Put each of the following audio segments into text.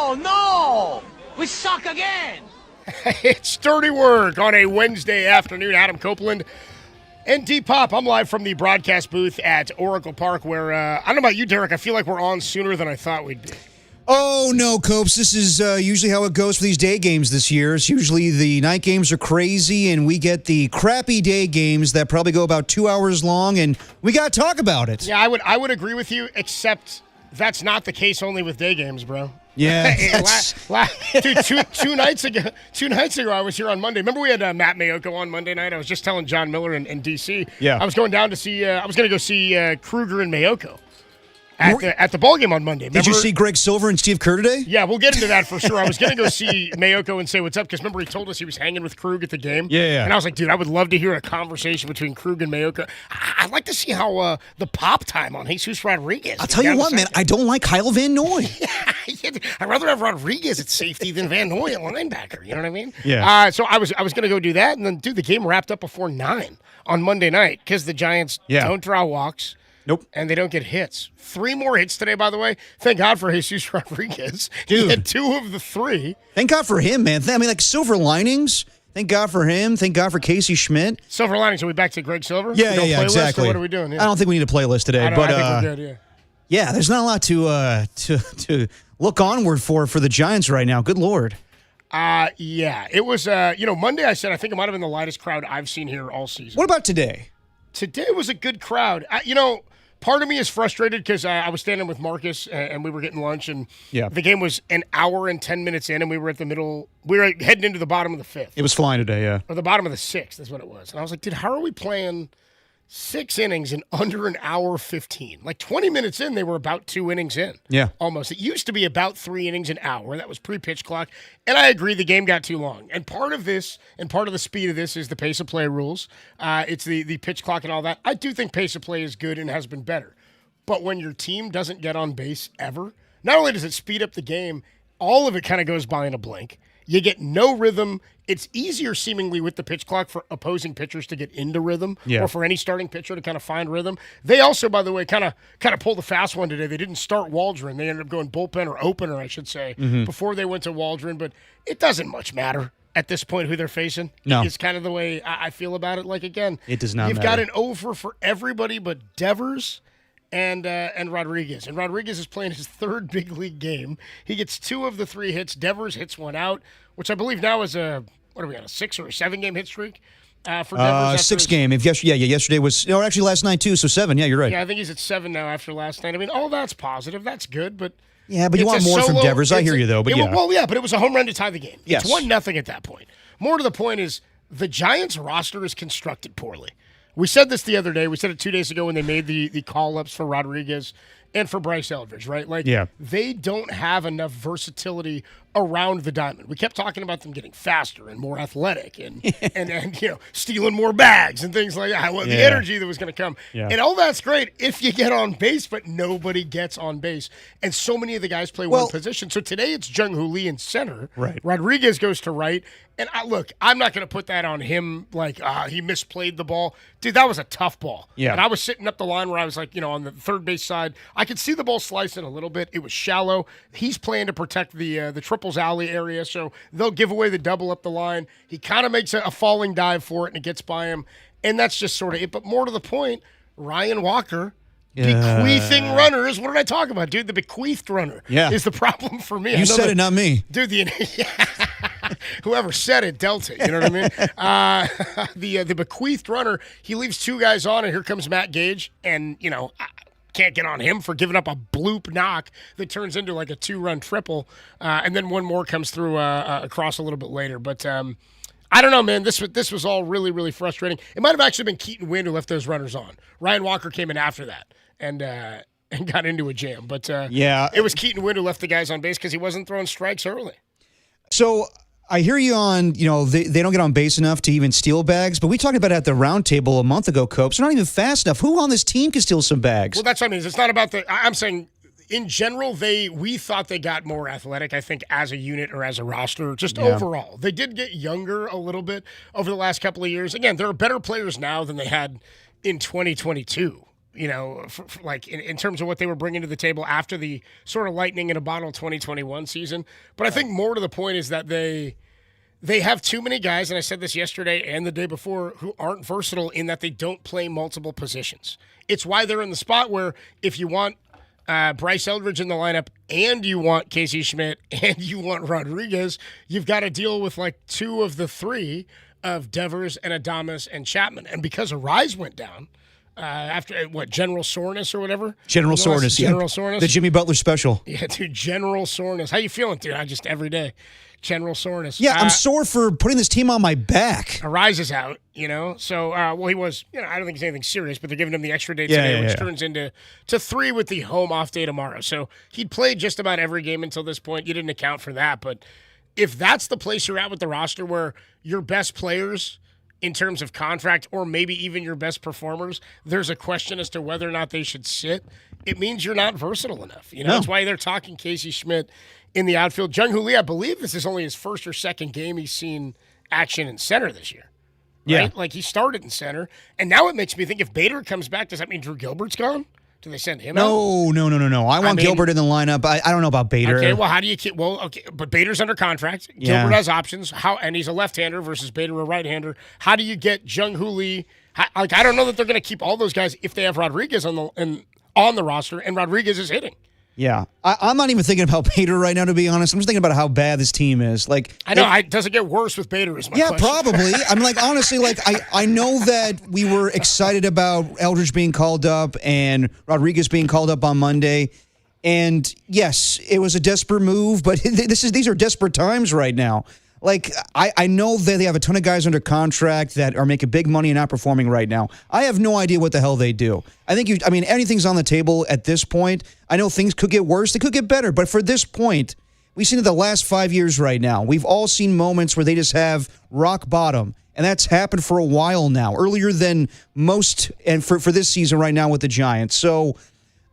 Oh, no! We suck again! It's Dirty Work on a Wednesday afternoon. Adam Copeland and D-Pop. I'm live from the broadcast booth at Oracle Park where, I don't know about you, Derek, I feel like we're on sooner than I thought we'd be. Oh, no, Copes. This is usually how it goes for these day games this year. It's usually the night games are crazy, and we get the crappy day games that probably go about 2 hours long, and we got to talk about it. Yeah, I would agree with you, except that's not the case only with day games, bro. Yeah, dude, two nights ago, I was here on Monday. Remember we had Matt Mayoko on Monday night? I was just telling John Miller and DC. Yeah. I was going down to see, I was going to go see Kruger and Mayoko at the ball game on Monday. Remember? Did you see Greg Silver and Steve Kerr today? Yeah, we'll get into that for sure. I was going to go see Mayoko and say what's up, because remember he told us he was hanging with Krug at the game? Yeah. And I was like, dude, I would love to hear a conversation between Krug and Mayoko. I'd like to see how the pop time on Jesus Rodriguez. I'll tell you what, man, I don't like Kyle Van Noy. I'd rather have Rodriguez at safety than Van Noy at linebacker. You know what I mean? Yeah. So I was going to go do that, and then, dude, the game wrapped up before 9 on Monday night because the Giants don't draw walks. Nope. And they don't get hits. 3 more hits today, by the way. Thank God for Jesus Rodriguez. Dude. He had 2 of the 3. Thank God for him, man. I mean, like, silver linings. Thank God for him. Thank God for Casey Schmidt. Silver linings. Are we back to Greg Silver? Yeah, exactly. Or what are we doing? Yeah. I don't think we need a playlist today. I think we're good, yeah. Yeah, there's not a lot to look onward for the Giants right now. Good Lord. Yeah. It was, Monday I said I think it might have been the lightest crowd I've seen here all season. What about today? Today was a good crowd. Part of me is frustrated because I was standing with Marcus and we were getting lunch, and the game was an hour and 10 minutes in, and we were at the middle. We were heading into the bottom of the 5th. It was flying today, yeah. Or the bottom of the 6th is what it was. And I was like, dude, how are we playing 6 innings in under an hour 15? Like 20 minutes in, they were about 2 innings in. Yeah. Almost. It used to be about 3 innings an hour. That was pre-pitch clock. And I agree, the game got too long. And part of this, and part of the speed of this, is the pace of play rules. It's the pitch clock and all that. I do think pace of play is good and has been better. But when your team doesn't get on base ever, not only does it speed up the game, all of it kind of goes by in a blink. You get no rhythm. It's easier seemingly with the pitch clock for opposing pitchers to get into rhythm, or for any starting pitcher to kind of find rhythm. They also, by the way, kind of pulled the fast one today. They didn't start Waldron. They ended up going bullpen or opener, I should say, before they went to Waldron. But it doesn't much matter at this point who they're facing. No. It's kind of the way I feel about it. Like, again, it does not You've matter. got an over for everybody but Devers and Rodriguez. And Rodriguez is playing his 3rd big league game. He gets 2 of the 3 hits. Devers hits 1 out, which I believe now is a 6 or a 7 game hit streak for Devers? 6 game. Yesterday was, actually last night too, so 7. Yeah, you're right. Yeah, I think he's at 7 now after last night. I mean, all that's positive. That's good, but yeah, but you want more from Devers. I hear you, though. But but it was a home run to tie the game. Yes. It's 1-0 at that point. More to the point is the Giants roster is constructed poorly. We said this the other day. We said it 2 days ago when they made the call-ups for Rodriguez and for Bryce Eldridge, right? They don't have enough versatility around the diamond. We kept talking about them getting faster and more athletic and stealing more bags and things like that. The energy that was going to come. Yeah. And all that's great if you get on base, but nobody gets on base. And so many of the guys play one position. So today it's Jung-Hoo Lee in center. Right. Rodriguez goes to right. And I'm not going to put that on him like he misplayed the ball. Dude, that was a tough ball. Yeah. And I was sitting up the line where I was on the third base side. I could see the ball slicing a little bit. It was shallow. He's playing to protect the triples alley area, so they'll give away the double up the line. He kind of makes a falling dive for it, and it gets by him. And that's just sort of it. But more to the point, Ryan Walker bequeathing runners. What did I talk about, dude? The bequeathed runner is the problem for me. You said it, not me. Dude, whoever said it dealt it. You know what I mean? The bequeathed runner, he leaves 2 guys on, and here comes Matt Gage, and, can't get on him for giving up a bloop knock that turns into like a 2-run triple, and then one more comes through across a little bit later. But I don't know, man. This was all really, really frustrating. It might have actually been Keaton Wynn who left those runners on. Ryan Walker came in after that and got into a jam. But it was Keaton Wynn who left the guys on base because he wasn't throwing strikes early. So I hear you on, they don't get on base enough to even steal bags, but we talked about it at the round table a month ago, Copes. They're not even fast enough. Who on this team can steal some bags? Well, that's what I mean. It's not about I'm saying in general, we thought they got more athletic, I think, as a unit or as a roster, just overall. They did get younger a little bit over the last couple of years. Again, there are better players now than they had in 2022. like in terms of what they were bringing to the table after the sort of lightning in a bottle 2021 season. But I think more to the point is that they have too many guys, and I said this yesterday and the day before, who aren't versatile in that they don't play multiple positions. It's why they're in the spot where if you want Bryce Eldridge in the lineup and you want Casey Schmidt and you want Rodriguez, you've got to deal with like two of the three of Devers and Adames and Chapman. And because Arise went down after, General Soreness or whatever? General Soreness, yeah. General Soreness. The Jimmy Butler special. Yeah, dude, General Soreness. How you feeling, dude? I just every day. General Soreness. Yeah, I'm sore for putting this team on my back. Arise is out, So, he was, I don't think it's anything serious, but they're giving him the extra day today, which turns into 3 with the home off day tomorrow. So he'd played just about every game until this point. You didn't account for that. But if that's the place you're at with the roster where your best players in terms of contract or maybe even your best performers, there's a question as to whether or not they should sit, it means you're not versatile enough. That's why they're talking Casey Schmidt in the outfield. Jung-Hoo Lee, I believe this is only his first or second game he's seen action in center this year. Right? Yeah. Like he started in center. And now it makes me think if Bader comes back, does that mean Drew Gilbert's gone? Do they send him out? No. I want Gilbert in the lineup. I don't know about Bader. Okay, well, how do you keep – but Bader's under contract. Yeah. Gilbert has options. And he's a left-hander versus Bader a right-hander. How do you get Jung-Hoo Lee? I don't know that they're going to keep all those guys if they have Rodriguez on the roster, and Rodriguez is hitting. Yeah. I'm not even thinking about Bader right now, to be honest. I'm just thinking about how bad this team is. I know. Does it get worse with Bader is my question. Probably. I'm honestly, I know that we were excited about Eldridge being called up and Rodriguez being called up on Monday. And, yes, it was a desperate move, but these are desperate times right now. I know that they have a ton of guys under contract that are making big money and not performing right now. I have no idea what the hell they do. Anything's on the table at this point. I know things could get worse. They could get better. But for this point, we've seen it the last 5 years right now. We've all seen moments where they just have rock bottom. And that's happened for a while now, earlier than most, and for this season right now with the Giants. So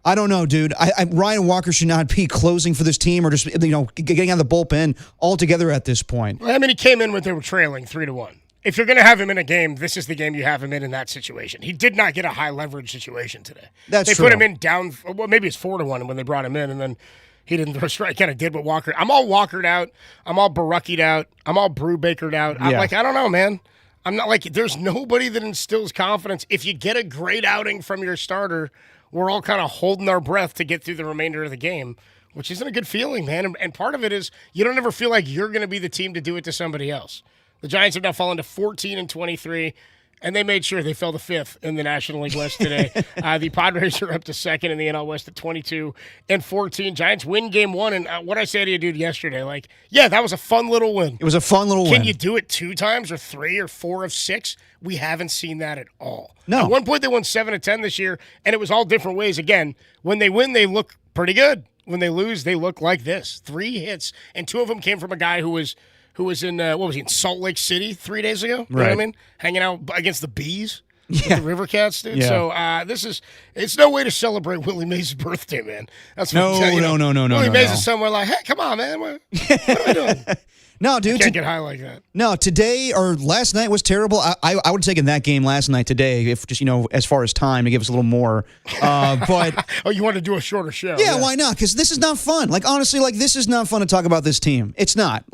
I don't know, dude. Ryan Walker should not be closing for this team or just getting out of the bullpen altogether at this point. Well, he came in when they were trailing 3-1. If you're going to have him in a game, this is the game you have him in that situation. He did not get a high leverage situation today. That's true. They put him in down. Well, maybe it's 4-1 when they brought him in, and then he didn't throw strike. Kind of did what Walker. I'm all Walkered out. I'm all Baruckied out. I'm all Brubakered out. I'm I don't know, man. I'm not there's nobody that instills confidence. If you get a great outing from your starter, we're all kind of holding our breath to get through the remainder of the game, which isn't a good feeling, man. And part of it is you don't ever feel like you're going to be the team to do it to somebody else. The Giants have now fallen to 14-23, and they made sure they fell to 5th in the National League West today. The Padres are up to 2nd in the NL West at 22-14. Giants win game 1, and what I said to you, dude, yesterday, that was a fun little win. It was a fun little win. Can you do it 2 times or 3 or 4 of 6? We haven't seen that at all. No. At one point, they won 7-10 this year, and it was all different ways. Again, when they win, they look pretty good. When they lose, they look like this. 3 hits, and 2 of them came from a guy who was in in Salt Lake City 3 days ago? You know what I mean? Hanging out against the Bees. Yeah. The River Cats, dude. Yeah. So it's no way to celebrate Willie Mays' birthday, man. That's what No. Willie Mays is somewhere like, hey, come on, man. What are we doing? No, dude. Can't get high like that. No, today or last night was terrible. I would have taken that game last night today if just, as far as time to give us a little more. But oh, you want to do a shorter show? Yeah, why not? Because this is not fun. Honestly, this is not fun to talk about this team. It's not.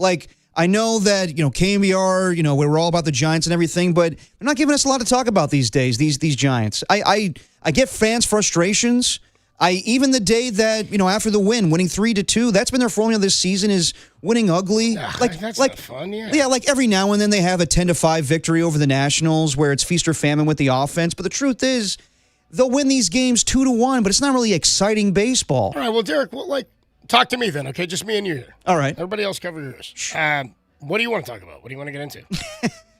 I know that, KMBR, we're all about the Giants and everything, but they're not giving us a lot to talk about these days, these Giants. I get fans' frustrations. Even the day that, after the win, winning 3-2, that's been their formula this season is winning ugly. That's not fun, yeah. Yeah, every now and then they have a 10-5 victory over the Nationals where it's feast or famine with the offense. But the truth is, they'll win these games 2-1, but it's not really exciting baseball. All right, well, Derek, talk to me then, okay? Just me and you here. All right. Everybody else cover yours. What do you want to talk about? What do you want to get into?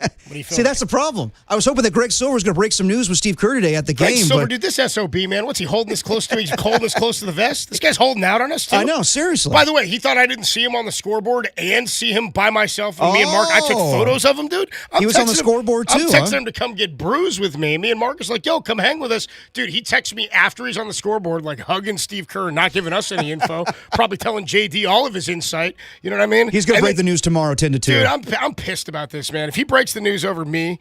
What do you feel? See, that's the problem. I was hoping that Greg Silver was going to break some news with Steve Kerr today at the game. Greg Silver, dude, this SOB, man, what's he holding this close to? He's holding this close to the vest? This guy's holding out on us, too? I know, seriously. By the way, he thought I didn't see him on the scoreboard and see him by myself and me and Mark. I took photos of him, dude. He was on the scoreboard, too, I'm texting him to come get bruised with me. Me and Mark is like, yo, come hang with us. Dude, he texts me after he's on the scoreboard, hugging Steve Kerr, not giving us any info, probably telling JD all of his insight. You know what I mean? He's going to break the news tomorrow, 10-2. Dude, I'm pissed about this, man. If he breaks the news over me,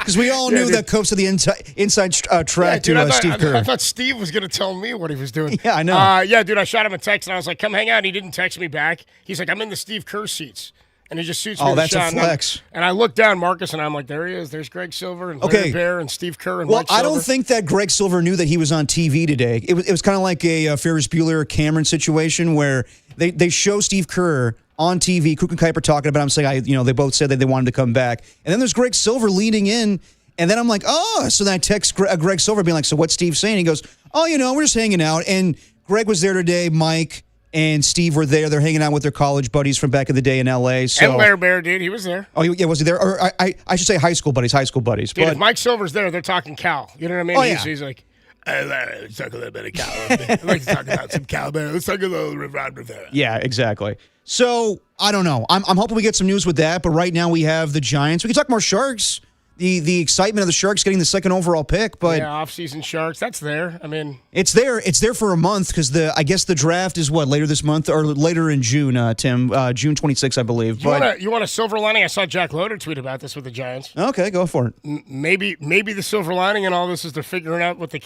Because we all knew that Copes had the inside track to Steve Kerr. I thought Steve was going to tell me what he was doing. Yeah, I know. Yeah, dude, I shot him a text, and I was like, come hang out. And he didn't text me back. He's like, I'm in the Steve Kerr seats. And he just shoots me Oh, the that's shot. a flex. And I look down, Marcus, and I'm like, there he is. There's Greg Silver and Larry Bear and Steve Kerr and Mike Silver. I don't think that Greg Silver knew that he was on TV today. It was kind of like a Ferris Bueller Cameron situation where they show Steve Kerr on TV. Kruk and Kuiper talking about him, saying, they both said that they wanted to come back. And then there's Greg Silver leading in. And then I'm like, so then I text Greg Silver being like, so what's Steve saying? He goes, we're just hanging out. And Greg was there today, Mike and Steve were there. They're hanging out with their college buddies from back in the day in L.A. So. And Larry Bear, dude, he was there. Oh, yeah, was he there? Or I should say high school buddies. Dude, but if Mike Silver's there, they're talking Cal. You know what I mean? Oh, yeah. He's like, hey, Larry, let's talk a little bit of Cal. I'd like to talk about some Cal Bear. Let's talk a little Ron Rivera. Yeah, exactly. So, I don't know. I'm hoping we get some news with that, but right now we have the Giants. We can talk more Sharks. The excitement of the Sharks getting the second overall pick, but off-season Sharks, that's there. I mean, it's there. It's there for a month because I guess the draft is later this month or later in June, Tim, June 26th, I believe. You want a silver lining? I saw Jack Loader tweet about this with the Giants. Okay, go for it. Maybe the silver lining in all this is they're figuring out what the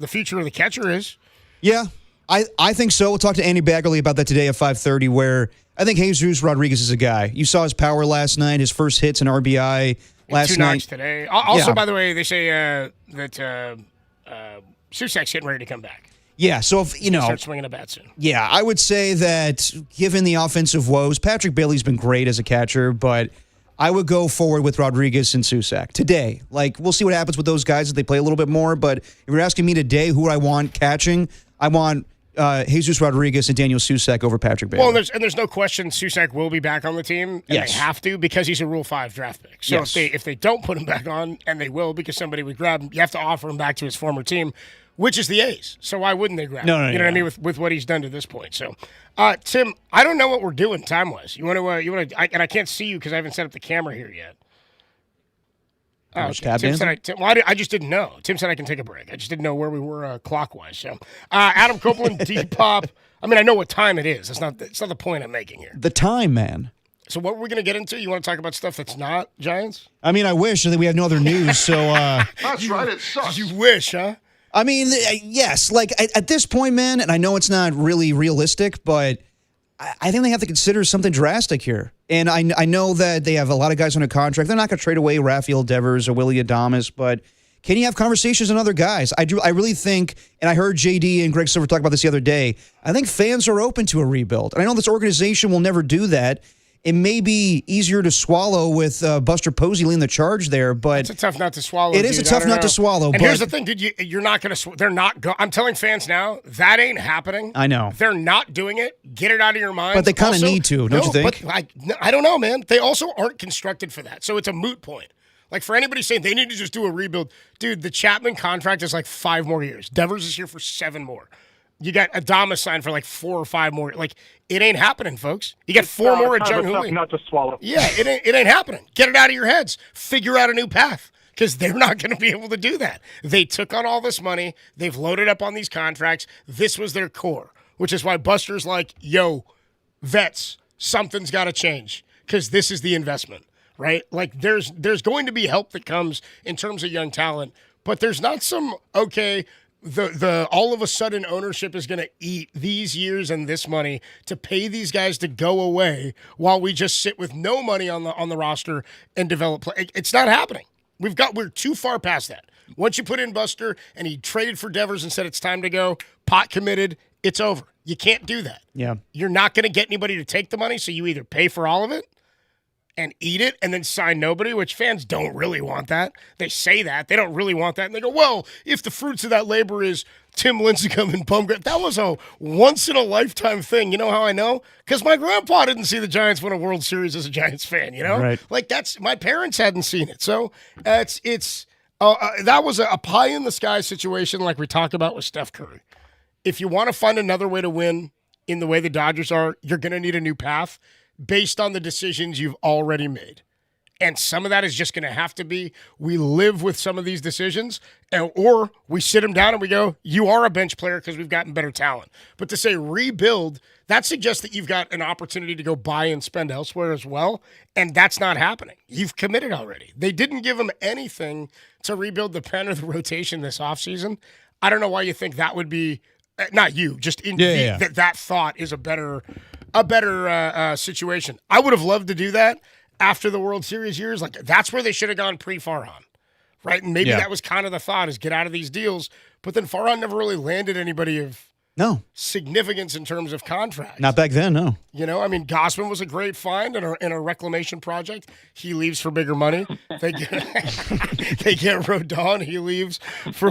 future of the catcher is. Yeah, I think so. We'll talk to Andy Baggerly about that today at 5:30. Where I think Jesus Rodriguez is a guy. You saw his power last night. His first hits in RBI. Last night today. Also, by the way, they say that Susak's getting ready to come back. Yeah, so if start swinging a bat soon. Yeah, I would say that given the offensive woes, Patrick Bailey's been great as a catcher, but I would go forward with Rodriguez and Susak today. Like, we'll see what happens with those guys if they play a little bit more. But if you're asking me today who I want catching, I want Jesus Rodriguez and Daniel Susak over Patrick Bailey. Well, and there's no question Susak will be back on the team, and they have to because he's a Rule 5 draft pick. So if they don't put him back on, and they will because somebody would grab him, you have to offer him back to his former team, which is the A's. So why wouldn't they grab him? No, you know what I mean with what he's done to this point. So, Tim, I don't know what we're doing time-wise. You want to and I can't see you because I haven't set up the camera here yet. Oh, okay. Tim said I just didn't know. Tim said I can take a break. I just didn't know where we were clockwise. So, Adam Copeland, Depop. I mean, I know what time it is. It's not the point I'm making here. The time, man. So what we're going to get into? You want to talk about stuff that's not Giants? I mean, I wish that we have no other news. So that's right. It sucks. You wish, huh? I mean, yes. Like at this point, man, and I know it's not really realistic, but I think they have to consider something drastic here. And I know that they have a lot of guys on a contract. They're not going to trade away Rafael Devers or Willie Adames, but can you have conversations on other guys? I really think, and I heard JD and Greg Silver talk about this the other day, I think fans are open to a rebuild. And I know this organization will never do that. It may be easier to swallow with Buster Posey leading the charge there, but it's a tough nut to swallow. It is a tough nut to swallow. And here's the thing, dude: you're not going to. They're not. I'm telling fans now that ain't happening. I know they're not doing it. Get it out of your mind. But they kind of need to, don't you think? But I don't know, man. They also aren't constructed for that, so it's a moot point. Like, for anybody saying they need to just do a rebuild, dude, the Chapman contract is like 5 more years. Devers is here for 7 more. You got Adames signed for like 4 or 5 more. Like, it ain't happening, folks. You got 4 more at Jung Hoo. Not to swallow. Yeah, it ain't happening. Get it out of your heads. Figure out a new path because they're not going to be able to do that. They took on all this money. They've loaded up on these contracts. This was their core, which is why Buster's like, yo, vets, something's got to change because this is the investment, right? Like, there's going to be help that comes in terms of young talent, but there's not some, okay, the all of a sudden ownership is going to eat these years and this money to pay these guys to go away while we just sit with no money on the roster and develop play. It's not happening. We're too far past that. Once you put in Buster and he traded for Devers and said it's time to go, pot committed, it's over. You can't do that. Yeah. You're not going to get anybody to take the money, so you either pay for all of it and eat it and then sign nobody, which fans don't really want that. They say that. They don't really want that. And they go, well, if the fruits of that labor is Tim Lincecum and Bumgarner, that was a once-in-a-lifetime thing. You know how I know? Because my grandpa didn't see the Giants win a World Series as a Giants fan, you know? Right. Like, my parents hadn't seen it. So that was a pie-in-the-sky situation like we talked about with Steph Curry. If you want to find another way to win in the way the Dodgers are, you're going to need a new path based on the decisions you've already made. And some of that is just going to have to be we live with some of these decisions, or we sit them down and we go, you are a bench player because we've gotten better talent. But to say rebuild, that suggests that you've got an opportunity to go buy and spend elsewhere as well, and that's not happening. You've committed already. They didn't give them anything to rebuild the pen or the rotation this offseason. I don't know why you think that would be not you, just in that thought is a better situation. I would have loved to do that after the World Series years. Like that's where they should have gone pre-Farhan, right? And maybe that was kind of the thought is get out of these deals. But then Farhan never really landed anybody of significance in terms of contracts. Not back then, no. You know, I mean, Gausman was a great find in a reclamation project. He leaves for bigger money. They get Rodon. He leaves for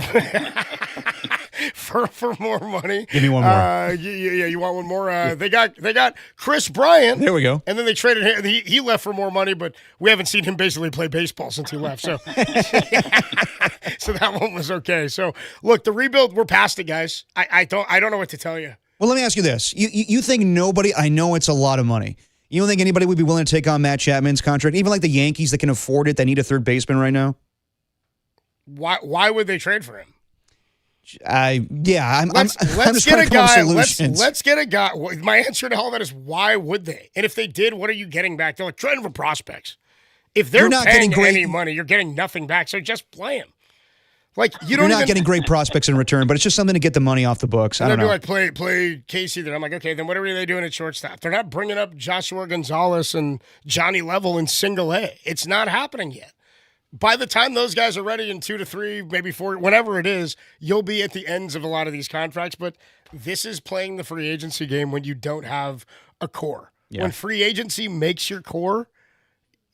for more money. Give me one more. You want one more? They got Chris Bryant. There we go. And then they traded him. He left for more money, but we haven't seen him basically play baseball since he left. So, so that one was okay. So look, the rebuild, we're past it, guys. I don't know what to tell you. Well, let me ask you this. You think nobody, I know it's a lot of money. You don't think anybody would be willing to take on Matt Chapman's contract? Even like the Yankees that can afford it, that need a third baseman right now? Why would they trade for him? I'm Let's just get a guy. Solutions. Let's get a guy. My answer to all that is why would they? And if they did, what are you getting back? They're like trading for prospects. If they're not paying any money, you're getting nothing back. So just play him. Like you're not getting great prospects in return, but it's just something to get the money off the books. I don't know. Like play Casey there. I'm like, okay, then what are they doing at shortstop? They're not bringing up Joshua Gonzalez and Johnny Level in single A. It's not happening yet. By the time those guys are ready in 2 to 3, maybe 4, whenever it is, you'll be at the ends of a lot of these contracts. But this is playing the free agency game when you don't have a core. Yeah. When free agency makes your core,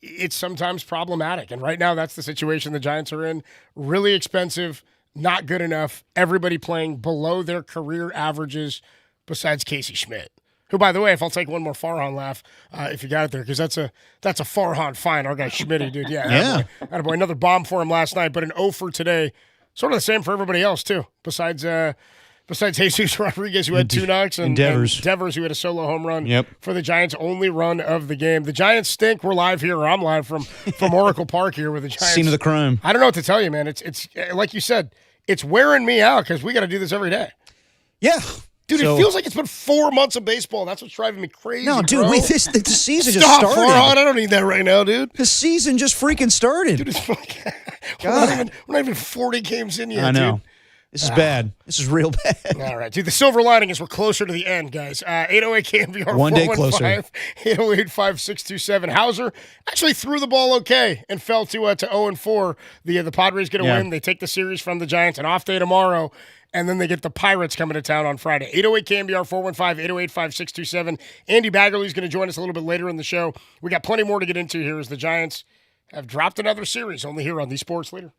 it's sometimes problematic. And right now, that's the situation the Giants are in. Really expensive, not good enough. Everybody playing below their career averages besides Casey Schmidt. Who, by the way, if I'll take one more Farhan laugh, if you got it there, because that's a Farhan find. Our guy Schmitty, dude. Yeah. Attaboy. Another bomb for him last night, but an 0 for today. Sort of the same for everybody else, too, besides Jesus Rodriguez, who had 2 knocks, and Devers, who had a solo home run for the Giants' only run of the game. The Giants stink. We're live here, or I'm live from Oracle Park here with the Giants. Scene of the crime. I don't know what to tell you, man. It's like you said, it's wearing me out because we got to do this every day. Yeah. Dude, it feels like it's been 4 months of baseball. That's what's driving me crazy. No, dude, bro. the season just started. Farhan, I don't need that right now, dude. The season just freaking started. Dude, it's fucking, we're not even 40 games in yet, I know. Dude. This is bad. This is real bad. All right, dude. The silver lining is we're closer to the end, guys. 808 KMVR. One day closer. 808-5627. Hauser actually threw the ball okay and fell to 0-4. The Padres get a win. They take the series from the Giants. An off day tomorrow. And then they get the Pirates coming to town on Friday. 808 KMBR 415-808-5627. Andy Baggerly is going to join us a little bit later in the show. We got plenty more to get into here as the Giants have dropped another series only here on the Sports Leader.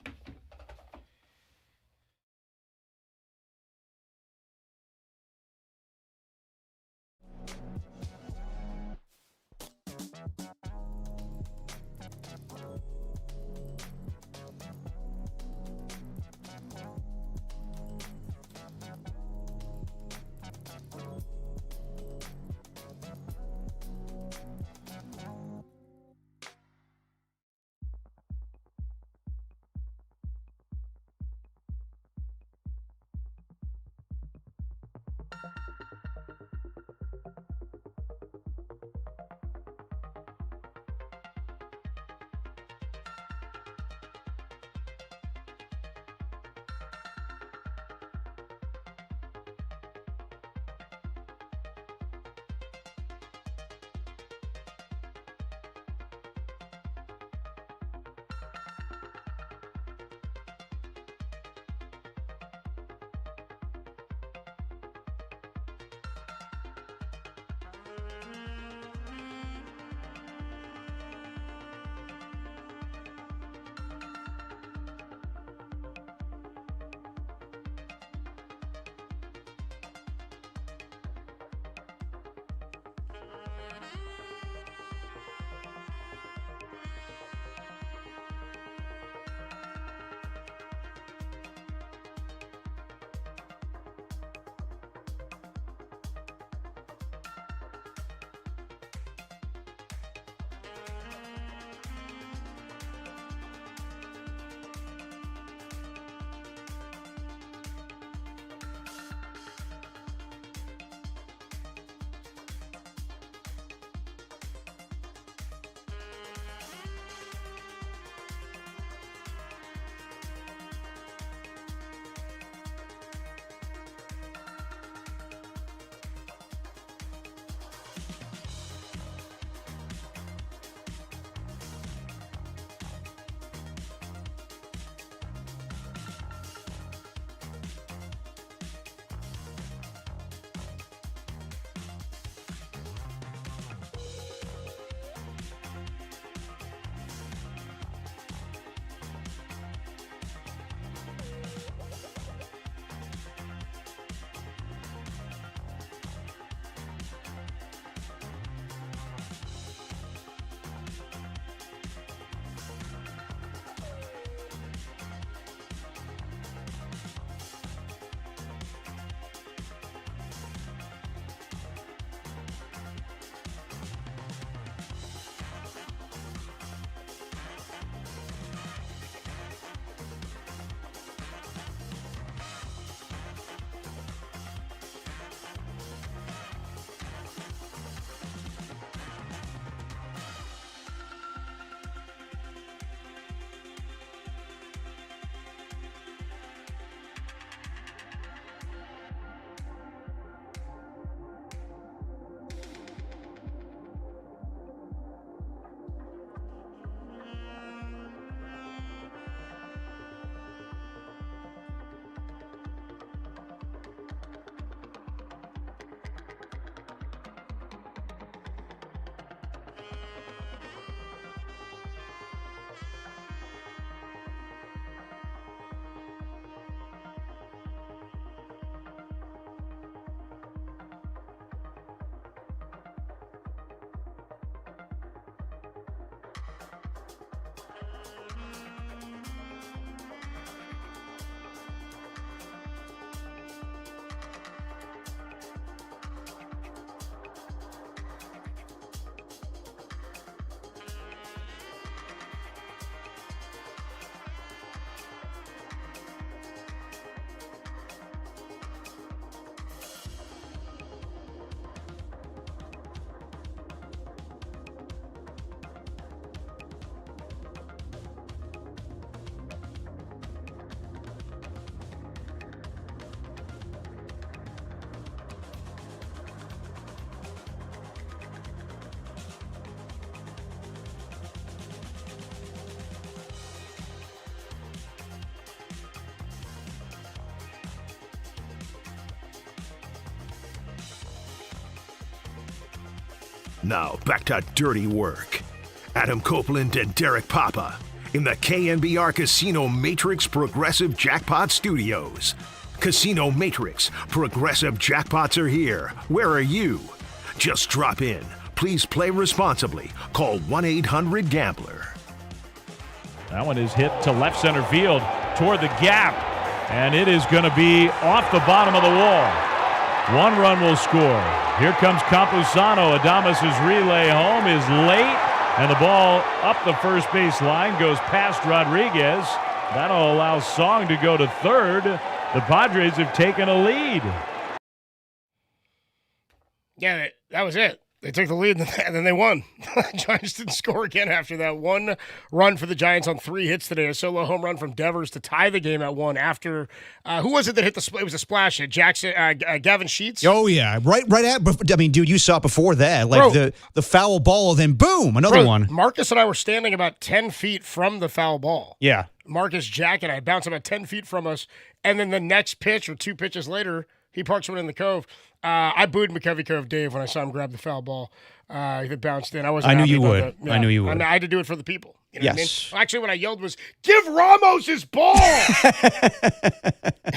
Now back to dirty work. Adam Copeland and Derek Papa in the KNBR Casino Matrix Progressive Jackpot Studios. Casino Matrix Progressive Jackpots are here. Where are you? Just drop in. Please play responsibly. Call 1-800-GAMBLER. That one is hit to left center field toward the gap, and it is going to be off the bottom of the wall. 1 run will score. Here comes Campusano. Adames' relay home is late, and the ball up the first base line goes past Rodriguez. That'll allow Song to go to third. The Padres have taken a lead. Yeah, that was it. They took the lead, and then they won. The Giants didn't score again after that. 1 run for the Giants on 3 hits today. A solo home run from Devers to tie the game at 1 after who was it that hit the – it was a splash hit. Jackson, Gavin Sheets? Oh, yeah. Right at – I mean, dude, you saw it before that. Like the foul ball, then boom, another one. Marcus and I were standing about 10 feet from the foul ball. Yeah. Marcus, Jack, and I bounced about 10 feet from us, and then the next pitch or 2 pitches later, he parks one in the cove. I booed McCovey Cove Dave when I saw him grab the foul ball that bounced in. I knew you would. I knew you would. I had to do it for the people. You know yes. What I mean? Actually, what I yelled was, "Give Ramos his ball!"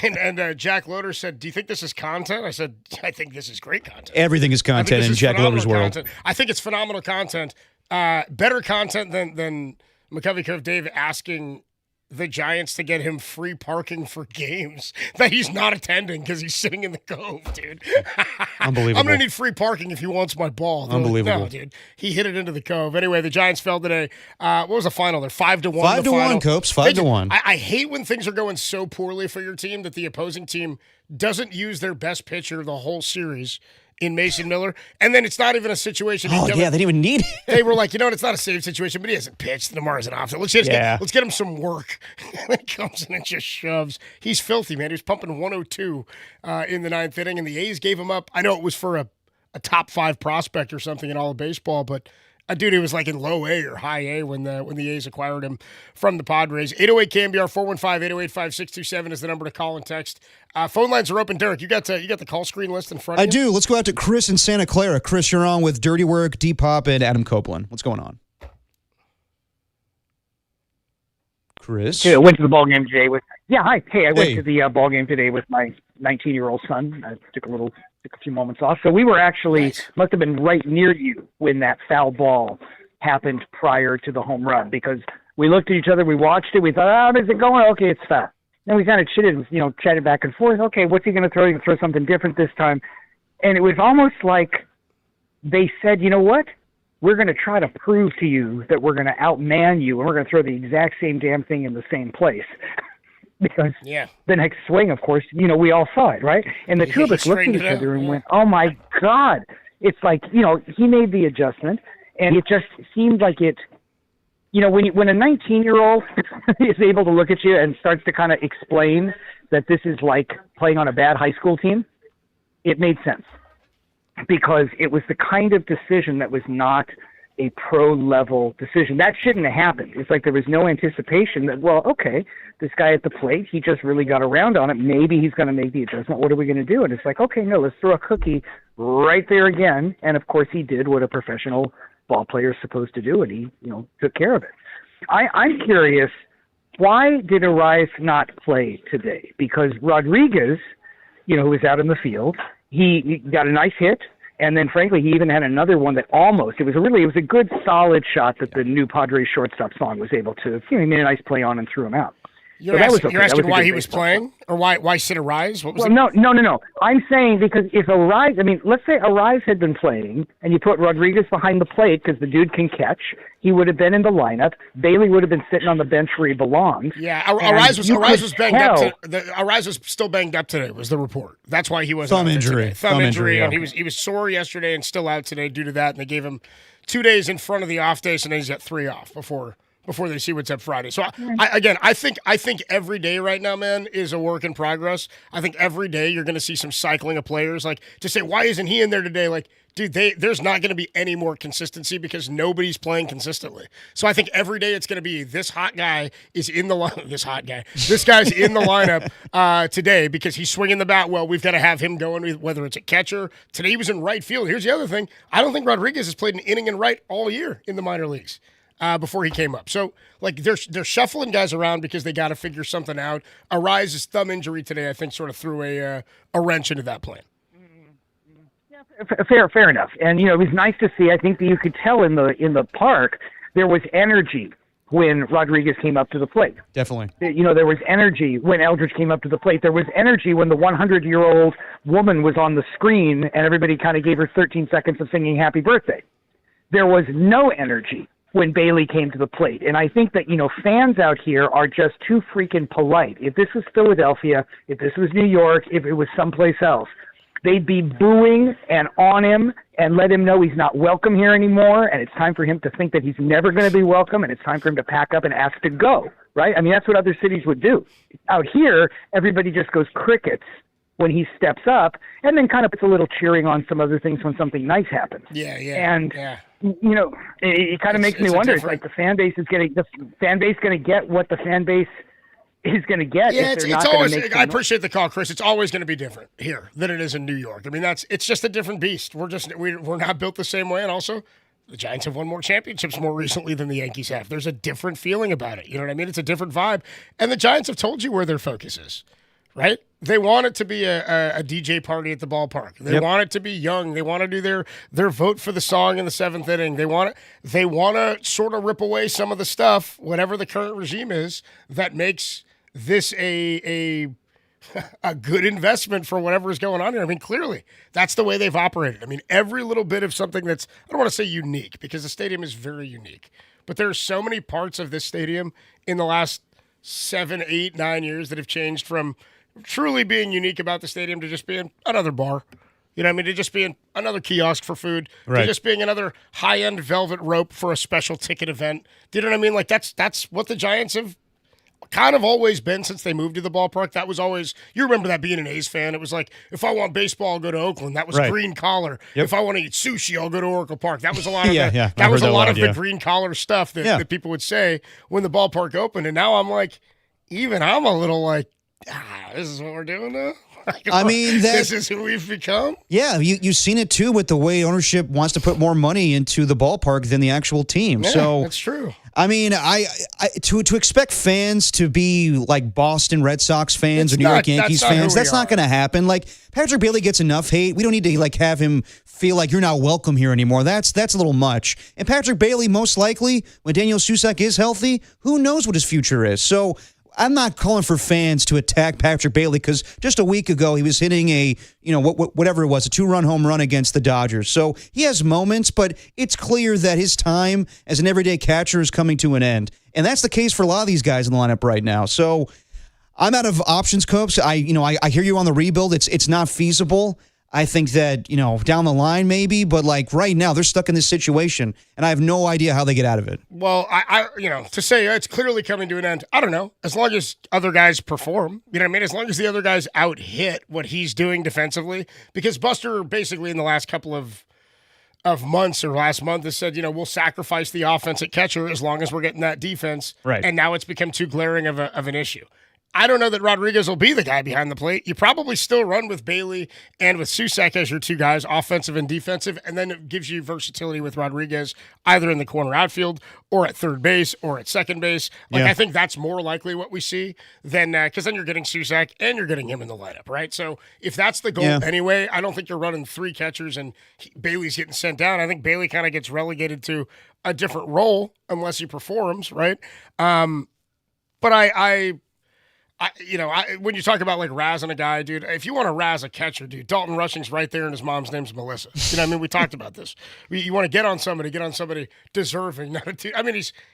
and Jack Loader said, "Do you think this is content?" I said, "I think this is great content. Everything is content in Jack Loader's world. Content. I think it's phenomenal content. Better content than McCovey Cove Dave asking the Giants to get him free parking for games that he's not attending because he's sitting in the cove, dude. Unbelievable. I'm going to need free parking if he wants my ball. Unbelievable. No, dude. He hit it into the cove. Anyway, the Giants fell today. What was the final there? 5-1. 5-1, Copes. 5-1. I hate when things are going so poorly for your team that the opposing team doesn't use their best pitcher the whole series in Mason Miller, and then it's not even a situation. Oh, yeah, they didn't even need it. They were like, it's not a save situation, but he hasn't pitched. Lamar isn't off. Let's get him some work. And he comes in and just shoves. He's filthy, man. He was pumping 102 in the 9th inning, and the A's gave him up. I know it was for a top 5 prospect or something in all of baseball, but a dude who was like in low A or high A when the A's acquired him from the Padres. 808 KMBR 415-808-5627 is the number to call and text. Phone lines are open. Derek, you got the call screen list in front of you? I do. Let's go out to Chris in Santa Clara. Chris, you're on with Dirty Work, D-Pop, and Adam Copeland. What's going on? Chris? I went to the ball game today with. Yeah, hi. Hey, I went to the ball game today with my 19-year-old son. I took a few moments off. So we were actually must have been right near you when that foul ball happened prior to the home run, because we looked at each other, we watched it, we thought, how's it going? Okay, it's foul. Then we kind of chatted back and forth. Okay, what's he going to throw? He's going to throw something different this time. And it was almost like they said, you know what? We're going to try to prove to you that we're going to outman you, and we're going to throw the exact same damn thing in the same place. Because the next swing, of course, we all saw it, right? And the two of us looked at each other and went, oh, my God. It's like, he made the adjustment, and it just seemed like it, when a 19-year-old is able to look at you and starts to kind of explain that this is like playing on a bad high school team, it made sense. Because it was the kind of decision that was not a pro-level decision. That shouldn't have happened. It's like there was no anticipation that, well, okay, this guy at the plate, he just really got around on it. Maybe he's going to make the adjustment. What are we going to do? And it's like, okay, no, let's throw a cookie right there again. And, of course, he did what a professional ball player is supposed to do, and he, took care of it. I'm curious, why did Arise not play today? Because Rodriguez, who was out in the field, he got a nice hit, and then, frankly, he even had another one that almost, it was a good, solid shot that the new Padres shortstop Song was able to, he made a nice play on and threw him out. You're asking why he was playing? Or why sit Arise? What was No. I'm saying because if Arise, let's say Arise had been playing and you put Rodriguez behind the plate because the dude can catch, he would have been in the lineup. Bailey would have been sitting on the bench where he belonged. Yeah, Arise was banged up. Arise was still banged up today, was the report. That's why he wasn't Thumb injury. Thumb injury. And he was sore yesterday and still out today due to that, and they gave him 2 days in front of the off day, so now he's got 3 off before before they see what's up Friday. So I think every day right now, man, is a work in progress. I think every day you're going to see some cycling of players. Like, to say, why isn't he in there today? Like, dude, there's not going to be any more consistency because nobody's playing consistently. So I think every day it's going to be this hot guy is in the line. This guy's in the lineup today because he's swinging the bat well. We've got to have him going, whether it's a catcher. Today he was in right field. Here's the other thing. I don't think Rodriguez has played an inning in right all year in the minor leagues. Before he came up. So, like, they're shuffling guys around because they got to figure something out. Ariza's thumb injury today, I think, sort of threw a wrench into that plan. Yeah, fair enough. And, it was nice to see. I think that you could tell in the park there was energy when Rodriguez came up to the plate. Definitely. There was energy when Eldridge came up to the plate. There was energy when the 100-year-old woman was on the screen and everybody kind of gave her 13 seconds of singing happy birthday. There was no energy when Bailey came to the plate. And I think that, fans out here are just too freaking polite. If this was Philadelphia, if this was New York, if it was someplace else, they'd be booing and on him and let him know he's not welcome here anymore, and it's time for him to think that he's never going to be welcome, and it's time for him to pack up and ask to go, right? I mean, that's what other cities would do. Out here, everybody just goes crickets when he steps up, and then kind of puts a little cheering on some other things when something nice happens. Yeah. And it kind of makes me wonder. It's like the fan base going to get what the fan base is going to get. Yeah, if it's always. I appreciate the call, Chris. It's always going to be different here than it is in New York. I mean, it's just a different beast. We're not built the same way, and also the Giants have won more championships more recently than the Yankees have. There's a different feeling about it. You know what I mean? It's a different vibe, and the Giants have told you where their focus is. Right? They want it to be a DJ party at the ballpark. They want it to be young. They want to do their vote for the song in the seventh inning. They want to sort of rip away some of the stuff, whatever the current regime is, that makes this a good investment for whatever is going on here. I mean, clearly, that's the way they've operated. I mean, every little bit of something that's, I don't want to say unique, because the stadium is very unique, but there are so many parts of this stadium in the last 7, 8, 9 years that have changed from truly being unique about the stadium to just being another bar. You know what I mean? To just being another kiosk for food. Right. To just being another high-end velvet rope for a special ticket event. Do you know what I mean? Like, that's what the Giants have kind of always been since they moved to the ballpark. That was always, you remember that being an A's fan. It was like, if I want baseball, I'll go to Oakland. That was green collar. Yep. If I want to eat sushi, I'll go to Oracle Park. That was a lot of that was a lot of the green collar stuff that people would say when the ballpark opened. And now I'm like, even I'm a little like, this is what we're doing now? I mean, this is who we've become? Yeah, you've seen it too with the way ownership wants to put more money into the ballpark than the actual team. Yeah, so that's true. I mean, I to expect fans to be like Boston Red Sox fans or New York Yankees fans, that's not going to happen. Like, Patrick Bailey gets enough hate. We don't need to have him feel like you're not welcome here anymore. That's a little much. And Patrick Bailey, most likely, when Daniel Susac is healthy, who knows what his future is. So I'm not calling for fans to attack Patrick Bailey because just a week ago he was hitting whatever it was, a 2-run home run against the Dodgers. So he has moments, but it's clear that his time as an everyday catcher is coming to an end. And that's the case for a lot of these guys in the lineup right now. So I'm out of options, Copes. I hear you on the rebuild. It's not feasible. I think that, down the line maybe, but like right now they're stuck in this situation and I have no idea how they get out of it. Well, I to say it's clearly coming to an end, I don't know. As long as other guys perform, you know what I mean? As long as the other guys out-hit what he's doing defensively, because Buster basically in the last couple of months or last month has said, we'll sacrifice the offense at catcher as long as we're getting that defense. Right. And now it's become too glaring of an issue. I don't know that Rodriguez will be the guy behind the plate. You probably still run with Bailey and with Susac as your two guys, offensive and defensive, and then it gives you versatility with Rodriguez either in the corner outfield or at third base or at second base. I think that's more likely what we see than because then you're getting Susac and you're getting him in the lineup, right? So if that's the goal anyway, I don't think you're running 3 catchers and Bailey's getting sent down. I think Bailey kind of gets relegated to a different role unless he performs, right? But when you talk about like razzing a guy, dude, if you want to razz a catcher, dude, Dalton Rushing's right there and his mom's name's Melissa. You know what I mean? We talked about this. You want to get on somebody deserving.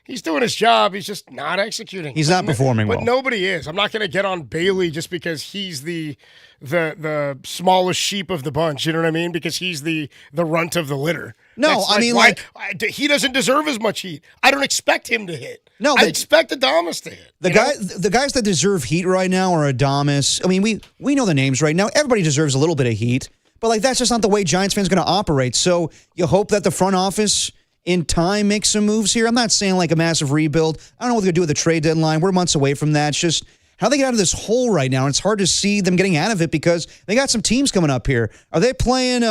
He's doing his job. He's just not executing. He's not performing well. But nobody is. I'm not going to get on Bailey just because he's the smallest sheep of the bunch. You know what I mean? Because he's the runt of the litter. No, I mean, like he doesn't deserve as much heat. I don't expect him to hit. No, I expect Adames to hit. The guys that deserve heat right now are Adames. I mean, we know the names right now. Everybody deserves a little bit of heat, but like that's just not the way Giants fans are going to operate. So you hope that the front office in time makes some moves here. I'm not saying like a massive rebuild. I don't know what they're going to do with the trade deadline. We're months away from that. It's just how they get out of this hole right now, and it's hard to see them getting out of it because they got some teams coming up here. Are they playing? Is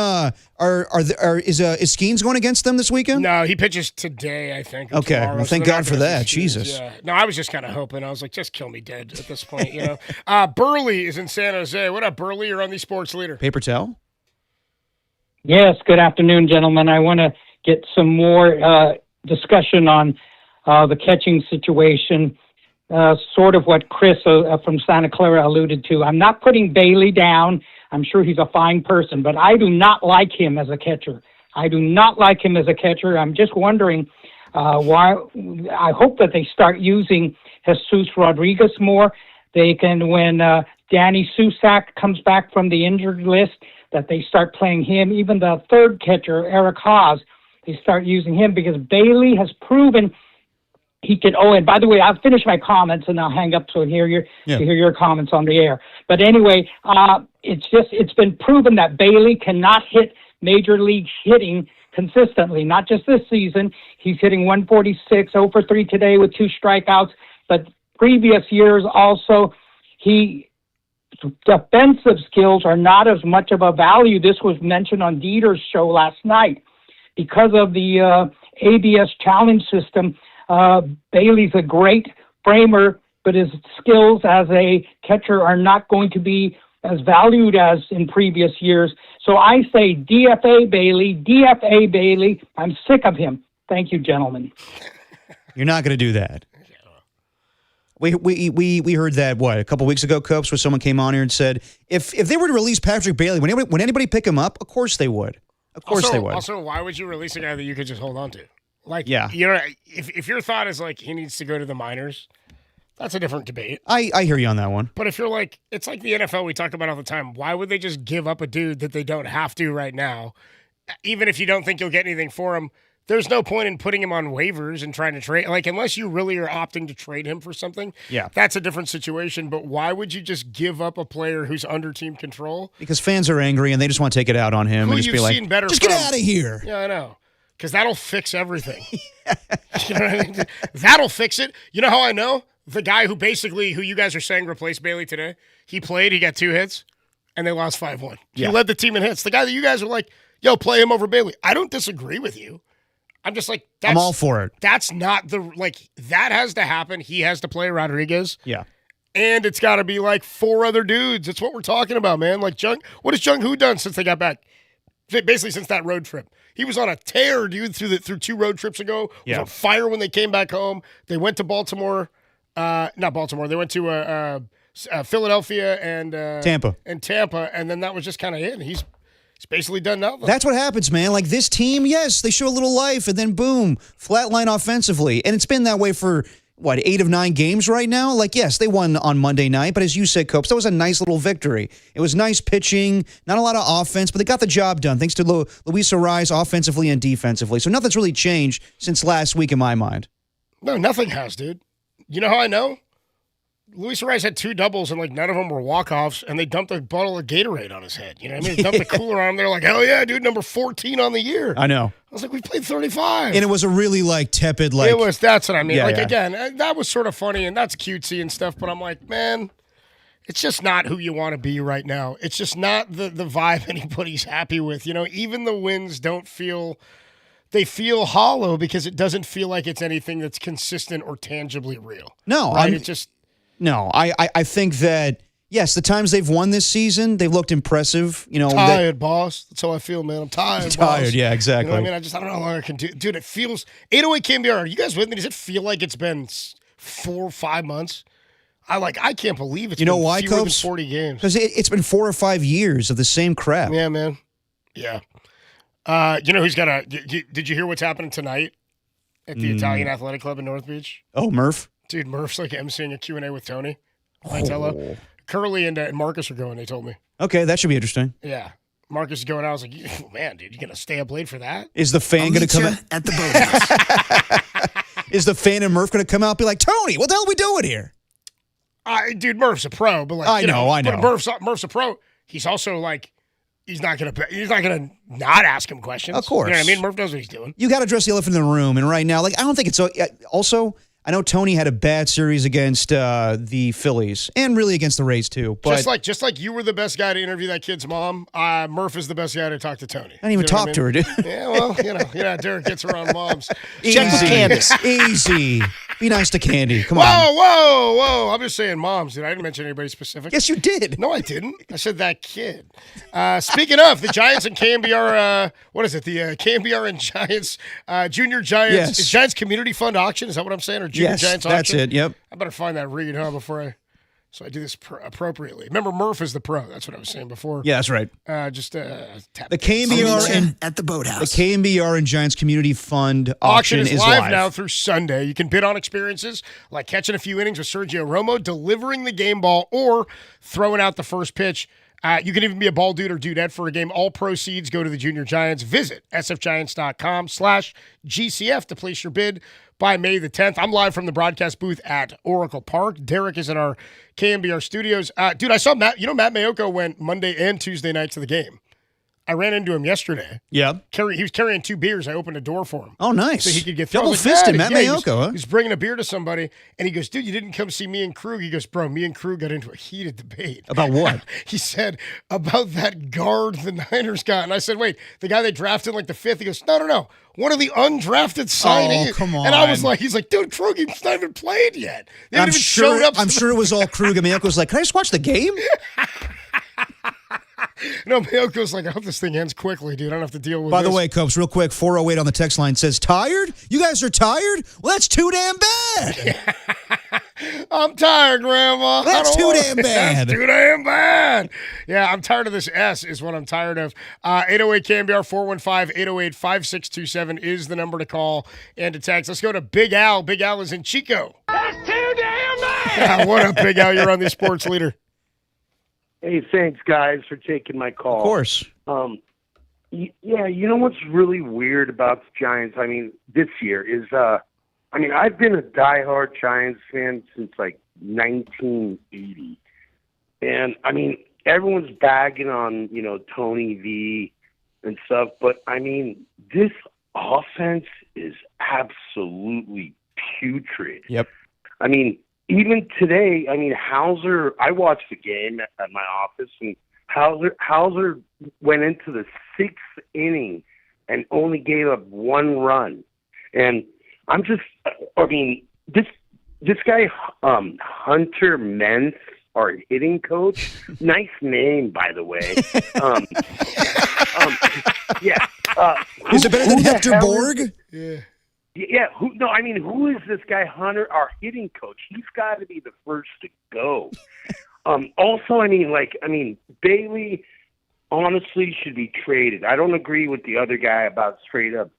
Skeens going against them this weekend? No, he pitches today, I think. Okay, tomorrow, well, thank God for that. Jesus. Yeah. No, I was just kind of hoping. I was like, just kill me dead at this point, you know. Burley is in San Jose. What up, Burley? You're on the Sports Leader. Paper towel? Yes. Good afternoon, gentlemen. I want to get some more discussion on the catching situation. Sort of what Chris from Santa Clara alluded to. I'm not putting Bailey down. I'm sure he's a fine person, but I do not like him as a catcher. I'm just wondering why. I hope that they start using Jesus Rodriguez more. They can, when Danny Susak comes back from the injured list, that they start playing him. Even the third catcher, Eric Haas, they start using him because Bailey has proven he can. Oh, and by the way, I'll finish my comments and I'll hang up to hear your comments on the air. But anyway, it's been proven that Bailey cannot hit major league hitting consistently. Not just this season. He's hitting 146, 0 for 3 today with 2 strikeouts. But previous years also, defensive skills are not as much of a value. This was mentioned on Dieter's show last night because of the ABS challenge system. Bailey's a great framer, but his skills as a catcher are not going to be as valued as in previous years. So I say DFA Bailey. I'm sick of him. Thank you, gentlemen. You're not going to do that. We heard that, a couple weeks ago, Copes, where someone came on here and said, if they were to release Patrick Bailey, would anybody pick him up? Of course they would. They would. Also, why would you release a guy that you could just hold on to? Like, yeah. You know, if your thought is like he needs to go to the minors, that's a different debate. I hear you on that one. But if you're like, it's like the NFL we talk about all the time. Why would they just give up a dude that they don't have to right now? Even if you don't think you'll get anything for him, there's no point in putting him on waivers and trying to trade. Like, unless you really are opting to trade him for something, that's a different situation. But why would you just give up a player who's under team control? Because fans are angry and they just want to take it out on him and just be like, just get out of here. Yeah, I know. Because that'll fix everything. You know what I mean? That'll fix it. You know how I know? The guy who you guys are saying replaced Bailey today, he played, he got 2 hits, and they lost 5-1. He led the team in hits. The guy that you guys are like, yo, play him over Bailey. I don't disagree with you. I'm just like, I'm all for it. That's not that has to happen. He has to play Rodriguez. Yeah. And it's got to be like 4 other dudes. It's what we're talking about, man. Like, what has Jung Hoo done since they got back? Basically, since that road trip. He was on a tear, dude, through 2 road trips ago. He was on fire when they came back home. They went to Baltimore. Not Baltimore. They went to Philadelphia and Tampa. And then that was just kind of it. He's basically done nothing. That's what happens, man. Like this team, yes, they show a little life, and then boom, flatline offensively. And it's been that way for, 8 of 9 games right now? Like, yes, they won on Monday night, but as you said, Copes, that was a nice little victory. It was nice pitching, not a lot of offense, but they got the job done, thanks to Luis Ariz offensively and defensively. So nothing's really changed since last week in my mind. No, nothing has, dude. You know how I know? Luis Ariz had 2 doubles, and none of them were walk-offs, and they dumped a bottle of Gatorade on his head. You know what I mean? They dumped a cooler on him. They're like, hell yeah, dude, number 14 on the year. I know. I was like, we played 35. And it was a really, tepid, that's what I mean. Again, that was sort of funny, and that's cutesy and stuff, but I'm like, man, it's just not who you want to be right now. It's just not the vibe anybody's happy with. You know, even the wins they feel hollow because it doesn't feel like it's anything that's consistent or tangibly real. No, right? No, I think that, yes, the times they've won this season, they've looked impressive. Tired, boss. That's how I feel, man. I'm tired, boss. Yeah, exactly. You know what I mean? I don't know how long I can do. Dude, it feels 808 KMBR. Are you guys with me? Does it feel like it's been 4 or 5 months? I can't believe it's been why, fewer than Copes? 40 games. Because it's been 4 or 5 years of the same crap. Yeah, man. Yeah. You know who's got did you hear what's happening tonight at the Italian Athletic Club in North Beach? Oh, Murph? Dude, Murph's emceeing a Q&A with Tony Vitello. Curly and Marcus are going, they told me. Okay, that should be interesting. Yeah. Marcus is going out. I was like, oh, man, dude, you going to stay up late for that? Is the fan going to come out? At the boathouse. Is the fan and Murph going to come out and be like, Tony, what the hell are we doing here? Dude, Murph's a pro, but like, I know. But Murph's a pro. He's also like, he's not gonna not ask him questions. Of course. You know what I mean? Murph knows what he's doing. You got to address the elephant in the room. And right now, like, I don't think it's so. Also, I know Tony had a bad series against the Phillies and really against the Rays too. But just like you were the best guy to interview that kid's mom, Murph is the best guy to talk to Tony. I didn't even talk to her, dude. Yeah, well, Derek gets around moms. Check with Candace. Easy. Be nice to Candy. Come on. Whoa. I'm just saying moms, dude. I didn't mention anybody specific. Yes, you did. No, I didn't. I said that kid. Speaking of, the Giants and KMBR, what is it? The KMBR and Giants, Junior Giants. Yes. Is Giants Community Fund auction? Is that what I'm saying? Or Junior Giants auction? That's it. Yep. I better find that read, so I do this appropriately. Remember, Murph is the pro. That's what I was saying before. Yeah, that's right. Tap The KMBR at the boathouse. The KMBR and Giants Community Fund auction is live now through Sunday. You can bid on experiences like catching a few innings with Sergio Romo, delivering the game ball, or throwing out the first pitch. You can even be a ball dude or dudette for a game. All proceeds go to the Junior Giants. Visit sfgiants.com/GCF to place your bid by May the 10th. I'm live from the broadcast booth at Oracle Park. Derek is in our KMBR studios. Dude, I saw Matt. Matt Mayoko went Monday and Tuesday night to the game. I ran into him yesterday. Yeah. He was carrying 2 beers. I opened a door for him. Oh, nice. So he could get through. Double-fisted Matt Mayoko, huh? He's bringing a beer to somebody, and he goes, dude, you didn't come see me and Krug. He goes, bro, me and Krug got into a heated debate. About what? He said, about that guard the Niners got. And I said, wait, the guy they drafted like the 5th? He goes, no. One of the undrafted signees. Oh, come on. And I was like, he's like, dude, Krug, he's not even played yet. They haven't even showed up. I'm sure it was all Krug. And Mayoko's like, can I just watch the game? No, Mayoko's like, I hope this thing ends quickly, dude. I don't have to deal with By this. the way, Copes, real quick, 408 on the text line says, tired? You guys are tired? Well, that's too damn bad. I'm tired, Grandma. That's too damn bad. That's too damn bad. Yeah, I'm tired of this S is what I'm tired of. 808 KMBR 415-808-5627 is the number to call and to text. Let's go to Big Al. Big Al is in Chico. That's too damn bad. Yeah, what up, Big Al? You're on the sports leader. Hey, thanks, guys, for taking my call. Of course. Yeah, you know what's really weird about the Giants, this year is, I've been a diehard Giants fan since, 1980. And, everyone's bagging on, Tony V and stuff, but, this offense is absolutely putrid. Yep. Even today, Hauser, I watched the game at my office, and Hauser went into the 6th inning and only gave up 1 run. And this guy, Hunter Mentz, our hitting coach, nice name, by the way. Yeah. Is it better than Hector Borg? Yeah, who is this guy, Hunter, our hitting coach? He's got to be the first to go. Also, Bailey honestly should be traded. I don't agree with the other guy about straight up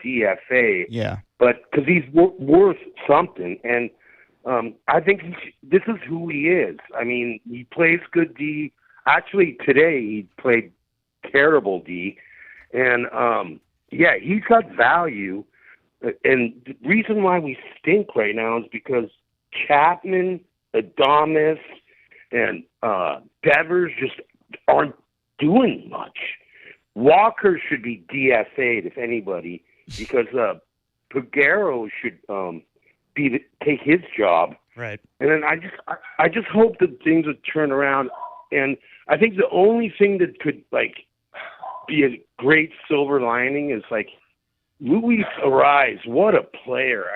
DFA. Yeah. But because he's worth something, and I think this is who he is. He plays good D. Actually, today he played terrible D, and he's got value. And the reason why we stink right now is because Chapman, Adames, and Devers just aren't doing much. Walker should be DFA'd, if anybody, because Pagero should take his job. Right. And then I just hope that things would turn around. And I think the only thing that could be a great silver lining is Luis Ariz, what a player.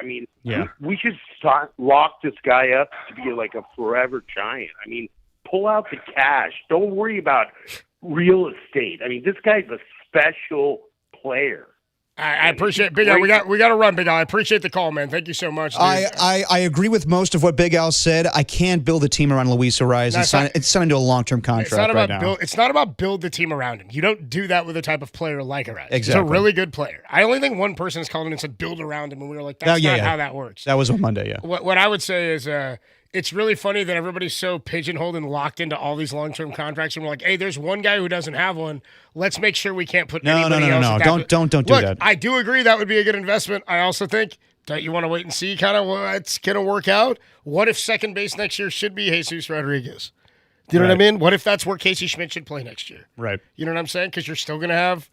We should lock this guy up to be a forever Giant. Pull out the cash. Don't worry about real estate. This guy's a special player. I appreciate it. Big Al. We got to run, Big Al. I appreciate the call, man. Thank you so much, dude. I agree with most of what Big Al said. I can't build a team around Luis Ariz and sign into a long-term contract right now. It's not about build the team around him. You don't do that with a type of player like Ariz. Exactly. He's a really good player. I only think one person has called in and said build around him, and we were like, that's not how that works. That was on Monday, yeah. What I would say is it's really funny that everybody's so pigeonholed and locked into all these long-term contracts, and we're like, hey, there's one guy who doesn't have one. Let's make sure we can't put anybody else. No. Don't do Look, that. I do agree that would be a good investment. I also think, don't you want to wait and see kind of what's going to work out? What if second base next year should be Jesus Rodriguez? Do you know what I mean? What if that's where Casey Schmidt should play next year? Right. You know what I'm saying? Because you're still going to have,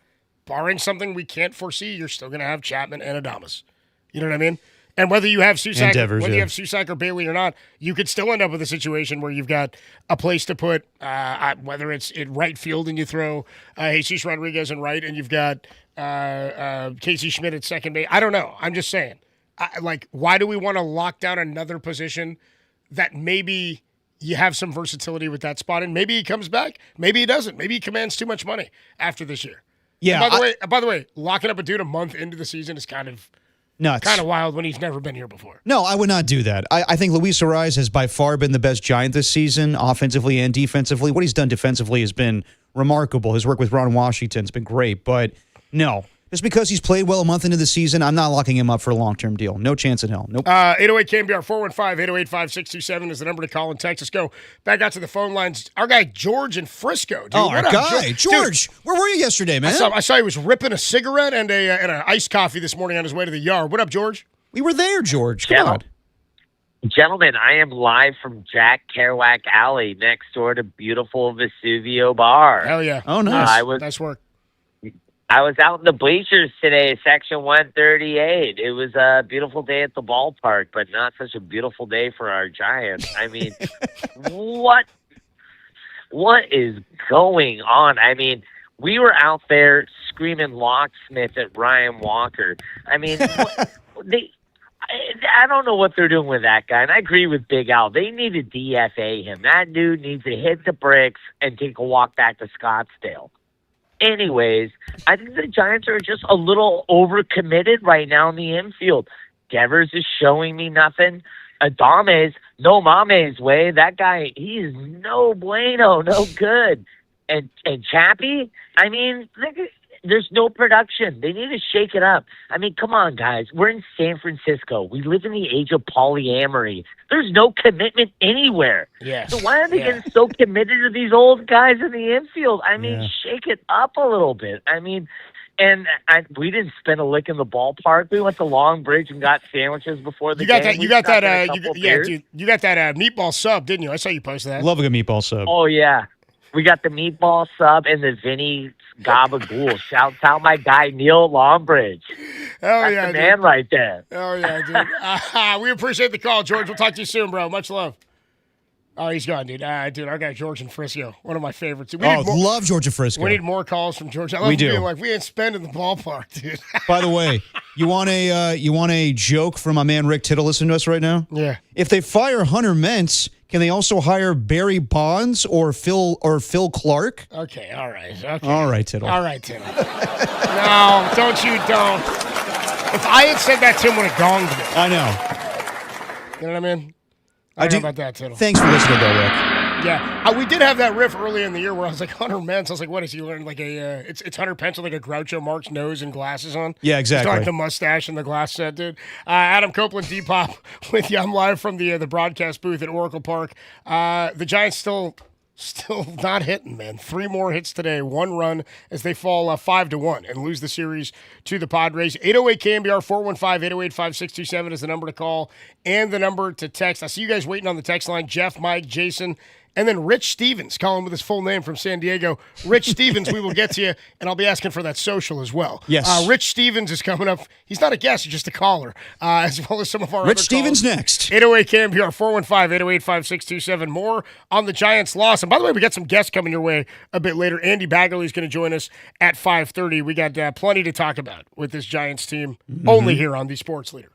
barring something we can't foresee, you're still going to have Chapman and Adames. You know what I mean? And whether you have Susac, you have Susac or Bailey or not, you could still end up with a situation where you've got a place to put, whether it's in right field and you throw Jesus Rodriguez in right, and you've got Casey Schmidt at second base. I don't know. I'm just saying. Why do we want to lock down another position that maybe you have some versatility with that spot, and maybe he comes back, maybe he doesn't, maybe he commands too much money after this year. Yeah. And by the way, locking up a dude a month into the season is kind of nuts. Kind of wild when he's never been here before. No, I would not do that. I think Luis Ariz has by far been the best Giant this season, offensively and defensively. What he's done defensively has been remarkable. His work with Ron Washington has been great, but no. Just because he's played well a month into the season, I'm not locking him up for a long-term deal. No chance in hell. Nope. 808 KMBR 415-808-5627 is the number to call in Texas. Go back out to the phone lines. Our guy George in Frisco. Dude, our guy George. Dude, where were you yesterday, man? I saw he was ripping a cigarette and an iced coffee this morning on his way to the yard. What up, George? We were there, George. Come on. Gentlemen, I am live from Jack Kerouac Alley next door to beautiful Vesuvio Bar. Hell yeah. Oh, nice. Nice work. I was out in the bleachers today, section 138. It was a beautiful day at the ballpark, but not such a beautiful day for our Giants. I mean, what is going on? I mean, we were out there screaming locksmith at Ryan Walker. I mean, I don't know what they're doing with that guy, and I agree with Big Al. They need to DFA him. That dude needs to hit the bricks and take a walk back to Scottsdale. Anyways, I think the Giants are just a little overcommitted right now in the infield. Devers is showing me nothing. Adames, no mames way. That guy, he's no bueno, no good. And Chappie, I mean, there's no production. They need to shake it up. I mean, come on, guys. We're in San Francisco. We live in the age of polyamory. There's no commitment anywhere. Yes. So why are they getting so committed to these old guys in the infield? I mean, shake it up a little bit. I mean, we didn't spend a lick in the ballpark. We went to Long Bridge and got sandwiches before the game. You got that meatball sub, didn't you? I saw you post that. Love a good meatball sub. Oh, yeah. We got the meatball sub and the Vinny Gabagool. Shouts out my guy, Neil Longbridge. That's the man right there. Oh, yeah, dude. We appreciate the call, George. We'll talk to you soon, bro. Much love. Oh, he's gone, dude. Dude, our guy George in Frisco, one of my favorites. Love George in Frisco. We need more calls from George. I love being like, we ain't spending the ballpark, dude. By the way, you want a joke from my man Rick Tittle listening to us right now? Yeah. If they fire Hunter Mentz, can they also hire Barry Bonds or Phil Clark? Okay, all right. Okay. All right, Tittle. No, don't. If I had said that, Tim would have gonged me. I know. You know what I mean? I don't know about that, Tittle. Thanks for listening, though, Rick. Yeah, we did have that riff early in the year where I was like, Hunter Mentz. I was like, what is he learning? Like it's Hunter Pence with like a Groucho Marx nose and glasses on. Yeah, exactly. He's like the mustache and the glass set, dude. Adam Copeland, Depop with you. I'm live from the broadcast booth at Oracle Park. The Giants still not hitting, man. 3 more hits today, 1 run as they fall 5-1 and lose the series to the Padres. 808 KMBR 415-808-5627 is the number to call and the number to text. I see you guys waiting on the text line. Jeff, Mike, Jason, and then Rich Stevens, calling with his full name from San Diego. Rich Stevens, we will get to you, and I'll be asking for that social as well. Yes. Rich Stevens is coming up. He's not a guest, he's just a caller, as well as some of our Rich other Stevens calls. next. 808 KMBR 415-808-5627. More on the Giants' loss. And by the way, we got some guests coming your way a bit later. Andy Baggerly is going to join us at 5:30. We got plenty to talk about with this Giants team, only here on the Sports Leader.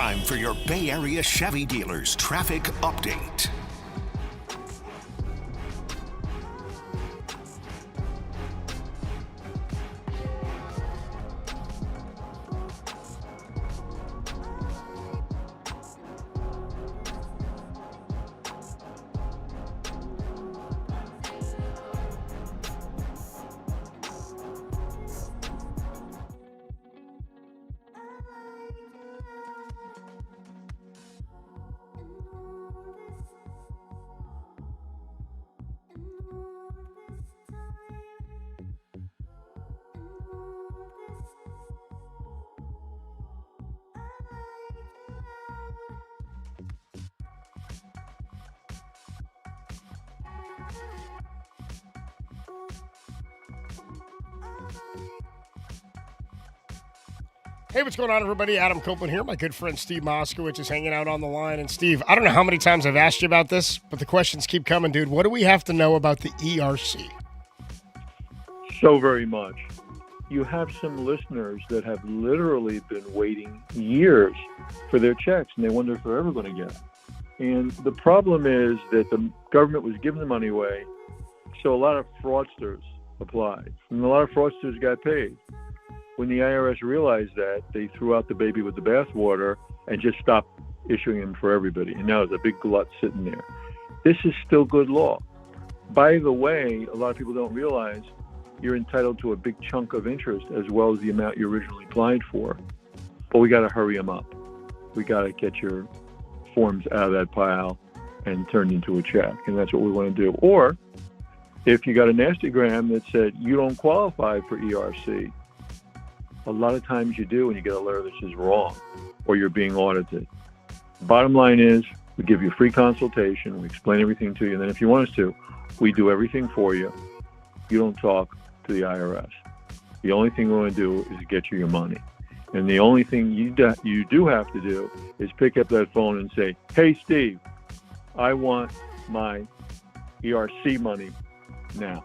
Time for your Bay Area Chevy dealers traffic update. Hey, what's going on, everybody? Adam Copeland here. My good friend Steve Moskowitz is hanging out on the line. And Steve, I don't know how many times I've asked you about this, but the questions keep coming, dude. What do we have to know about the ERC? So very much. You have some listeners that have literally been waiting years for their checks, and they wonder if they're ever going to get it. And the problem is that the government was giving the money away, so a lot of fraudsters applied, and a lot of fraudsters got paid. When the IRS realized that, they threw out the baby with the bathwater and just stopped issuing them for everybody. And now there's a big glut sitting there. This is still good law. By the way, a lot of people don't realize you're entitled to a big chunk of interest as well as the amount you originally applied for. But we got to hurry them up. We got to get your forms out of that pile and turned into a check. And that's what we want to do. Or if you got a nasty gram that said you don't qualify for ERC, a lot of times you do, and you get a letter that says wrong, or you're being audited. Bottom line is, we give you a free consultation, we explain everything to you, and then if you want us to, we do everything for you. You don't talk to the IRS. The only thing we want to do is get you your money. And the only thing you do have to do is pick up that phone and say, hey, Steve, I want my ERC money now.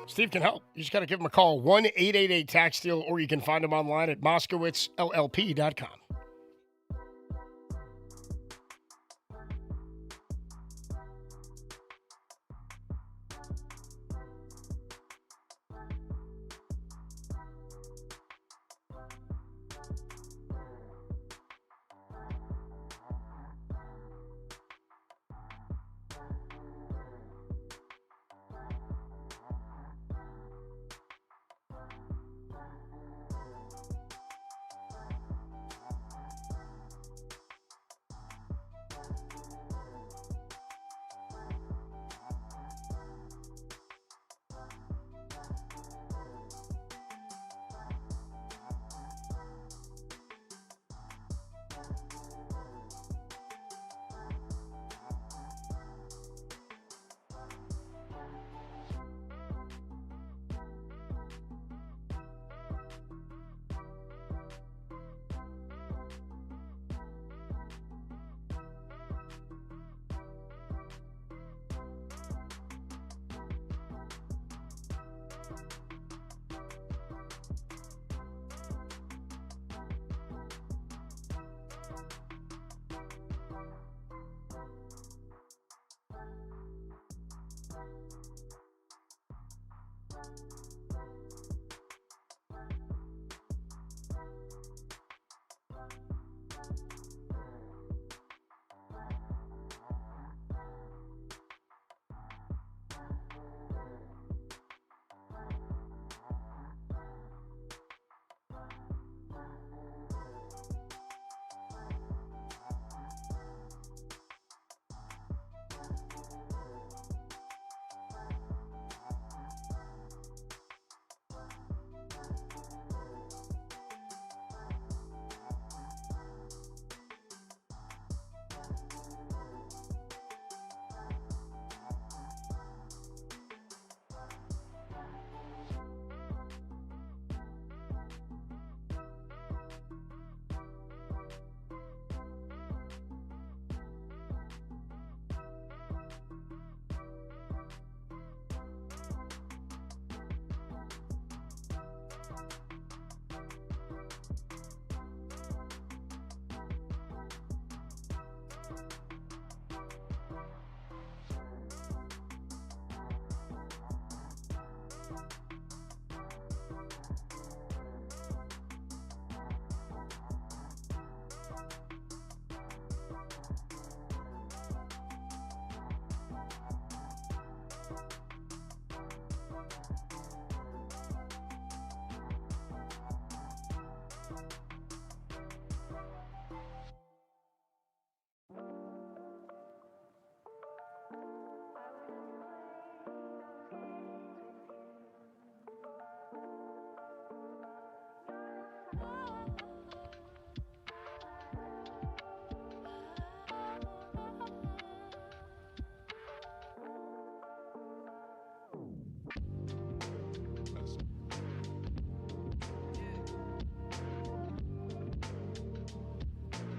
Steve can help. You just got to give him a call, 1-888-TAX-STEAL, or you can find him online at moskowitzllp.com.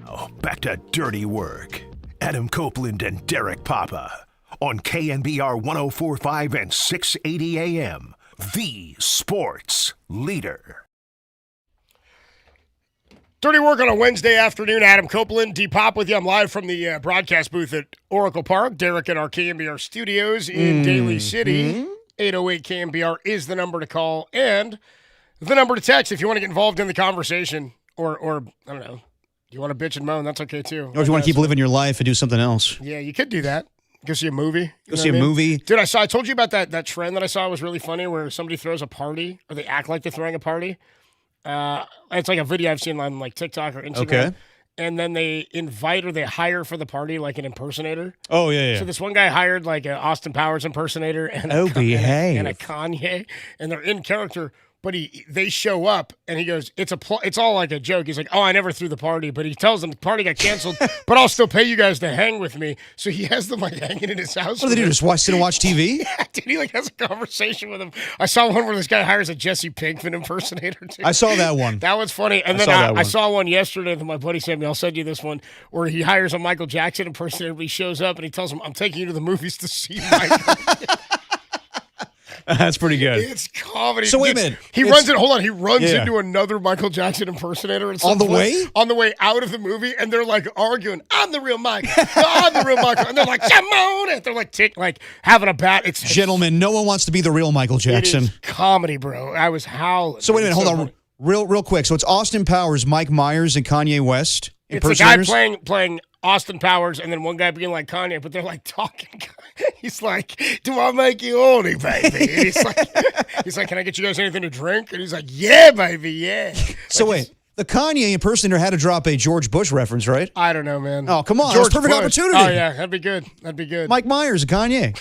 Oh, back to Dirty Work. Adam Copeland and Derek Papa on KNBR 104.5 and 680 AM, the sports leader. Dirty Work on a Wednesday afternoon. Adam Copeland, D-Pop with you. I'm live from the broadcast booth at Oracle Park. Derek at our KNBR studios in Daly City. 808 KNBR is the number to call and the number to text if you want to get involved in the conversation or I don't know. You want to bitch and moan, that's okay too. Or if you want to keep living your life and do something else. Yeah, you could do that. Go see a movie. Go see a movie. Dude, I told you about that trend that I saw was really funny where somebody throws a party or they act like they're throwing a party. It's like a video I've seen on like TikTok or Instagram. Okay. And then they invite or they hire for the party like an impersonator. Oh, yeah. So this one guy hired like an Austin Powers impersonator and behave. And a Kanye, and they're in character. But they show up, and he goes, it's all like a joke. He's like, oh, I never threw the party. But he tells them the party got canceled, but I'll still pay you guys to hang with me. So he has them, like, hanging in his house. What do they do, just sit and watch TV? Yeah, dude, he, like, has a conversation with him. I saw one where this guy hires a Jesse Pinkman impersonator, too. I saw that one. That was funny. And then I saw one yesterday that my buddy sent me. I'll send you this one, where he hires a Michael Jackson impersonator, but he shows up, and he tells him, I'm taking you to the movies to see Michael. That's pretty good. It's comedy. So wait a minute. He runs into another Michael Jackson impersonator. On the way? On the way out of the movie, and they're like arguing, I'm the real Michael. No, I'm the real Michael. And they're like, Simone! They're like having a bat. It's Gentlemen, no one wants to be the real Michael Jackson. It is comedy, bro. I was howling. So wait a minute, hold on. Real quick. So it's Austin Powers, Mike Myers, and Kanye West. It's a guy playing Austin Powers, and then one guy being like Kanye, but they're like talking. He's like, "Do I make you horny, baby?" And he's like, "Can I get you guys anything to drink?" And he's like, "Yeah, baby, yeah." So wait, the Kanye impersonator had to drop a George Bush reference, right? I don't know, man. Oh, come on, George perfect Bush. opportunity. Oh yeah, that'd be good. Mike Myers and Kanye.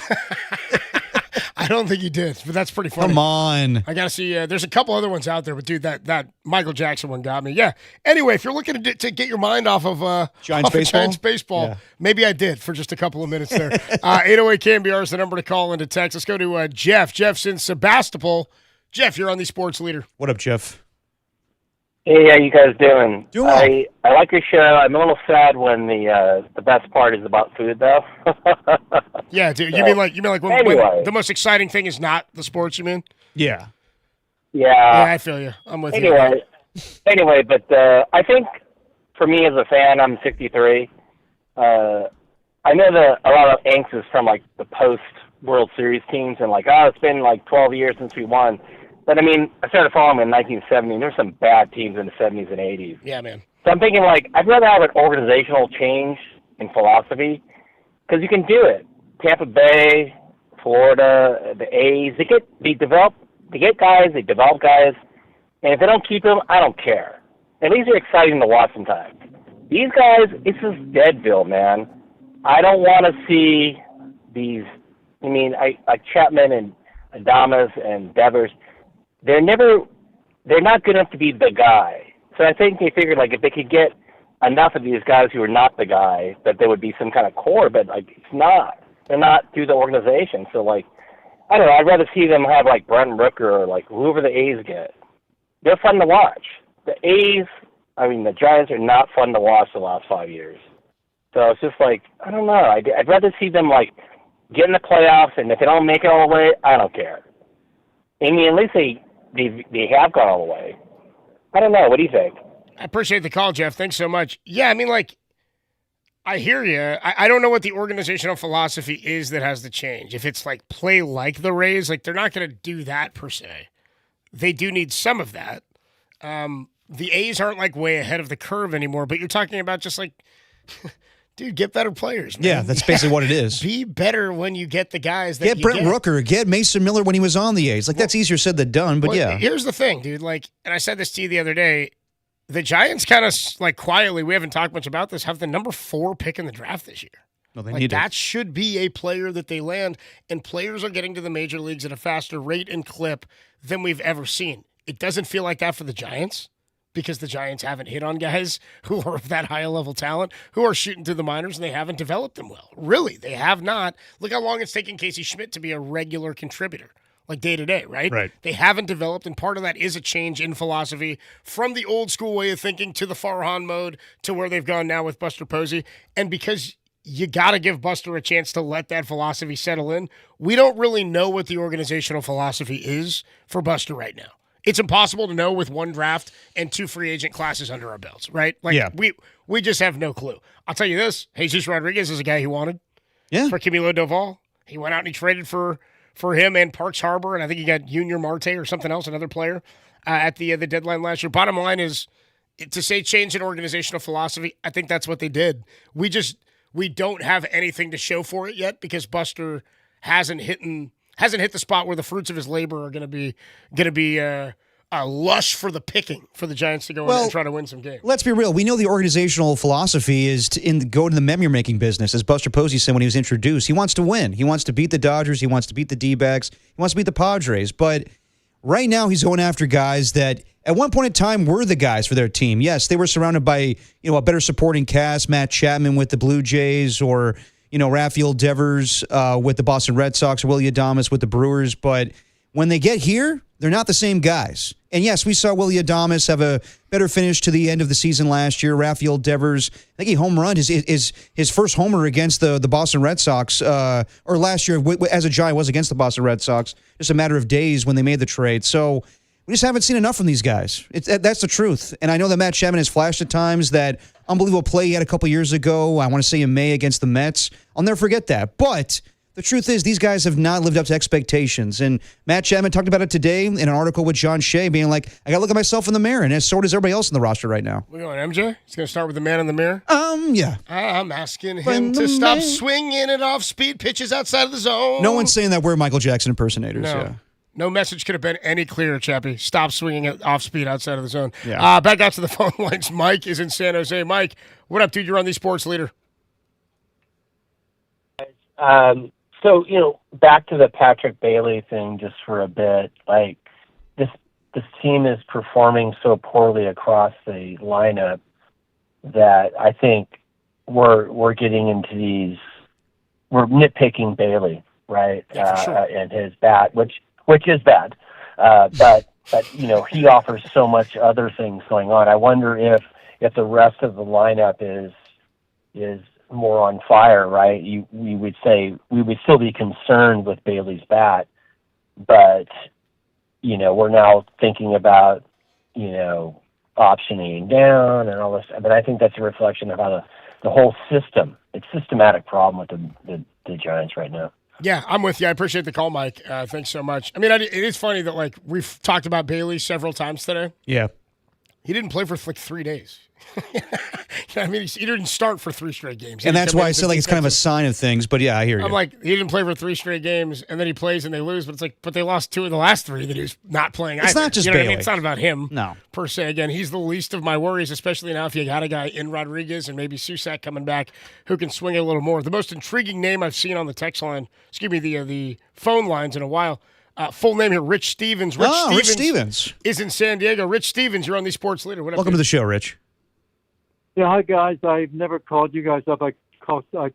I don't think he did, but that's pretty funny. Come on. I got to see. There's a couple other ones out there, but dude, that Michael Jackson one got me. Yeah. Anyway, if you're looking to get your mind off of Giants baseball, yeah. Maybe I did for just a couple of minutes there. 808 KNBR is the number to call into text. Let's go to Jeff. Jeff's in Sebastopol. Jeff, you're on the sports leader. What up, Jeff? Hey, how you guys doing? Doing well. I like your show. I'm a little sad when the best part is about food, though. Yeah, dude. You mean like when the most exciting thing is not the sports? You mean? Yeah. Yeah. I feel you. I'm with you. Anyway, but I think for me as a fan, I'm 63. I know that a lot of angst is from like the post World Series teams and like, it's been like 12 years since we won. But I mean, I started following them in 1970, and there were some bad teams in the 70s and 80s. Yeah, man. So I'm thinking, like, I'd rather have an organizational change in philosophy because you can do it. Tampa Bay, Florida, the A's, they develop guys, and if they don't keep them, I don't care. At least they're exciting to watch sometimes. These guys, it's just Deadville, man. I don't want to see these. I mean, like Chapman and Adames and Devers. They're not good enough to be the guy. So I think they figured, like, if they could get enough of these guys who are not the guy, that there would be some kind of core, but, like, it's not. They're not through the organization. So, like, I don't know. I'd rather see them have, like, Brent Rooker or, like, whoever the A's get. They're fun to watch. The Giants are not fun to watch the last 5 years. So it's just, like, I don't know. I'd rather see them, like, get in the playoffs, and if they don't make it all the way, I don't care. I mean, at least they have gone all the way. I don't know. What do you think? I appreciate the call, Jeff. Thanks so much. Yeah, I mean, like, I hear you. I don't know what the organizational philosophy is that has to change. If it's like play like the Rays, like they're not going to do that per se. They do need some of that. The A's aren't like way ahead of the curve anymore, but you're talking about just like, dude, get better players, man. Yeah, that's basically what it is. Be better when you get the guys that get Brent Rooker, get Mason Miller when he was on the A's. Like, that's easier said than done, but yeah. Here's the thing, dude. Like, and I said this to you the other day, the Giants kind of, like, quietly, we haven't talked much about this, have the number 4 pick in the draft this year. No, they like, need that it. should be a player that they land, and players are getting to the major leagues at a faster rate and clip than we've ever seen. It doesn't feel like that for the Giants, because the Giants haven't hit on guys who are of that high level talent, who are shooting through the minors, and they haven't developed them well. Really, they have not. Look how long it's taken Casey Schmidt to be a regular contributor, like day to day, right? Right. They haven't developed, and part of that is a change in philosophy from the old school way of thinking to the Farhan mode to where they've gone now with Buster Posey. And because you got to give Buster a chance to let that philosophy settle in, we don't really know what the organizational philosophy is for Buster right now. It's impossible to know with one draft and 2 free agent classes under our belts, right? Like, we just have no clue. I'll tell you this, Jesus Rodriguez is a guy he wanted for Camilo Doval. He went out and he traded for him and Parks Harbor, and I think he got Junior Marte or something else, another player, at the deadline last year. Bottom line is, to say change in organizational philosophy, I think that's what they did. We don't have anything to show for it yet because Buster hasn't hit the spot where the fruits of his labor are going to be lush for the picking for the Giants to go in and try to win some games. Let's be real. We know the organizational philosophy is to go to the memory-making business, as Buster Posey said when he was introduced. He wants to win. He wants to beat the Dodgers. He wants to beat the D-backs. He wants to beat the Padres. But right now he's going after guys that at one point in time were the guys for their team. Yes, they were surrounded by a better supporting cast, Matt Chapman with the Blue Jays, or Rafael Devers with the Boston Red Sox, or Willie Adames with the Brewers. But when they get here, they're not the same guys. And yes, we saw Willie Adames have a better finish to the end of the season last year. Rafael Devers, I think he home run his first homer against the Boston Red Sox, or last year as a Giant was against the Boston Red Sox. Just a matter of days when they made the trade. So we just haven't seen enough from these guys. That's the truth. And I know that Matt Chapman has flashed at times that unbelievable play he had a couple years ago. I want to say in May against the Mets. I'll never forget that. But the truth is these guys have not lived up to expectations. And Matt Chapman talked about it today in an article with John Shea, being like, I got to look at myself in the mirror. And so does everybody else in the roster right now. We're going MJ? He's going to start with the man in the mirror? Yeah. I'm asking him to stop swinging it off speed pitches outside of the zone. No one's saying that we're Michael Jackson impersonators. No. Yeah. No message could have been any clearer, Chappie. Stop swinging it off speed outside of the zone. Yeah. Back out to the phone lines. Mike is in San Jose. Mike, what up, dude? You're on the Sports Leader. So, back to the Patrick Bailey thing just for a bit. Like, this team is performing so poorly across the lineup that I think we're getting into these. We're nitpicking Bailey, right? Yeah, for sure. And his bat, which is bad. But he offers so much other things going on. I wonder if the rest of the lineup is more on fire, right? We would still be concerned with Bailey's bat, but we're now thinking about optioning down and all this. But I think that's a reflection of how the whole system. It's a systematic problem with the Giants right now. Yeah, I'm with you. I appreciate the call, Mike. Thanks so much. I mean, it is funny that we've talked about Bailey several times today. Yeah. He didn't play for 3 days. I mean, he didn't start for 3 straight games. And that's why I said it's kind of a sign of things. But yeah, I hear you. I'm like, he didn't play for 3 straight games, and then he plays and they lose. But it's but they lost 2 of the last 3 that he was not playing. It's either. not just Bailey. Bailey. I mean, it's not about him. No. Per se. Again, he's the least of my worries, especially now if you got a guy in Rodriguez and maybe Susac coming back who can swing it a little more. The most intriguing name I've seen on the text line, the phone lines in a while. Full name here, Rich Stevens. Rich Stevens is in San Diego. Rich Stevens, you're on the Sports Leader. What up, Welcome to the show, Rich. Yeah, hi guys. I've never called you guys up. I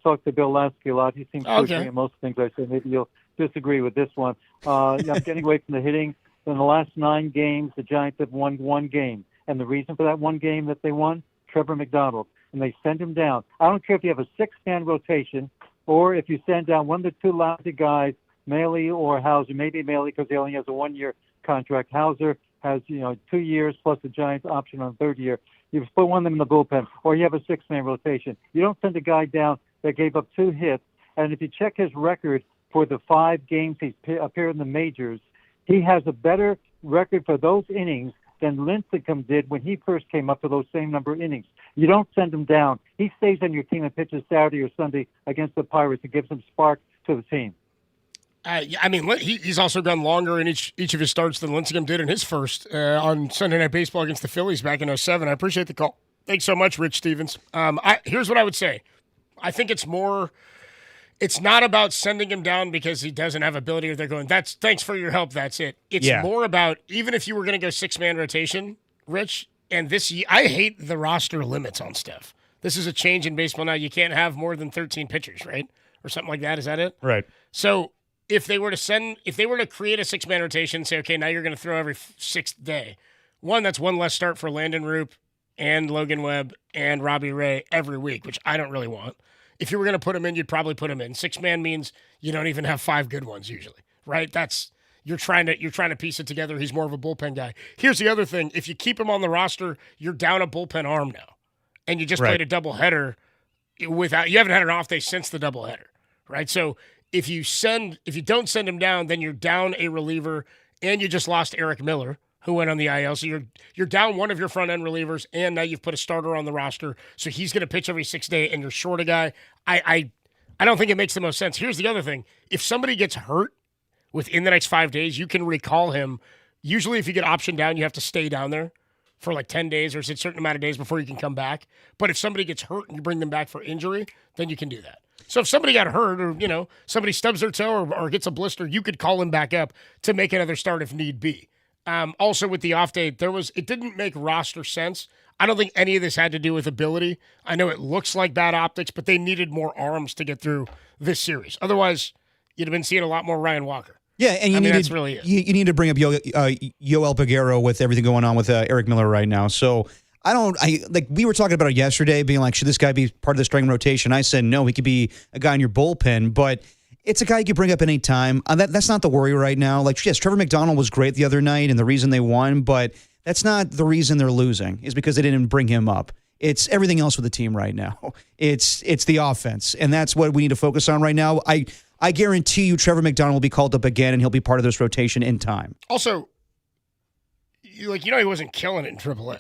talked to Bill Lasky a lot. He seems to agree on most things I say. Maybe you'll disagree with this one. I'm getting away from the hitting. In the last 9 games, the Giants have won 1 game. And the reason for that 1 game that they won, Trevor McDonald. And they send him down. I don't care if you have a 6-man rotation or if you send down one of the 2 lousy guys, Maley or Hauser. Maybe Maley because he only has a 1-year contract. Hauser has 2 years plus the Giants option on 3rd year. You put one of them in the bullpen, or you have a 6-man rotation. You don't send a guy down that gave up 2 hits. And if you check his record for the 5 games he's appeared in the majors, he has a better record for those innings than Lincecum did when he first came up for those same number of innings. You don't send him down. He stays on your team and pitches Saturday or Sunday against the Pirates. It gives some spark to the team. I mean, he's also gone longer in each of his starts than Lincecum did in his first on Sunday Night Baseball against the Phillies back in 2007. I appreciate the call. Thanks so much, Rich Stevens. Here's what I would say. I think it's not about sending him down because he doesn't have ability or they're going, thanks for your help, that's it. It's more about, even if you were going to go 6-man rotation, Rich, And I hate the roster limits on stuff. This is a change in baseball now. You can't have more than 13 pitchers, right? Or something like that. Is that it? Right. So if they were to create a 6-man rotation and say, okay, now you're going to throw every 6th day, that's one less start for Landon Roop and Logan Webb and Robbie Ray every week, which I don't really want. If you were going to put them in, you'd probably put them in. 6-man means you don't even have 5 good ones usually, right? You're trying to piece it together. He's more of a bullpen guy. Here's the other thing. If you keep him on the roster, you're down a bullpen arm now. And you just played a doubleheader you haven't had an off day since the doubleheader, right? So if you don't send him down, then you're down a reliever, and you just lost Eric Miller, who went on the IL. So you're down one of your front end relievers, and now you've put a starter on the roster. So he's going to pitch every 6 day, and you're short a guy. I don't think it makes the most sense. Here's the other thing: if somebody gets hurt within the next 5 days, you can recall him. Usually, if you get optioned down, you have to stay down there for like 10 days or a certain amount of days before you can come back. But if somebody gets hurt and you bring them back for injury, then you can do that. So if somebody got hurt or, somebody stubs their toe or gets a blister, you could call him back up to make another start if need be. Also with the off day, it didn't make roster sense. I don't think any of this had to do with ability. I know it looks like bad optics, but they needed more arms to get through this series. Otherwise, you'd have been seeing a lot more Ryan Walker. Yeah, and that's really it. You need to bring up Yoel Peguero with everything going on with Eric Miller right now. So we were talking about it yesterday, being like, should this guy be part of the starting rotation? I said no, he could be a guy in your bullpen, but it's a guy you can bring up any time. That's not the worry right now. Like, yes, Trevor McDonald was great the other night, and the reason they won, but that's not the reason they're losing. Is because they didn't bring him up. It's everything else with the team right now. It's the offense, and that's what we need to focus on right now. I guarantee you Trevor McDonald will be called up again, and he'll be part of this rotation in time. Also, he wasn't killing it in AAA.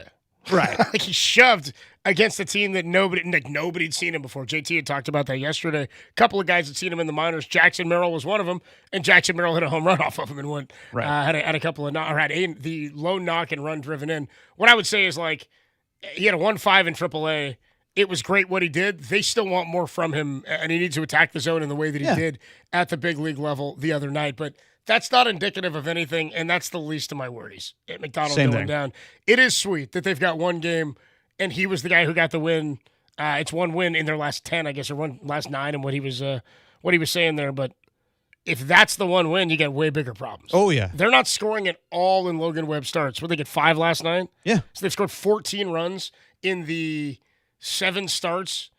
Right. Like he shoved against a team that nobody'd seen him before. JT had talked about that yesterday. A couple of guys had seen him in the minors. Jackson Merrill was one of them, and Jackson Merrill hit a home run off of him and went. Right. Had a couple of the lone knock and run driven in. What I would say is he had a 1.5 in AAA. It was great what he did. They still want more from him, and he needs to attack the zone in the way that he did at the big league level the other night. But that's not indicative of anything, and that's the least of my worries. McDonald going down. It is sweet that they've got one game, and he was the guy who got the win. It's one win in their last 10, I guess, or last 9, and what he was saying there. But if that's the one win, you get way bigger problems. Oh, yeah. They're not scoring at all in Logan Webb starts. Where they get 5 last night? Yeah. So they've scored 14 runs in the 7 starts.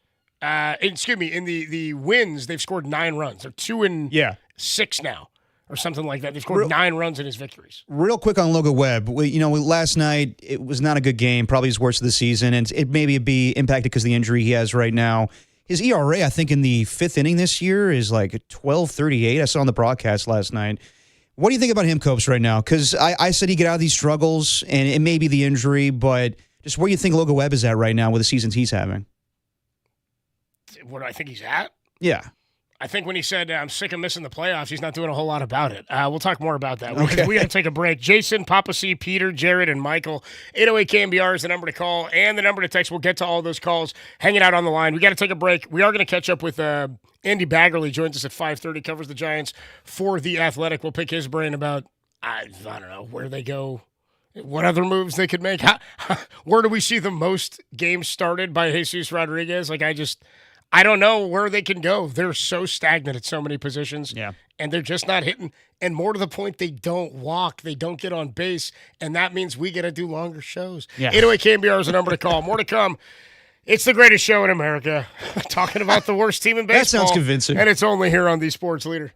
In the wins, they've scored 9 runs. They're 2-6 now. Or something like that. They've scored 9 runs in his victories. Real quick on Logan Webb. Last night, it was not a good game, probably his worst of the season, and it maybe be impacted because of the injury he has right now. His ERA, I think, in the 5th inning this year is like 12.38. I saw on the broadcast last night. What do you think about him, Copes, right now? Because I said he'd get out of these struggles, and it may be the injury, but just where do you think Logan Webb is at right now with the seasons he's having? Where do I think he's at? Yeah. I think when he said, I'm sick of missing the playoffs, he's not doing a whole lot about it. We'll talk more about that. Okay. We got to take a break. Jason, Papa C, Peter, Jared, and Michael. 808-KMBR is the number to call and the number to text. We'll get to all those calls hanging out on the line. We got to take a break. We are going to catch up with Andy Baggerly. Joins us at 5:30, covers the Giants for The Athletic. We'll pick his brain about, I don't know, where they go, what other moves they could make. Where do we see the most games started by Jesus Rodriguez? I don't know where they can go. They're so stagnant at so many positions. Yeah. And they're just not hitting. And more to the point, they don't walk. They don't get on base. And that means we got to do longer shows. Yeah. 808-KMBR is the number to call. More to come. It's the greatest show in America. Talking about the worst team in baseball. That sounds convincing. And it's only here on the Sports Leader.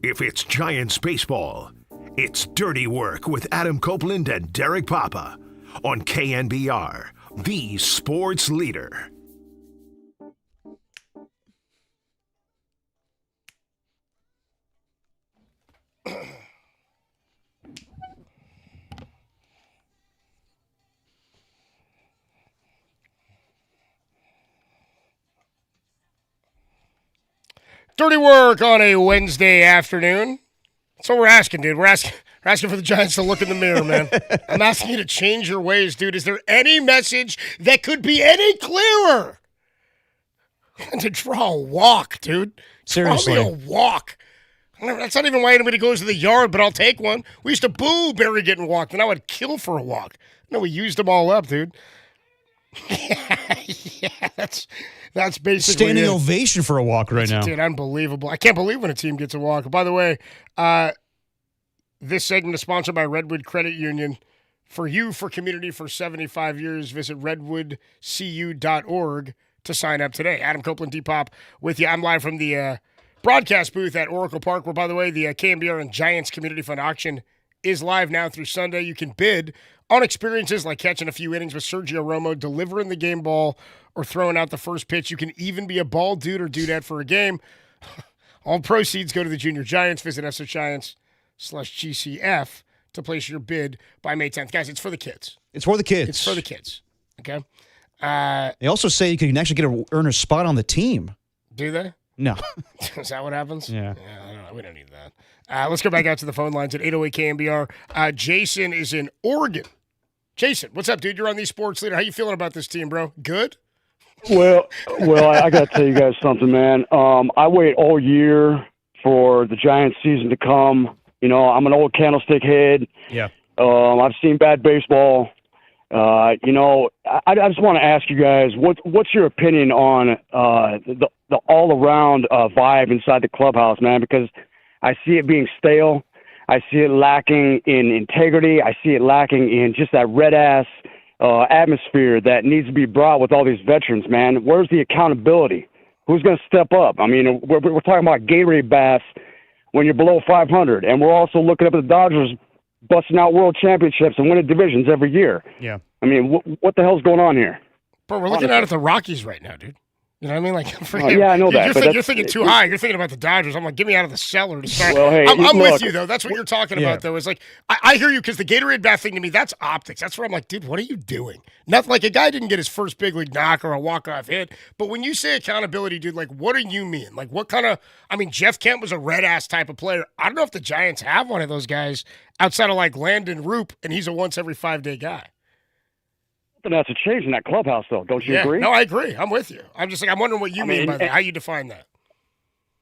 If it's Giants baseball, it's Dirty Work with Adam Copeland and Derek Papa on KNBR, the sports leader. Dirty Work on a Wednesday afternoon. That's what we're asking, dude. We're asking for the Giants to look in the mirror, man. I'm asking you to change your ways, dude. Is there any message that could be any clearer than to draw a walk, dude? Seriously. Draw me a walk. That's not even why anybody goes to the yard, but I'll take one. We used to boo Barry getting walked, and I would kill for a walk. No, we used them all up, dude. Yeah, that's basically standing it. ovation for a walk right now. Dude, unbelievable. I can't believe when a team gets a walk. By the way, this segment is sponsored by Redwood Credit Union. For community for 75 years, visit redwoodcu.org to sign up today. Adam Copeland, D-Pop with you. I'm live from the broadcast booth at Oracle Park, where, by the way, the KNBR and Giants Community Fund auction is live now through Sunday. You can bid on experiences like catching a few innings with Sergio Romo, delivering the game ball, or throwing out the first pitch. You can even be a ball dude or dudette for a game. All proceeds go to the Junior Giants. Visit SOGiants/GCF to place your bid by May 10th. Guys, it's for the kids. It's for the kids. It's for the kids. Okay? They also say you can actually earn a spot on the team. Do they? No. Is that what happens? Yeah. I don't know. We don't need that. Let's go back out to the phone lines at 808 KNBR. Jason is in Oregon. Jason, what's up, dude? You're on the Sports Leader. How you feeling about this team, bro? Good? Well, I got to tell you guys something, man. I wait all year for the Giants season to come. You know, I'm an old candlestick head. Yeah. I've seen bad baseball. I just want to ask you guys, what's your opinion on the all-around vibe inside the clubhouse, man? Because I see it being stale. I see it lacking in integrity. I see it lacking in just that red-ass atmosphere that needs to be brought with all these veterans, man. Where's the accountability? Who's going to step up? I mean, we're talking about Gatorade baths when you're below 500, and we're also looking up at the Dodgers busting out world championships and winning divisions every year. Yeah. I mean, what the hell's going on here? Bro, we're looking out at the Rockies right now, dude. You know what I mean? Like, yeah, I know that. You're thinking too high. You're thinking about the Dodgers. I'm like, get me out of the cellar to start. Well, hey, I'm look, with you, though. That's what you're talking about, though. Is like, I hear you, because the Gatorade bath thing to me, that's optics. That's where I'm like, dude, what are you doing? Nothing like a guy didn't get his first big league knock or a walk-off hit. But when you say accountability, dude, like, what do you mean? Like, what kind of, I mean, Jeff Kent was a red-ass type of player. I don't know if the Giants have one of those guys outside of like Landon Roop, and he's a once every 5-day guy. That's a change in that clubhouse, though. Don't you agree? No, I agree. I'm with you. I'm just like, I'm wondering what you mean by that. How you define that?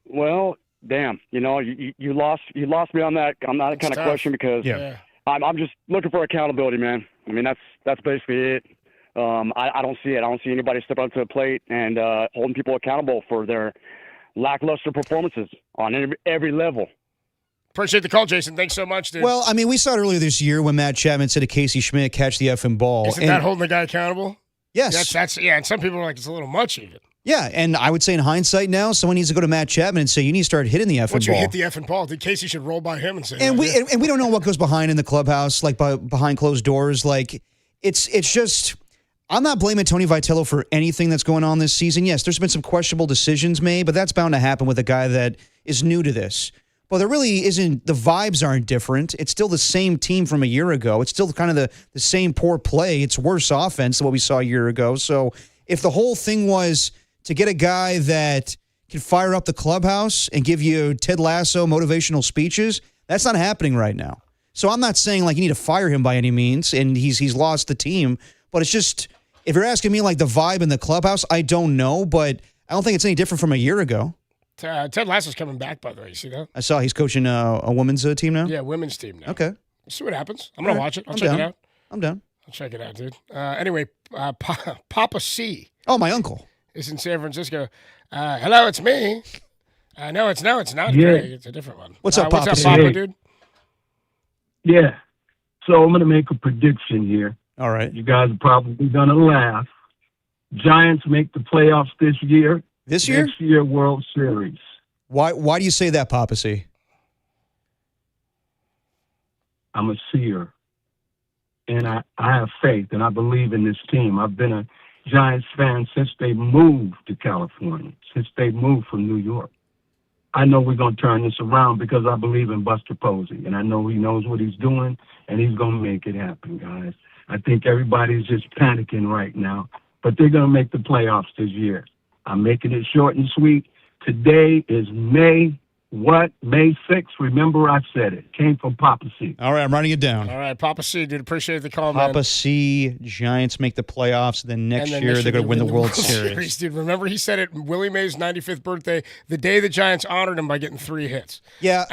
Well, damn. You know, you lost me on that kind of question, because I'm just looking for accountability, man. I mean, that's basically it. I don't see it. I don't see anybody step up to the plate and holding people accountable for their lackluster performances on every level. Appreciate the call, Jason. Thanks so much, dude. Well, I mean, we saw it earlier this year when Matt Chapman said to Casey Schmidt, catch the effing ball. Isn't that holding the guy accountable? Yes. That's and some people are like, it's a little much even. Yeah, and I would say in hindsight now, someone needs to go to Matt Chapman and say, you need to start hitting the effing ball. Once you hit the effing ball, Casey should roll by him and say and we don't know what goes behind in the clubhouse, like behind closed doors. Like, it's just, I'm not blaming Tony Vitello for anything that's going on this season. Yes, there's been some questionable decisions made, but that's bound to happen with a guy that is new to this. Well, there really isn't, the vibes aren't different. It's still the same team from a year ago. It's still kind of the same poor play. It's worse offense than what we saw a year ago. So if the whole thing was to get a guy that can fire up the clubhouse and give you Ted Lasso motivational speeches, that's not happening right now. So I'm not saying like you need to fire him by any means, and he's lost the team. But it's just, if you're asking me like the vibe in the clubhouse, I don't know, but I don't think it's any different from a year ago. Ted Lasso's coming back, by the way. You see that? I saw he's coaching a women's team now? Yeah, women's team now. Okay. We'll see what happens. I'm going to watch it. I'll check it out. I'm down. I'll check it out, dude. Anyway, Papa C. Oh, my uncle. Is in San Francisco. Hello, it's me. No, it's not. Yeah. Greg. It's a different one. What's up, Papa? What's up, Papa, dude? Yeah. So I'm going to make a prediction here. All right. You guys are probably going to laugh. Giants make the playoffs this year. This year? Next year, World Series. Why do you say that, Papa C? I'm a seer. And I have faith, and I believe in this team. I've been a Giants fan since they moved to California, since they moved from New York. I know we're going to turn this around because I believe in Buster Posey, and I know he knows what he's doing, and he's going to make it happen, guys. I think everybody's just panicking right now, but they're going to make the playoffs this year. I'm making it short and sweet. Today is May 6th. Remember, I said it. Came from Papa C. All right, I'm writing it down. All right, Papa C, dude, appreciate the call, man. Papa C, Giants make the playoffs, then next year they're going to win the World Series. Dude, remember he said it Willie Mays' 95th birthday, the day the Giants honored him by getting 3 hits. Yeah.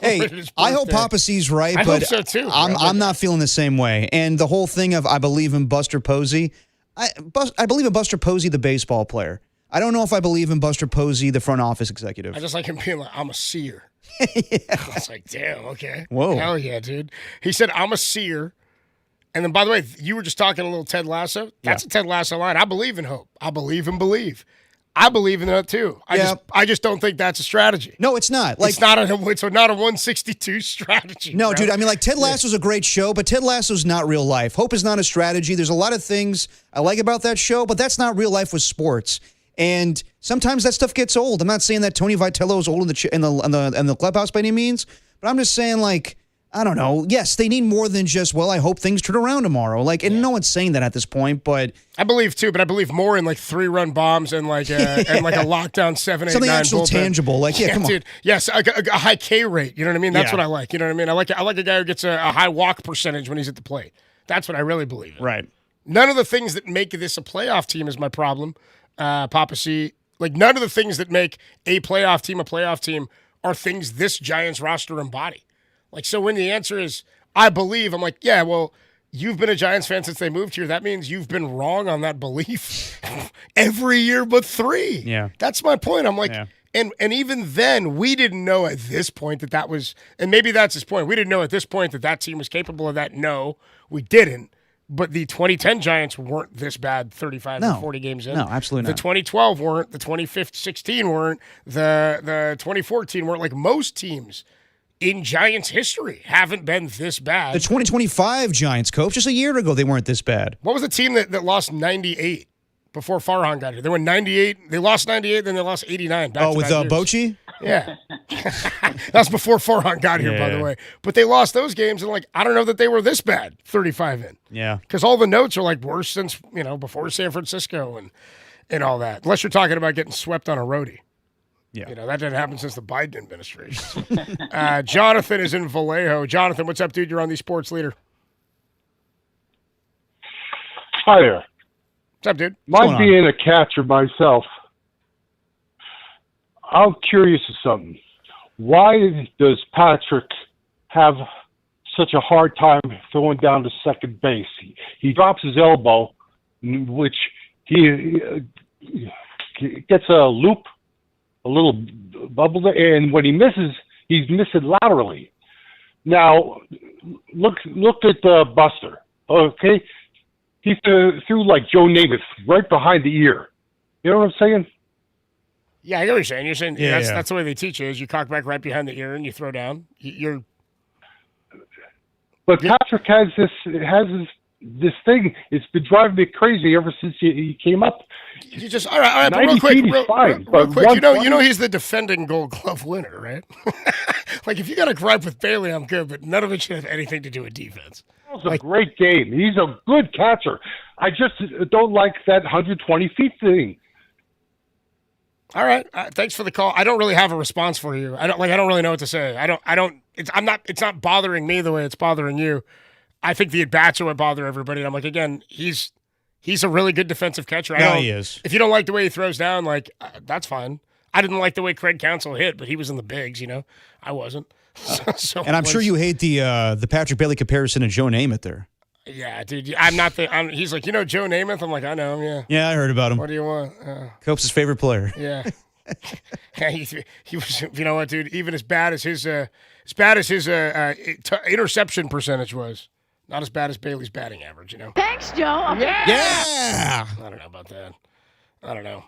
Hey, I hope Papa C's right, I but hope so too, I'm not feeling the same way. And the whole thing of I believe in Buster Posey, I believe in Buster Posey, the baseball player. I don't know if I believe in Buster Posey, the front office executive. I just like him being like, I'm a seer. Yeah. I was like, damn, okay. Whoa. Hell yeah, dude. He said, I'm a seer. And then, by the way, you were just talking a little Ted Lasso. That's a Ted Lasso line. I believe in hope. I believe in believe. I believe in that too. I just don't think that's a strategy. No, it's not. Like, it's not a 162 strategy. No, bro. dude. I mean, like Ted Lasso's a great show, but Ted Lasso's not real life. Hope is not a strategy. There's a lot of things I like about that show, but that's not real life with sports. And sometimes that stuff gets old. I'm not saying that Tony Vitello is old in the clubhouse by any means, but I'm just saying, like, I don't know. Yes, they need more than just, well, I hope things turn around tomorrow. Like, and no one's saying that at this point, but I believe too. But I believe more in like 3-run bombs and like and like a lockdown 7, 8, something 9 actual bullpen. tangible. Like, yeah, come on. Dude. Yes, a high K rate. You know what I mean? That's Yeah. what I like. You know what I mean? I like a guy who gets a high walk percentage when he's at the plate. That's what I really believe in. Right. None of the things that make this a playoff team is my problem, Papa C. Like, none of the things that make a playoff team are things this Giants roster embody. Like, so when the answer is, I believe, I'm like, yeah, well, you've been a Giants fan since they moved here. That means you've been wrong on that belief every year but 3. Yeah. That's my point. I'm like, Yeah. and even then, we didn't know at this point that was, and maybe that's his point. We didn't know at this point that team was capable of that. No, we didn't. But the 2010 Giants weren't this bad 35 and 40 games in. No, absolutely not. The 2012 weren't. The 2016 weren't. The 2014 weren't. Like, most teams in Giants history haven't been this bad. The 2025 Giants, coach, just a year ago, they weren't this bad. What was the team that lost 98 before Farhan got here? They went 98. They lost 98, then they lost 89. Oh, with Bochy? Yeah. That's before Farhan got here, by the way. But they lost those games, and, like, I don't know that they were this bad 35 in. Yeah. Because all the notes are, like, worse since, before San Francisco and all that. Unless you're talking about getting swept on a roadie. Yeah. That didn't happen since the Biden administration. Jonathan is in Vallejo. Jonathan, what's up, dude? You're on the Sports Leader. Hi there. What's up, dude? My being a catcher myself, I'm curious of something. Why does Patrick have such a hard time throwing down to second base? He drops his elbow, which he gets a loop, a little bubble there, and when he misses, he's missing laterally. Now, look at Buster. Okay, he threw like Joe Namath right behind the ear. You know what I'm saying? Yeah, I know what you're saying. You're saying Yeah, that's the way they teach you is you cock back right behind the ear and you throw down. But Patrick has this thing. It's been driving me crazy ever since he came up. You just all right. But real quick, real quick. You know he's the defending Gold Glove winner, right? Like, if you got a gripe with Bailey, I'm good, but none of it should have anything to do with defense. It was a great game. He's a good catcher. I just don't like that 120 feet thing. All right. Thanks for the call. I don't really have a response for you. I don't really know what to say. It's not bothering me the way it's bothering you. I think the at-bats are what bother everybody. And I'm like, again, he's a really good defensive catcher. Yeah, he is. If you don't like the way he throws down, like, that's fine. I didn't like the way Craig Counsell hit, but he was in the bigs, I wasn't. And I'm sure you hate the Patrick Bailey comparison to Joe Namath there. Yeah, dude. I'm not he's like, Joe Namath? I'm like, I know him, yeah. Yeah, I heard about him. What do you want? Cope's favorite player. Yeah. he was, you know what, dude? Even as bad as his interception percentage was, not as bad as Bailey's batting average, Thanks, Joe. Yeah. I don't know about that. I don't know.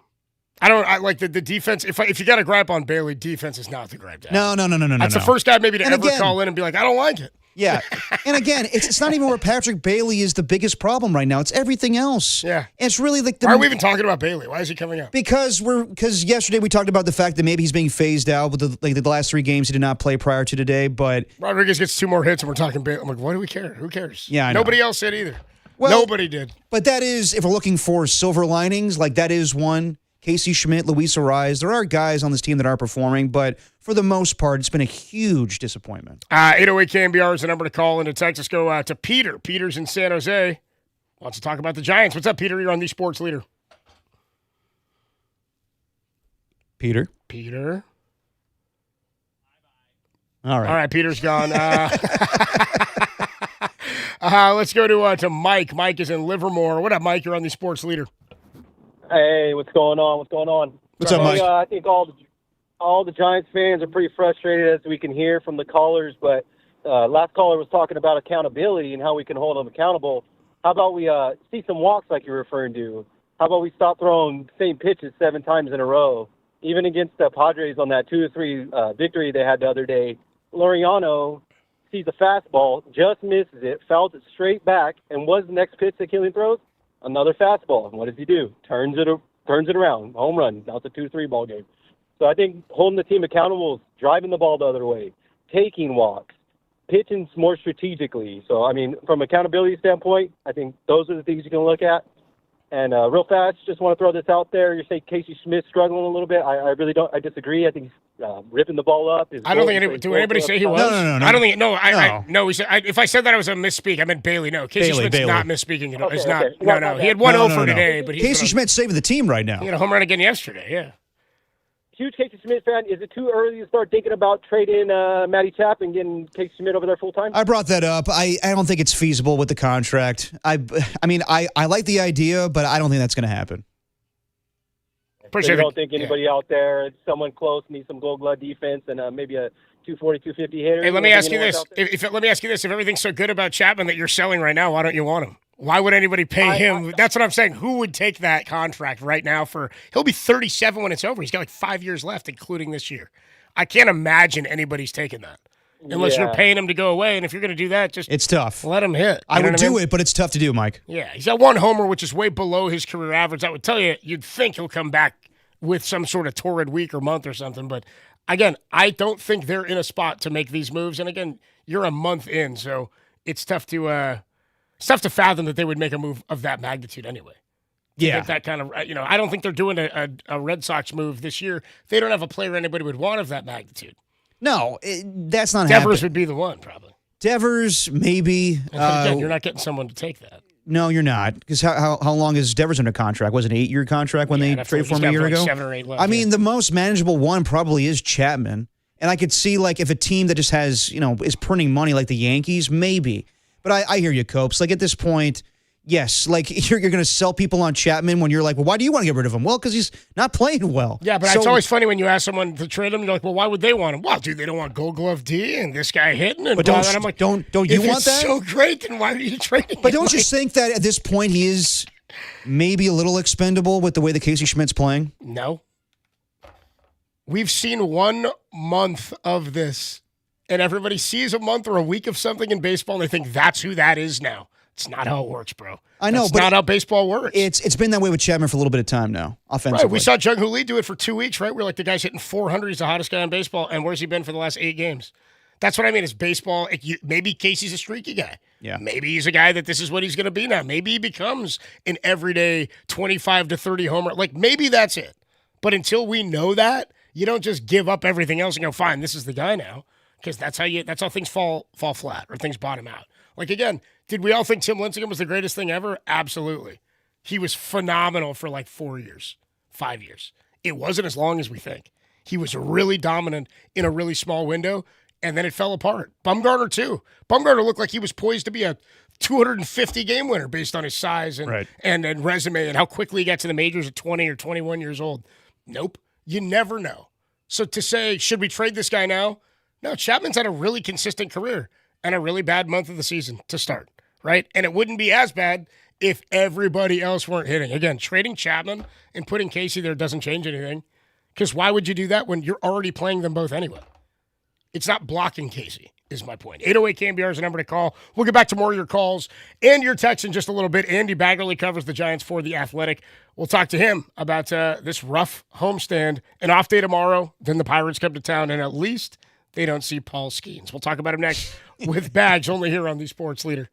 I like the defense. If you got to gripe on Bailey, defense is not the gripe down. No. That's the first guy maybe to And ever again- call in and be like, I don't like it. Yeah. And again, it's not even where Patrick Bailey is the biggest problem right now. It's everything else. Yeah. It's really like Why are we even talking about Bailey? Why is he coming up? Because yesterday we talked about the fact that maybe he's being phased out with the last 3 games he did not play prior to today, but Rodriguez gets 2 more hits and we're talking Bailey. I'm like, why do we care? Who cares? Yeah, I know. Nobody else did either. Well, Nobody did. But that is, if we're looking for silver linings, like that is one. Casey Schmidt, Luis Ariz, there are guys on this team that are performing, but for the most part, it's been a huge disappointment. 808 KMBR is the number to call into Texas. Go to Peter. Peter's in San Jose. Wants to talk about the Giants. What's up, Peter? You're on the Sports Leader. Peter. All right, Peter's gone. Let's go to Mike. Mike is in Livermore. What up, Mike? You're on the Sports Leader. Hey, what's going on? What's up, Mike? I think all the Giants fans are pretty frustrated, as we can hear from the callers. But last caller was talking about accountability and how we can hold them accountable. How about we see some walks like you're referring to? How about we stop throwing the same pitches 7 times in a row? Even against the Padres on that 2-3 victory they had the other day, Laureano sees a fastball, just misses it, fouls it straight back, and what's the next pitch that Killian throws? Another fastball. And what does he do? Turns it around. Home run. Now it's a 2-3 ball game. So I think holding the team accountable is driving the ball the other way, taking walks, pitching more strategically. So, I mean, from accountability standpoint, I think those are the things you can look at. And real fast, just want to throw this out there. You say Casey Smith's struggling a little bit. I really don't. I disagree. I think he's ripping the ball up. I don't think anybody say he was. No. I don't think. No. If I said that, I was a misspeak. I meant Bailey. No, Casey Schmidt's not misspeaking. It's not. No. He had 1 over today, but Casey Schmidt's saving the team right now. He had a home run again yesterday. Yeah. Huge Casey Schmidt fan. Is it too early to start thinking about trading Matty Chap and getting Casey Schmidt over there full time? I brought that up. I don't think it's feasible with the contract. I mean, I like the idea, but I don't think that's going to happen. So you don't think anybody out there, someone close, needs some gold glove defense and maybe a 240, 250 hitter? Hey, let me ask you this. Let me ask you this. If everything's so good about Chapman that you're selling right now, why don't you want him? Why would anybody pay him? That's what I'm saying. Who would take that contract right now he'll be 37 when it's over. He's got like 5 years left, including this year. I can't imagine anybody's taking that unless you're paying him to go away. And if you're going to do that, it's tough. Let him hit. I would do it, but it's tough to do, Mike. Yeah. He's got 1 homer, which is way below his career average. I would tell you, you'd think he'll come back with some sort of torrid week or month or something. But again, I don't think they're in a spot to make these moves. And again, you're a month in, so it's tough to fathom that they would make a move of that magnitude anyway. Yeah. That kind of, I don't think they're doing a Red Sox move this year. They don't have a player anybody would want of that magnitude. No, that's not Devers happening. would be the one, probably. Devers, maybe. But again, you're not getting someone to take that. No, you're not. Because how long is Devers under contract? Was it an 8-year contract when they traded for him a year ago? 7 or 8 left, I mean, the most manageable one probably is Chapman. And I could see, like, if a team that just has, is printing money like the Yankees, maybe. But I hear you, Copes. Like, at this point, yes, like, you're going to sell people on Chapman when you're like, well, why do you want to get rid of him? Well, because he's not playing well. Yeah, but it's always funny when you ask someone to trade him, you're like, well, why would they want him? Well, dude, they don't want Gold Glove D and this guy hitting and blah. And I'm like, don't you want that? If it's so great, then why are you trading him? But don't you think that at this point he is maybe a little expendable with the way that Casey Schmidt's playing? No. We've seen 1 month of this, and everybody sees a month or a week of something in baseball, and they think that's who that is now. It's not how it works, bro. I know, that's but not how baseball works. It's been that way with Chapman for a little bit of time now, offensively. Right, we saw Jung Hoo Lee do it for 2 weeks, right? We're like, the guy's hitting 400. He's the hottest guy in baseball, and where's he been for the last 8 games? That's what I mean. Is baseball? Maybe Casey's a streaky guy. Yeah. Maybe he's a guy that this is what he's going to be now. Maybe he becomes an everyday 25 to 30 homer. Like, maybe that's it. But until we know that, you don't just give up everything else and go, fine, this is the guy now, because that's how things fall flat or things bottom out. Like, again, did we all think Tim Lincecum was the greatest thing ever? Absolutely. He was phenomenal for like 4 years, 5 years. It wasn't as long as we think. He was really dominant in a really small window, and then it fell apart. Bumgarner, too. Bumgarner looked like he was poised to be a 250 game winner based on his size and resume and how quickly he got to the majors at 20 or 21 years old. Nope. You never know. So to say, should we trade this guy now? No, Chapman's had a really consistent career and a really bad month of the season to start, right? And it wouldn't be as bad if everybody else weren't hitting. Again, trading Chapman and putting Casey there doesn't change anything. Because why would you do that when you're already playing them both anyway? It's not blocking Casey, is my point. 808 KMBR is the number to call. We'll get back to more of your calls and your texts in just a little bit. Andy Baggerly covers the Giants for The Athletic. We'll talk to him about this rough homestand. An off day tomorrow, then the Pirates come to town, and at least they don't see Paul Skeens. We'll talk about him next with Bags, only here on the Sports Leader.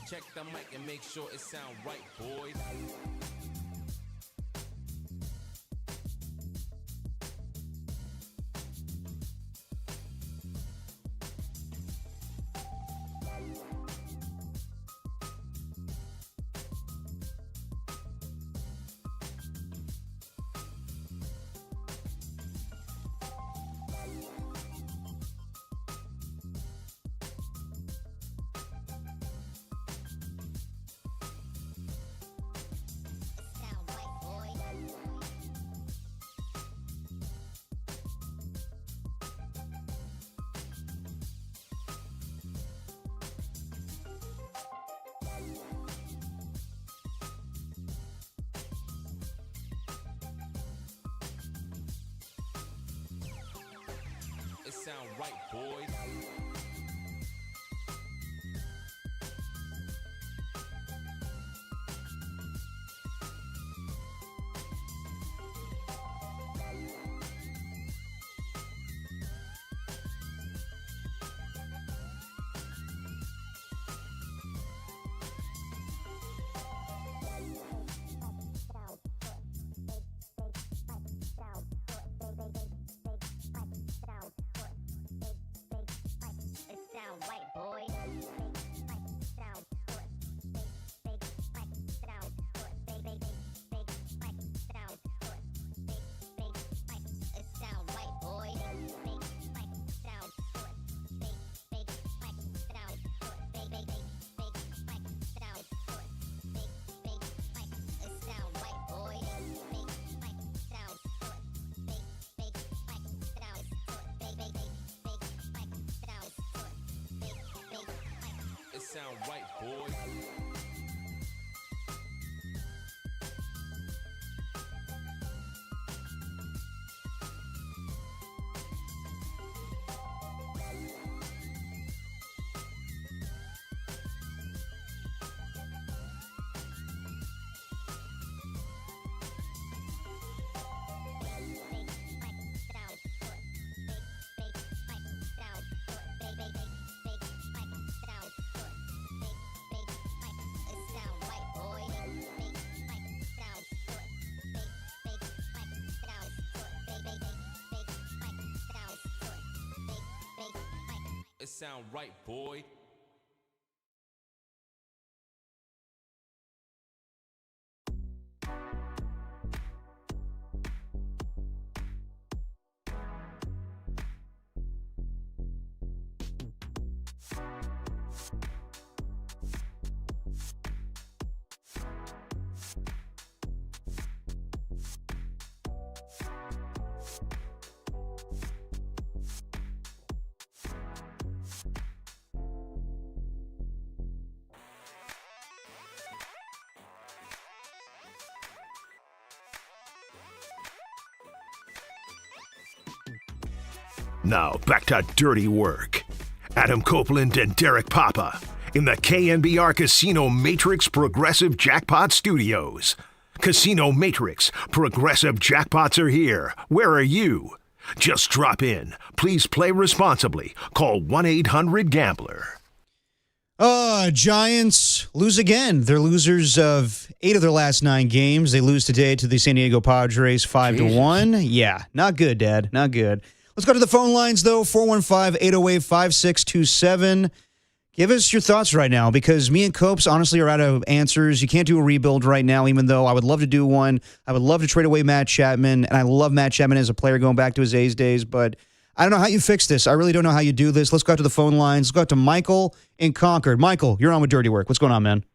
Check the mic and make sure it sound right, boys. It sound right, boys. It sound right, boys. sound right, boy. Now back to Dirty Work. Adam Copeland and Derek Papa in the KNBR Casino Matrix Progressive Jackpot Studios. Casino Matrix Progressive Jackpots are here. Where are you? Just drop in. Please play responsibly. Call 1-800-GAMBLER. Giants lose again. They're losers of 8 of their last 9 games. They lose today to the San Diego Padres 5-1. Yeah, not good, Dad. Not good. Let's go to the phone lines, though. 415-808-5627. Give us your thoughts right now, because me and Copes honestly are out of answers. You can't do a rebuild right now, even though I would love to do one. I would love to trade away Matt Chapman, and I love Matt Chapman as a player going back to his A's days, but I don't know how you fix this. I really don't know how you do this. Let's go out to the phone lines. Let's go out to Michael in Concord. Michael, you're on with Dirty Work. What's going on, man?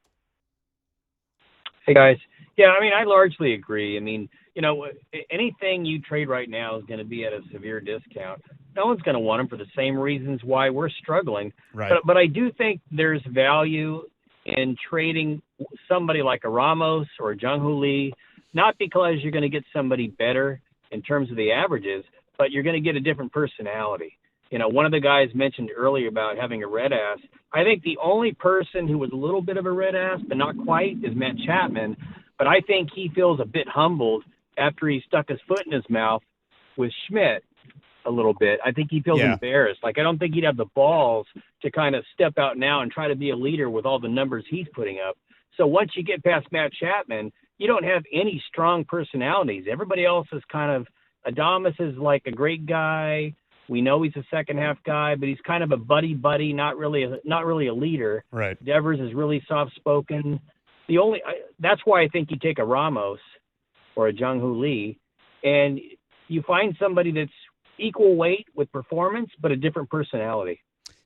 Hey, guys. Yeah, I mean, I largely agree. I mean, you know, anything you trade right now is going to be at a severe discount. No one's going to want them for the same reasons why we're struggling. Right. But I do think there's value in trading somebody like a Ramos or a Jung-Hoo Lee, not because you're going to get somebody better in terms of the averages, but you're going to get a different personality. You know, one of the guys mentioned earlier about having a red ass. I think the only person who was a little bit of a red ass, but not quite, is Matt Chapman. But I think he feels a bit humbled after he stuck his foot in his mouth with Schmidt a little bit. I think he feels embarrassed. Like, I don't think he'd have the balls to kind of step out now and try to be a leader with all the numbers he's putting up. So once you get past Matt Chapman, you don't have any strong personalities. Everybody else is kind of, Adames is like a great guy. We know he's a second half guy, but he's kind of a buddy, not really a leader. Right. Devers is really soft spoken. That's why I think you take a Ramos or a Jung-Hoo Lee, and you find somebody that's equal weight with performance, but a different personality.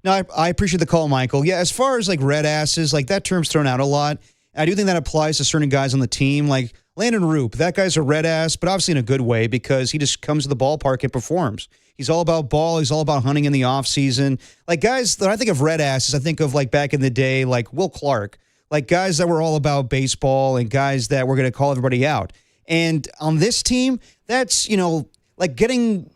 No, I appreciate the call, Michael. Yeah, as far as like red asses, like that term's thrown out a lot. I do think that applies to certain guys on the team, like Landon Roop. That guy's a red ass, but obviously in a good way, because he just comes to the ballpark and performs. He's all about ball. He's all about hunting in the offseason. Like guys that I think of red asses, I think of like back in the day, like Will Clark, like guys that were all about baseball and guys that were going to call everybody out. And on this team, that's, you know, like getting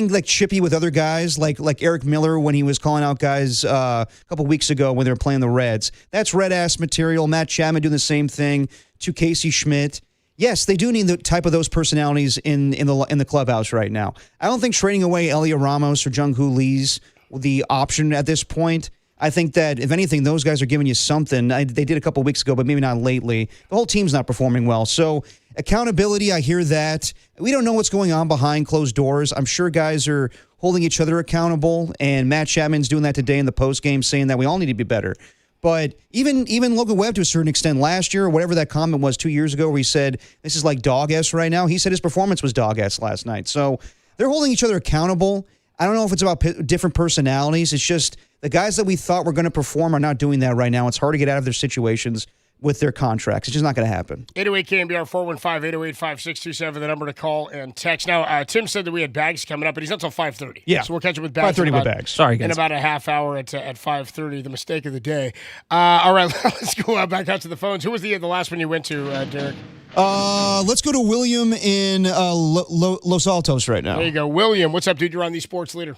like chippy with other guys, like Eric Miller when he was calling out guys a couple weeks ago when they were playing the Reds. That's red ass material. Matt Chapman doing the same thing to Casey Schmidt. Yes, they do need the type of those personalities in the clubhouse right now. I don't think trading away Elio Ramos or Jung-Hoo Lee's the option at this point. I think that, if anything, those guys are giving you something. They did a couple weeks ago, but maybe not lately. The whole team's not performing well. So accountability, I hear that. We don't know what's going on behind closed doors. I'm sure guys are holding each other accountable, and Matt Chapman's doing that today in the postgame, saying that we all need to be better. But even Logan Webb, to a certain extent, last year, or whatever that comment was 2 years ago, where he said, this is like dog-ass right now, he said his performance was dog-ass last night. So they're holding each other accountable. I don't know if it's about different personalities. It's just the guys that we thought were going to perform are not doing that right now. It's hard to get out of their situations with their contracts. It's just not going to happen. 808 KNBR 415-808-5627, the number to call and text. Now, Tim said that we had Bags coming up, but he's not until 5:30. Yeah. So we'll catch up with Bags. 5:30 with Bags. Sorry, guys. In about a half hour at 5:30, the mistake of the day. All right, let's go back out to the phones. Who was the last one you went to, Derek? Let's go to William in Los Altos right now. There you go. William, what's up, dude? You're on the Sports Leader.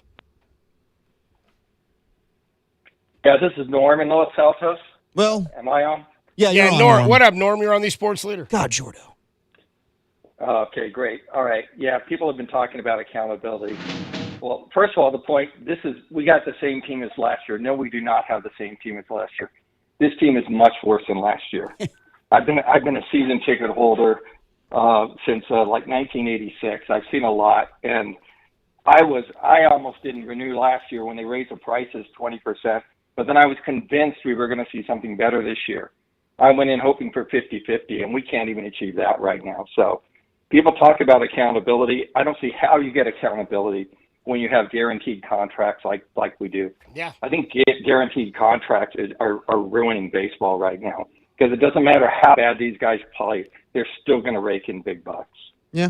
Yeah, this is Norm in Los Altos. Well, am I on? Yeah, Norm. What up, Norm? You're on the Sports Leader. God, Jordo. Okay, great. All right. Yeah, people have been talking about accountability. Well, first of all, the point, we got the same team as last year. No, we do not have the same team as last year. This team is much worse than last year. I've been a season ticket holder since like 1986. I've seen a lot, and I almost didn't renew last year when they raised the prices 20%, but then I was convinced we were going to see something better this year. I went in hoping for 50-50, and we can't even achieve that right now. So people talk about accountability. I don't see how you get accountability when you have guaranteed contracts like we do. Yeah. I think guaranteed contracts are ruining baseball right now because it doesn't matter how bad these guys play, they're still going to rake in big bucks. Yeah.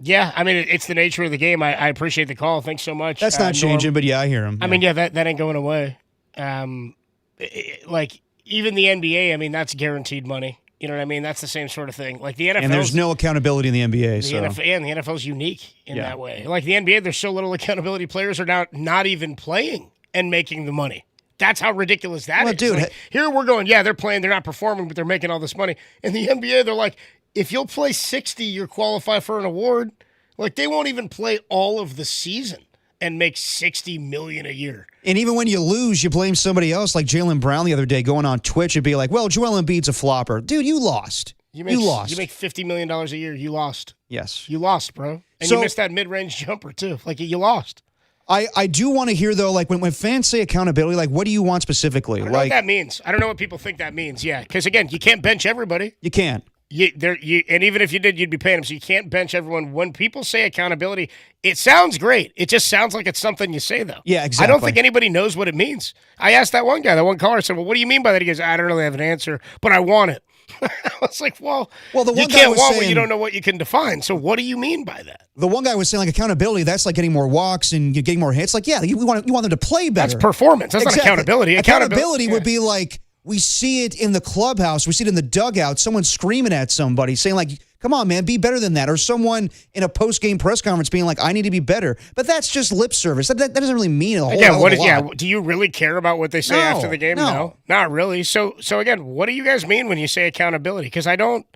Yeah, I mean, it's the nature of the game. I appreciate the call. Thanks so much. That's not changing, but yeah, I hear him. I mean, yeah, that ain't going away. Like, even the NBA, I mean, that's guaranteed money. You know what I mean? That's the same sort of thing. Like the NFL, and there's no accountability in the NBA. The NFL's unique in that way. Like the NBA, there's so little accountability. Players are now not even playing and making the money. That's how ridiculous that is. Dude, like, here we're going, yeah, they're playing, they're not performing, but they're making all this money. In the NBA, they're like, if you'll play 60, you're qualified for an award. Like they won't even play all of the season and make $60 million a year. And even when you lose, you blame somebody else, like Jaylen Brown the other day going on Twitch and be like, well, Joel Embiid's a flopper. Dude, you lost. You lost. You make $50 million a year. You lost. Yes. You lost, bro. And So- you missed that mid-range jumper, too. Like, you lost. I do want to hear, though, like when fans say accountability, like what do you want specifically? I don't know what that means. I don't know what people think that means. Yeah, because, again, you can't bench everybody. You can't. And even if you did, you'd be paying them. So you can't bench everyone. When people say accountability, it sounds great. It just sounds like it's something you say, though. Yeah, exactly. I don't think anybody knows what it means. I asked that one guy, that one caller, I said, well, what do you mean by that? He goes, I don't really have an answer, but I want it. I was like, well the one you guy can't was want what saying- you don't know what you can define. So what do you mean by that? The one guy was saying, like, accountability, that's like getting more walks and getting more hits. Like, yeah, you want them to play better. That's performance. That's not accountability. Accountability would be like, we see it in the clubhouse. We see it in the dugout. Someone screaming at somebody, saying, like, come on, man, be better than that. Or someone in a post-game press conference being like, I need to be better. But that's just lip service. That doesn't really mean a whole lot. Do you really care about what they say No, after the game? no. Not really. So again, what do you guys mean when you say accountability? Because I don't,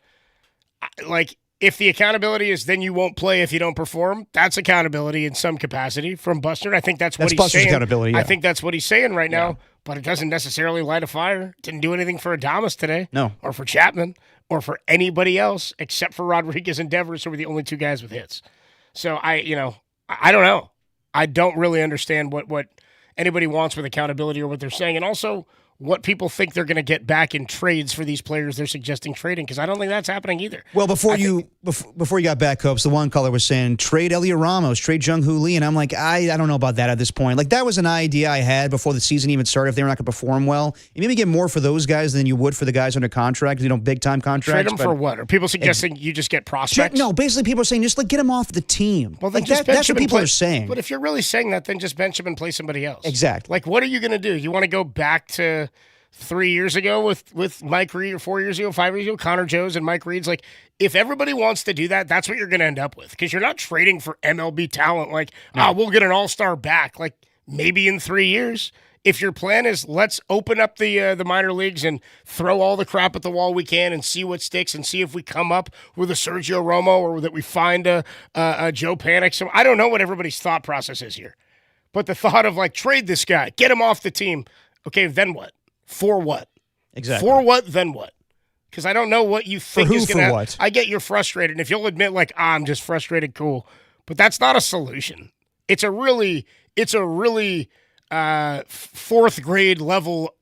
like, if the accountability is then you won't play if you don't perform, that's accountability in some capacity from Buster. I think that's what he's Buster's saying. accountability, yeah. I think that's what he's saying right now, but it doesn't necessarily light a fire. Didn't do anything for Adames today. No. Or for Chapman or for anybody else except for Rodriguez and Devers, who were the only two guys with hits. So I don't know. I don't really understand what anybody wants with accountability or what they're saying. And also what people think they're going to get back in trades for these players they're suggesting trading, because I don't think that's happening either. Well, before you got back, Copes, the one caller was saying, trade Elliot Ramos, trade Jung-Hoo Lee, and I'm like, I don't know about that at this point. Like, that was an idea I had before the season even started, if they were not going to perform well. You maybe get more for those guys than you would for the guys under contract, big-time contracts. Trade them for what? Are people suggesting you just get prospects? No, basically people are saying, just get them off the team. Well, then like just that's what people are saying. But if you're really saying that, then just bench him and play somebody else. Exactly. Like, what are you going to do? You want to go back to 3 years ago with Mike Reed, or 4 years ago, 5 years ago, Connor Jones and Mike Reed's? Like, if everybody wants to do that, that's what you're going to end up with, because you're not trading for MLB talent. Like, we'll get an all-star back, like maybe in 3 years. If your plan is let's open up the minor leagues and throw all the crap at the wall we can and see what sticks and see if we come up with a Sergio Romo or that we find a Joe Panic. So I don't know what everybody's thought process is here. But the thought of, like, trade this guy, get him off the team. Okay, then what? For what? Exactly. For what, then what? Because I don't know what you think is going to what? I get you're frustrated. And if you'll admit, like, I'm just frustrated, cool. But that's not a solution. It's a really fourth grade level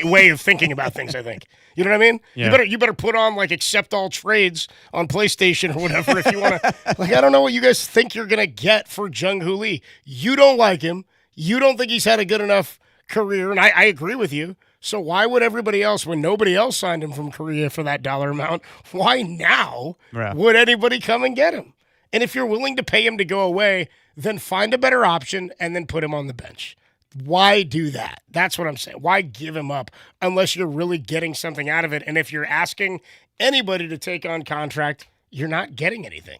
way of thinking about things, I think. You know what I mean? Yeah. You better put on, like, accept all trades on PlayStation or whatever if you want to. Like, I don't know what you guys think you're going to get for Jung-Hoo Lee. You don't like him. You don't think he's had a good enough career, and I agree with you. So why would everybody else, when nobody else signed him from Korea for that dollar amount, why now would anybody come and get him? And if you're willing to pay him to go away, then find a better option and then put him on the bench. Why do that? That's what I'm saying. Why give him up unless you're really getting something out of it? And if you're asking anybody to take on contract, you're not getting anything.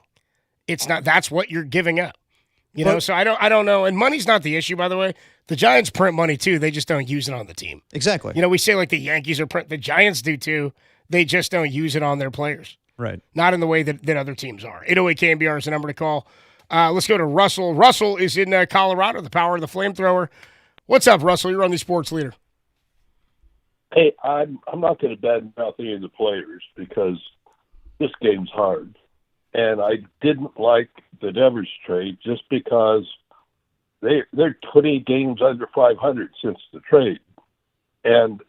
It's not. That's what you're giving up. So I don't know. And money's not the issue, by the way. The Giants print money too. They just don't use it on the team. Exactly. We say, like, the Yankees are print. The Giants do too. They just don't use it on their players. Right. Not in the way that other teams are. 808 KMBR is the number to call. Let's go to Russell. Russell is in Colorado, the power of the flamethrower. What's up, Russell? You're on the sports leader. Hey, I'm not going to badmouth any of the players because this game's hard. and I didn't like the Devers trade just because they're 20 games under 500 since the trade. And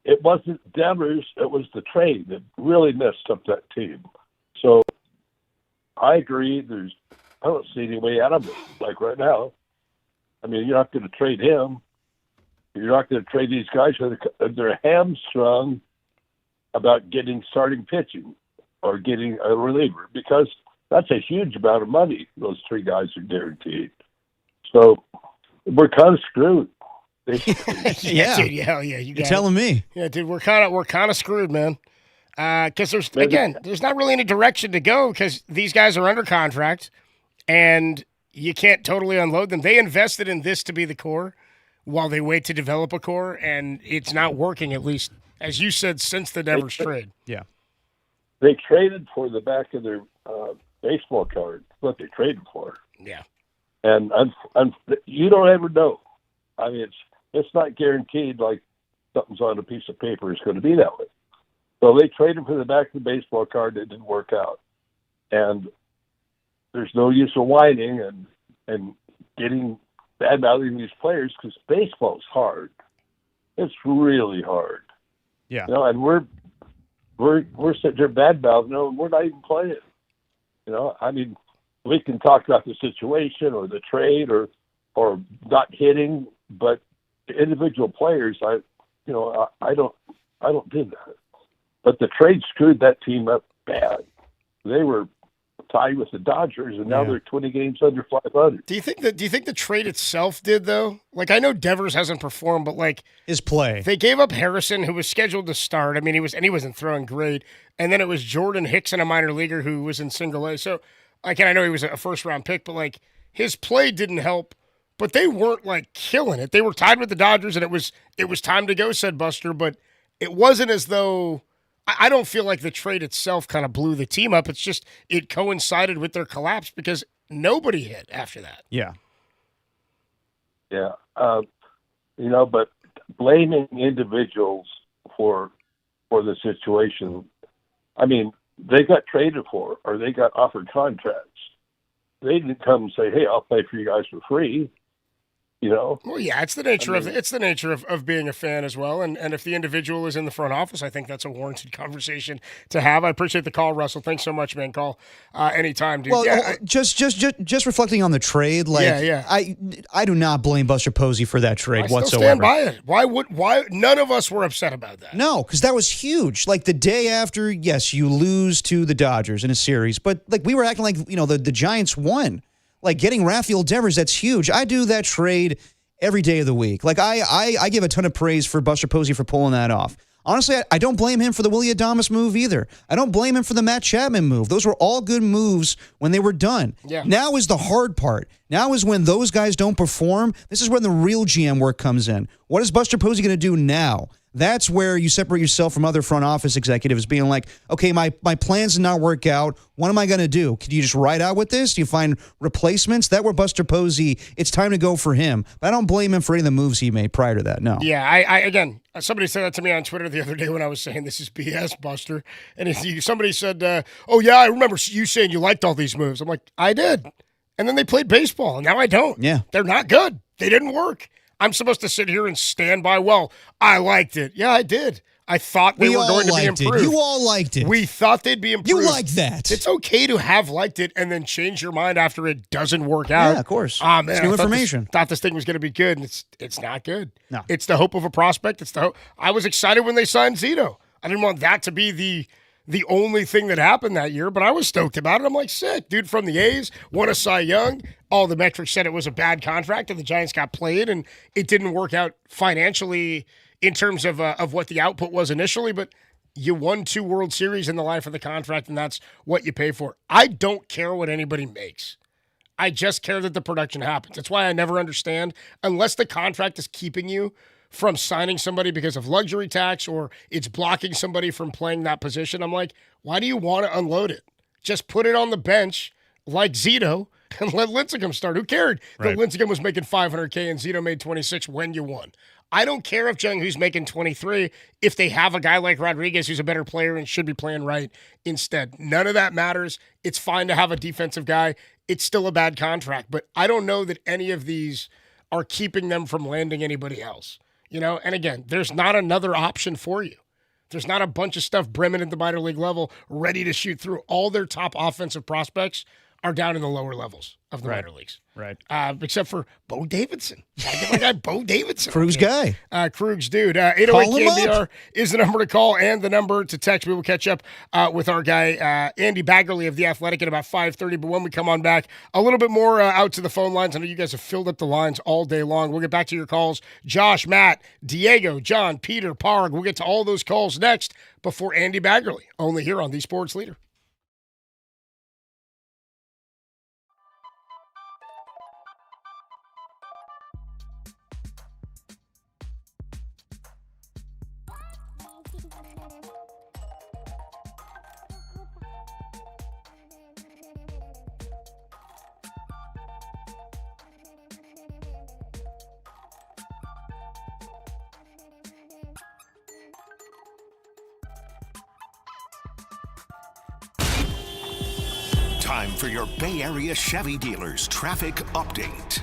it wasn't Devers, it was the trade that really messed up that team. So I agree, I don't see any way out of it, like right now. I mean, you're not going to trade him. You're not going to trade these guys. They're hamstrung about getting starting pitching or getting a reliever, because that's a huge amount of money those three guys are guaranteed. So we're kind of screwed. Yeah, dude, yeah, You're telling me. Yeah, dude, we're kind of screwed, man. Because there's not really any direction to go because these guys are under contract, and you can't totally unload them. They invested in this to be the core while they wait to develop a core, and it's not working, at least, as you said, since the Devers trade. Yeah. They traded for the back of their baseball card, what they traded for. Yeah. And you don't ever know. I mean, it's not guaranteed like something's on a piece of paper is going to be that way. So they traded for the back of the baseball card. It didn't work out. And there's no use of whining and getting bad-mouthing these players, because baseball's hard. It's really hard. Yeah. You know, and we're sitting there bad-mouthing, and we're not even playing. You know, I mean, we can talk about the situation or the trade or not hitting, but individual players, I don't do that. But the trade screwed that team up bad. They were tied with the Dodgers, and now they're 20 games under 500. Do you think the trade itself did, though? Like, I know Devers hasn't performed, but like his play, they gave up Harrison, who was scheduled to start. I mean, he wasn't throwing great, and then it was Jordan Hickson, a minor leaguer who was in single A. So, like, and I know he was a first round pick, but like his play didn't help. But they weren't like killing it. They were tied with the Dodgers, and it was time to go, said Buster. But it wasn't as though. I don't feel like the trade itself kind of blew the team up. It's just it coincided with their collapse because nobody hit after that. Yeah. Yeah. But blaming individuals for the situation, I mean, they got traded for or they got offered contracts. They didn't come and say, hey, I'll play for you guys for free. You know? Well, yeah, it's the nature of being a fan as well. And if the individual is in the front office, I think that's a warranted conversation to have. I appreciate the call, Russell. Thanks so much, man. Call anytime, dude. Well, just reflecting on the trade, like I do not blame Buster Posey for that trade whatsoever. Still stand by it. Why none of us were upset about that? No, because that was huge. Like the day after, yes, you lose to the Dodgers in a series, but like we were acting like the Giants won. Like getting Rafael Devers, that's huge. I do that trade every day of the week. Like I give a ton of praise for Buster Posey for pulling that off. Honestly, I don't blame him for the Willie Adames move either. I don't blame him for the Matt Chapman move. Those were all good moves when they were done. Yeah. Now is the hard part. Now is when those guys don't perform. This is when the real GM work comes in. What is Buster Posey going to do now? That's where you separate yourself from other front office executives being like, okay, my plans did not work out. What am I going to do? Can you just ride out with this? Do you find replacements? That were Buster Posey. It's time to go for him. But I don't blame him for any of the moves he made prior to that, no. Yeah, I again, somebody said that to me on Twitter the other day when I was saying this is BS, Buster. And somebody said, oh, yeah, I remember you saying you liked all these moves. I'm like, I did. And then they played baseball, and now I don't. Yeah. They're not good. They didn't work. I'm supposed to sit here and stand by, well, I liked it. Yeah, I did. I thought they were going to be improved. You all liked it. We thought they'd be improved. You liked that. It's okay to have liked it and then change your mind after it doesn't work out. Yeah, of course. Man, it's new information. Thought this thing was going to be good, and it's not good. No. It's the hope of a prospect. It's the hope. I was excited when they signed Zito. I didn't want that to be the only thing that happened that year, but I was stoked about it. I'm like, sick. Dude from the A's, won a Cy Young. All the metrics said it was a bad contract, and the Giants got played, and it didn't work out financially in terms of what the output was initially, but you won 2 World Series in the life of the contract, and that's what you pay for. I don't care what anybody makes. I just care that the production happens. That's why I never understand, unless the contract is keeping you from signing somebody because of luxury tax or it's blocking somebody from playing that position. I'm like, why do you want to unload it? Just put it on the bench like Zito and let Lincecum start. Who cared that Lincecum was making $500K and Zito made 26 when you won? I don't care if Jung-Hoo's making 23 if they have a guy like Rodriguez who's a better player and should be playing right instead. None of that matters. It's fine to have a defensive guy. It's still a bad contract, but I don't know that any of these are keeping them from landing anybody else. And again, there's not another option for you. There's not a bunch of stuff brimming at the minor league level ready to shoot through. All their top offensive prospects are down in the lower levels of the minor leagues. Right. Except for Bo Davidson. Gotta get my guy Bo Davidson. Krug's guy. Krug's dude. 808-KNBR is the number to call and the number to text. We will catch up with our guy, Andy Baggerly of The Athletic at about 5:30. But when we come on back, a little bit more out to the phone lines. I know you guys have filled up the lines all day long. We'll get back to your calls. Josh, Matt, Diego, John, Peter, Parg. We'll get to all those calls next before Andy Baggerly, only here on The Sports Leader. Time for your Bay Area Chevy dealers traffic update.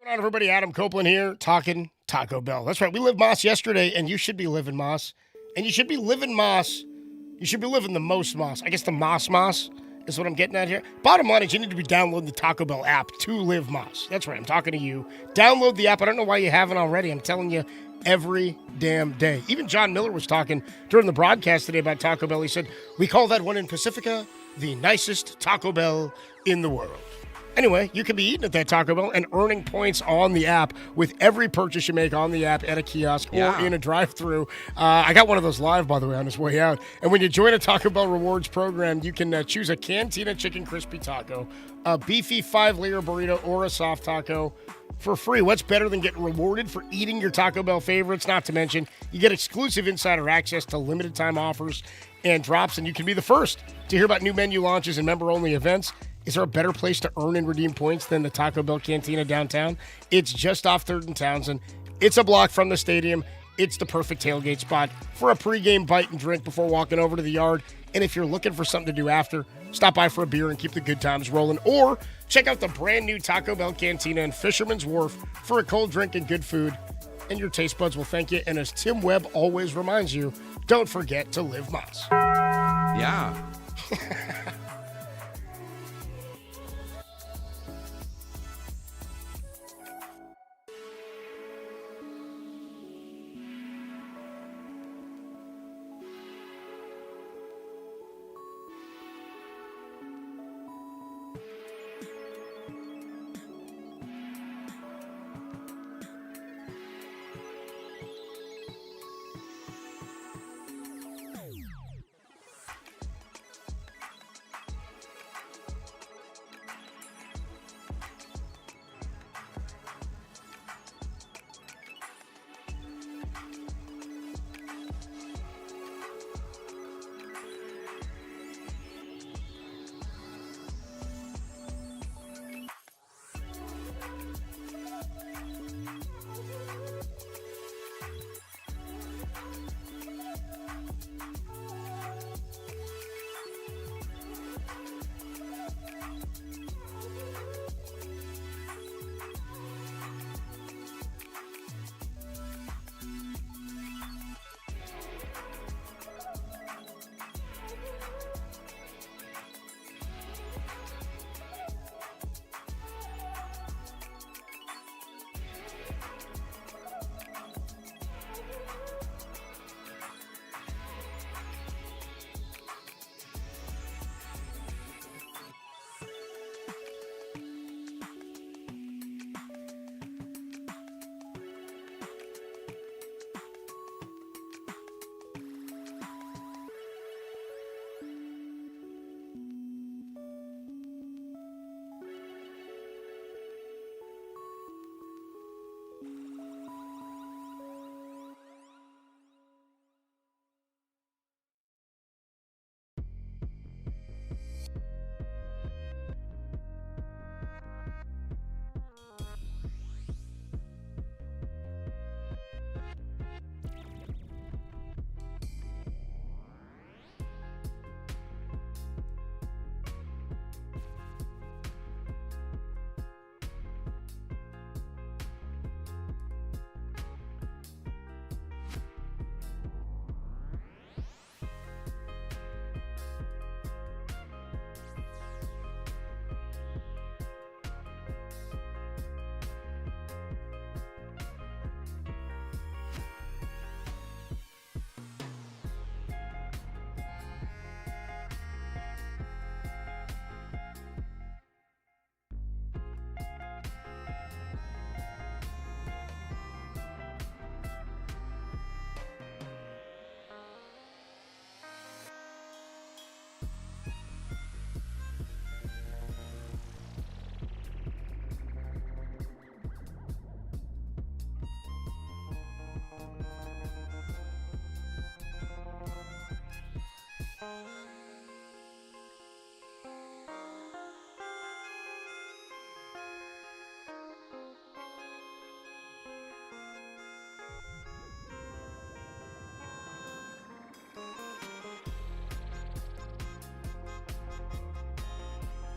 What's going on, everybody? Adam Copeland here, talking Taco Bell. That's right. We lived Moss yesterday, and you should be living Moss. And you should be living Moss. You should be living the most Moss. I guess the Moss is what I'm getting at here. Bottom line is you need to be downloading the Taco Bell app to live Moss. That's right. I'm talking to you. Download the app. I don't know why you haven't already. I'm telling you every damn day. Even John Miller was talking during the broadcast today about Taco Bell. He said, we call that one in Pacifica the nicest Taco Bell in the world. Anyway, you can be eating at that Taco Bell and earning points on the app with every purchase you make on the app at a kiosk or in a drive-thru. I got one of those live, by the way, on his way out. And when you join a Taco Bell Rewards program, you can choose a Cantina Chicken Crispy Taco, a beefy 5-layer burrito, or a soft taco for free. What's better than getting rewarded for eating your Taco Bell favorites? Not to mention, you get exclusive insider access to limited time offers and drops, and you can be the first to hear about new menu launches and member-only events. Is there a better place to earn and redeem points than the Taco Bell Cantina downtown? It's just off 3rd and Townsend. It's a block from the stadium. It's the perfect tailgate spot for a pregame bite and drink before walking over to the yard. And if you're looking for something to do after, stop by for a beer and keep the good times rolling. Or check out the brand new Taco Bell Cantina in Fisherman's Wharf for a cold drink and good food. And your taste buds will thank you. And as Tim Webb always reminds you, don't forget to live Moss. Yeah.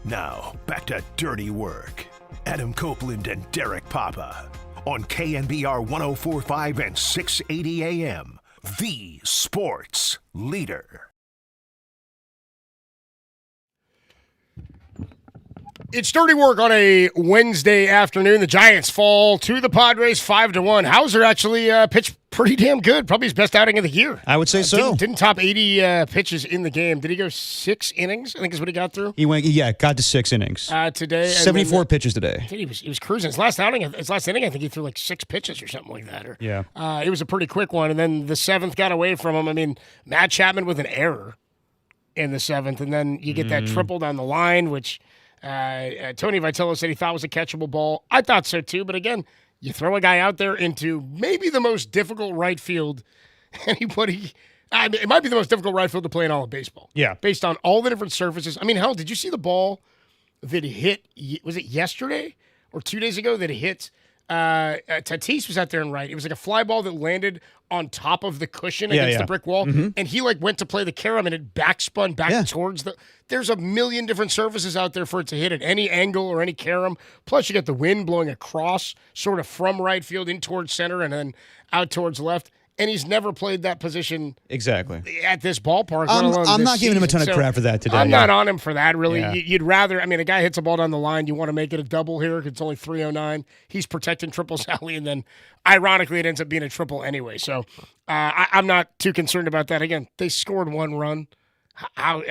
Now, back to Dirty Work. Adam Copeland and Derek Papa on KNBR 104.5 and 680 AM, the sports leader. It's Dirty Work on a Wednesday afternoon. The Giants fall to the Padres 5-1. Hauser actually pitched pretty damn good. Probably his best outing of the year. I would say so. Didn't top 80 pitches in the game. Did he go 6 innings? I think is what he got through. He went, got to 6 innings. Today. 74 pitches today. He was cruising. His last inning, I think he threw like 6 pitches or something like that. It was a pretty quick one. And then the 7th got away from him. I mean, Matt Chapman with an error in the 7th. And then you get that triple down the line, which Tony Vitello said he thought was a catchable ball. I thought so too. But again, you throw a guy out there into maybe the most difficult right field it might be the most difficult right field to play in all of baseball. Yeah. Based on all the different surfaces. I mean, hell, did you see the ball that hit, was it yesterday or 2 days ago that hit, Tatis was out there and right. It was like a fly ball that landed on top of the cushion against the brick wall. Mm-hmm. And he went to play the carom and it backspun back towards there's a million different surfaces out there for it to hit at any angle or any carom. Plus you got the wind blowing across sort of from right field in towards center and then out towards left. And he's never played that position exactly at this ballpark. I'm not giving him a ton of crap for that today. I'm not on him for that, really. Yeah. You'd rather, a guy hits a ball down the line. You want to make it a double here because it's only 309. He's protecting triple Sally, and then ironically, it ends up being a triple anyway. So I'm not too concerned about that. Again, they scored 1 run. How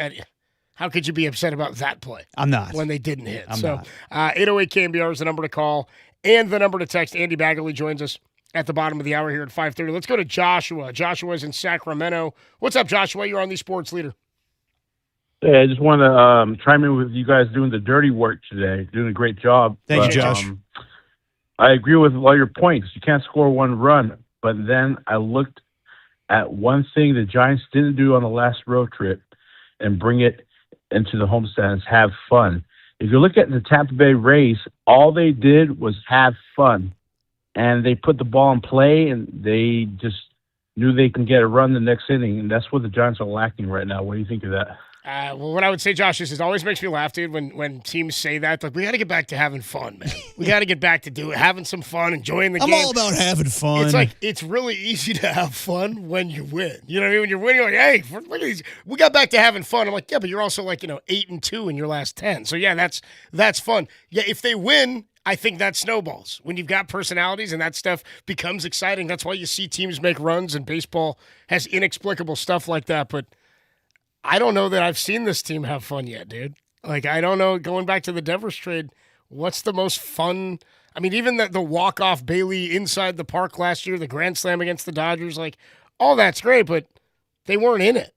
could you be upset about that play? I'm not. When they didn't hit. I'm so not. 808 KNBR is the number to call and the number to text. Andy Baggerly joins us at the bottom of the hour here at 5:30. Let's go to Joshua. Joshua's in Sacramento. What's up, Joshua? You're on the Sports Leader. Hey, I just want to chime in with you guys doing the dirty work today. Doing a great job. Thank you, Josh. I agree with all your points. You can't score 1 run. But then I looked at one thing the Giants didn't do on the last road trip and bring it into the homestands, have fun. If you look at the Tampa Bay Rays, all they did was have fun. And they put the ball in play, and they just knew they can get a run the next inning, and that's what the Giants are lacking right now. What do you think of that? Well, what I would say, Josh, is it always makes me laugh, dude, when teams say that. Like, we got to get back to having fun, man. We got to get back to having some fun, enjoying the game. I'm all about having fun. It's like, it's really easy to have fun when you win. You know what I mean? When you're winning, you're like, hey, look at these. We got back to having fun. I'm like, yeah, but you're also 8-2 in your last 10. So, yeah, that's fun. Yeah, if they win, I think that snowballs. When you've got personalities and that stuff becomes exciting, that's why you see teams make runs, and baseball has inexplicable stuff like that. But I don't know that I've seen this team have fun yet, dude. I don't know, going back to the Devers trade, what's the most fun? Even the walk-off Bailey inside the park last year, the grand slam against the Dodgers, all that's great, but they weren't in it.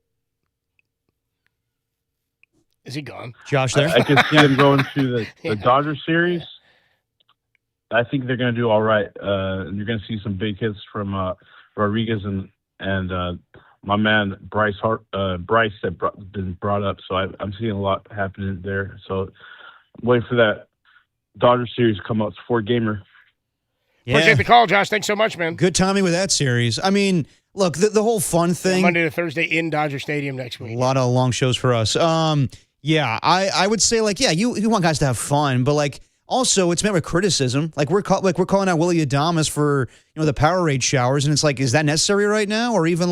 Is he gone? Josh there? I can see them going to the Dodger series. I think they're going to do all right. You're going to see some big hits from Rodriguez and my man Bryce that been brought up. So I'm seeing a lot happening there. So wait for that Dodger series to come out. It's a 4-gamer. Yeah. Appreciate the call, Josh. Thanks so much, man. Good timing with that series. Look, the whole fun thing. Monday to Thursday in Dodger Stadium next week. A lot of long shows for us. Yeah, I would say you want guys to have fun, but also it's met with criticism. We're calling out Willie Adames for the Powerade showers, and it's is that necessary right now? Or even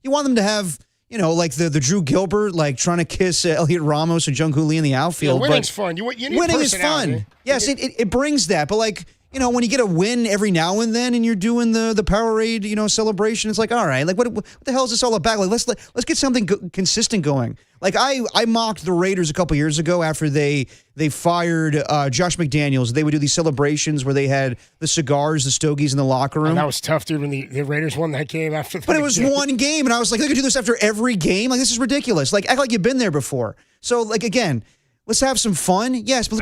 you want them to have the Drew Gilbert trying to kiss Elliot Ramos or Jung-Hoo Lee in the outfield. Yeah, winning's fun. You need winning is fun. Yes, it brings that, but when you get a win every now and then and you're doing the Powerade, celebration, it's all right. What the hell is this all about? Let's get something consistent going. I mocked the Raiders a couple years ago after they fired Josh McDaniels. They would do these celebrations where they had the cigars, the stogies in the locker room. And that was tough, dude, when the Raiders won that game after that. But it was one game, and I was like, they could do this after every game? This is ridiculous. Act like you've been there before. So, again, let's have some fun. Yes, but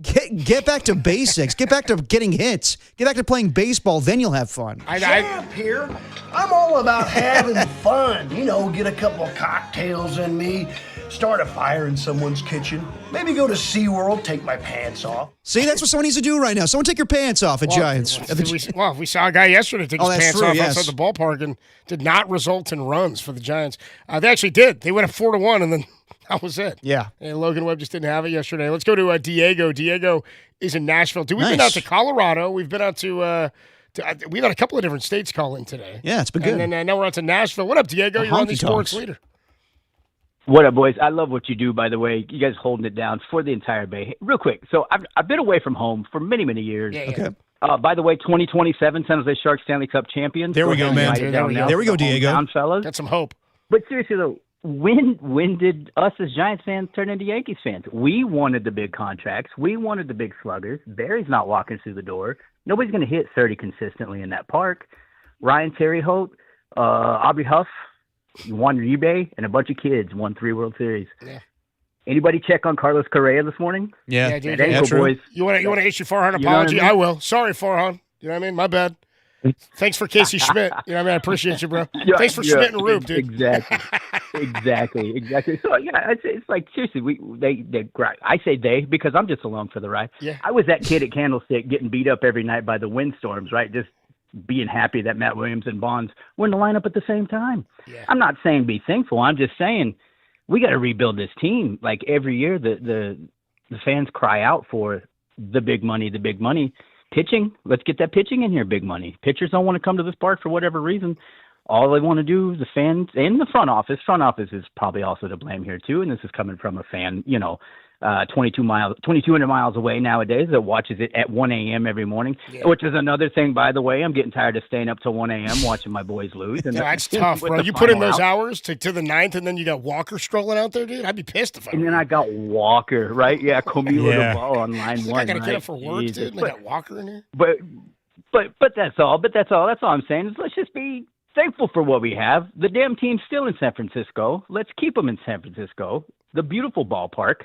get back to basics. Get back to getting hits. Get back to playing baseball. Then you'll have fun. Champ here. I'm all about having fun. Get a couple of cocktails in me, start a fire in someone's kitchen, maybe go to SeaWorld, take my pants off. See, that's what someone needs to do right now. Someone take your pants off at Giants. We saw a guy yesterday take his pants off yes. outside the ballpark and did not result in runs for the Giants. They actually did. They went up 4-1, and then That was it. Yeah. And Logan Webb just didn't have it yesterday. Let's go to Diego. Diego is in Nashville. Dude, we've been out to Colorado. We've been out to we've had a couple of different states call in today. Yeah, it's been good. And then now we're out to Nashville. What up, Diego? You're on the sports leader. What up, boys? I love what you do, by the way. You guys holding it down for the entire Bay. Hey, real quick, so I've been away from home for many, many years. Yeah. Okay. By the way, 2027 San Jose Sharks Stanley Cup champions. There we go, man. There we go, Diego. Fellas. Got some hope. But seriously, though, when did us as Giants fans turn into Yankees fans? We wanted the big contracts. We wanted the big sluggers. Barry's not walking through the door. Nobody's going to hit 30 consistently in that park. Ryan Terry Holt, Aubrey Huff, Juan Uribe, and a bunch of kids won 3 World Series. Yeah. Anybody check on Carlos Correa this morning? Yeah, dude. That ankle, boys. You want to issue Farhan You know what apology? I mean? I will. Sorry, Farhan. You know what I mean? My bad. Thanks for Casey Schmidt. You know what I mean? I appreciate you, bro. Thanks for Schmidt and Rube, dude. Exactly. So yeah, it's like seriously, I say they because I'm just along for the ride. Yeah. I was that kid at Candlestick getting beat up every night by the windstorms, right? Just being happy that Matt Williams and Bonds were in the lineup at the same time. Yeah. I'm not saying be thankful. I'm just saying we got to rebuild this team. Like every year, the fans cry out for the big money. Pitching, let's get that pitching in here, big money. Pitchers don't want to come to this park for whatever reason. All they want to do, the fans and the front office is probably also to blame here too, and this is coming from a fan, 2,200 miles away nowadays that watches it at 1 a.m. every morning, which is another thing, by the way. I'm getting tired of staying up till 1 a.m. watching my boys lose. And that's tough, bro. You put in those hours to the 9th, and then you got Walker strolling out there, dude. I'd be pissed if I. And then I got Walker, right? Yeah, Camilo the ball on line 1. I got to right? get up for work, Jesus. dude. And I got Walker in here. But that's all. That's all I'm saying is let's just be thankful for what we have. The damn team's still in San Francisco. Let's keep them in San Francisco. The beautiful ballpark.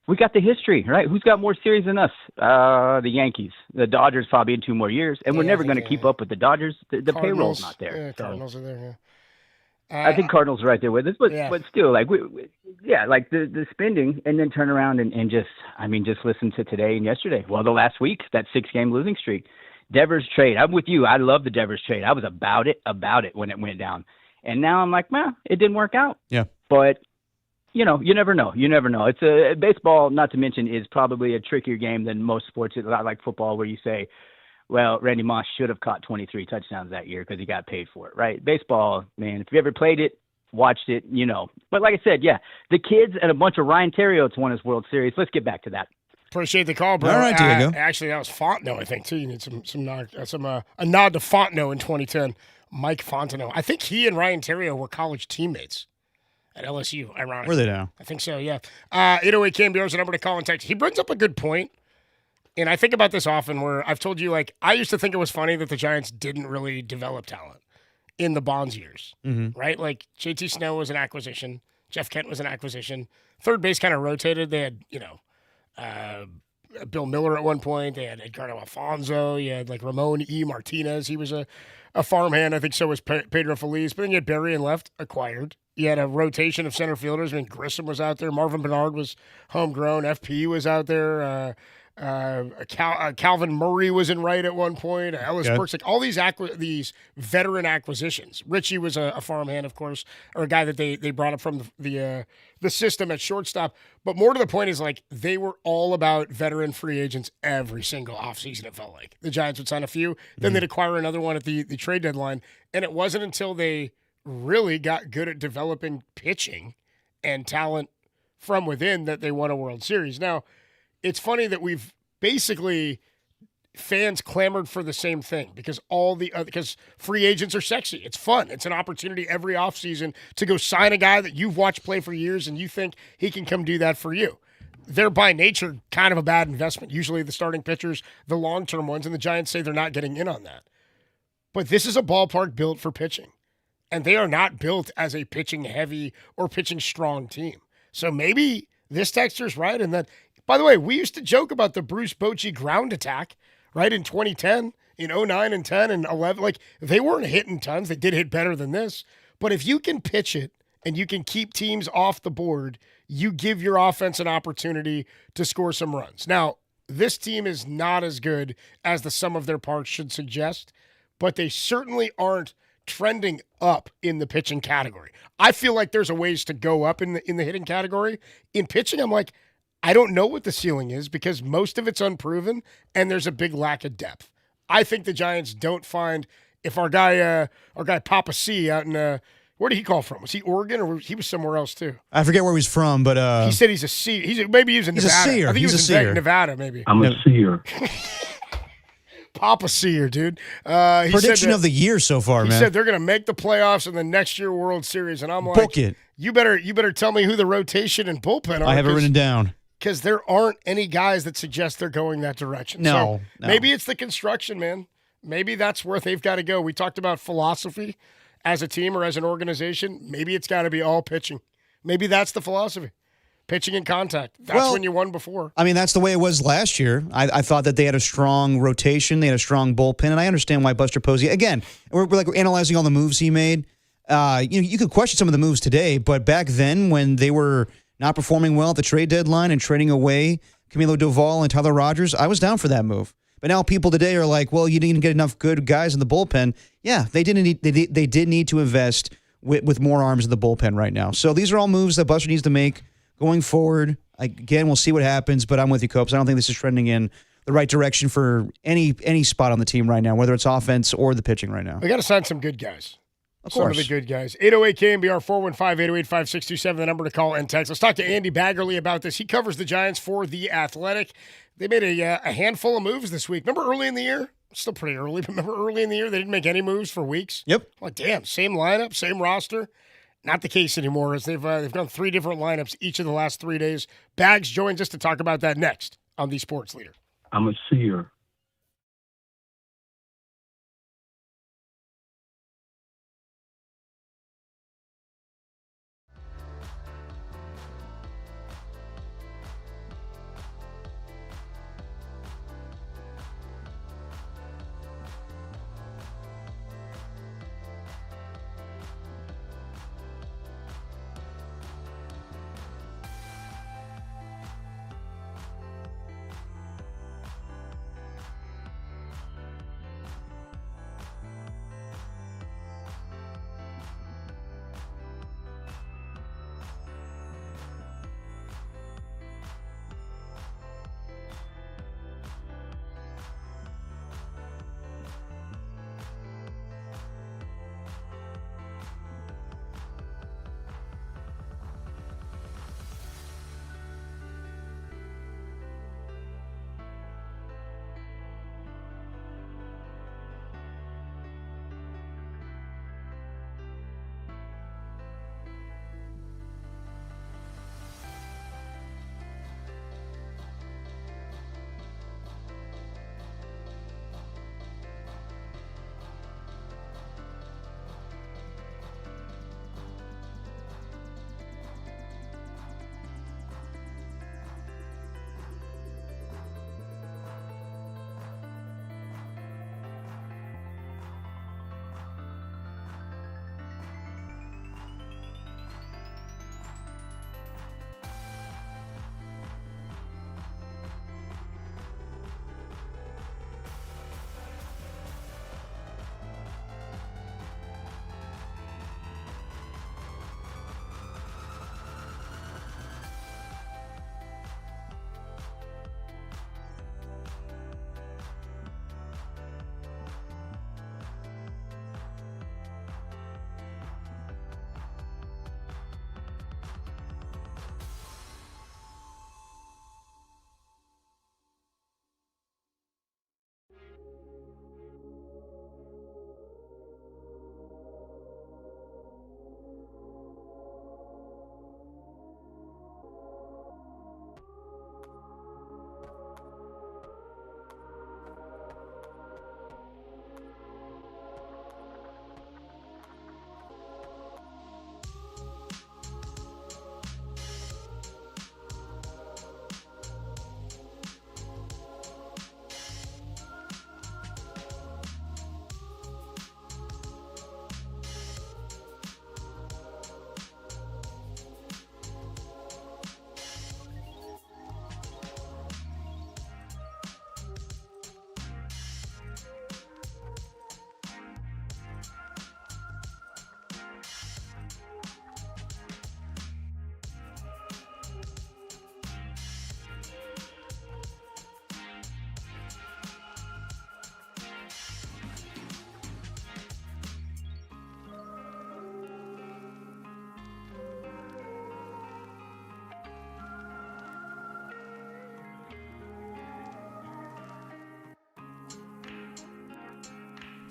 We got the history, right? Who's got more series than us? The Yankees. The Dodgers probably in 2 more years, and we're never going to keep up with the Dodgers. The payroll's not there. Yeah, Cardinals are there. I think Cardinals are right there with us, but still, like like the spending, and then turn around and just listen to today and yesterday. Well, the last week, that 6-game losing streak. Devers trade. I'm with you. I love the Devers trade. I was about it when it went down, and now I'm like, man, it didn't work out. Yeah, but. You never know. It's a baseball, not to mention, is probably a trickier game than most sports. It's not like football where you say, well, Randy Moss should have caught 23 touchdowns that year because he got paid for it, right? Baseball, man, if you ever played it, watched it, But like I said, yeah, the kids and a bunch of Ryan Terriots won his World Series. Let's get back to that. Appreciate the call, bro. All right, Diego. Actually, that was Fontenot, I think, too. You need a nod to Fontenot in 2010. Mike Fontenot. I think he and Ryan Terrio were college teammates at LSU, ironically. Were they now? I think so, yeah. 808 KMBR is the number to call and text. He brings up a good point, and I think about this often where I've told you, like, I used to think it was funny that the Giants didn't really develop talent in the Bonds years, right? Like, JT Snow was an acquisition. Jeff Kent was an acquisition. Third base kind of rotated. They had, Bill Miller at one point. They had Edgardo Alfonso. You had, like, Ramon E. Martinez. He was a farmhand. I think so was Pedro Feliz. But then you had Barry and left, acquired. You had a rotation of center fielders. I mean, Grissom was out there. Marvin Bernard was homegrown. FP was out there. Calvin Murray was in right at one point. Ellis Burks, like all these veteran acquisitions. Richie was a farmhand, of course, or a guy that they brought up from the system at shortstop. But more to the point is, like, they were all about veteran free agents every single offseason, it felt like. The Giants would sign a few, then they'd acquire another one at the trade deadline. And it wasn't until they really got good at developing pitching and talent from within that they won a World Series. Now, it's funny that we've basically fans clamored for the same thing because because free agents are sexy. It's fun. It's an opportunity every offseason to go sign a guy that you've watched play for years and you think he can come do that for you. They're by nature kind of a bad investment. Usually the starting pitchers, the long-term ones, and the Giants say they're not getting in on that. But this is a ballpark built for pitching. And they are not built as a pitching-heavy or pitching-strong team. So maybe this texter's right. And that, by the way, we used to joke about the Bruce Bochy ground attack, right, in 2010, in 09 and 10 and 11. Like, they weren't hitting tons. They did hit better than this. But if you can pitch it and you can keep teams off the board, you give your offense an opportunity to score some runs. Now, this team is not as good as the sum of their parts should suggest, but they certainly aren't trending up in the pitching category. I feel like there's a ways to go up in the hitting category. In pitching, I'm like, I don't know what the ceiling is because most of it's unproven and there's a big lack of depth. I think the Giants don't find if our guy Papa C out in where did he call from? Was he Oregon or he was somewhere else too? I forget where he's from, but he said he's a seer. Maybe he's in Nevada. He's a seer. I think He's he was a in seer. Nevada. Maybe I'm a seer. Papa Seer, dude. Prediction of the year so far, he man. said they're going to make the playoffs in the next year World Series, and I'm like, Book it. You better tell me who the rotation and bullpen are. I have it written down. Because there aren't any guys that suggest they're going that direction. No. Maybe it's the construction, man. Maybe that's where they've got to go. We talked about philosophy as a team or as an organization. Maybe it's got to be all pitching. Maybe that's the philosophy. Pitching and contact. That's when you won before. I mean, that's the way it was last year. I thought that they had a strong rotation. They had a strong bullpen. And I understand why Buster Posey, again, we're analyzing all the moves he made. You could question some of the moves today, but back then when they were not performing well at the trade deadline and trading away Camilo Doval and Tyler Rogers, I was down for that move. But now people today are like, well, you didn't get enough good guys in the bullpen. Yeah, they did need to invest with more arms in the bullpen right now. So these are all moves that Buster needs to make going forward. Again, we'll see what happens, but I'm with you, Copes. I don't think this is trending in the right direction for any spot on the team right now, whether it's offense or the pitching right now. We got to sign some good guys. Of Some course. of the good guys. 808 KMBR 415-808-5627, the number to call and text. Let's talk to Andy Baggerly about this. He covers the Giants for The Athletic. They made a handful of moves this week. Remember early in the year? Still pretty early, but remember early in the year they didn't make any moves for weeks? Yep. Like, damn, same lineup, same roster. Not the case anymore, as they've gone 3 different lineups each of the last 3 days. Bags joins us to talk about that next on The Sports Leader. I'm a seer.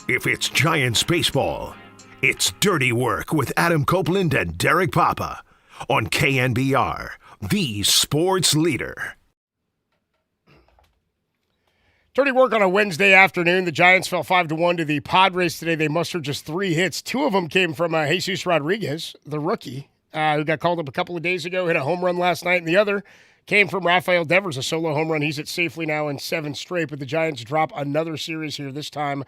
If it's Giants baseball, it's Dirty Work with Adam Copeland and Derek Papa on KNBR, the sports leader. Dirty Work on a Wednesday afternoon. The Giants fell 5-1 to the Padres today. They mustered just 3 hits. 2 of them came from Jesus Rodriguez, the rookie, who got called up a couple of days ago, hit a home run last night, and the other came from Rafael Devers, a solo home run. He's at safely now in 7 straight, but the Giants drop another series here, this time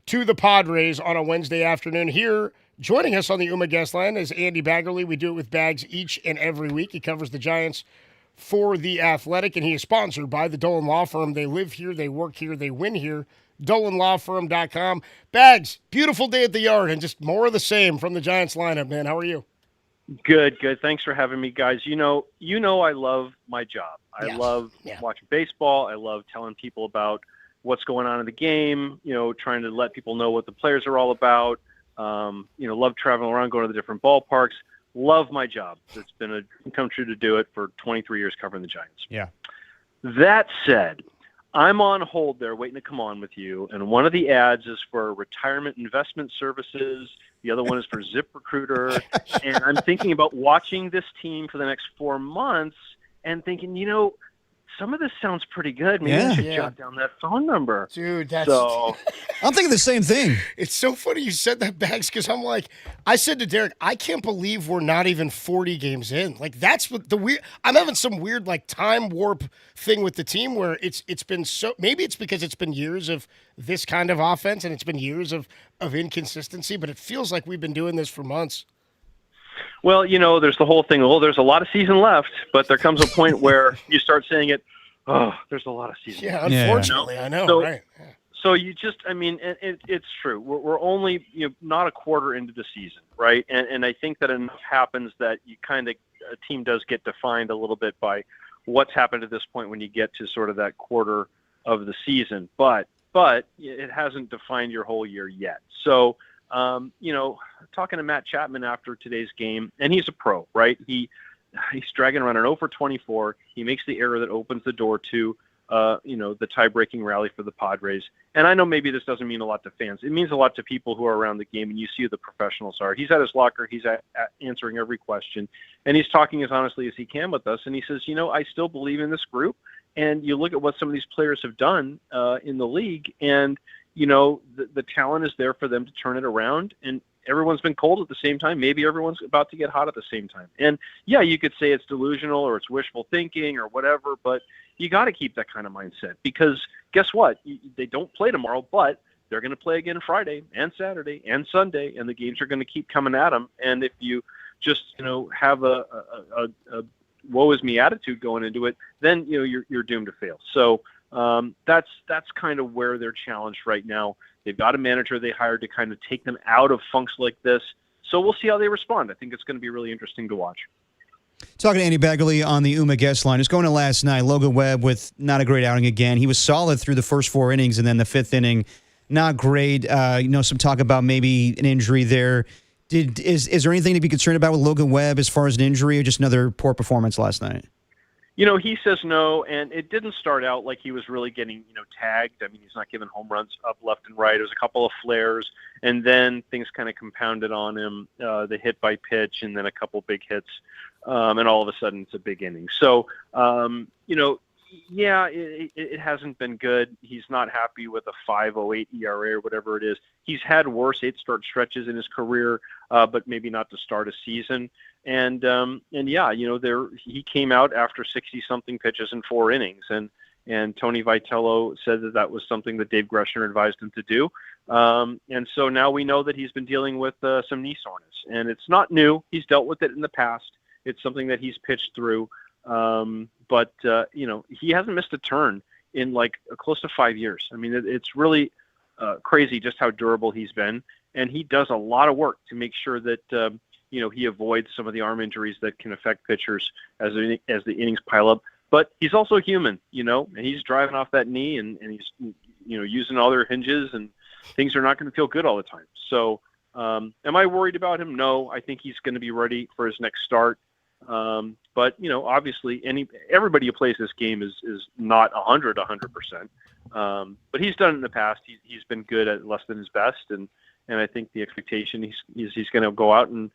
to the Padres on a Wednesday afternoon. Here, joining us on the UMA guest line is Andy Baggerly. We do it with Bags each and every week. He covers the Giants for The Athletic, and he is sponsored by the Dolan Law Firm. They live here, they work here, they win here. DolanLawFirm.com. Bags, beautiful day at the yard, and just more of the same from the Giants lineup, man. How are you? Good. Thanks for having me, guys. You know, I love my job. I love watching baseball. I love telling people about what's going on in the game, trying to let people know what the players are all about. Love traveling around, going to the different ballparks. Love my job. It's been a dream come true to do it for 23 years covering the Giants. Yeah. That said, I'm on hold there waiting to come on with you, and one of the ads is for retirement investment services. The other one is for ZipRecruiter. And I'm thinking about watching this team for the next 4 months and thinking, some of this sounds pretty good. Maybe I should jot down that phone number. Dude, that's... So, I'm thinking the same thing. It's so funny you said that, Bags, because I'm like, I said to Derek, I can't believe we're not even 40 games in. Like, that's what the weird... I'm having some weird, time warp thing with the team where it's been so... Maybe it's because it's been years of this kind of offense and it's been years of inconsistency, but it feels like we've been doing this for months. Well, there's the whole thing. Well, there's a lot of season left, but there comes a point where you start saying it, there's a lot of season left. Yeah, unfortunately, I know, right. Yeah. So you just, it's true. We're only not a quarter into the season, right? And I think that enough happens that you a team does get defined a little bit by what's happened at this point when you get to sort of that quarter of the season. But it hasn't defined your whole year yet. So, talking to Matt Chapman after today's game, and he's a pro, right? He's dragging around an 0 for 24. He makes the error that opens the door to, the tie-breaking rally for the Padres. And I know maybe this doesn't mean a lot to fans. It means a lot to people who are around the game, and you see who the professionals are. He's at his locker. He's answering every question, and he's talking as honestly as he can with us. And he says, I still believe in this group. And you look at what some of these players have done in the league, and the talent is there for them to turn it around, and everyone's been cold at the same time. Maybe everyone's about to get hot at the same time. And yeah, you could say it's delusional or it's wishful thinking or whatever, but you got to keep that kind of mindset, because guess what? They don't play tomorrow, but they're going to play again Friday and Saturday and Sunday, and the games are going to keep coming at them. And if you just, have a woe is me attitude going into it, then, you're doomed to fail. So, that's kind of where they're challenged right now. They've got a manager they hired to kind of take them out of funks like this. So we'll see how they respond. I think it's going to be really interesting to watch. Talking to Andy Baggerly on the UMA guest line. It's going to last night. Logan Webb with not a great outing again. He was solid through the first 4 innings, and then the 5th inning, not great. Some talk about maybe an injury there. Is there anything to be concerned about with Logan Webb as far as an injury, or just another poor performance last night? He says no, and it didn't start out like he was really getting, tagged. He's not giving home runs up left and right. There's a couple of flares, and then things kind of compounded on him, the hit by pitch, and then a couple big hits, and all of a sudden it's a big inning. So, it hasn't been good. He's not happy with a 5.08 ERA or whatever it is. He's had worse 8-start stretches in his career, but maybe not to start a season. And he came out after 60-something pitches in 4 innings, and Tony Vitello said that was something that Dave Greshner advised him to do. And so now we know that he's been dealing with some knee soreness, and it's not new. He's dealt with it in the past. It's something that he's pitched through. But he hasn't missed a turn in close to 5 years. It's really crazy just how durable he's been, and he does a lot of work to make sure that he avoids some of the arm injuries that can affect pitchers as the innings pile up. But he's also human, and he's driving off that knee, and he's using all their hinges, and things are not going to feel good all the time. So am I worried about him? No, I think he's going to be ready for his next start. But obviously, everybody who plays this game is not 100%. But he's done it in the past. He's been good at less than his best, and I think the expectation he's going to go out and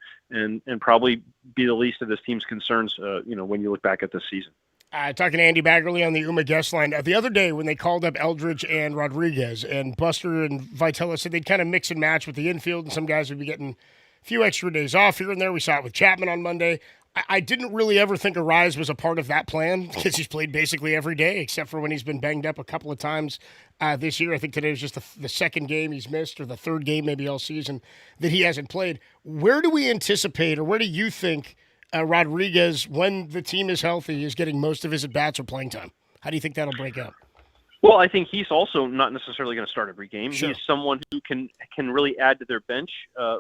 probably be the least of this team's concerns. When you look back at this season. Talking to Andy Baggerly on the UMA guest line. The other day when they called up Eldridge and Rodriguez, and Buster and Vitella said they'd kind of mix and match with the infield, and some guys would be getting a few extra days off here and there. We saw it with Chapman on Monday. I didn't really ever think Arise was a part of that plan because he's played basically every day except for when he's been banged up a couple of times this year. I think today was just the second game he's missed, or the third game maybe all season that he hasn't played. Where do we anticipate, or where do you think Rodriguez, when the team is healthy, is getting most of his at-bats or playing time? How do you think that'll break out? Well, I think he's also not necessarily going to start every game. Sure. He's someone who can really add to their bench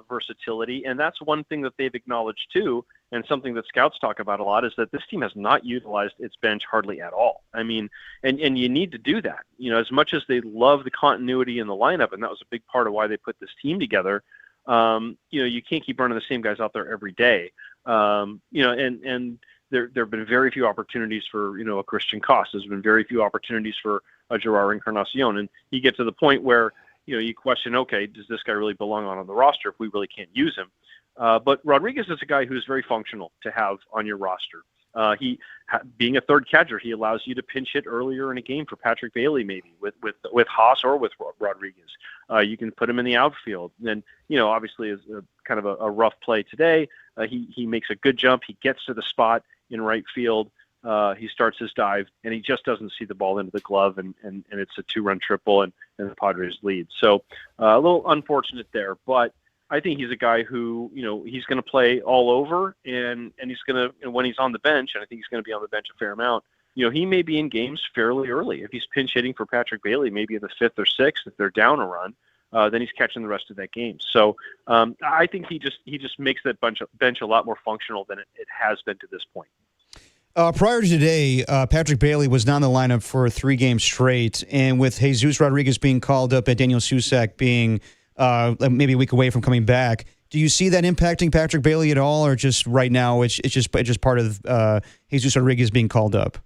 versatility, and that's one thing that they've acknowledged too, and something that scouts talk about a lot, is that this team has not utilized its bench hardly at all. I mean, and you need to do that. As much as they love the continuity in the lineup, and that was a big part of why they put this team together, you can't keep running the same guys out there every day. And there have been very few opportunities for, a Christian Cost. There's been very few opportunities for a Gerard Encarnacion. And you get to the point where, you question, okay, does this guy really belong on the roster if we really can't use him? But Rodriguez is a guy who's very functional to have on your roster. Being a third catcher, he allows you to pinch hit earlier in a game for Patrick Bailey, maybe with Haas or with Rodriguez. You can put him in the outfield. And then, obviously, is kind of a rough play today. He makes a good jump. He gets to the spot in right field. He starts his dive, and he just doesn't see the ball into the glove, and it's a 2-run triple, and the Padres lead. So a little unfortunate there, but I think he's a guy who, he's going to play all over, and he's going to, when he's on the bench, and I think he's going to be on the bench a fair amount, he may be in games fairly early. If he's pinch hitting for Patrick Bailey, maybe in the 5th or 6th, if they're down a run, then he's catching the rest of that game. So I think he just makes that bench a lot more functional than it has been to this point. Prior to today, Patrick Bailey was not in the lineup for 3 games straight, and with Jesus Rodriguez being called up and Daniel Susac being maybe a week away from coming back, do you see that impacting Patrick Bailey at all, or just right now it's just part of Jesus Rodriguez being called up?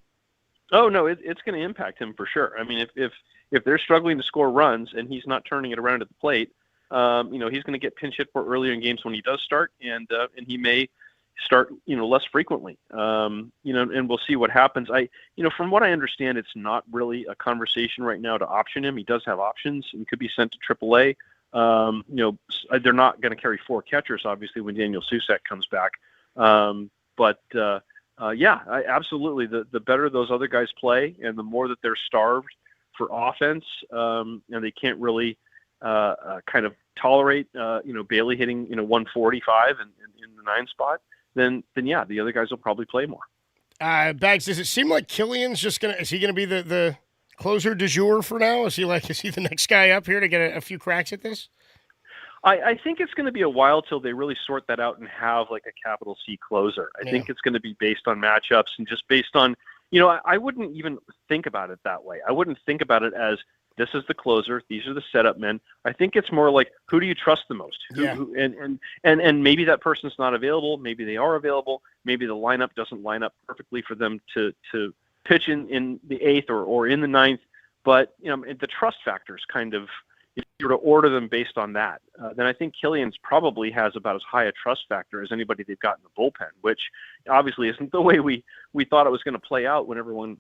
Oh no, it's going to impact him for sure. I mean, if they're struggling to score runs and he's not turning it around at the plate, he's going to get pinch hit for earlier in games when he does start, and he may start less frequently. And we'll see what happens. From what I understand, it's not really a conversation right now to option him. He does have options and could be sent to AAA. They're not going to carry 4 catchers, obviously, when Daniel Susac comes back. Absolutely. The better those other guys play, and the more that they're starved for offense, and they can't really kind of tolerate, Bailey hitting, 145 in the 9 spot, then the other guys will probably play more. Bags, does it seem like Killian's is he going to be the closer du jour for now? Is he the next guy up here to get a few cracks at this? I think it's going to be a while till they really sort that out and have like a capital C closer. I think it's going to be based on matchups and just based on, I wouldn't even think about it that way. I wouldn't think about it as this is the closer, these are the setup men. I think it's more like, who do you trust the most? And maybe that person's not available. Maybe they are available. Maybe the lineup doesn't line up perfectly for them to pitch in the 8th or in the 9th. But, the trust factors kind of, if you were to order them based on that, then I think Killian's probably has about as high a trust factor as anybody they've got in the bullpen, which obviously isn't the way we thought it was going to play out when everyone,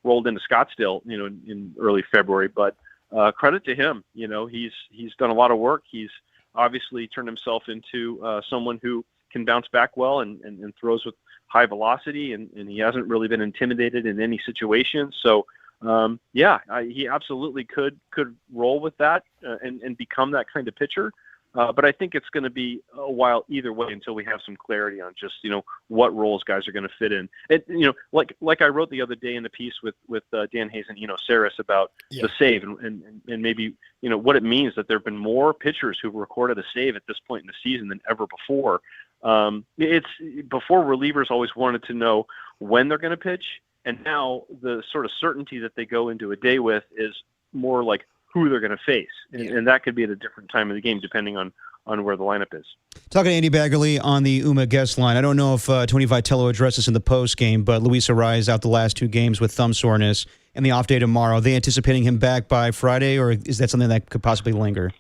rolled into Scottsdale, in early February. But credit to him, he's done a lot of work. He's obviously turned himself into someone who can bounce back well and throws with high velocity, and he hasn't really been intimidated in any situation. So, he absolutely could roll with that and become that kind of pitcher. But I think it's going to be a while either way until we have some clarity on just, what roles guys are going to fit in. And, like I wrote the other day in the piece with Dan Hayes and Eno Saris about the save and maybe, what it means that there have been more pitchers who've recorded a save at this point in the season than ever before. It's before relievers always wanted to know when they're going to pitch. And now the sort of certainty that they go into a day with is more like who they're going to face. And that could be at a different time of the game, depending on where the lineup is. Talking to Andy Baggerly on the UMA guest line. I don't know if Tony Vitello addressed this in the post game, but Luis Arraez out the last 2 games with thumb soreness and the off day tomorrow. Are they anticipating him back by Friday, or is that something that could possibly linger?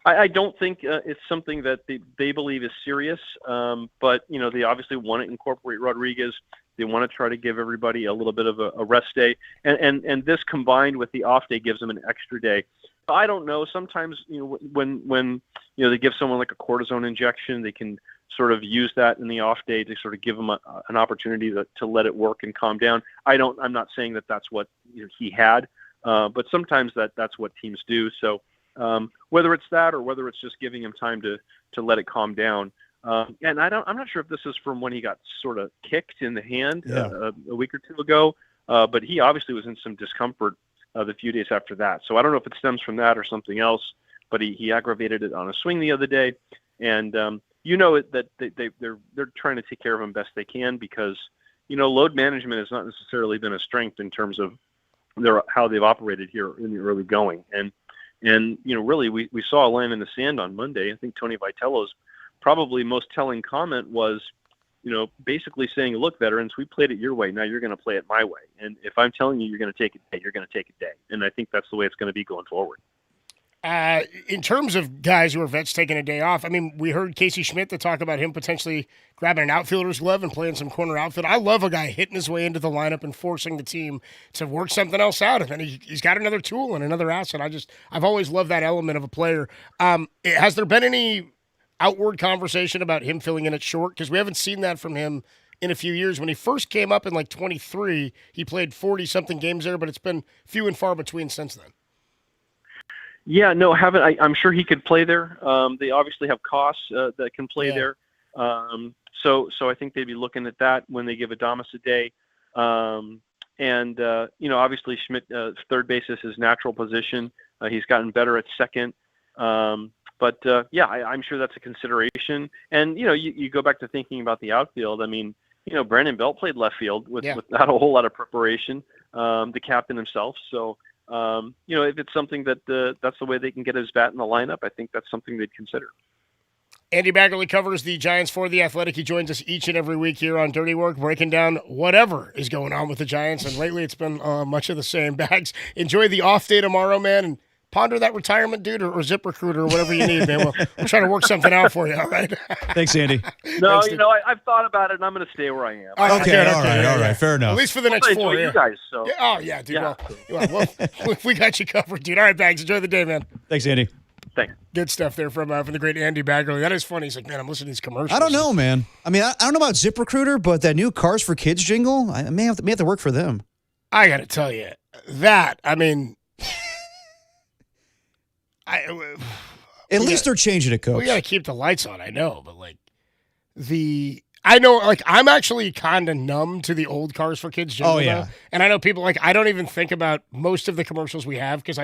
I don't think it's something that they believe is serious, but they obviously want to incorporate Rodriguez. They want to try to give everybody a little bit of a rest day, and this combined with the off day gives them an extra day. I don't know. Sometimes when they give someone like a cortisone injection, they can sort of use that in the off day to sort of give them an opportunity to let it work and calm down. I'm not saying that that's what he had, but sometimes that's what teams do. So. Whether it's that or whether it's just giving him time to let it calm down. And I'm not sure if this is from when he got sort of kicked in the hand a week or 2 ago, but he obviously was in some discomfort the few days after that. So I don't know if it stems from that or something else, but he aggravated it on a swing the other day. And that they're trying to take care of him best they can because, load management has not necessarily been a strength in terms of how they've operated here in the early going. And really, we saw a line in the sand on Monday. I think Tony Vitello's probably most telling comment was, basically saying, look, veterans, we played it your way. Now you're going to play it my way. And if I'm telling you you're going to take a day, you're going to take a day. And I think that's the way it's going to be going forward. In terms of guys who are vets taking a day off, I mean, we heard Casey Schmidt to talk about him potentially grabbing an outfielder's glove and playing some corner outfield. I love a guy hitting his way into the lineup and forcing the team to work something else out. And then he's got another tool and another asset. I've always loved that element of a player. Has there been any outward conversation about him filling in at short? Because we haven't seen that from him in a few years. When he first came up in 23, he played 40-something games there, but it's been few and far between since then. Yeah, no, haven't. I'm sure he could play there. They obviously have costs that can play there. So I think they'd be looking at that when they give Adames a day. Obviously Schmidt, third base is his natural position. He's gotten better at second. I'm sure that's a consideration. And, you go back to thinking about the outfield. I mean, Brandon Belt played left field without a whole lot of preparation, the captain himself. So, if it's something that that's the way they can get his bat in the lineup, I think that's something they'd consider. Andy Baggerly covers the Giants for The Athletic. He joins us each and every week here on Dirty Work, breaking down whatever is going on with the Giants. And lately it's been much of the same. Bags, enjoy the off day tomorrow, man, and ponder that retirement, dude, or ZipRecruiter or whatever you need, man. We'll try to work something out for you, all right? Thanks, Andy. No, I've thought about it, and I'm going to stay where I am. All right, fair enough. At least for the next 4 you guys, so. Yeah, oh, yeah, dude. Yeah. Well, we got you covered, dude. All right, Bags, enjoy the day, man. Thanks, Andy. Thanks. Good stuff there from the great Andy Baggerly. That is funny. He's like, man, I'm listening to these commercials. I don't know, man. I mean, I don't know about ZipRecruiter, but that new Cars for Kids jingle, I may have to work for them. I got to tell you, I mean... At least they're changing it, Coach. We got to keep the lights on, I know, but I'm actually kind of numb to the old Cars for Kids jingle. Oh, yeah. And I know people I don't even think about most of the commercials we have because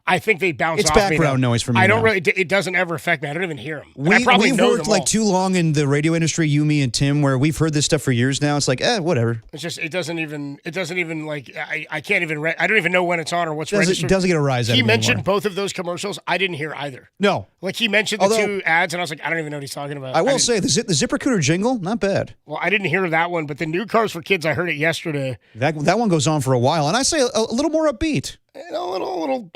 I think they bounce it's off me. It's background noise for me. I don't really, it doesn't ever affect me. I don't even hear them. We've worked too long in the radio industry, you, me, and Tim, where we've heard this stuff for years now. It's like, whatever. It's just, it doesn't even I can't even, I don't even know when it's on or what's registered. It doesn't get a rise out of it He mentioned anymore. both of those commercials. I didn't hear either. No. He mentioned the two ads, and I was like, I don't even know what he's talking about. I will say, the ZipRecruiter jingle, not bad. Well, I didn't hear that one, but the new Cars for Kids, I heard it yesterday. That one goes on for a while, and I say a little more upbeat. A little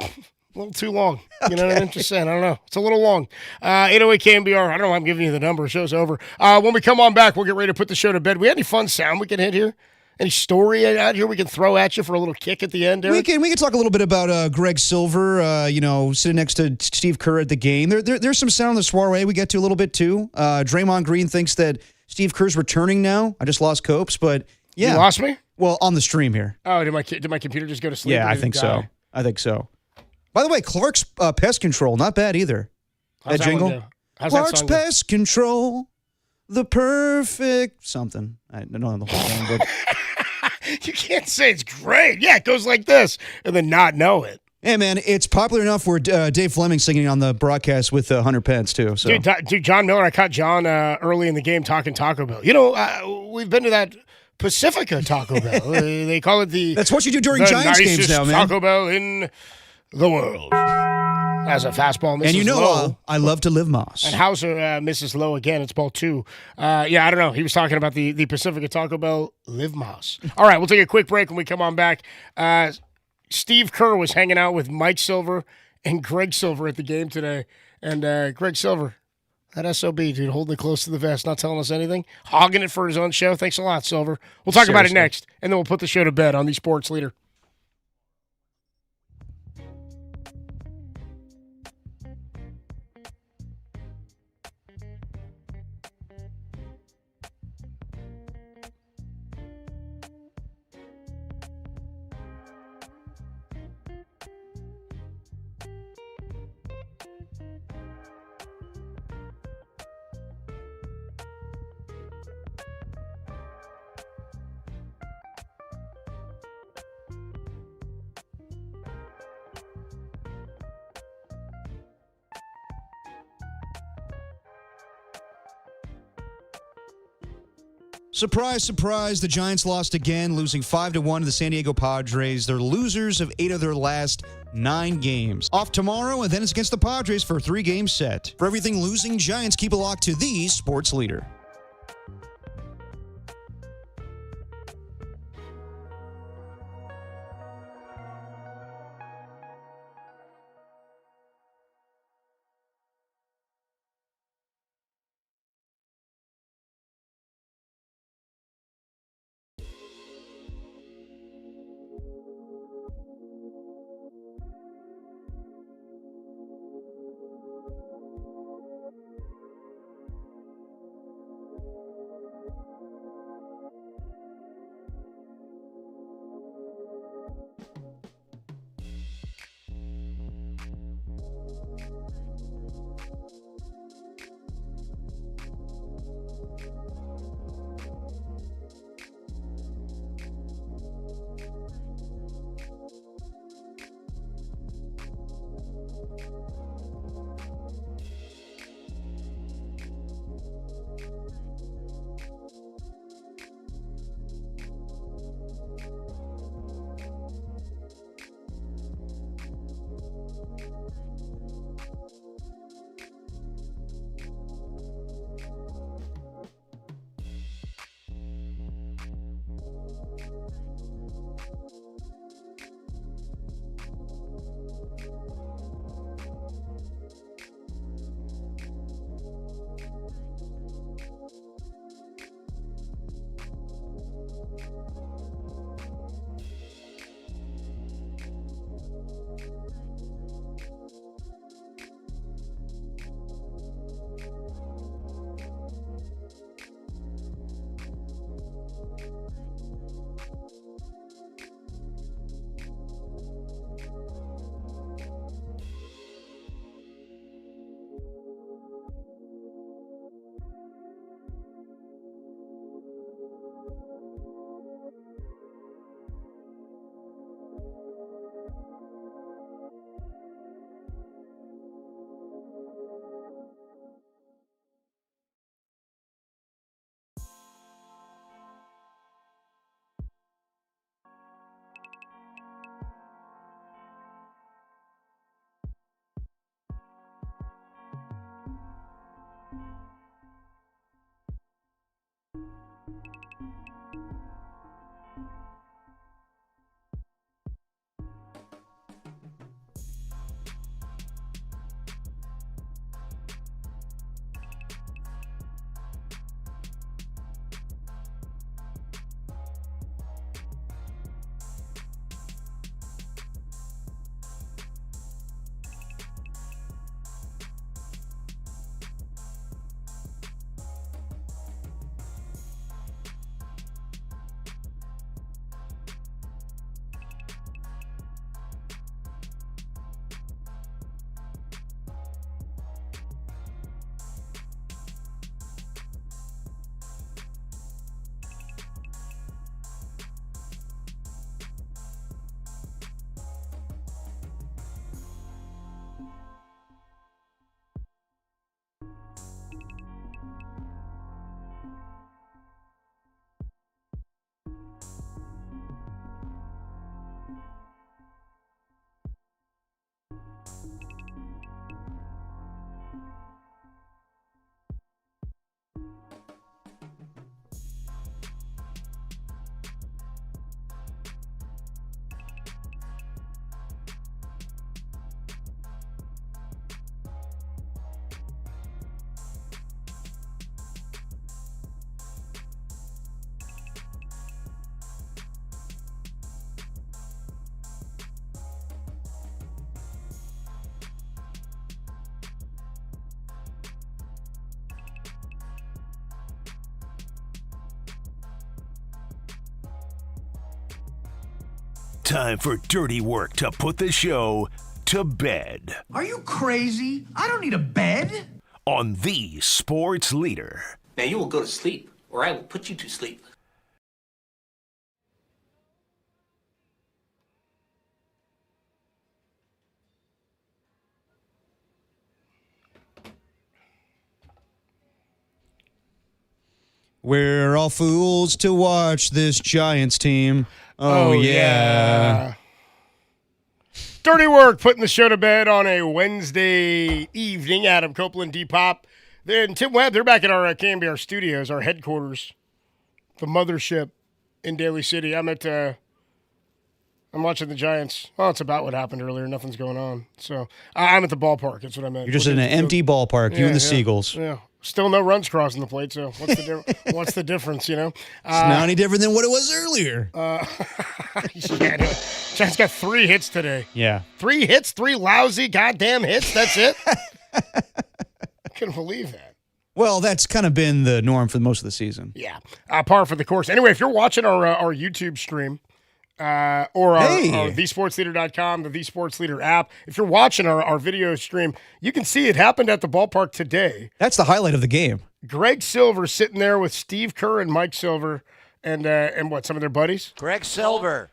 too long. You know what I'm just saying? I don't know. It's a little long. 808 KMBR. I don't know why I'm giving you the number. Show's over. When we come on back, we'll get ready to put the show to bed. We had any fun sound we can hit here? Any story out here we can throw at you for a little kick at the end, Derek? We can talk a little bit about Greg Silver, sitting next to Steve Kerr at the game. There's some sound on the soiree we get to a little bit, too. Draymond Green thinks that Steve Kerr's returning now. I just lost Copes, but yeah. You lost me? Well, on the stream here. Oh, did my computer just go to sleep? Yeah, I think so. By the way, Clark's Pest Control, not bad either. How's that jingle? How's Clark's that song go? Pest Control, the perfect something. I don't know the whole thing, but you can't say it's great. Yeah, it goes like this, and then not know it. Yeah, man, it's popular enough where Dave Fleming's singing on the broadcast with Hunter Pence, too. So. Dude, John Miller, I caught John early in the game talking Taco Bell. We've been to that Pacifica Taco Bell. They call it the... That's what you do during Giants games now, man. Taco Bell in the world. Has a fastball, misses And you know, low. I love to live Moss. And Hauser misses low again. It's ball 2. Yeah, I don't know. He was talking about the Pacifica Taco Bell Live Moss. All right, we'll take a quick break when we come on back. Steve Kerr was hanging out with Mike Silver and Greg Silver at the game today. And Greg Silver, that SOB, dude, holding it close to the vest, not telling us anything, hogging it for his own show. Thanks a lot, Silver. We'll talk about it next, and then we'll put the show to bed on the Sports Leader. Surprise, surprise, the Giants lost again, losing 5-1 to the San Diego Padres. They're losers of 8 of their last 9 games. Off tomorrow, and then it's against the Padres for a 3-game set. For everything losing Giants, keep a lock to the Sports Leader. Time for dirty work to put the show to bed. Are you crazy? I don't need a bed. On the Sports Leader. Now you will go to sleep, or I will put you to sleep. We're all fools to watch this Giants team. Oh yeah. Dirty work putting the show to bed on a Wednesday evening. Adam Copeland, D-Pop, then Tim Webb. They're back at our KNBR studios, our headquarters, the mothership in Daly City. I'm watching the Giants. Well, it's about what happened earlier. Nothing's going on. So I'm at the ballpark. That's what I meant. You're just in an empty ballpark, you and the Seagulls. Yeah. Still no runs crossing the plate, so what's the difference, you know? It's not any different than what it was earlier. Giants got 3 hits today. Yeah. 3 hits, 3 lousy goddamn hits. That's it? I couldn't believe that. Well, that's kind of been the norm for most of the season. Yeah. Par for the course. Anyway, if you're watching our YouTube stream, or our thesportsleader.com, the The Sports Leader app. If you're watching our video stream, you can see it happened at the ballpark today. That's the highlight of the game. Greg Silver sitting there with Steve Kerr and Mike Silver and what, some of their buddies? Greg Silver,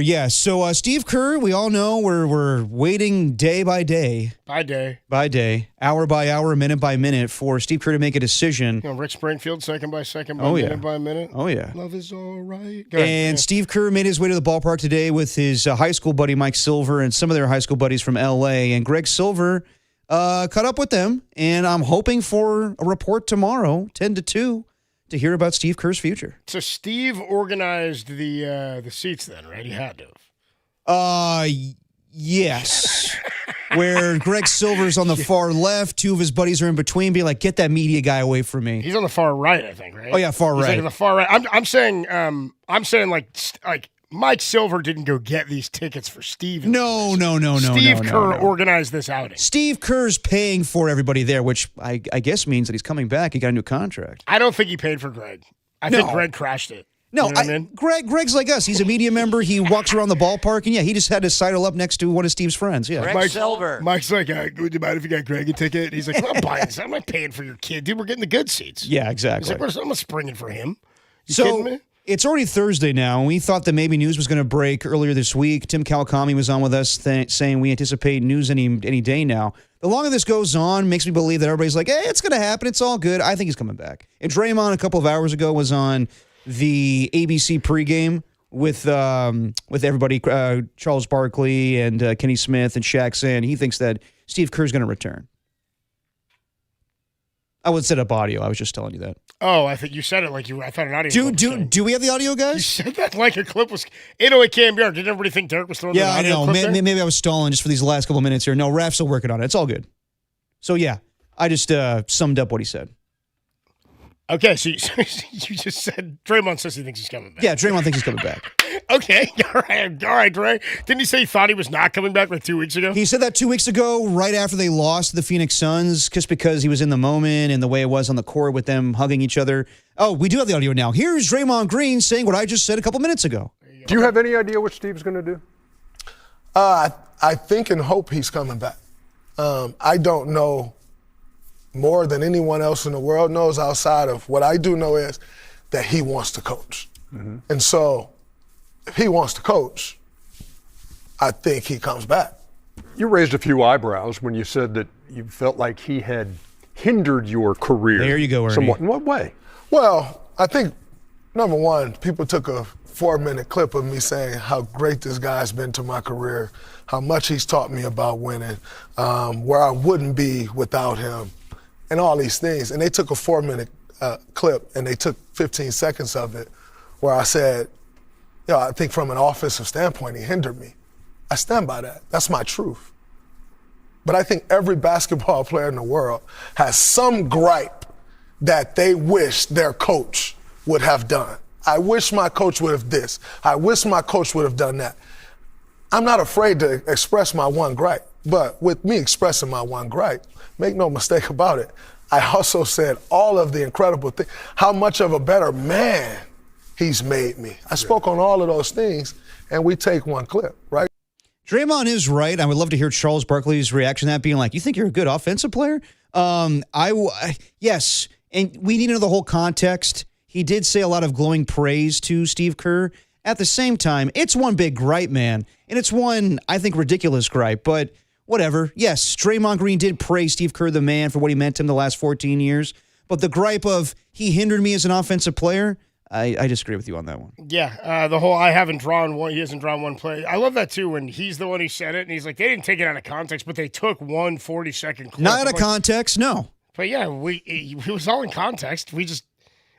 yes. So Steve Kerr, we all know we're waiting day by day. By day. Hour by hour, minute by minute for Steve Kerr to make a decision. You know, Rick Springfield, second by second, minute by minute. Oh, yeah. Love is all right. And Steve Kerr made his way to the ballpark today with his high school buddy Mike Silver and some of their high school buddies from L.A. And Greg Silver caught up with them, and I'm hoping for a report tomorrow, 10 to 2, to hear about Steve Kerr's future. So Steve organized the seats then, right? He had to. Yes. Where Greg Silver's on the far left, 2 of his buddies are in between, being like, get that media guy away from me. He's on the far right, I think, right? Oh yeah, far He's right. like on the far right. I'm saying like Mike Silver didn't go get these tickets for Steve. No. Steve Kerr organized this outing. Steve Kerr's paying for everybody there, which I guess means that he's coming back. He got a new contract. I don't think he paid for Greg. I think Greg crashed it. No, you know what I mean? Greg's like us. He's a media member. He walks around the ballpark, and he just had to sidle up next to one of Steve's friends. Yeah, Greg Silver. Mike's like, would you mind if you got Greg a ticket? He's like, I'm not buying this. I'm not paying for your kid, dude. We're getting the good seats. Yeah, exactly. He's like, I'm not springing for him. You kidding me? It's already Thursday now, and we thought that maybe news was going to break earlier this week. Tim Kawakami was on with us saying we anticipate news any day now. The longer this goes on, makes me believe that everybody's like, hey, it's going to happen. It's all good. I think he's coming back. And Draymond a couple of hours ago was on the ABC pregame with everybody, Charles Barkley and Kenny Smith and Shaq saying he thinks that Steve Kerr's going to return. I would set up audio. I was just telling you that. Oh, I think you said it like I thought an audio. Do we have the audio, guys? You said that like a clip was 808 KNBR. Did everybody think Derek was throwing? Yeah, I know. Maybe I was stalling just for these last couple of minutes here. No, Raf's still working on it. It's all good. So yeah, I just summed up what he said. Okay, so you just said Draymond says he thinks he's coming back. Yeah, Draymond thinks he's coming back. Okay, all right, Dre. Didn't he say he thought he was not coming back like 2 weeks ago? He said that 2 weeks ago, right after they lost to the Phoenix Suns, just because he was in the moment and the way it was on the court with them hugging each other. Oh, we do have the audio now. Here's Draymond Green saying what I just said a couple minutes ago. Do you have any idea what Steve's going to do? I think and hope he's coming back. I don't know more than anyone else in the world knows outside of what I do know is that he wants to coach. Mm-hmm. And so if he wants to coach, I think he comes back. You raised a few eyebrows when you said that you felt like he had hindered your career. There you go, Ernie. Somewhat. In what way? Well, I think, number one, people took a 4-minute clip of me saying how great this guy's been to my career, how much he's taught me about winning, where I wouldn't be without him, and all these things. And they took a 4-minute clip, and they took 15 seconds of it where I said, I think from an offensive standpoint, he hindered me. I stand by that. That's my truth. But I think every basketball player in the world has some gripe that they wish their coach would have done. I wish my coach would have this. I wish my coach would have done that. I'm not afraid to express my one gripe, but with me expressing my one gripe, make no mistake about it, I also said all of the incredible things, how much of a better man he's made me. I spoke on all of those things, and we take one clip, right? Draymond is right. I would love to hear Charles Barkley's reaction to that, being like, you think you're a good offensive player? Yes, and we need to know the whole context. He did say a lot of glowing praise to Steve Kerr. At the same time, it's one big gripe, man, and it's one, I think, ridiculous gripe, but whatever. Yes, Draymond Green did praise Steve Kerr, the man, for what he meant to him the last 14 years, but the gripe of he hindered me as an offensive player, I disagree with you on that one. Yeah, the whole he hasn't drawn one play. I love that too when he's the one who said it, and he's like, they didn't take it out of context, but they took 1 40-second clip. Not out of context, no. But yeah, it was all in context.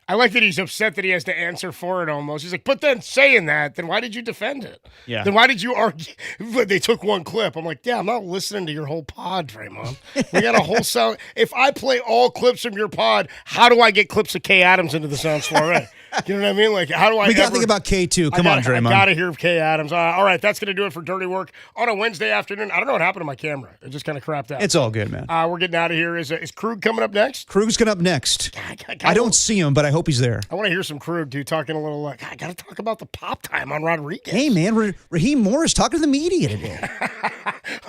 I like that he's upset that he has to answer for it almost. He's like, but then saying that, then why did you defend it? Yeah. Then why did you argue? But they took one clip. I'm like, yeah, I'm not listening to your whole pod, Draymond. We got a whole sound. If I play all clips from your pod, how do I get clips of Kay Adams into the Sound Soiree? You know what I mean? Like, how do I? We got to think about K2. Come on, Draymond. I got to hear Kay Adams. All right, that's going to do it for Dirty Work on a Wednesday afternoon. I don't know what happened to my camera. It just kind of crapped out. It's all good, man. We're getting out of here. Is Krug coming up next? Krug's coming up next. I don't see him, but I hope he's there. I want to hear some Krug, dude, talking a little like, I got to talk about the pop time on Rodriguez. Hey, man, Raheem Morris talking to the media today.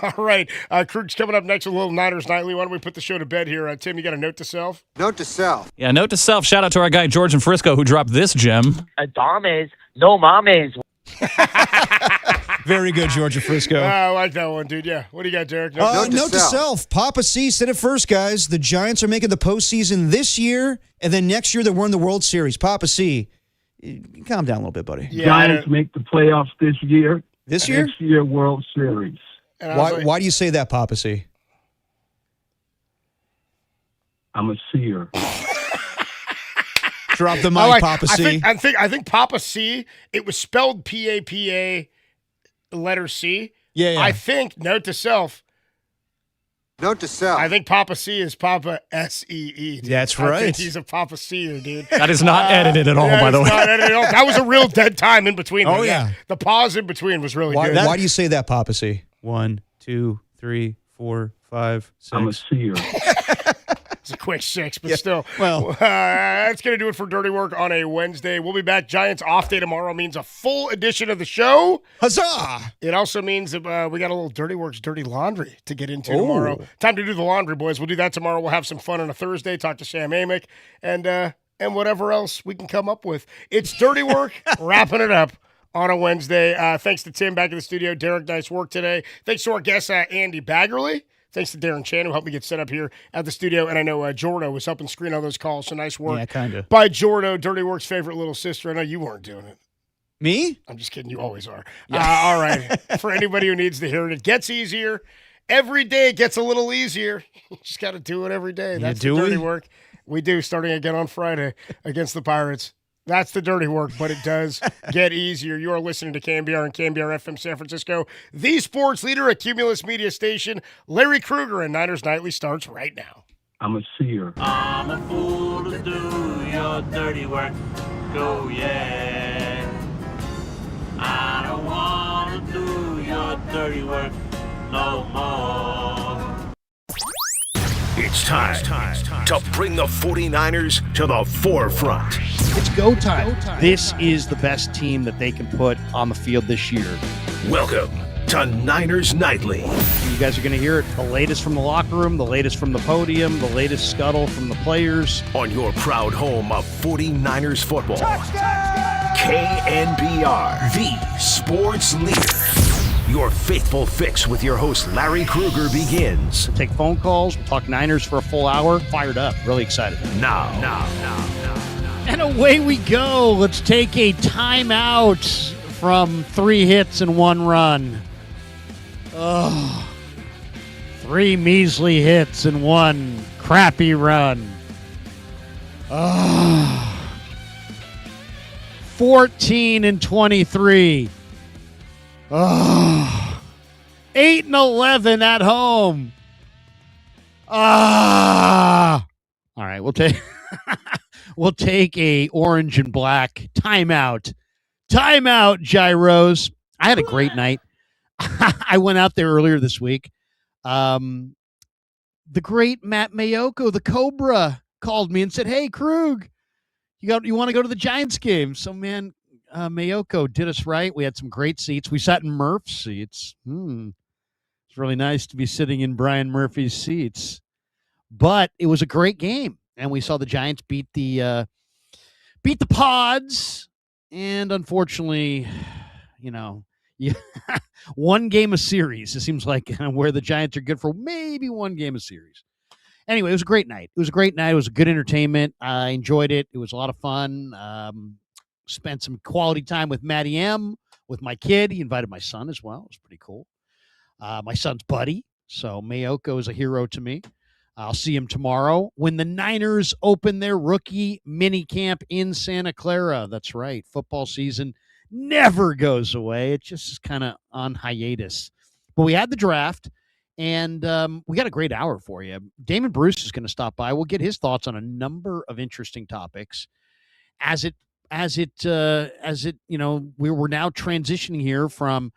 All right, Krug's coming up next with a little Niners Nightly. Why don't we put the show to bed here? Tim, you got a note to self? Note to self. Yeah, note to self. Shout out to our guy George in Frisco who dropped this gem. Dames, no mames. Very good, Georgia Frisco. I like that one, dude. Yeah. What do you got, Derek? Note to self. Papa C said it first, guys. The Giants are making the postseason this year, and then next year they're winning the World Series. Papa C, calm down a little bit, buddy. Yeah, Giants make the playoffs this year. This year? Next year, World Series. Why do you say that, Papa C? I'm a seer. Drop the mic, Papa C. I think Papa C, it was spelled P-A-P-A, letter C. Yeah. I think, note to self. Note to self. I think Papa C is Papa S-E-E. Dude. That's I right. think he's a Papa C-er, dude. That is not edited at all, by the way. Not edited at all. That was a real dead time in between. Oh, yeah. The pause in between was really good. Why do you say that, Papa C? 1, 2, 3, 4, 5, 6. I'm a seer. It's a quick 6, but still. Well, that's going to do it for Dirty Work on a Wednesday. We'll be back. Giants off day tomorrow means a full edition of the show. Huzzah! It also means that we got a little Dirty Works Dirty Laundry to get into tomorrow. Time to do the laundry, boys. We'll do that tomorrow. We'll have some fun on a Thursday, talk to Sam Amick, and whatever else we can come up with. It's Dirty Work, wrapping it up on a Wednesday. Thanks to Tim back in the studio. Derek, nice work today. Thanks to our guest, Andy Baggerly. Thanks to Darren Chan, who helped me get set up here at the studio. And I know Jordo was helping screen all those calls, so nice work. Yeah, kind of. By Jordo, Dirty Work's favorite little sister. I know you weren't doing it. Me? I'm just kidding. You always are. Yeah. All right. For anybody who needs to hear it, it gets easier. Every day it gets a little easier. You just got to do it every day. That's the Dirty Work. We do, starting again on Friday against the Pirates. That's the dirty work, but it does get easier. You are listening to KNBR and KNBR FM San Francisco, the sports leader at Cumulus Media Station. Larry Krueger and Niners Nightly starts right now. I'm a seer. I'm a fool to do your dirty work. Go, yeah. I don't want to do your dirty work no more. It's time to bring the 49ers to the forefront. It's go time. This is the best team that they can put on the field this year. Welcome to Niners Nightly. You guys are going to hear it. The latest from the locker room, the latest from the podium, the latest scuttle from the players. On your proud home of 49ers football. KNBR, the sports leader. Your faithful fix with your host, Larry Krueger, begins. We'll take phone calls. We'll talk Niners for a full hour. Fired up. Really excited. Now. And away we go. Let's take a timeout from 3 hits and 1 run. Oh, 3 measly hits and 1 crappy run. Oh, 14 and 23. Oh, 8 and 11 at home. All right, we'll take a orange and black timeout. Timeout, Gyros. I had a great night. I went out there earlier this week. The great Matt Mayoko, the Cobra, called me and said, "Hey, Krug, You want to go to the Giants game? So, man, Mayoko did us right. We had some great seats. We sat in Murph's seats. It's really nice to be sitting in Brian Murphy's seats. But it was a great game, and we saw the Giants beat the Pods, and unfortunately, one game a series. It seems like where the Giants are good for maybe one game a series. Anyway, it was a great night. It was a good entertainment. I enjoyed it. It was a lot of fun. Spent some quality time with Matty M, with my kid. He invited my son as well. It was pretty cool. My son's buddy. So Mayoko is a hero to me. I'll see him tomorrow when the Niners open their rookie mini camp in Santa Clara. That's right. Football season never goes away. It just is kind of on hiatus. But we had the draft, and we got a great hour for you. Damon Bruce is going to stop by. We'll get his thoughts on a number of interesting topics as it we're now transitioning here from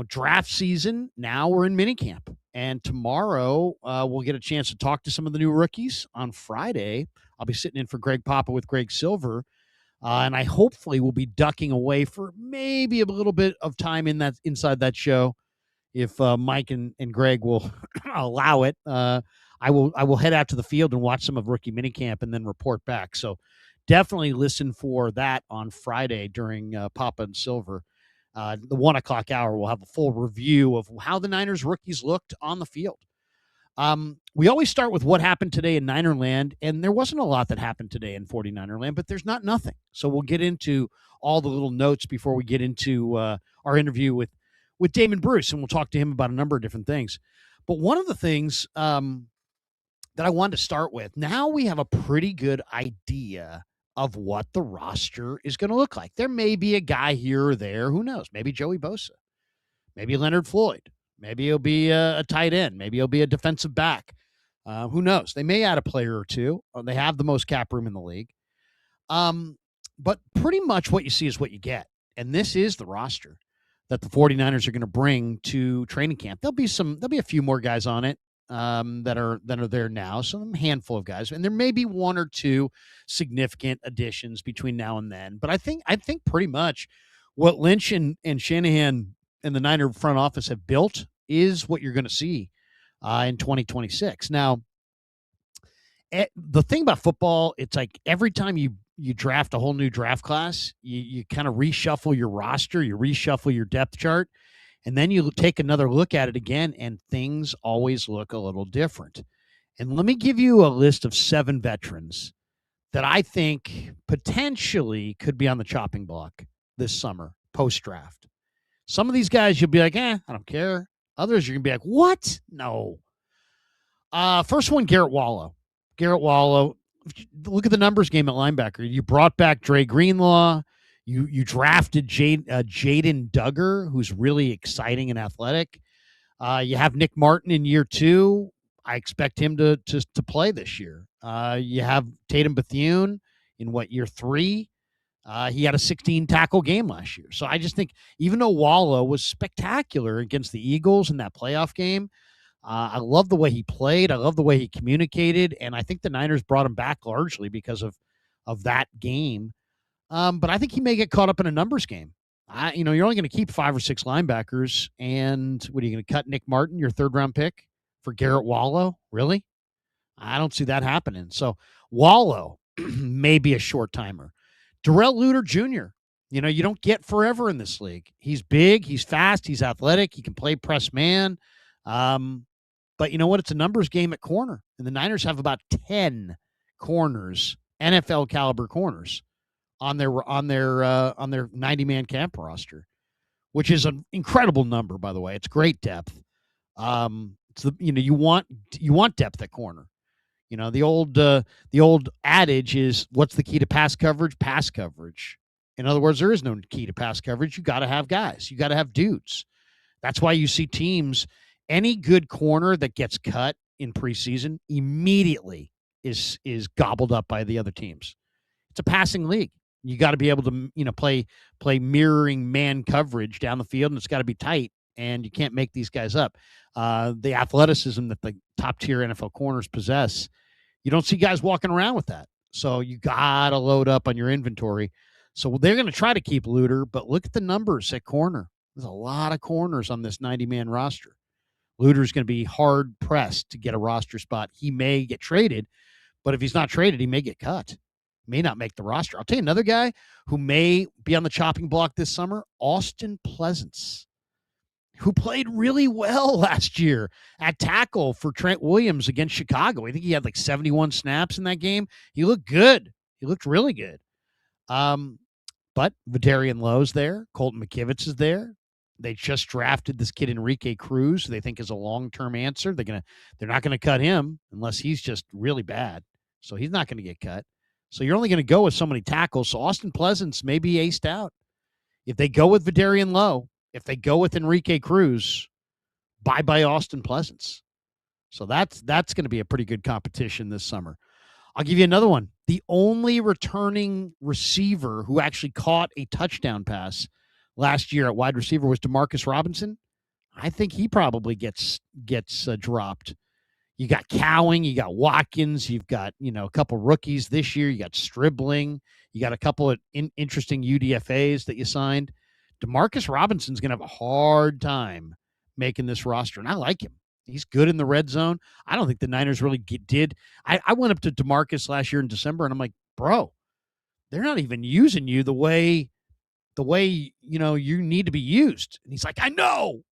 draft season. Now we're in minicamp. And tomorrow we'll get a chance to talk to some of the new rookies. On Friday, I'll be sitting in for Greg Papa with Greg Silver. And I hopefully will be ducking away for maybe a little bit of time inside that show. If Mike and Greg will allow it, I will head out to the field and watch some of rookie minicamp and then report back. So definitely listen for that on Friday during Papa and Silver. The 1 o'clock hour, we'll have a full review of how the Niners rookies looked on the field. We always start with what happened today in Niner land, and there wasn't a lot that happened today in 49er land, but there's not nothing. So we'll get into all the little notes before we get into our interview with Damon Bruce, and we'll talk to him about a number of different things. But one of the things that I wanted to start with, now we have a pretty good idea of what the roster is going to look like. There may be a guy here or there. Who knows? Maybe Joey Bosa. Maybe Leonard Floyd. Maybe he'll be a tight end. Maybe he'll be a defensive back. Who knows? They may add a player or two. They have the most cap room in the league. But pretty much what you see is what you get. And this is the roster that the 49ers are going to bring to training camp. There'll be a few more guys on it that are there now. So a handful of guys. And there may be one or two significant additions between now and then. But I think pretty much what Lynch and Shanahan and the Niner front office have built is what you're going to see in 2026. Now, the thing about football, it's like every time you draft a whole new draft class, you kind of reshuffle your roster, you reshuffle your depth chart, and then you take another look at it again, and things always look a little different. And let me give you a list of 7 veterans that I think potentially could be on the chopping block this summer, post-draft. Some of these guys, you'll be like, I don't care. Others, you're going to be like, what? No. First one, Garrett Wallow. Garrett Wallow, look at the numbers game at linebacker. You brought back Dre Greenlaw. You drafted Jaden Duggar, who's really exciting and athletic. You have Nick Martin in year 2. I expect him to play this year. You have Tatum Bethune in year 3. He had a 16-tackle game last year. So I just think even though Wallow was spectacular against the Eagles in that playoff game, I love the way he played. I love the way he communicated. And I think the Niners brought him back largely because of that game. But I think he may get caught up in a numbers game. You're only going to keep 5 or 6 linebackers. And what are you going to cut Nick Martin, your 3rd-round pick, for Garrett Wallow? Really? I don't see that happening. So Wallow may be a short timer. Darrell Luter Jr., you don't get forever in this league. He's big, he's fast, he's athletic, he can play press man. But you know what? It's a numbers game at corner. And the Niners have about 10 corners, NFL caliber corners, on their 90-man camp roster, which is an incredible number, by the way. It's great depth. You want depth at corner. The old adage is, what's the key to pass coverage? Pass coverage. In other words, there is no key to pass coverage. You got to have guys. You got to have dudes. That's why you see teams, any good corner that gets cut in preseason immediately is gobbled up by the other teams. It's a passing league. You got to be able to, play mirroring man coverage down the field, and it's got to be tight, and you can't make these guys up. The athleticism that the top-tier NFL corners possess, you don't see guys walking around with that. So you got to load up on your inventory. So they're going to try to keep Luter, but look at the numbers at corner. There's a lot of corners on this 90-man roster. Luter's going to be hard pressed to get a roster spot. He may get traded, but if he's not traded, he may get cut. May not make the roster. I'll tell you another guy who may be on the chopping block this summer, Austin Pleasance, who played really well last year at tackle for Trent Williams against Chicago. I think he had like 71 snaps in that game. He looked good. He looked really good. But Vidarian Lowe's there. Colton McKivitz is there. They just drafted this kid Enrique Cruz, who they think is a long-term answer. They're not gonna cut him unless he's just really bad. So he's not gonna get cut. So you're only gonna go with so many tackles. So Austin Pleasance may be aced out. If they go with Vidarian Lowe, if they go with Enrique Cruz, bye-bye Austin Pleasance. So that's going to be a pretty good competition this summer. I'll give you another one. The only returning receiver who actually caught a touchdown pass last year at wide receiver was DeMarcus Robinson. I think he probably gets dropped. You got Cowing, you got Watkins, you've got a couple rookies this year. You got Stribling, you got a couple of interesting UDFAs that you signed. DeMarcus Robinson's going to have a hard time making this roster, and I like him. He's good in the red zone. I don't think the Niners really did. I went up to DeMarcus last year in December, and I'm like, bro, they're not even using you the way you need to be used. And he's like, I know.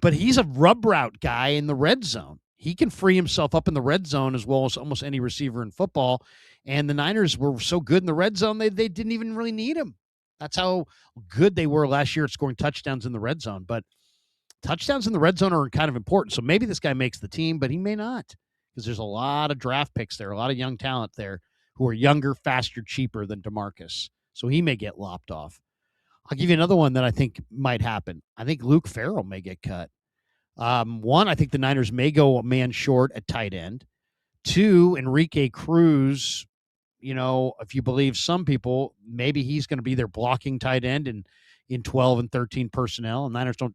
But he's a rub route guy in the red zone. He can free himself up in the red zone as well as almost any receiver in football. And the Niners were so good in the red zone, they didn't even really need him. That's how good they were last year at scoring touchdowns in the red zone. But touchdowns in the red zone are kind of important. So maybe this guy makes the team, but he may not, because there's a lot of draft picks there, a lot of young talent there who are younger, faster, cheaper than DeMarcus. So he may get lopped off. I'll give you another one that I think might happen. I think Luke Farrell may get cut. One, I think the Niners may go a man short at tight end. Two, Enrique Cruz, if you believe some people, maybe he's going to be their blocking tight end in 12 and 13 personnel. And Niners don't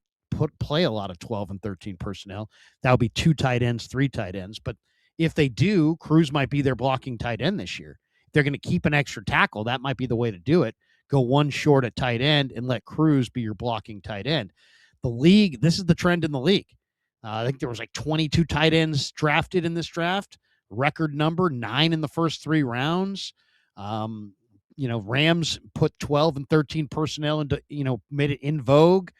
play a lot of 12 and 13 personnel. That would be 2 tight ends, 3 tight ends. But if they do, Cruz might be their blocking tight end this year. If they're going to keep an extra tackle, that might be the way to do it. Go one short at tight end and let Cruz be your blocking tight end. The league, this is the trend in the league. I think there was like 22 tight ends drafted in this draft. Record number, 9 in the first 3 rounds. Rams put 12 and 13 personnel into, made it in vogue.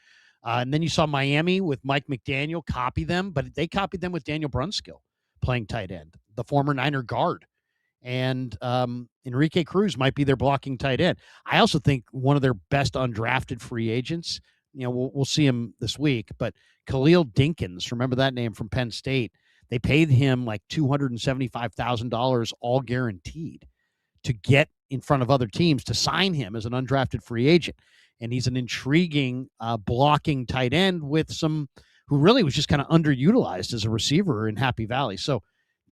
And then you saw Miami with Mike McDaniel copy them, but they copied them with Daniel Brunskill playing tight end, the former Niner guard. And Enrique Cruz might be their blocking tight end. I also think one of their best undrafted free agents, we'll see him this week, but Khalil Dinkins, remember that name from Penn State? They paid him like $275,000 all guaranteed to get in front of other teams to sign him as an undrafted free agent. And he's an intriguing blocking tight end with some who really was just kind of underutilized as a receiver in Happy Valley. So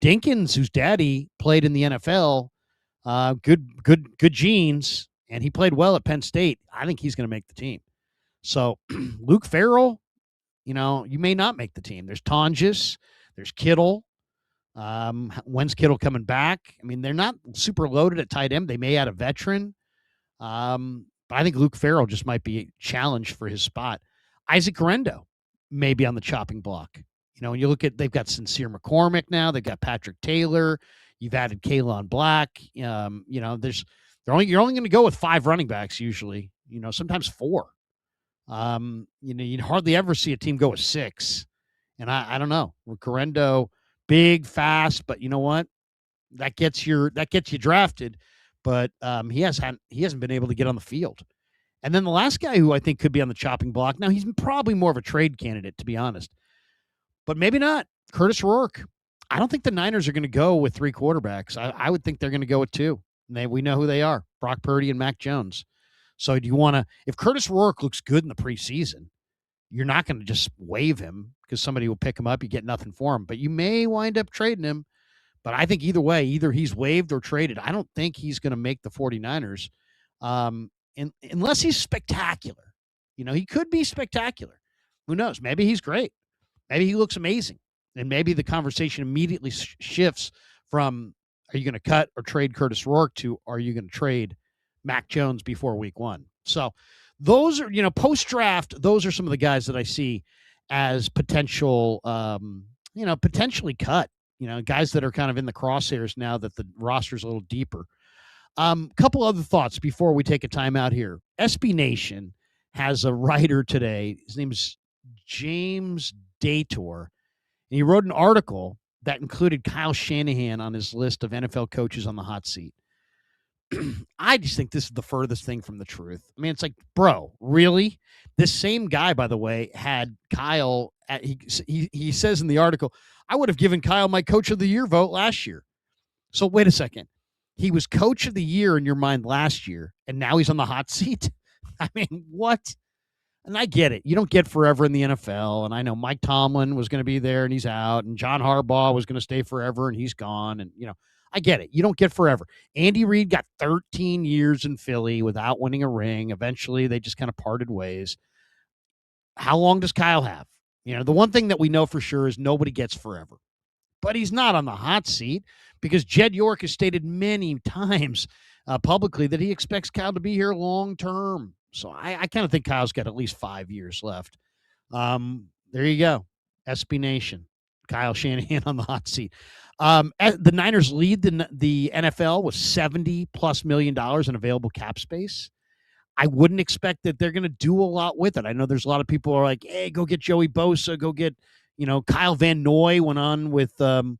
Dinkins, whose daddy played in the NFL, good genes, and he played well at Penn State. I think he's going to make the team. So Luke Farrell, you may not make the team. There's Tonjes, there's Kittle. When's Kittle coming back? I mean, they're not super loaded at tight end. They may add a veteran. But I think Luke Farrell just might be challenged for his spot. Isaac Guerendo may be on the chopping block. When you look at, they've got Sincere McCormick now. They've got Patrick Taylor. You've added Kalon Black. You're only going to go with 5 running backs usually. Sometimes 4. You'd hardly ever see a team go with 6. And I don't know. Guerendo, big, fast, but you know what? That gets you drafted. But he hasn't been able to get on the field. And then the last guy who I think could be on the chopping block, now he's probably more of a trade candidate, to be honest. But maybe not. Curtis Rourke. I don't think the Niners are going to go with 3 quarterbacks. I would think they're going to go with 2. We know who they are, Brock Purdy and Mac Jones. So do you want to, if Curtis Rourke looks good in the preseason, you're not going to just waive him because somebody will pick him up. You get nothing for him. But you may wind up trading him. But I think either way, either he's waived or traded. I don't think he's going to make the 49ers unless he's spectacular. He could be spectacular. Who knows? Maybe he's great. Maybe he looks amazing. And maybe the conversation immediately shifts from Are you going to cut or trade Curtis Rourke to, or are you going to trade Mac Jones before week 1? So those are, post-draft, those are some of the guys that I see as potential, potentially cut, guys that are kind of in the crosshairs now that the roster's a little deeper. Couple other thoughts before we take a timeout here. SB Nation has a writer today. His name is James Dator. And he wrote an article that included Kyle Shanahan on his list of NFL coaches on the hot seat. I just think this is the furthest thing from the truth. I mean, it's like, bro, really? This same guy, by the way, had Kyle. He says in the article, I would have given Kyle my coach of the year vote last year. So wait a second. He was coach of the year in your mind last year, and now he's on the hot seat? I mean, what? And I get it. You don't get forever in the NFL. And I know Mike Tomlin was going to be there and he's out. And John Harbaugh was going to stay forever and he's gone. And, I get it. You don't get forever. Andy Reid got 13 years in Philly without winning a ring. Eventually, they just kind of parted ways. How long does Kyle have? The one thing that we know for sure is nobody gets forever. But he's not on the hot seat because Jed York has stated many times publicly that he expects Kyle to be here long term. So I kind of think Kyle's got at least 5 years left. There you go. SB Nation. Kyle Shanahan on the hot seat. The Niners lead the NFL with $70+ million in available cap space. I wouldn't expect that they're going to do a lot with it. I know there's a lot of people who are like, hey, go get Joey Bosa, go get, Kyle Van Noy went on with, who'd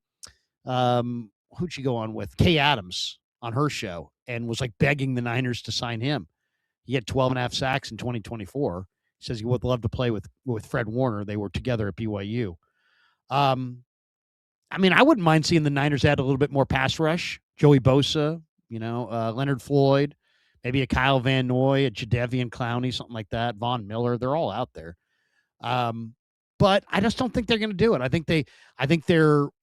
she go on with? Kay Adams on her show and was like begging the Niners to sign him. He had 12.5 sacks in 2024. He says he would love to play with Fred Warner. They were together at BYU. I mean, I wouldn't mind seeing the Niners add a little bit more pass rush. Joey Bosa, Leonard Floyd, maybe a Kyle Van Noy, a Jadeveon Clowney, something like that. Von Miller, they're all out there. But I just don't think they're going to do it. I think they're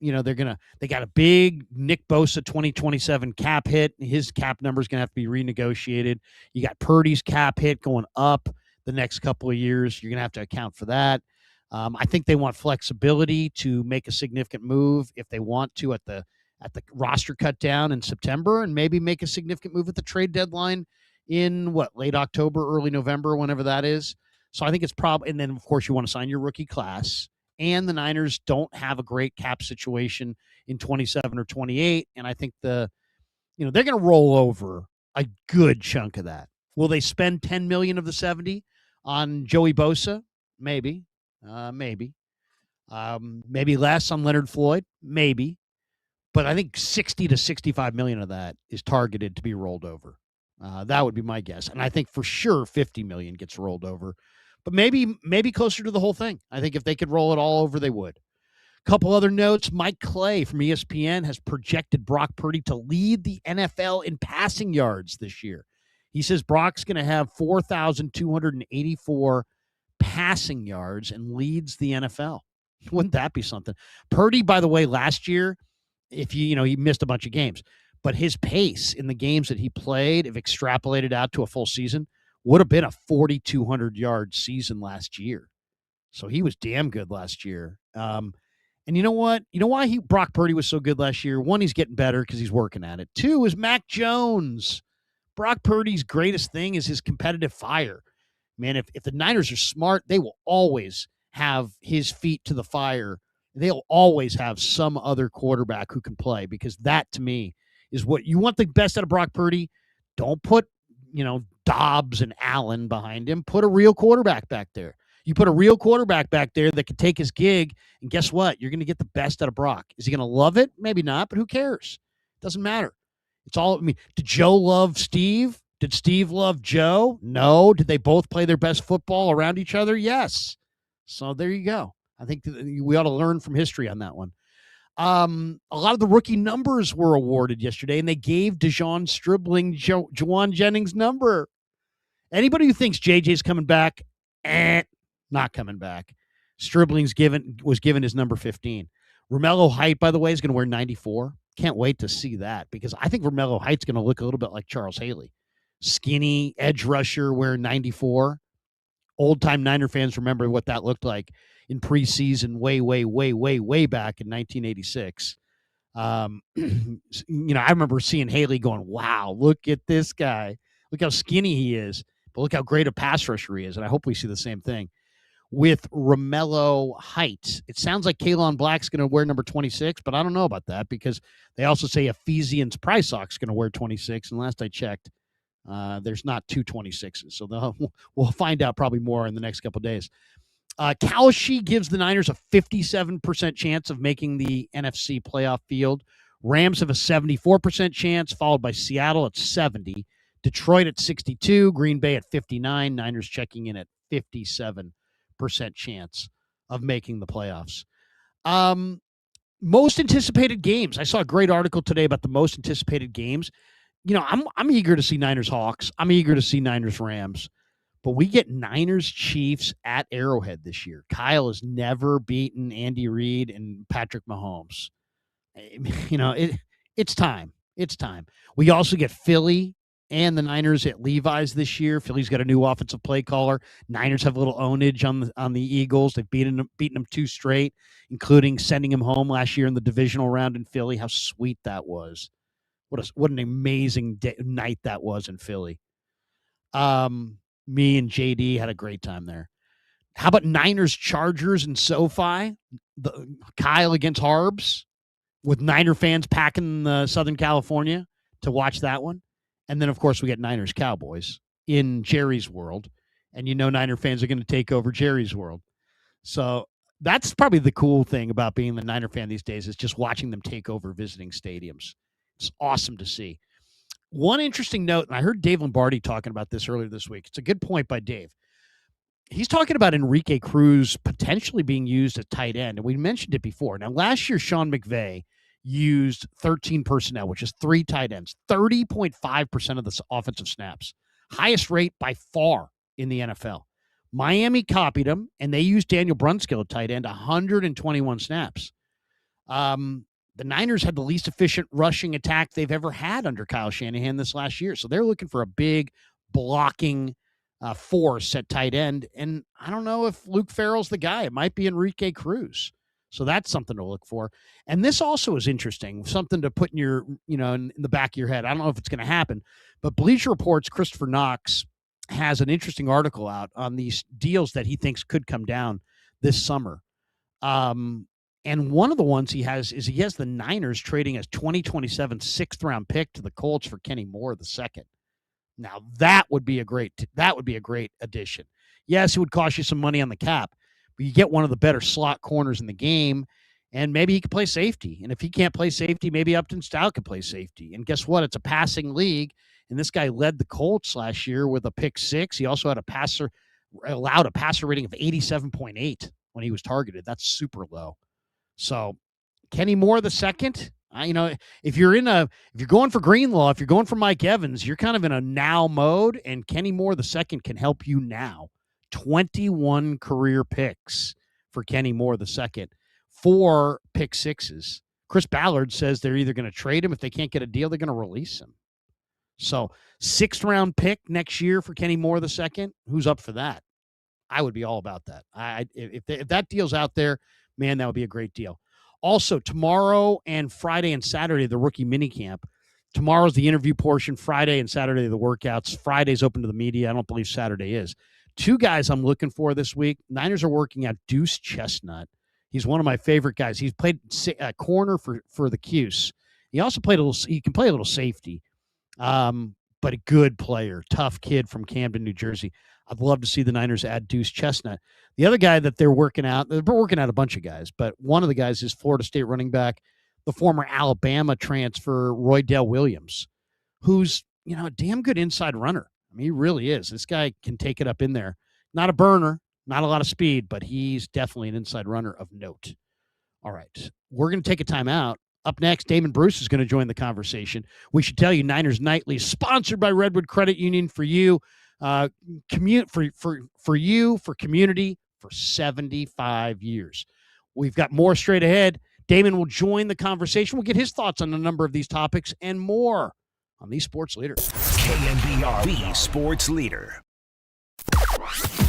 they got a big Nick Bosa 2027 cap hit. His cap number is going to have to be renegotiated. You got Purdy's cap hit going up the next couple of years. You're going to have to account for that. I think they want flexibility to make a significant move if they want to at the roster cut down in September, and maybe make a significant move at the trade deadline in late October, early November, whenever that is. So I think it's probably, and then of course you want to sign your rookie class, and the Niners don't have a great cap situation in 27 or 28. And I think they're going to roll over a good chunk of that. Will they spend 10 million of the 70 on Joey Bosa? Maybe. Maybe less on Leonard Floyd, maybe, but I think 60 to 65 million of that is targeted to be rolled over. That would be my guess. And I think for sure 50 million gets rolled over, but maybe closer to the whole thing. I think if they could roll it all over, they would. Couple other notes. Mike Clay from ESPN has projected Brock Purdy to lead the NFL in passing yards this year. He says Brock's going to have 4,284 passing yards and leads the NFL. Wouldn't that be something? Purdy, by the way, last year, he missed a bunch of games, but his pace in the games that he played, if extrapolated out to a full season, would have been a 4,200-yard season last year. So he was damn good last year. And you know what? You know why Brock Purdy was so good last year? One, he's getting better because he's working at it. Two is Mac Jones. Brock Purdy's greatest thing is his competitive fire. Man, if the Niners are smart, they will always have his feet to the fire. They'll always have some other quarterback who can play, because that, to me, is what you want. The best out of Brock Purdy. Don't put, Dobbs and Allen behind him. Put a real quarterback back there. You put a real quarterback back there that can take his gig, and guess what? You're going to get the best out of Brock. Is he going to love it? Maybe not, but who cares? Doesn't matter. It's all, did Joe love Steve? Did Steve love Joe? No. Did they both play their best football around each other? Yes. So there you go. I think we ought to learn from history on that one. A lot of the rookie numbers were awarded yesterday, and they gave Dejon Stribling Juwan Jennings' number. Anybody who thinks JJ's coming back, not coming back. Stribling's was given his number 15. Romello Height, by the way, is going to wear 94. Can't wait to see that, because I think Romello Height's going to look a little bit like Charles Haley. Skinny edge rusher wearing 94. Old-time Niner fans remember what that looked like in preseason way back in 1986. I remember seeing Haley going, wow, look at this guy. Look how skinny he is. But look how great a pass rusher he is. And I hope we see the same thing with Romello Heights. It sounds like Kalon Black's going to wear number 26, but I don't know about that because they also say Ephesians Prysock's going to wear 26. And last I checked, there's not two 26s. So we'll find out probably more in the next couple of days. Kalashi gives the Niners a 57% chance of making the NFC playoff field. Rams have a 74% chance, followed by Seattle at 70, Detroit at 62, Green Bay at 59, Niners checking in at 57% chance of making the playoffs. Most anticipated games. I saw a great article today about the most anticipated games. I'm eager to see Niners Hawks. I'm eager to see Niners Rams. But we get Niners Chiefs at Arrowhead this year. Kyle has never beaten Andy Reid and Patrick Mahomes. It's time. It's time. We also get Philly and the Niners at Levi's this year. Philly's got a new offensive play caller. Niners have a little ownage on the Eagles. They've beaten them 2 straight, including sending him home last year in the divisional round in Philly. How sweet that was. What an amazing night that was in Philly. Me and JD had a great time there. How about Niners Chargers and SoFi? Kyle against Harbs with Niner fans packing Southern California to watch that one. And then, of course, we get Niners Cowboys in Jerry's World. And Niner fans are going to take over Jerry's World. So that's probably the cool thing about being the Niner fan these days is just watching them take over visiting stadiums. It's awesome to see. One interesting note, and I heard Dave Lombardi talking about this earlier this week. It's a good point by Dave. He's talking about Enrique Cruz potentially being used at tight end, and we mentioned it before. Now, last year, Sean McVay used 13 personnel, which is 3 tight ends, 30.5% of the offensive snaps. Highest rate by far in the NFL. Miami copied him, and they used Daniel Brunskill at tight end, 121 snaps. The Niners had the least efficient rushing attack they've ever had under Kyle Shanahan this last year. So they're looking for a big blocking force at tight end. And I don't know if Luke Farrell's the guy. It might be Enrique Cruz. So that's something to look for. And this also is interesting, something to put in your, in the back of your head. I don't know if it's going to happen, but Bleacher Report's Christopher Knox has an interesting article out on these deals that he thinks could come down this summer. And one of the ones he has the Niners trading a 2027 6th-round pick to the Colts for Kenny Moore II. Now that would be a great addition. Yes, it would cost you some money on the cap, but you get one of the better slot corners in the game, and maybe he could play safety. And if he can't play safety, maybe Upton Stout could play safety. And guess what? It's a passing league, and this guy led the Colts last year with a pick 6. He also had allowed a passer rating of 87.8 when he was targeted. That's super low. So Kenny Moore II, if you're going for Greenlaw, if you're going for Mike Evans, you're kind of in a now mode, and Kenny Moore II can help you now. 21 career picks for Kenny Moore II, 4 pick 6s. Chris Ballard says they're either going to trade him. If they can't get a deal, they're going to release him. So 6th-round pick next year for Kenny Moore II. Who's up for that? I would be all about that. If that deal's out there, man, that would be a great deal. Also, tomorrow and Friday and Saturday, the rookie minicamp. Tomorrow's the interview portion. Friday and Saturday, the workouts. Friday's open to the media. I don't believe Saturday is. 2 guys I'm looking for this week. Niners are working out Deuce Chestnut. He's one of my favorite guys. He's played corner for the Cuse. He also he can play a little safety, but a good player, tough kid from Camden, New Jersey. I'd love to see the Niners add Deuce Chestnut. The other guy that they're working out a bunch of guys, but one of the guys is Florida State running back, the former Alabama transfer, Roydell Williams, who's, a damn good inside runner. I mean, he really is. This guy can take it up in there. Not a burner, not a lot of speed, but he's definitely an inside runner of note. All right, we're going to take a timeout. Up next, Damon Bruce is going to join the conversation. We should tell you, Niners Nightly is sponsored by Redwood Credit Union for you. For community for 75 years. We've got more straight ahead. Damon will join the conversation. We'll get his thoughts on a number of these topics and more on the Sports Leader. KNBR, the Sports Leader.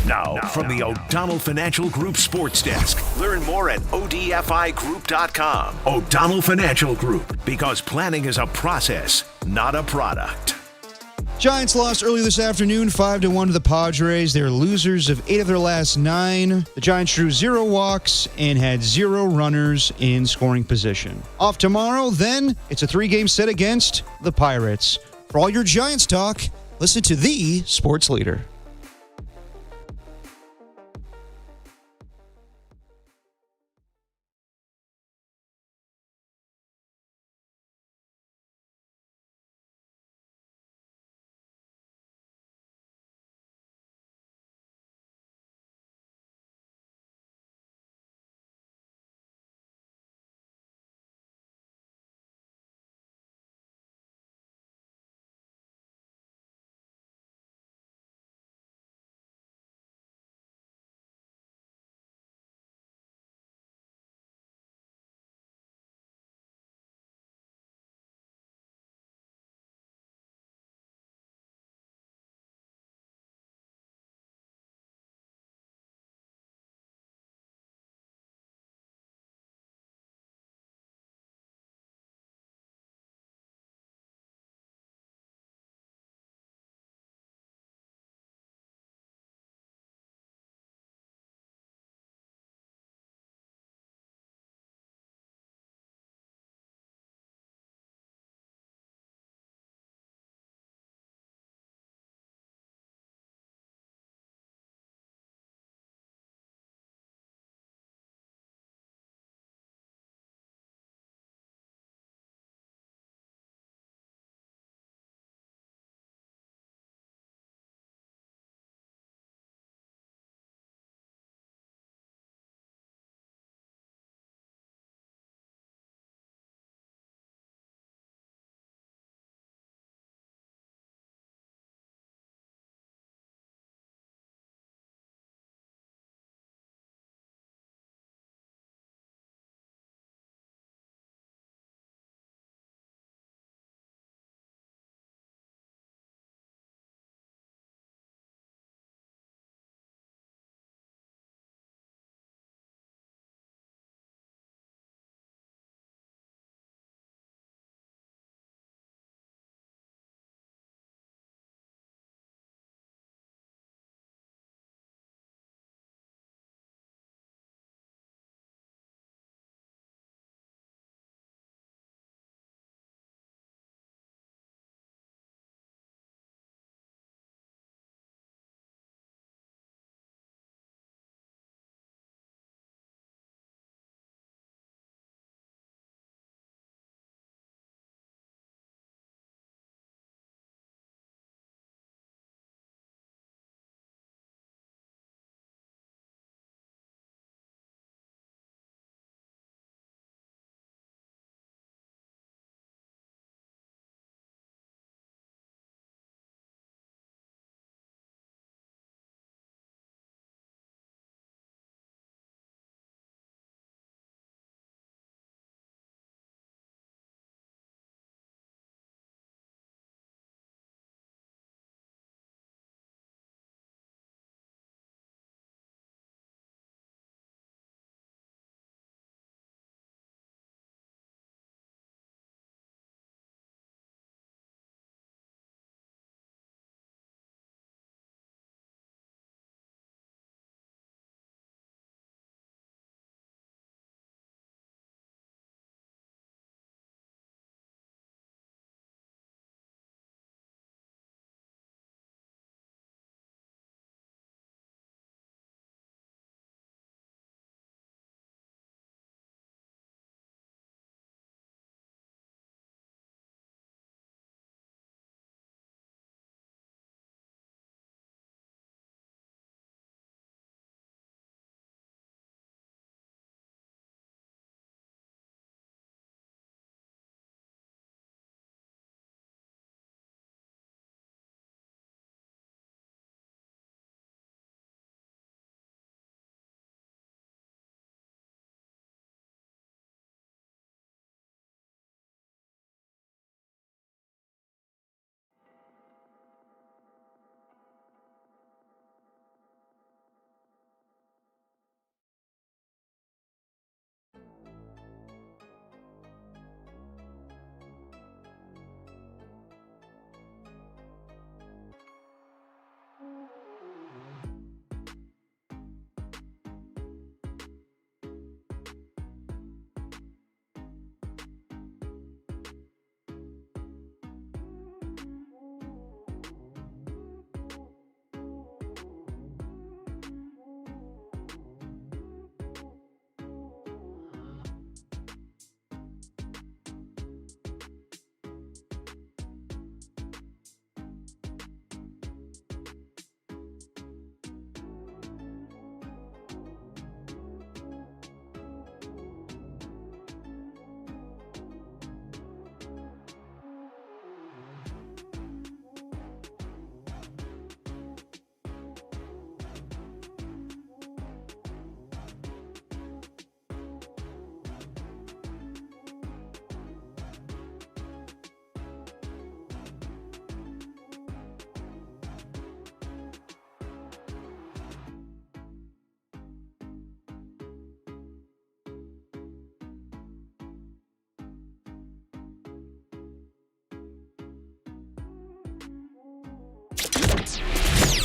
Now, from the O'Donnell Financial Group Sports Desk. Learn more at odfigroup.com. O'Donnell Financial Group, because planning is a process, not a product. Giants lost early this afternoon, 5-1 to the Padres. They're losers of 8 of their last 9. The Giants drew 0 walks and had 0 runners in scoring position. Off tomorrow, then it's a 3-game set against the Pirates. For all your Giants talk, listen to the Sports Leader.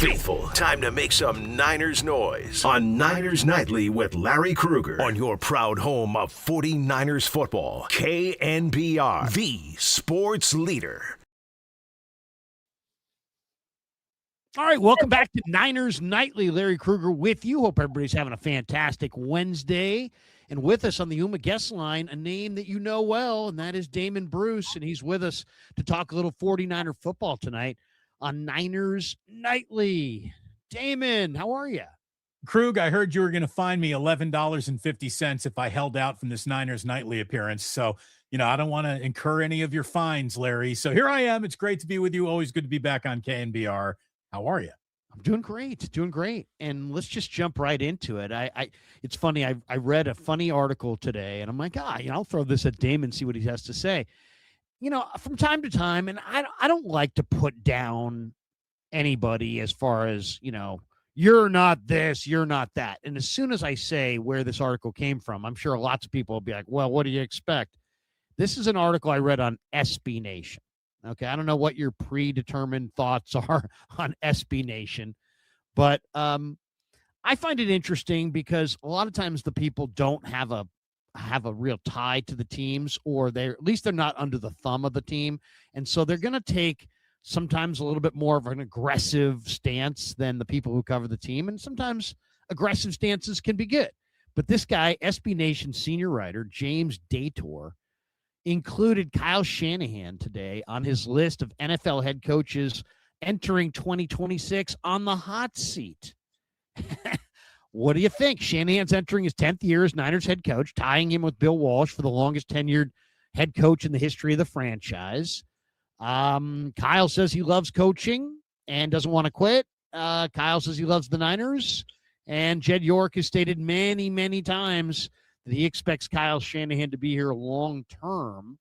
faithful. Time to make some Niners noise on Niners Nightly with Larry Krueger on your proud home of 49ers football. KNBR, the sports leader. All right, welcome back to Niners Nightly. Larry Krueger with you. Hope everybody's having a fantastic Wednesday. And with us on the Yuma guest line, a name that you know well, and that is Damon Bruce. And he's with us to talk a little 49er football tonight on Niners Nightly. Damon, how are you? Krug, I heard you were going to fine me $11.50 if I held out from this Niners Nightly appearance. So, I don't want to incur any of your fines, Larry. So here I am. It's great to be with you. Always good to be back on KNBR. How are you? I'm doing great. And let's just jump right into it. It's funny. I read a funny article today, and I'm like, I'll throw this at Damon, see what he has to say. From time to time, and I don't like to put down anybody as far as, you're not this, you're not that. And as soon as I say where this article came from, I'm sure lots of people will be like, well, what do you expect? This is an article I read on SB Nation. Okay, I don't know what your predetermined thoughts are on SB Nation, but I find it interesting because a lot of times the people don't have a real tie to the teams, or at least they're not under the thumb of the team, and so they're going to take sometimes a little bit more of an aggressive stance than the people who cover the team, and sometimes aggressive stances can be good. But this guy, SB Nation senior writer James Dator, included Kyle Shanahan today on his list of NFL head coaches entering 2026 on the hot seat. What do you think? Shanahan's entering his 10th year as Niners head coach, tying him with Bill Walsh for the longest tenured head coach in the history of the franchise. Kyle says he loves coaching and doesn't want to quit. Kyle says he loves the Niners. And Jed York has stated many, many times that he expects Kyle Shanahan to be here long term.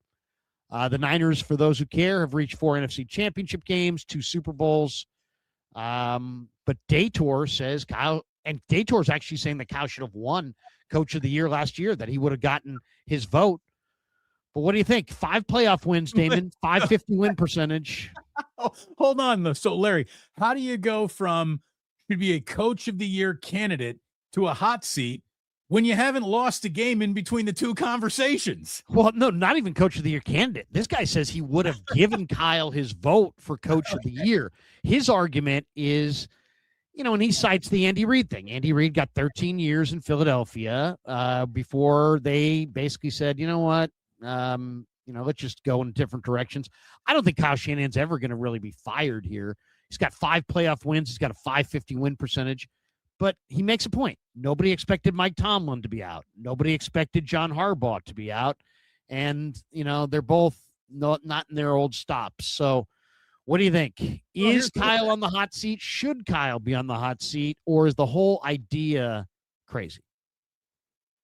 The Niners, for those who care, have reached 4 NFC championship games, 2 Super Bowls. But Dator says and Dator's actually saying that Kyle should have won Coach of the Year last year, that he would have gotten his vote. But what do you think? 5 playoff wins, Damon, 550 win percentage. Hold on, though. So, Larry, how do you go from to be a Coach of the Year candidate to a hot seat when you haven't lost a game in between the two conversations? Well, no, not even Coach of the Year candidate. This guy says he would have given Kyle his vote for Coach of the Year. His argument is, and he cites the Andy Reid thing. Andy Reid got 13 years in Philadelphia before they basically said, you know what, let's just go in different directions. I don't think Kyle Shanahan's ever going to really be fired here. He's got 5 playoff wins. He's got a 550 win percentage. But he makes a point. Nobody expected Mike Tomlin to be out. Nobody expected John Harbaugh to be out. And, they're both not in their old stops. So what do you think? Is Kyle on the hot seat? Should Kyle be on the hot seat? Or is the whole idea crazy?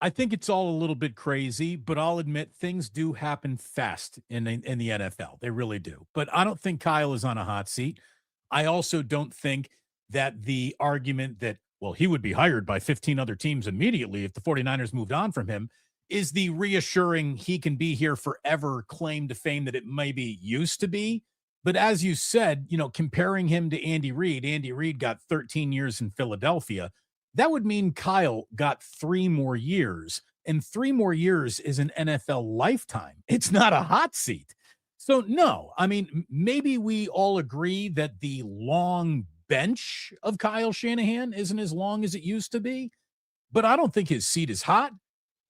I think it's all a little bit crazy, but I'll admit things do happen fast in the NFL. They really do. But I don't think Kyle is on a hot seat. I also don't think that the argument that, well, he would be hired by 15 other teams immediately if the 49ers moved on from him, is the reassuring he can be here forever claim to fame that it maybe used to be. But as you said, comparing him to Andy Reid got 13 years in Philadelphia. That would mean Kyle got 3 more years, and 3 more years is an NFL lifetime. It's not a hot seat. So no, I mean, maybe we all agree that the long bench of Kyle Shanahan isn't as long as it used to be, but I don't think his seat is hot.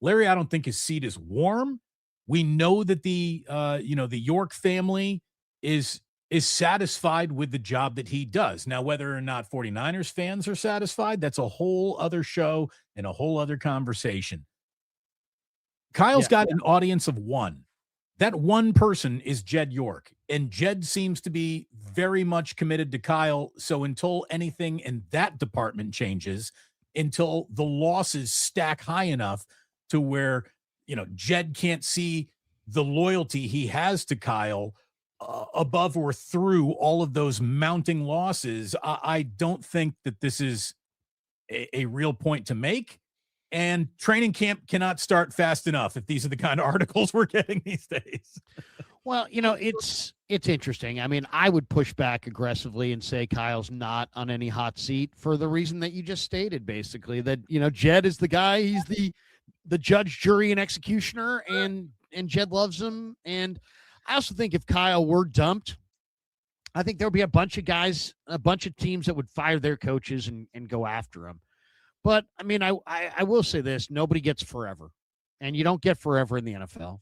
Larry, I don't think his seat is warm. We know that the York family is satisfied with the job that he does. Now, whether or not 49ers fans are satisfied, that's a whole other show and a whole other conversation. Kyle's got an audience of 1. That one person is Jed York, and Jed seems to be very much committed to Kyle. So until anything in that department changes, until the losses stack high enough to where, Jed can't see the loyalty he has to Kyle above or through all of those mounting losses, I don't think that this is a real point to make. And training camp cannot start fast enough if these are the kind of articles we're getting these days. Well, it's interesting. I mean, I would push back aggressively and say Kyle's not on any hot seat for the reason that you just stated, basically, that, Jed is the guy. He's the judge, jury, and executioner, and Jed loves him. And I also think if Kyle were dumped, I think there'll be a bunch of guys, a bunch of teams that would fire their coaches and go after him. But, I mean, I will say this, nobody gets forever. And you don't get forever in the NFL.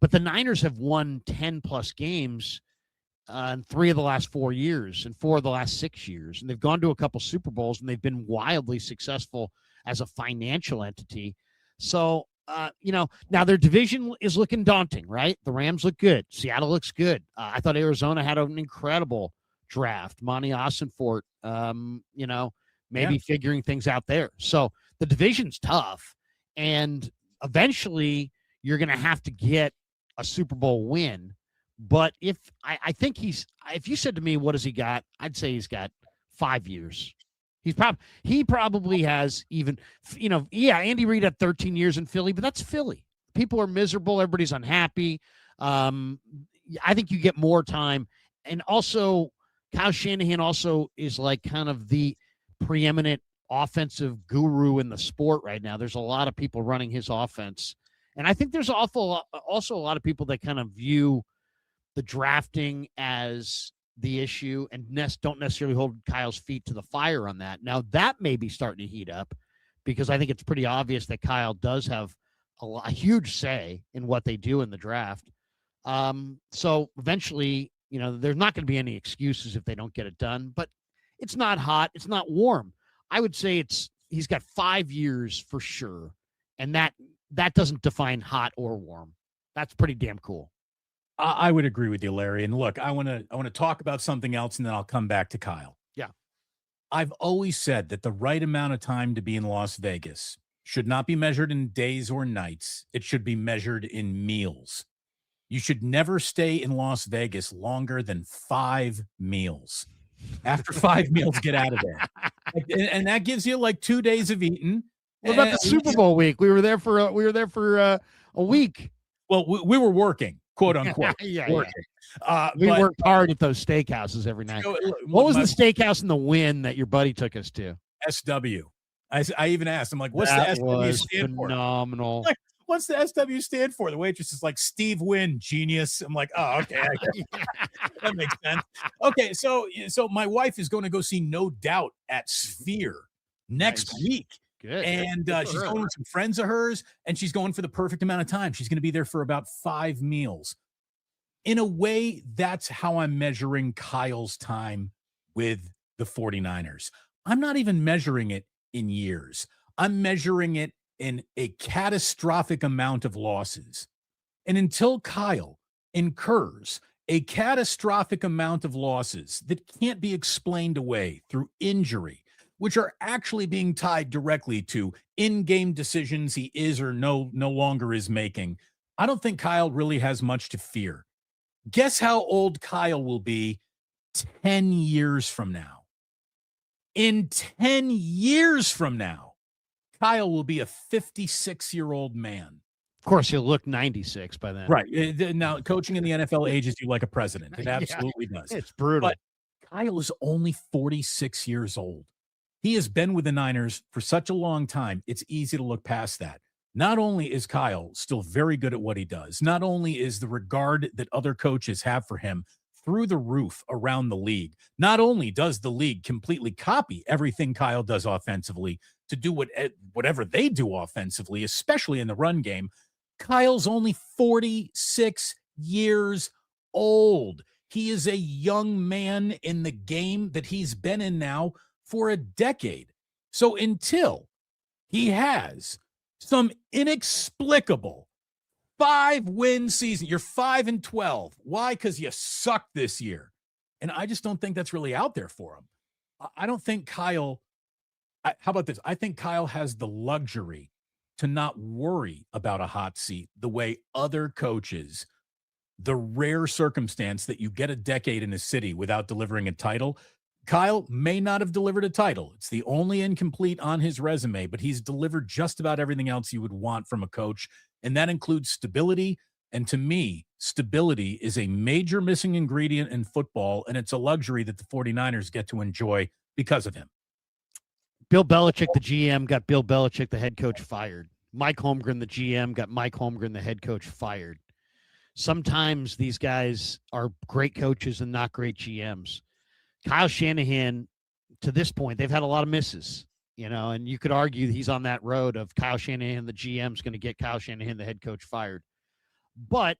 But the Niners have won 10-plus games in 3 of the last 4 years and 4 of the last 6 years. And they've gone to a couple Super Bowls, and they've been wildly successful as a financial entity. So, now their division is looking daunting, right? The Rams look good. Seattle looks good. I thought Arizona had an incredible draft. Monty Ossenfort, maybe figuring things out there. So the division's tough. And eventually you're going to have to get a Super Bowl win. But if you said to me, what has he got? I'd say he's got 5 years. He probably has even, Andy Reid had 13 years in Philly, but that's Philly. People are miserable. Everybody's unhappy. I think you get more time. And also Kyle Shanahan also is like kind of the preeminent offensive guru in the sport right now. There's a lot of people running his offense. And I think there's also a lot of people that kind of view the drafting as the issue and don't necessarily hold Kyle's feet to the fire on that. Now that may be starting to heat up because I think it's pretty obvious that Kyle does have a huge say in what they do in the draft. So eventually, there's not going to be any excuses if they don't get it done, but it's not hot. It's not warm. I would say he's got 5 years for sure. And that doesn't define hot or warm. That's pretty damn cool. I would agree with you, Larry. And look, I want to talk about something else, and then I'll come back to Kyle. Yeah. I've always said that the right amount of time to be in Las Vegas should not be measured in days or nights. It should be measured in meals. You should never stay in Las Vegas longer than 5 meals. After 5 meals, get out of there. And that gives you like 2 days of eating. What about the Super Bowl week? We were there for a week. Well, we were working, quote unquote. Working. We worked hard at those steakhouses every night. What was the steakhouse in the Wynn that your buddy took us to? SW. I even asked him, like, what's the SW stand for? Phenomenal. Like, what's the SW stand for? The waitress is like, Steve Wynn, genius. I'm like, oh, okay. That makes sense. Okay, so my wife is going to go see No Doubt at Sphere next week. Good. And she's going with some friends of hers, and she's going for the perfect amount of time. She's going to be there for about 5 meals. In a way, that's how I'm measuring Kyle's time with the 49ers. I'm not even measuring it in years. I'm measuring it in a catastrophic amount of losses. And until Kyle incurs a catastrophic amount of losses that can't be explained away through injury, which are actually being tied directly to in-game decisions he is or no longer is making, I don't think Kyle really has much to fear. Guess how old Kyle will be 10 years from now? In 10 years from now, Kyle will be a 56-year-old man. Of course, he'll look 96 by then. Right. Now, coaching in the NFL ages you like a president. It absolutely does. It's brutal. But Kyle is only 46 years old. He has been with the Niners for such a long time, it's easy to look past that. Not only is Kyle still very good at what he does, not only is the regard that other coaches have for him through the roof around the league, not only does the league completely copy everything Kyle does offensively to do whatever they do offensively, especially in the run game, Kyle's only 46 years old. He is a young man in the game that he's been in now for a decade. So until he has some inexplicable 5-win season, you're 5-12. Why? Because you sucked this year. And I just don't think that's really out there for him. I don't think Kyle, how about this? I think Kyle has the luxury to not worry about a hot seat the way other coaches, the rare circumstance that you get a decade in a city without delivering a title, Kyle may not have delivered a title. It's the only incomplete on his resume, but he's delivered just about everything else you would want from a coach, and that includes stability. And to me, stability is a major missing ingredient in football, and it's a luxury that the 49ers get to enjoy because of him. Bill Belichick, the GM, got Bill Belichick, the head coach, fired. Mike Holmgren, the GM, got Mike Holmgren, the head coach, fired. Sometimes these guys are great coaches and not great GMs. Kyle Shanahan, to this point, they've had a lot of misses, and you could argue he's on that road of Kyle Shanahan, the GM's going to get Kyle Shanahan, the head coach, fired. But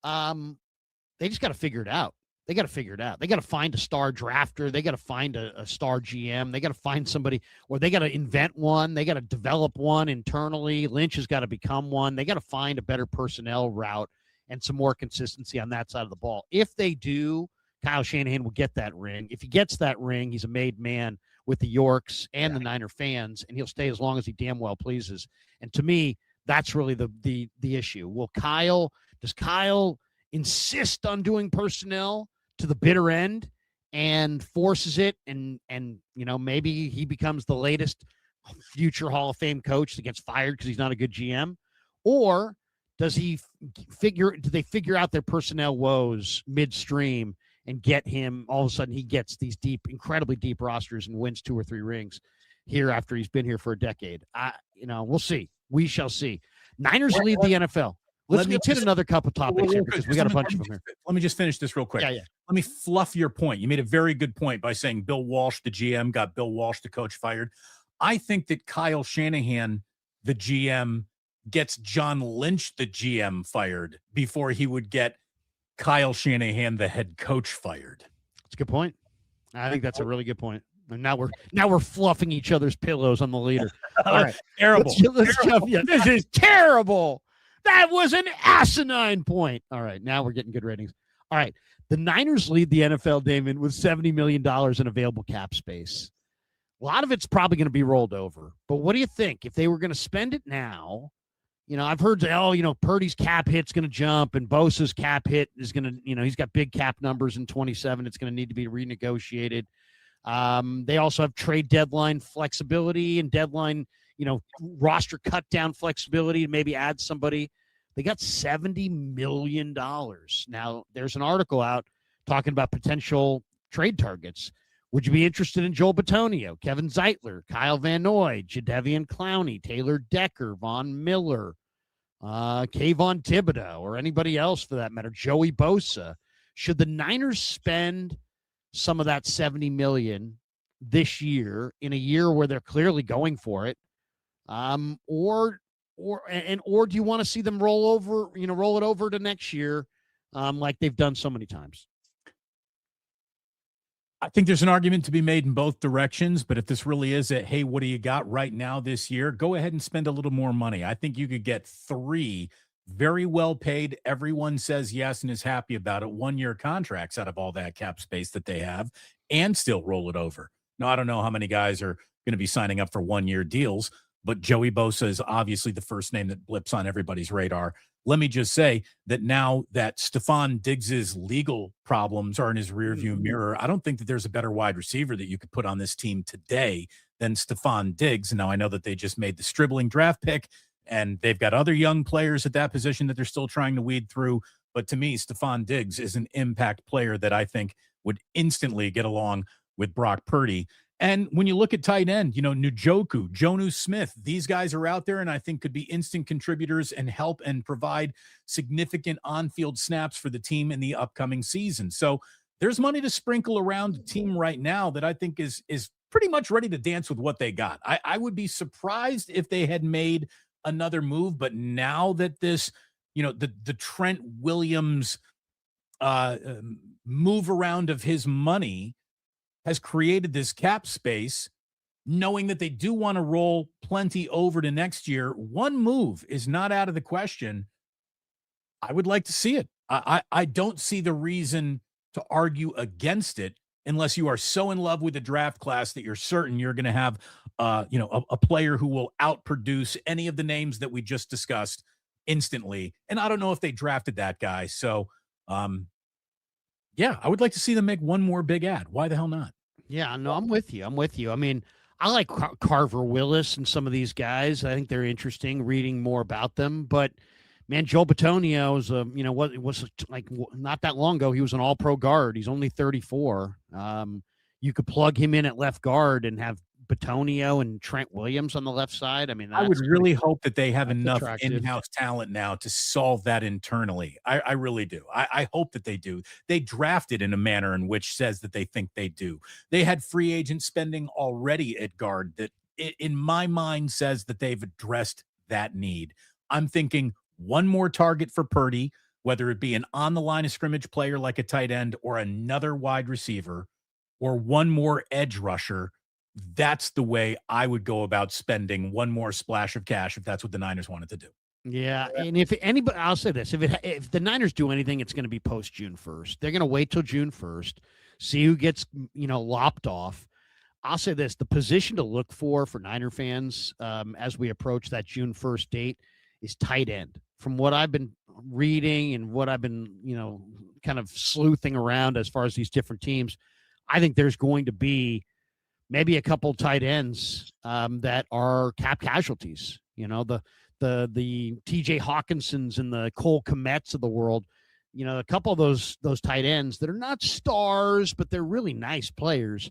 they just got to figure it out. They got to find a star drafter. They got to find a star GM. They got to find somebody, or they got to invent one. They got to develop one internally. Lynch has got to become one. They got to find a better personnel route and some more consistency on that side of the ball. If they do, Kyle Shanahan will get that ring. If he gets that ring, he's a made man with the Yorks and the Niner fans, and he'll stay as long as he damn well pleases. And to me, that's really the issue. Does Kyle insist on doing personnel to the bitter end and forces it, and maybe he becomes the latest future Hall of Fame coach that gets fired because he's not a good GM? Or do they figure out their personnel woes midstream and get him, all of a sudden he gets these incredibly deep rosters and wins 2 or 3 rings here after he's been here for a decade? We'll see. We shall see. Niners lead the NFL. Let's hit another couple topics here because we got a bunch of them here. Let me just finish this real quick. Yeah. Let me fluff your point. You made a very good point by saying Bill Walsh, the GM, got Bill Walsh, the coach, fired. I think that Kyle Shanahan, the GM, gets John Lynch, the GM, fired before he would get Kyle Shanahan, the head coach, fired. That's a good point. I think that's a really good point. And now we're fluffing each other's pillows on the leader. All right. Terrible. Let's jump. Yeah, this is terrible. That was an asinine point. All right, now we're getting good ratings. All right, the Niners lead the NFL, Damon, with $70 million in available cap space. A lot of it's probably going to be rolled over. But what do you think? If they were going to spend it now, I've heard, Purdy's cap hit's going to jump and Bosa's cap hit is going to, he's got big cap numbers in 27. It's going to need to be renegotiated. They also have trade deadline flexibility and deadline, roster cut down flexibility to maybe add somebody. They got $70 million. Now, there's an article out talking about potential trade targets. Would you be interested in Joel Bitonio, Kevin Zeitler, Kyle Van Noy, Jadeveon Clowney, Taylor Decker, Von Miller, Kayvon Thibodeau, or anybody else for that matter, Joey Bosa? Should the Niners spend some of that $70 million this year in a year where they're clearly going for it? Or do you want to see them roll it over to next year, like they've done so many times? I think there's an argument to be made in both directions, but if this really is hey, what do you got right now this year? Go ahead and spend a little more money. I think you could get 3 very well paid, everyone says yes and is happy about it, 1-year contracts out of all that cap space that they have and still roll it over. Now, I don't know how many guys are going to be signing up for 1-year deals, but Joey Bosa is obviously the first name that blips on everybody's radar. Let me just say that now that Stephon Diggs's legal problems are in his rearview mirror, I don't think that there's a better wide receiver that you could put on this team today than Stephon Diggs. Now, I know that they just made the Stribling draft pick, and they've got other young players at that position that they're still trying to weed through. But to me, Stephon Diggs is an impact player that I think would instantly get along with Brock Purdy. And when you look at tight end, Njoku, Jonnu Smith, these guys are out there and I think could be instant contributors and help and provide significant on-field snaps for the team in the upcoming season. So there's money to sprinkle around the team right now that I think is pretty much ready to dance with what they got. I would be surprised if they had made another move, but now that this, the Trent Williams move around of his money has created this cap space, knowing that they do want to roll plenty over to next year, one move is not out of the question. I would like to see it. I don't see the reason to argue against it unless you are so in love with the draft class that you're certain you're going to have a player who will outproduce any of the names that we just discussed instantly. And I don't know if they drafted that guy. So, I would like to see them make one more big ad. Why the hell not? Yeah, no, I'm with you. I'm with you. I mean, I like Carver Willis and some of these guys. I think they're interesting. Reading more about them, but man, Joe Batonio is what was like not that long ago. He was an All-Pro guard. He's only 34. You could plug him in at left guard and have Batonio and Trent Williams on the left side. I mean, I would really hope that they have enough attractive. in-house talent now to solve that internally. I really do. I hope that they do. They drafted in a manner in which says that they think they do. They had free agent spending already at guard that, in my mind, says that they've addressed that need. I'm thinking one more target for Purdy, whether it be an on-the-line of scrimmage player like a tight end or another wide receiver, or one more edge rusher. That's the way I would go about spending one more splash of cash if that's what the Niners wanted to do. Yeah, and if anybody, I'll say this: if the Niners do anything, it's going to be post June 1st. They're going to wait till June 1st, see who gets lopped off. I'll say this: the position to look for Niner fans as we approach that June 1st date is tight end. From what I've been reading and what I've been kind of sleuthing around as far as these different teams, I think there's going to be maybe a couple tight ends that are cap casualties. The TJ Hawkinsons and the Cole Kmets of the world. A couple of those tight ends that are not stars, but they're really nice players.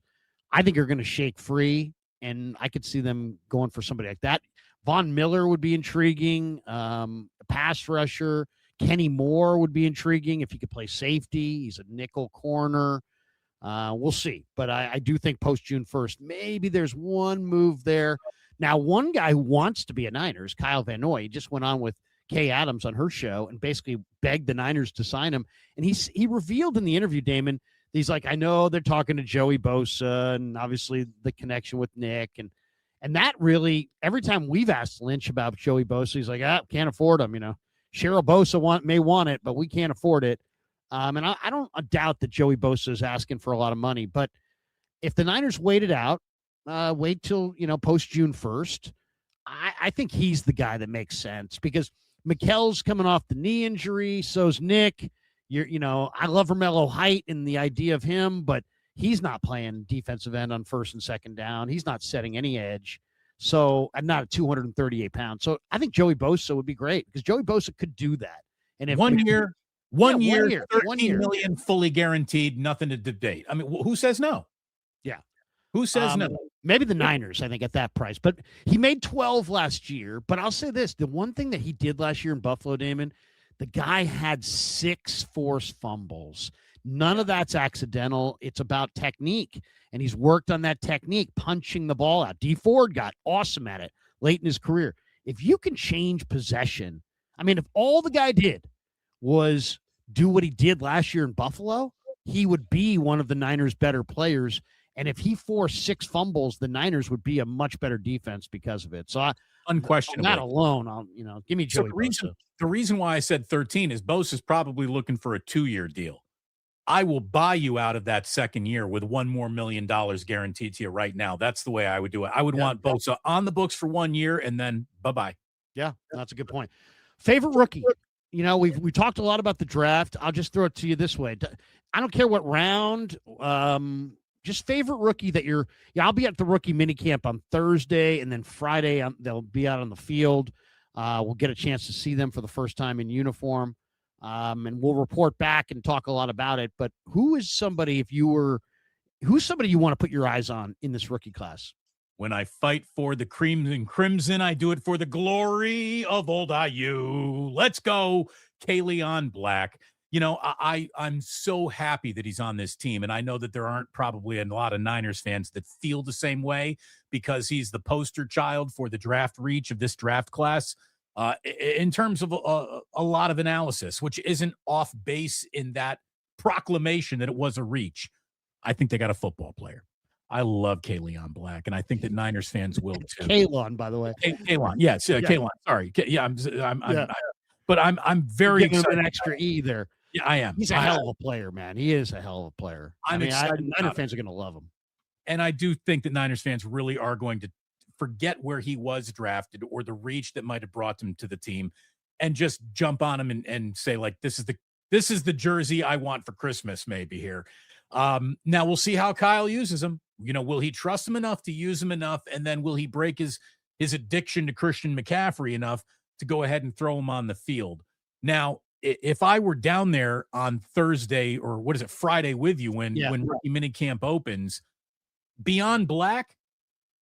I think are going to shake free, and I could see them going for somebody like that. Von Miller would be intriguing. A pass rusher. Kenny Moore would be intriguing if he could play safety. He's a nickel corner. We'll see. But I do think post June 1st, maybe there's one move there. Now, one guy who wants to be a Niner is Kyle Van Noy. He just went on with Kay Adams on her show and basically begged the Niners to sign him. And he revealed in the interview, Damon, he's like, I know they're talking to Joey Bosa and obviously the connection with Nick. And that really, every time we've asked Lynch about Joey Bosa, he's like, can't afford him. Cheryl Bosa may want it, but we can't afford it. And I don't doubt that Joey Bosa is asking for a lot of money. But if the Niners wait it out, wait till, post June 1st, I think he's the guy that makes sense because Mikell's coming off the knee injury. So's Nick. I love Romello Height and the idea of him, but he's not playing defensive end on first and second down. He's not setting any edge. So I'm not at 238 pounds. So I think Joey Bosa would be great because Joey Bosa could do that. And if One year, 13 year. million fully guaranteed, nothing to debate. I mean, who says no? Yeah. Who says no? Maybe the Niners, I think, at that price. But he made 12 last year. But I'll say this. The one thing that he did last year in Buffalo, Damon, the guy had 6 forced fumbles. None of that's accidental. It's about technique. And he's worked on that technique, punching the ball out. D Ford got awesome at it late in his career. If you can change possession, I mean, if all the guy did was do what he did last year in Buffalo, he would be one of the Niners' better players. And if he forced 6 fumbles, the Niners would be a much better defense because of it. So unquestionably, that alone, I'll give me Joey Bosa. The reason why I said 13 is Bosa's probably looking for a 2-year deal. I will buy you out of that second year with $1 more million guaranteed to you right now. That's the way I would do it. I would want Bosa on the books for 1 year and then bye-bye. Yeah, that's a good point. Favorite rookie? We talked a lot about the draft. I'll just throw it to you this way. I don't care what round. Just favorite rookie that I'll be at the rookie minicamp on Thursday, and then Friday they'll be out on the field. We'll get a chance to see them for the first time in uniform. And we'll report back and talk a lot about it. But who's somebody you want to put your eyes on in this rookie class? When I fight for the creams and crimson, I do it for the glory of old IU. Let's go, Kaleon Black. I'm so happy that he's on this team. And I know that there aren't probably a lot of Niners fans that feel the same way because he's the poster child for the draft reach of this draft class. In terms of a lot of analysis, which isn't off base in that proclamation that it was a reach. I think they got a football player. I love Kaleon Black, and I think that Niners fans will too. Kaleon, by the way. Kaleon, yes, Kaleon. Sorry, I'm very excited. Him an extra E there. Yeah, I am. He's a hell of a player, man. He is a hell of a player. Niner fans are going to love him. And I do think that Niners fans really are going to forget where he was drafted or the reach that might have brought him to the team and just jump on him and say, like, this is the jersey I want for Christmas maybe here. Now we'll see how Kyle uses him. Will he trust him enough to use him enough? And then will he break his addiction to Christian McCaffrey enough to go ahead and throw him on the field? Now, if I were down there on Thursday or Friday with you when rookie minicamp opens, beyond Black,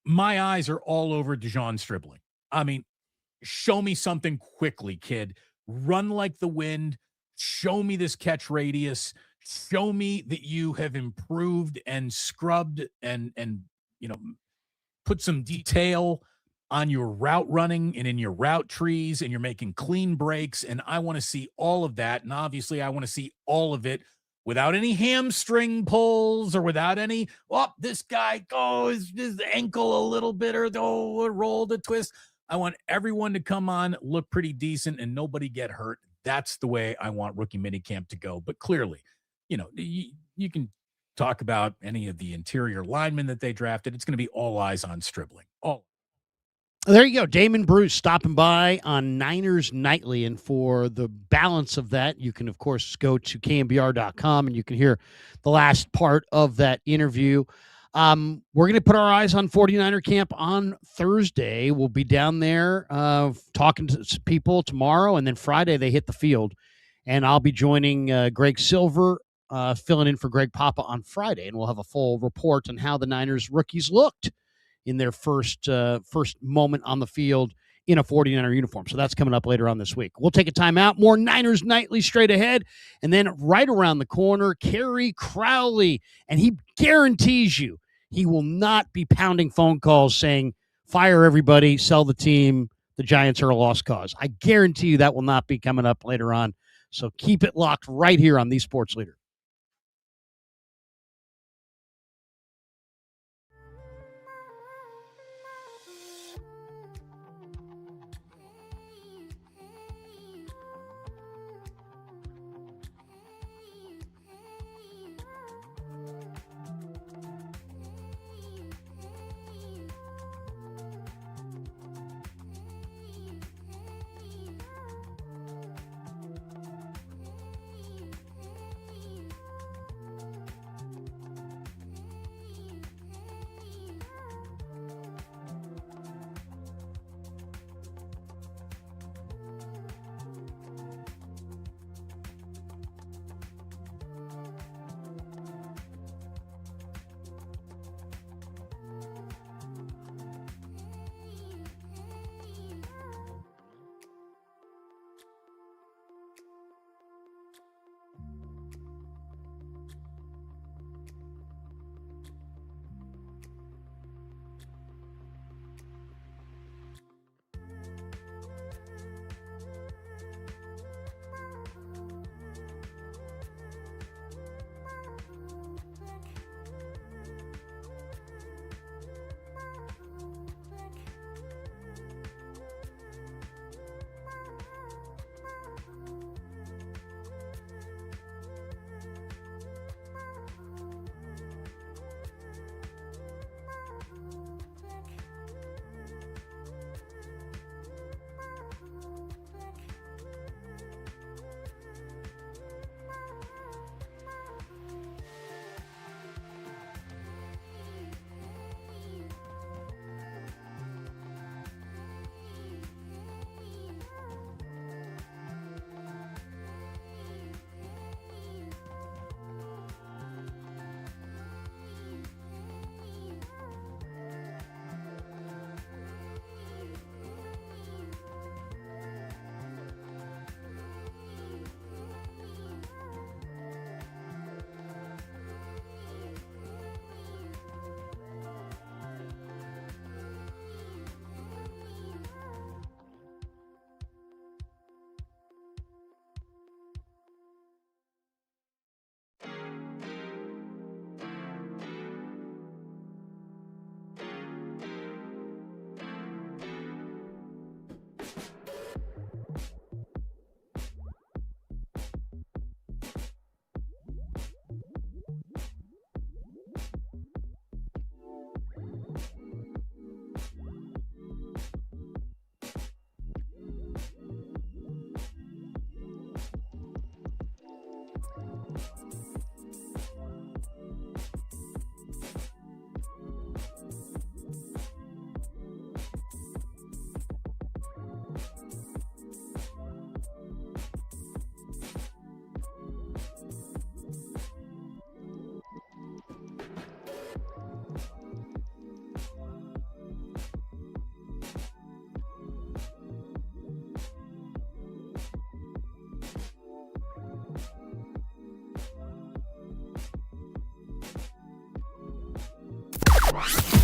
my eyes are all over Dejon Stribling. I mean, show me something quickly, kid. Run like the wind. Show me this catch radius. Show me that you have improved and scrubbed and put some detail on your route running and in your route trees, and you're making clean breaks. And I want to see all of that. And obviously I want to see all of it without any hamstring pulls or without any, this guy goes his ankle a little bit or roll the twist. I want everyone to come on, look pretty decent, and nobody get hurt. That's the way I want rookie minicamp to go. But clearly, you can talk about any of the interior linemen that they drafted. It's going to be all eyes on Stribling. There you go. Damon Bruce stopping by on Niners Nightly. And for the balance of that, you can, of course, go to KNBR.com and you can hear the last part of that interview. We're going to put our eyes on 49er camp on Thursday. We'll be down there talking to people tomorrow, and then Friday they hit the field. And I'll be joining Greg Silver, filling in for Greg Papa on Friday, and we'll have a full report on how the Niners rookies looked in their first moment on the field in a 49er uniform. So that's coming up later on this week. We'll take a timeout. More Niners Nightly straight ahead. And then right around the corner, Kerry Crowley. And he guarantees you he will not be pounding phone calls saying, fire everybody, sell the team, the Giants are a lost cause. I guarantee you that will not be coming up later on. So keep it locked right here on The Sports Leader.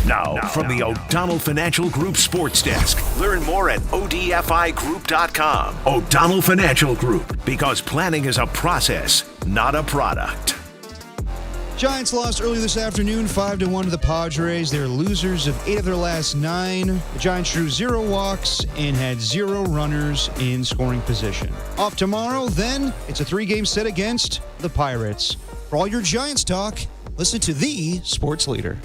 Now, from the O'Donnell Financial Group Sports Desk, learn more at odfigroup.com. O'Donnell Financial Group, because planning is a process, not a product. Giants lost earlier this afternoon, 5-1 to the Padres. They're losers of 8 of their last 9. The Giants drew 0 walks and had 0 runners in scoring position. Off tomorrow, then, it's a 3-game set against the Pirates. For all your Giants talk, listen to the sports leader.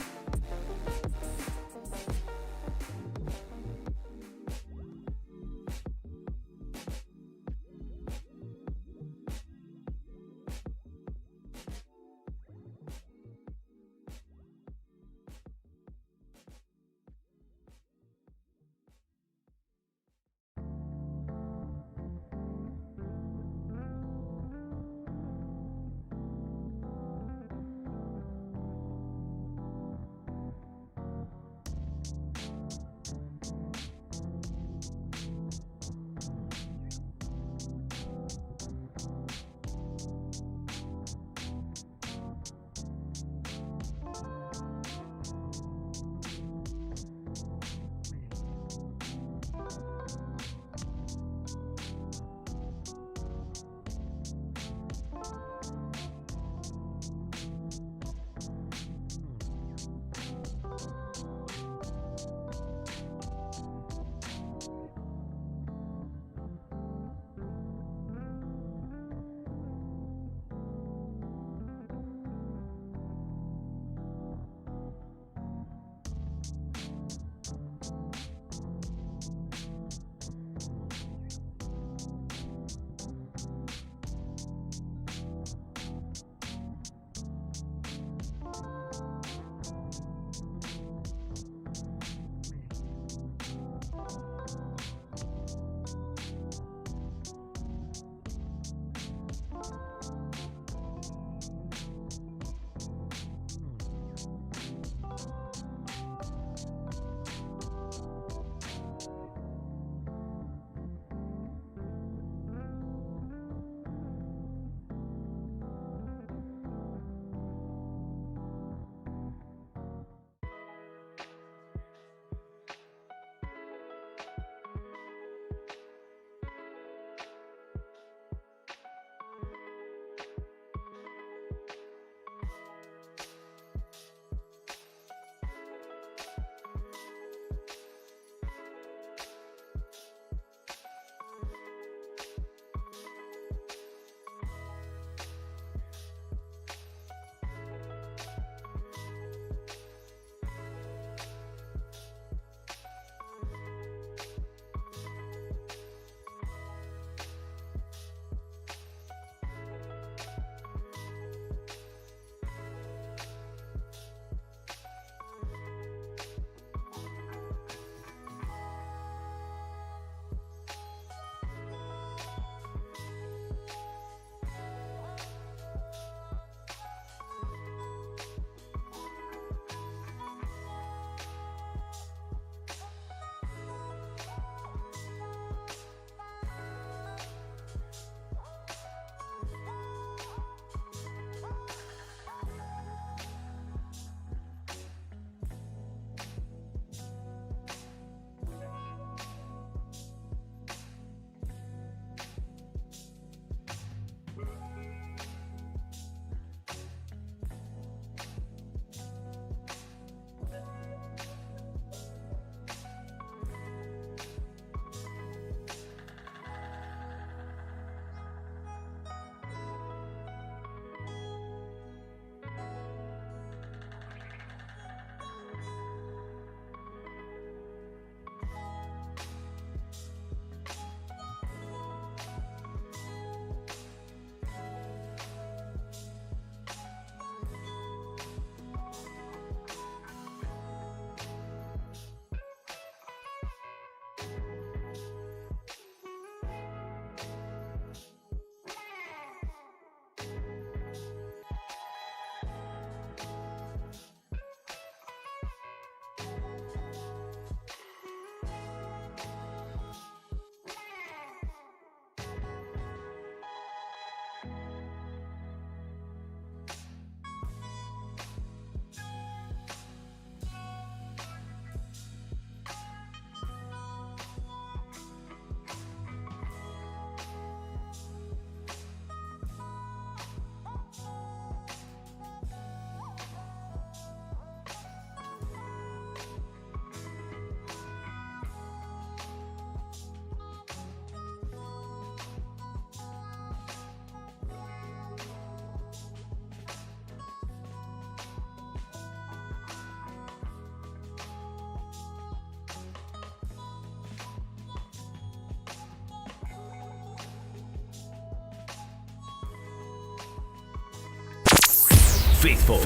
faithful.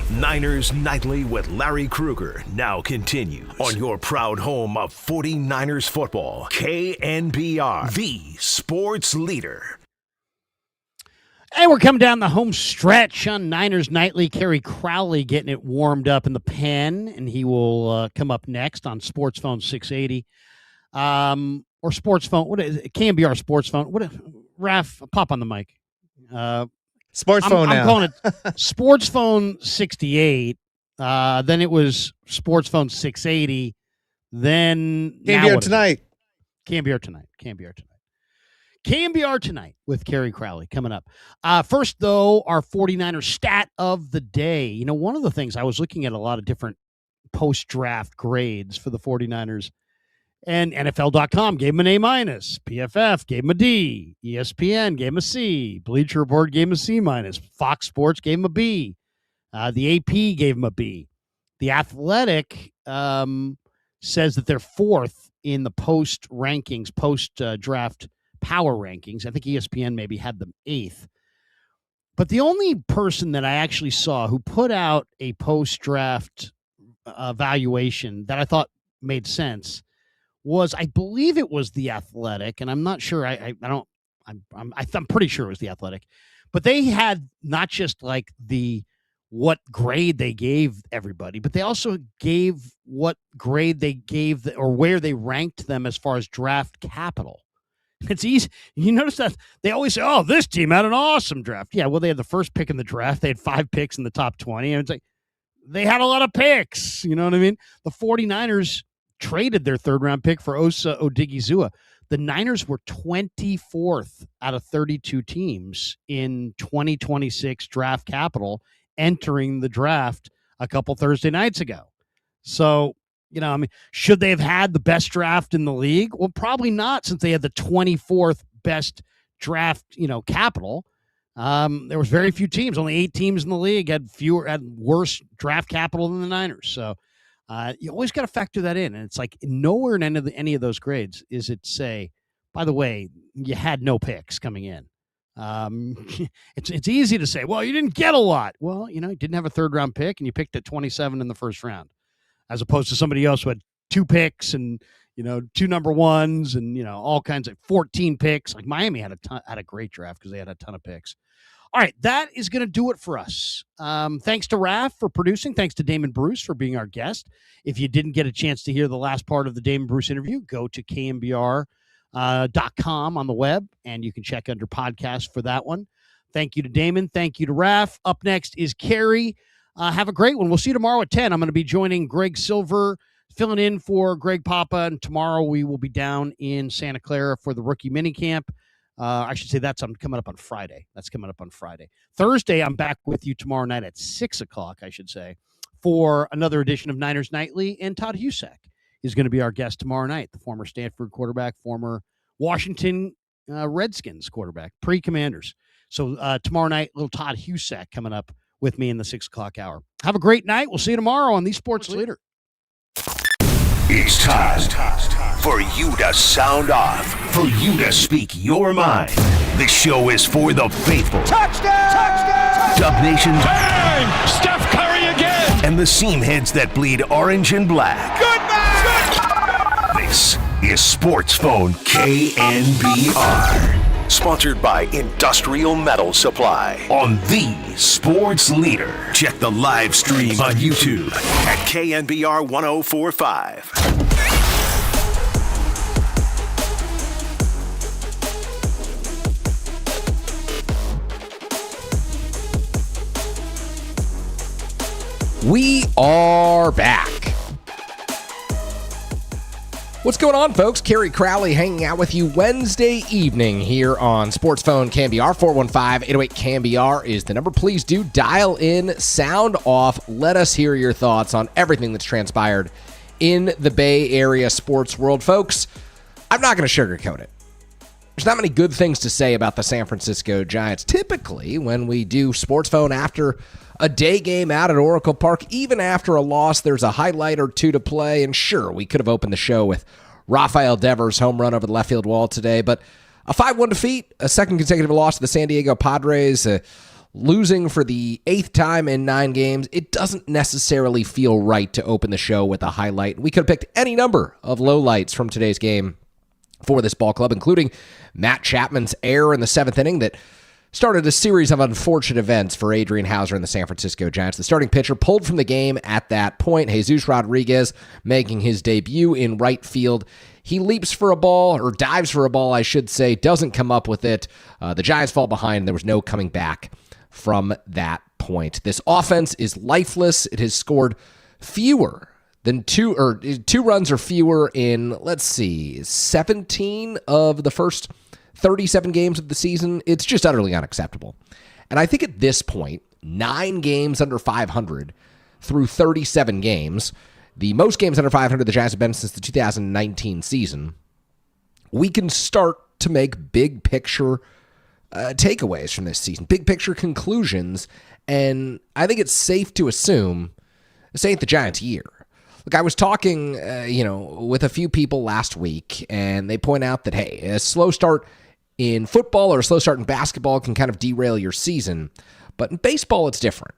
Niners Nightly with Larry Krueger now continues on your proud home of 49ers football. KNBR, the sports leader. And we're coming down the home stretch on Niners Nightly. Kerry Crowley getting it warmed up in the pen, and he will come up next on Sports Phone 680. Or Sports Phone, what is it? KNBR Sports Phone. Raph, pop on the mic. Sports Phone now. I'm calling it Sports Phone 68. Then it was Sports Phone 680. Then KNBR tonight. KNBR tonight. KNBR tonight with Kerry Crowley coming up. First, though, our 49ers stat of the day. You know, one of the things, I was looking at a lot of different post-draft grades for the 49ers, and NFL.com gave him an A-, PFF gave him a D, ESPN gave him a C, Bleacher Report gave him a C-, Fox Sports gave him a B, the AP gave him a B. The Athletic says that they're fourth in the post-rankings, post-draft power rankings. I think ESPN maybe had them eighth. But the only person that I actually saw who put out a post-draft evaluation that I thought made sense was, I believe it was the Athletic, and I'm not sure. I'm pretty sure it was the Athletic, but they had not just like what grade they gave everybody, but they also gave what grade they gave or where they ranked them as far as draft capital. It's easy. You notice that they always say, oh, this team had an awesome draft. Yeah, well, they had the first pick in the draft. They had 5 picks in the top 20. And it's like, they had a lot of picks. You know what I mean? The 49ers traded their third-round pick for Osa Odigizua. The Niners were 24th out of 32 teams in 2026 draft capital entering the draft a couple Thursday nights ago. So, you know, I mean, should they have had the best draft in the league? Well, probably not, since they had the 24th best draft, capital. There was very few teams. Only 8 teams in the league had worse draft capital than the Niners. So you always got to factor that in. And it's like nowhere in any of those grades is it say, by the way, you had no picks coming in. It's easy to say, well, you didn't get a lot. Well, you didn't have a third-round pick, and you picked at 27 in the first round, as opposed to somebody else who had 2 picks and, 2 number ones and, all kinds of 14 picks. Like Miami had a great draft because they had a ton of picks. All right, that is going to do it for us. Thanks to Raph for producing. Thanks to Damon Bruce for being our guest. If you didn't get a chance to hear the last part of the Damon Bruce interview, go to KNBR.com on the web, and you can check under podcast for that one. Thank you to Damon. Thank you to Raph. Up next is Kerry. Have a great one. We'll see you tomorrow at 10. I'm going to be joining Greg Silver, filling in for Greg Papa, and tomorrow we will be down in Santa Clara for the rookie minicamp. I should say that's coming up on Friday. Thursday, I'm back with you tomorrow night at 6 o'clock, I should say, for another edition of Niners Nightly, and Todd Husak is going to be our guest tomorrow night, the former Stanford quarterback, former Washington Redskins quarterback, pre-Commanders. So tomorrow night, little Todd Husak coming up with me in the 6 o'clock hour. Have a great night. We'll see you tomorrow on the Sports Leader. It's time for you to sound off, for you to speak your mind. This show is for the faithful. Touchdown! Dub Nation's bang! Steph Curry again! And the seam heads that bleed orange and black. Good man! This is Sports Phone KNBR. Sponsored by Industrial Metal Supply on the Sports Leader. Check the live stream on YouTube at KNBR 1045. We are back. What's going on, folks? Kerry Crowley hanging out with you Wednesday evening here on Sports Phone KNBR. 415-808-KNBR is the number. Please do dial in, sound off. Let us hear your thoughts on everything that's transpired in the Bay Area sports world. Folks, I'm not going to sugarcoat it. There's not many good things to say about the San Francisco Giants. Typically, when we do Sports Phone after a day game out at Oracle Park, even after a loss, there's a highlight or two to play. And sure, we could have opened the show with Rafael Devers' home run over the left field wall today, but a 5-1 defeat, a second consecutive loss to the San Diego Padres, a losing for the 8th time in 9 games, it doesn't necessarily feel right to open the show with a highlight. We could have picked any number of lowlights from today's game for this ball club, including Matt Chapman's error in the 7th inning that started a series of unfortunate events for Adrian Hauser and the San Francisco Giants. The starting pitcher pulled from the game at that point. Jesus Rodriguez making his debut in right field. He leaps for a ball, or dives for a ball, I should say, doesn't come up with it. The Giants fall behind, and there was no coming back from that point. This offense is lifeless. It has scored fewer than 2 runs or fewer in, 17 of the first 37 games of the season. It's just utterly unacceptable. And I think at this point, 9 games under 500 through 37 games, the most games under 500 the Giants have been since the 2019 season, we can start to make big picture takeaways from this season, big picture conclusions, and I think it's safe to assume this ain't the Giants' year. Look, I was talking, with a few people last week, and they point out that, hey, a slow start in football or a slow start in basketball can kind of derail your season. But in baseball, it's different.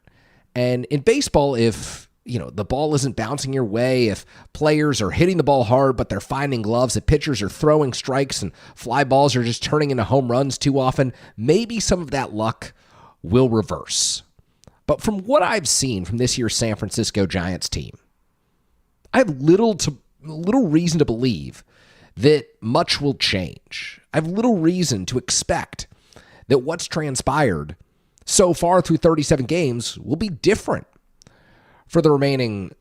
And in baseball, if, the ball isn't bouncing your way, if players are hitting the ball hard, but they're finding gloves, if pitchers are throwing strikes and fly balls are just turning into home runs too often, maybe some of that luck will reverse. But from what I've seen from this year's San Francisco Giants team, I have little reason to believe that much will change. I have little reason to expect that what's transpired so far through 37 games will be different for the remaining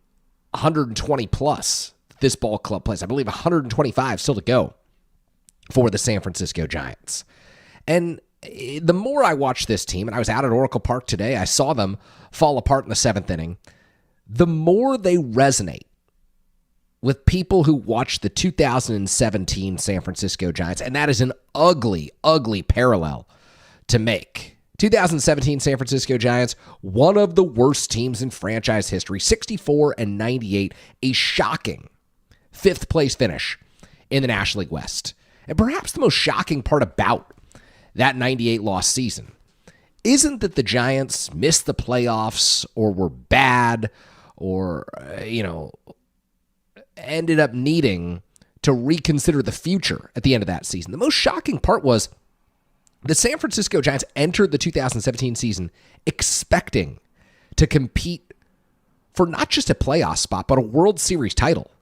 120 plus this ball club plays. I believe 125 still to go for the San Francisco Giants. And the more I watch this team, and I was out at Oracle Park today, I saw them fall apart in the 7th inning, the more they resonate with people who watched the 2017 San Francisco Giants, and that is an ugly, ugly parallel to make. 2017 San Francisco Giants, one of the worst teams in franchise history, 64-98, a shocking 5th place finish in the National League West. And perhaps the most shocking part about that 98 loss season isn't that the Giants missed the playoffs or were bad or, ended up needing to reconsider the future at the end of that season. The most shocking part was the San Francisco Giants entered the 2017 season expecting to compete for not just a playoff spot, but a World Series title.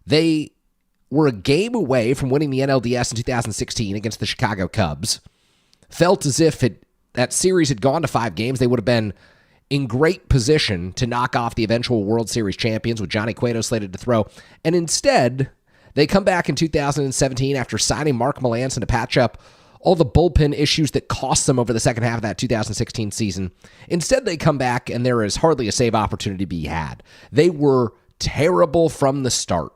They were a game away from winning the NLDS in 2016 against the Chicago Cubs. Felt as if that series had gone to 5 games, they would have been in great position to knock off the eventual World Series champions with Johnny Cueto slated to throw. And instead, they come back in 2017 after signing Mark Melancon to patch up all the bullpen issues that cost them over the second half of that 2016 season. Instead, they come back and there is hardly a save opportunity to be had. They were terrible from the start.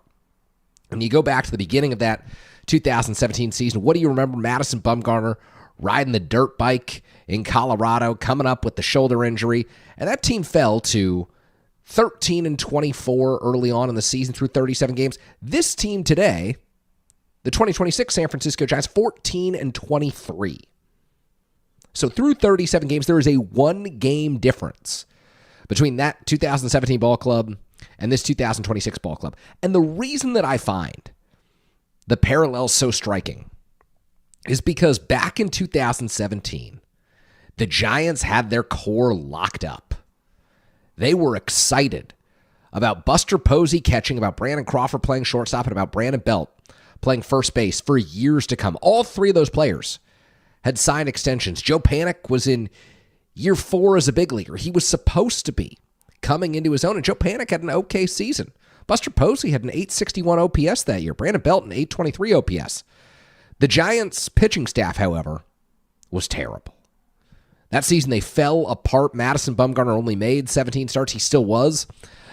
And you go back to the beginning of that 2017 season, what do you remember? Madison Bumgarner riding the dirt bike in Colorado, coming up with the shoulder injury, and that team fell to 13-24 early on in the season through 37 games. This team today, the 2026 San Francisco Giants, 14-23. So through 37 games, there is a 1-game difference between that 2017 ball club and this 2026 ball club. And the reason that I find the parallels so striking is because back in 2017, the Giants had their core locked up. They were excited about Buster Posey catching, about Brandon Crawford playing shortstop, and about Brandon Belt playing first base for years to come. All 3 of those players had signed extensions. Joe Panik was in year 4 as a big leaguer. He was supposed to be coming into his own, and Joe Panik had an okay season. Buster Posey had an 861 OPS that year. Brandon Belt an 823 OPS. The Giants' pitching staff, however, was terrible. That season, they fell apart. Madison Bumgarner only made 17 starts. He still was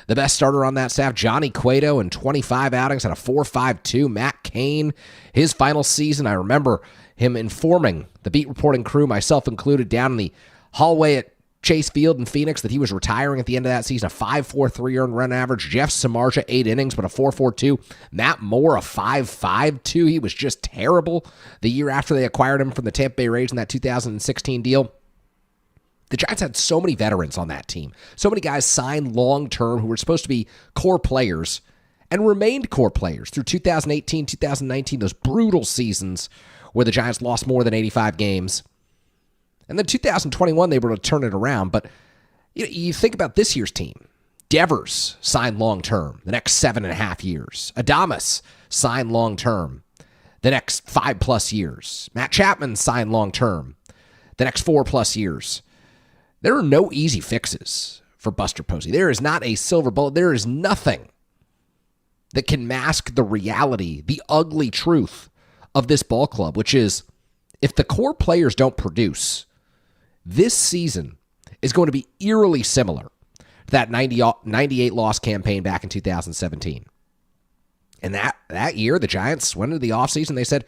the best starter on that staff. Johnny Cueto in 25 outings had a 4.52. Matt Cain, his final season, I remember him informing the beat reporting crew, myself included, down in the hallway at Chase Field in Phoenix that he was retiring at the end of that season. A 5.43 earned run average. Jeff Samardzija, 8 innings, but a 4.42. Matt Moore, a 5.52. He was just terrible the year after they acquired him from the Tampa Bay Rays in that 2016 deal. The Giants had so many veterans on that team. So many guys signed long-term who were supposed to be core players and remained core players through 2018, 2019, those brutal seasons where the Giants lost more than 85 games. And then 2021, they were able to turn it around. But you think about this year's team. Devers signed long-term the next 7.5 years. Adames signed long-term the next 5+ years. Matt Chapman signed long-term the next 4+ years. There are no easy fixes for Buster Posey. There is not a silver bullet. There is nothing that can mask the reality, the ugly truth of this ball club, which is if the core players don't produce, this season is going to be eerily similar to that 98 loss campaign back in 2017. And that year, the Giants went into the offseason. They said,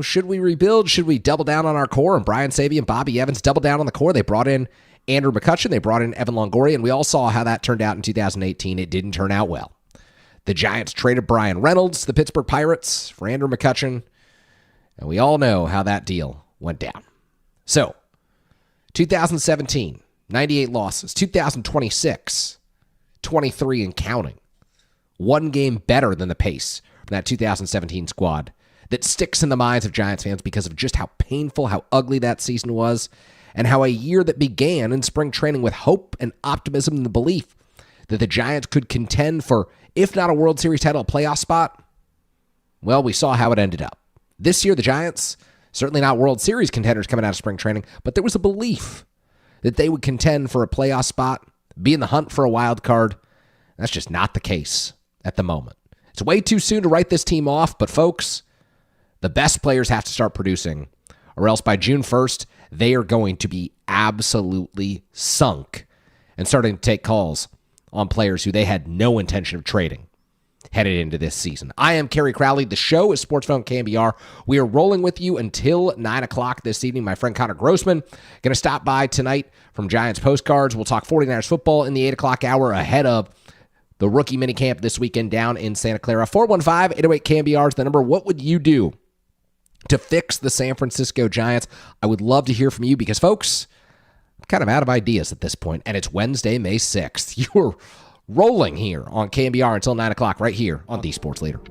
should we rebuild? Should we double down on our core? And Brian Savy and Bobby Evans doubled down on the core. They brought in Andrew McCutchen. They brought in Evan Longoria. And we all saw how that turned out in 2018. It didn't turn out well. The Giants traded Brian Reynolds to the Pittsburgh Pirates for Andrew McCutchen. And we all know how that deal went down. So, 2017, 98 losses. 2026, 23 and counting. One game better than the pace from that 2017 squad that sticks in the minds of Giants fans because of just how painful, how ugly that season was, and how a year that began in spring training with hope and optimism and the belief that the Giants could contend for, if not a World Series title, a playoff spot. Well, we saw how it ended up. This year, the Giants, certainly not World Series contenders coming out of spring training, but there was a belief that they would contend for a playoff spot, be in the hunt for a wild card. That's just not the case at the moment. It's way too soon to write this team off, but folks, the best players have to start producing, or else by June 1st, they are going to be absolutely sunk and starting to take calls on players who they had no intention of trading headed into this season. I am Kerry Crowley. The show is Sports Phone KMBR. We are rolling with you until 9 o'clock this evening. My friend Connor Grossman going to stop by tonight from Giants Postcards. We'll talk 49ers football in the 8 o'clock hour ahead of the rookie minicamp this weekend down in Santa Clara. 415-808-KMBR is the number. What would you do to fix the San Francisco Giants? I would love to hear from you because, folks, I'm kind of out of ideas at this point, and it's Wednesday, May 6th. You're rolling here on KMBR until 9 o'clock right here on The Sports Leader.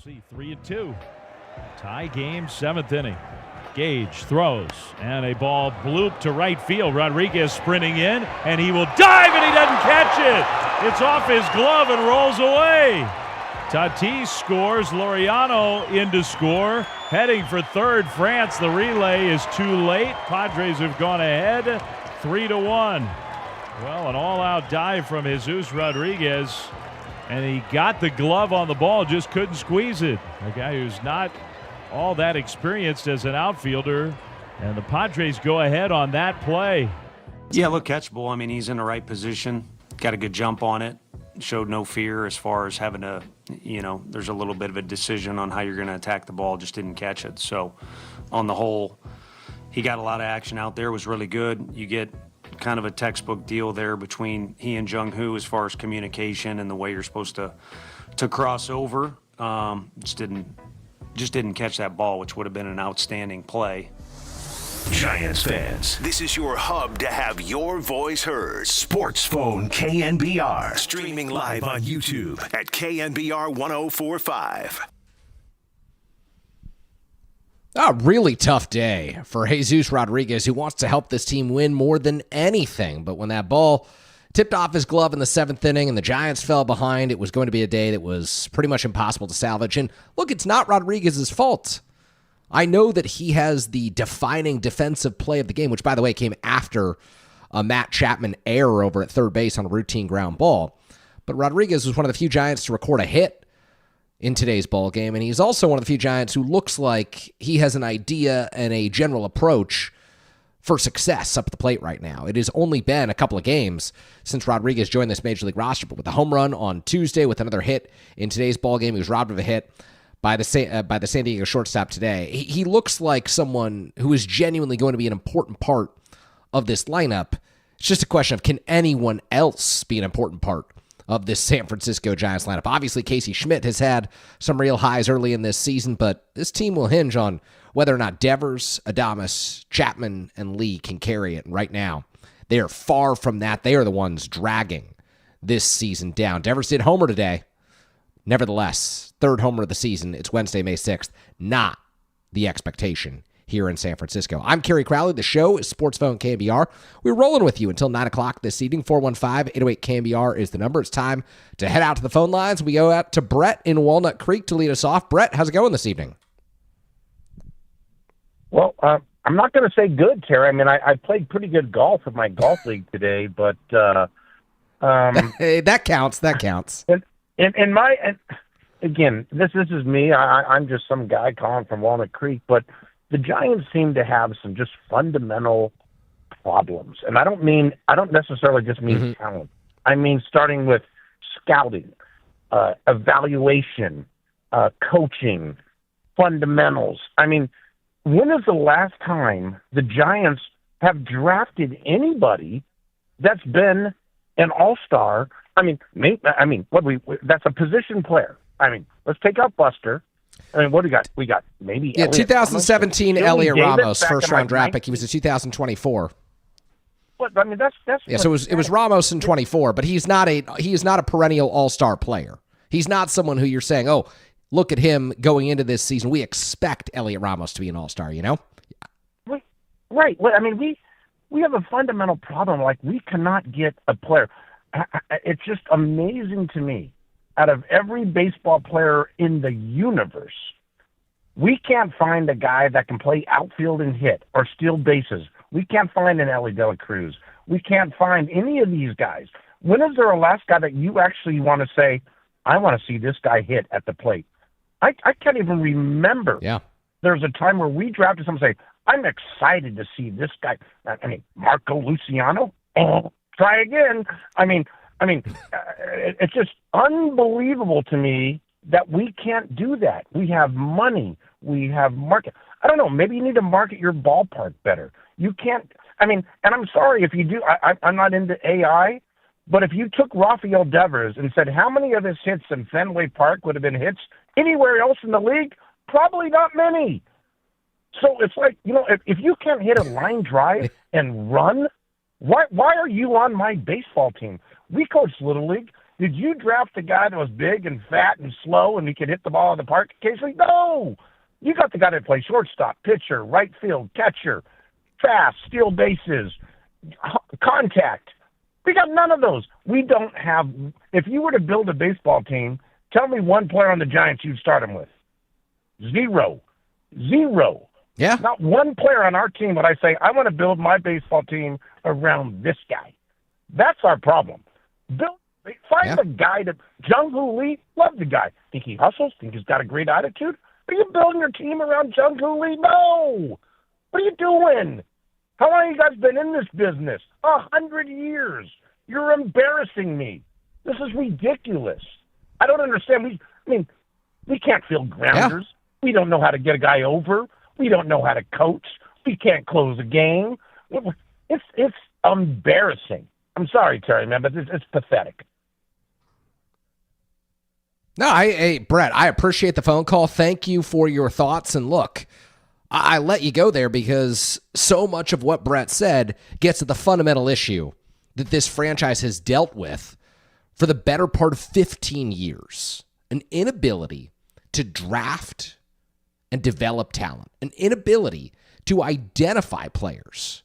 See, 3-2. Tie game, 7th inning. Gage throws, and a ball blooped to right field. Rodriguez sprinting in, and he will dive, and he doesn't catch it. It's off his glove and rolls away. Tatis scores. Laureano in to score. Heading for third, France. The relay is too late. Padres have gone ahead 3-1. Well, an all-out dive from Jesus Rodriguez. And he got the glove on the ball, just couldn't squeeze it. A guy who's not all that experienced as an outfielder. And the Padres go ahead on that play. Yeah, look, catchable. I mean, he's in the right position. Got a good jump on it. Showed no fear as far as having to, there's a little bit of a decision on how you're going to attack the ball. Just didn't catch it. So on the whole, he got a lot of action out there. It was really good. You get kind of a textbook deal there between he and Jung-Hoo as far as communication and the way you're supposed to cross over. Just didn't catch that ball, which would have been an outstanding play. Giants fans, this is your hub to have your voice heard. Sports Phone KNBR. Streaming live on YouTube at KNBR 1045. A really tough day for Jesus Rodriguez, who wants to help this team win more than anything. But when that ball tipped off his glove in the 7th inning and the Giants fell behind, it was going to be a day that was pretty much impossible to salvage. And look, it's not Rodriguez's fault. I know that he has the defining defensive play of the game, which, by the way, came after a Matt Chapman error over at third base on a routine ground ball. But Rodriguez was one of the few Giants to record a hit in today's ball game, and he's also one of the few Giants who looks like he has an idea and a general approach for success up at the plate right now. It has only been a couple of games since Rodriguez joined this Major League roster, but with a home run on Tuesday, with another hit in today's ball game, he was robbed of a hit by the San Diego shortstop today. He looks like someone who is genuinely going to be an important part of this lineup. It's just a question of, can anyone else be an important part of this San Francisco Giants lineup? Obviously, Casey Schmidt has had some real highs early in this season, but this team will hinge on whether or not Devers, Adames, Chapman, and Lee can carry it. And right now, they are far from that. They are the ones dragging this season down. Devers did homer today. Nevertheless, third homer of the season. It's Wednesday, May 6th. Not the expectation here in San Francisco. I'm Kerry Crowley. The show is Sports Phone KBR. We're rolling with you until 9 o'clock this evening. 415-808-KBR is the number. It's time to head out to the phone lines. We go out to Brett in Walnut Creek to lead us off. Brett, how's it going this evening? Well, I'm not going to say good, Terry. I mean, I played pretty good golf in my golf league today, but hey, that counts. That counts. Again, this is me. I'm just some guy calling from Walnut Creek, but the Giants seem to have some just fundamental problems, and I don't necessarily just mean talent. I mean starting with scouting, evaluation, coaching, fundamentals. I mean, when is the last time the Giants have drafted anybody that's been an all-star? I mean, that's a position player. I mean, let's take out Buster. I mean, what do we got? We got maybe 2017 Ramos, Elliot Ramos, back first in, round draft 19. pick. He was a 2024. What I mean, that's yeah. So it was Ramos in 24, but he is not a perennial all-star player. He's not someone who you're saying, oh, look at him going into this season. We expect Elliot Ramos to be an all-star. You know, right? Well, I mean, we have a fundamental problem. Like we cannot get a player. It's just amazing to me. Out of every baseball player in the universe, we can't find a guy that can play outfield and hit or steal bases. We can't find an Ellie De La Cruz. We can't find any of these guys. When is there a last guy that you actually want to say, I want to see this guy hit at the plate? I can't even remember. Yeah. There's a time where we drafted someone say, I'm excited to see this guy. I mean, Marco Luciano? Try again. I mean, it's just unbelievable to me that we can't do that. We have money. We have market. I don't know. Maybe you need to market your ballpark better. You can't. I mean, and I'm sorry if you do. I'm not into AI, but if you took Rafael Devers and said how many of his hits in Fenway Park would have been hits anywhere else in the league, probably not many. So it's like, if you can't hit a line drive and run, why are you on my baseball team? We coached Little League. Did you draft a guy that was big and fat and slow and he could hit the ball in the park occasionally? No. You got the guy that plays shortstop, pitcher, right field, catcher, fast, steal bases, contact. We got none of those. We don't have – if you were to build a baseball team, tell me one player on the Giants you'd start him with. Zero. Yeah. Not one player on our team would I say, I want to build my baseball team around this guy. That's our problem. Find a guy to Jung-Hoo Lee. Love the guy. Think he hustles? Think he's got a great attitude? Are you building your team around Jung-Hoo Lee? No. What are you doing? How long have you guys been in this business? 100 years. You're embarrassing me. This is ridiculous. I don't understand. We can't field grounders. Yeah. We don't know how to get a guy over. We don't know how to coach. We can't close a game. It's embarrassing. I'm sorry, Terry, man, but it's pathetic. No, Brett, I appreciate the phone call. Thank you for your thoughts. And look, I let you go there because so much of what Brett said gets at the fundamental issue that this franchise has dealt with for the better part of 15 years. An inability to draft and develop talent. An inability to identify players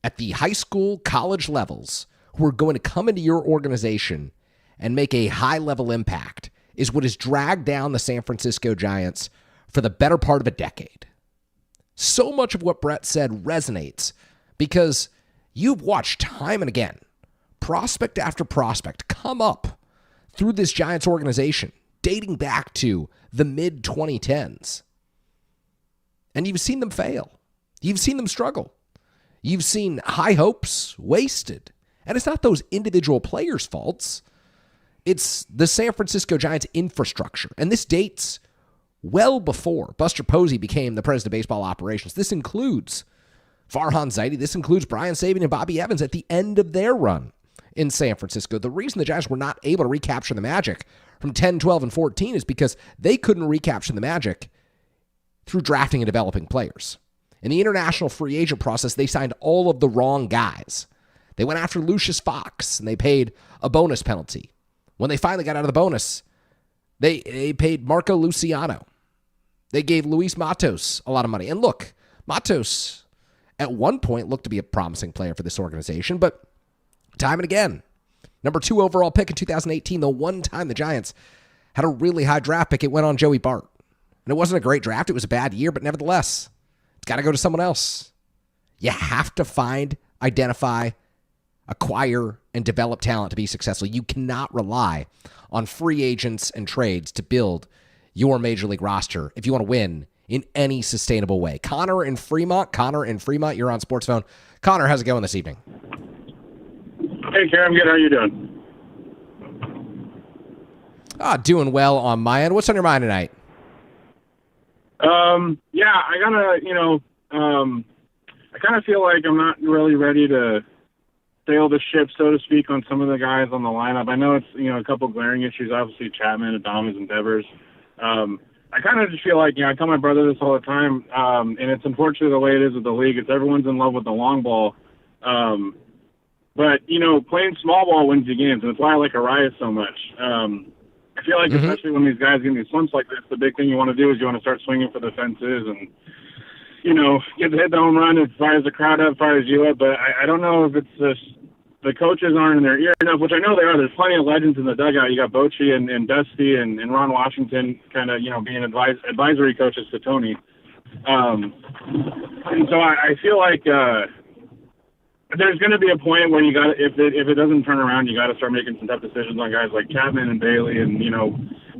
at the high school, college levels who are going to come into your organization and make a high-level impact is what has dragged down the San Francisco Giants for the better part of a decade. So much of what Brett said resonates because you've watched time and again prospect after prospect come up through this Giants organization dating back to the mid-2010s. And you've seen them fail. You've seen them struggle. You've seen high hopes wasted. And it's not those individual players' faults. It's the San Francisco Giants infrastructure. And this dates well before Buster Posey became the president of baseball operations. This includes Farhan Zaidi. This includes Brian Sabian and Bobby Evans at the end of their run in San Francisco. The reason the Giants were not able to recapture the magic from 10, 12, and 14 is because they couldn't recapture the magic through drafting and developing players. In the international free agent process, they signed all of the wrong guys. They went after Lucius Fox, and they paid a bonus penalty. When they finally got out of the bonus, they paid Marco Luciano. They gave Luis Matos a lot of money. And look, Matos at one point looked to be a promising player for this organization, but time and again, number 2 overall pick in 2018, the one time the Giants had a really high draft pick, it went on Joey Bart. And it wasn't a great draft. It was a bad year, but nevertheless, it's got to go to someone else. You have to find, identify, acquire, and develop talent to be successful. You cannot rely on free agents and trades to build your major league roster if you want to win in any sustainable way. Connor in Fremont, you're on Sports Phone. Connor, how's it going this evening? Hey, Kerr, I'm good. How are you doing? Doing well on my end. What's on your mind tonight? Yeah, I kind of feel like I'm not really ready to sail the ship, so to speak, on some of the guys on the lineup. I know it's, a couple glaring issues, obviously Chapman, Adames, and Devers. I kind of just feel like, I tell my brother this all the time, and it's unfortunately the way it is with the league. It's everyone's in love with the long ball. But, playing small ball wins you games, and that's why I like Arias so much. I feel like especially when these guys get in these slumps like this, the big thing you want to do is you want to start swinging for the fences and, get to hit the home run. It fires the crowd up, fires you up. But I don't know if it's just the coaches aren't in their ear enough, which I know they are. There's plenty of legends in the dugout. You got Bochy and Dusty and Ron Washington kind of, being advisory coaches to Tony. And so I feel like there's going to be a point where you got if it doesn't turn around, you got to start making some tough decisions on guys like Chapman and Bailey and,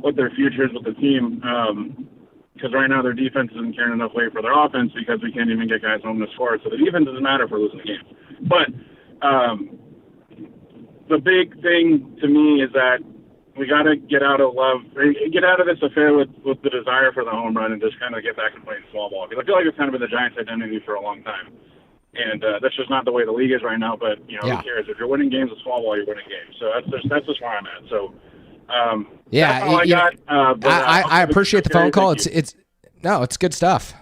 what their future is with the team. Because right now their defense isn't carrying enough weight for their offense because we can't even get guys home to score. So the defense doesn't matter for losing the game. But the big thing to me is that we got to get out of this affair with the desire for the home run and just kind of get back to playing small ball. Because I feel like it's kind of been the Giants' identity for a long time. And that's just not the way the league is right now. But, who cares? If you're winning games with small ball, you're winning games. So that's just where I'm at. So, that's all I got. I appreciate the phone call. It's good stuff.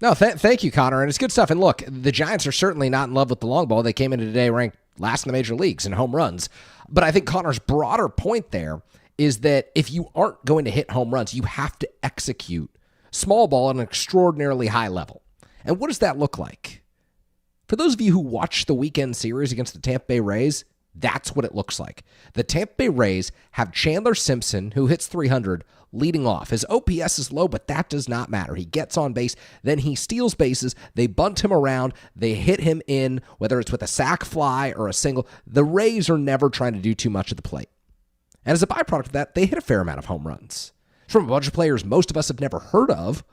No, thank you, Connor. And it's good stuff. And look, the Giants are certainly not in love with the long ball. They came into today ranked last in the major leagues in home runs. But I think Connor's broader point there is that if you aren't going to hit home runs, you have to execute small ball at an extraordinarily high level. And what does that look like? For those of you who watched the weekend series against the Tampa Bay Rays, that's what it looks like. The Tampa Bay Rays have Chandler Simpson, who hits 300, leading off. His OPS is low, but that does not matter. He gets on base, then he steals bases, they bunt him around, they hit him in, whether it's with a sac fly or a single. The Rays are never trying to do too much at the plate. And as a byproduct of that, they hit a fair amount of home runs. From a bunch of players most of us have never heard of,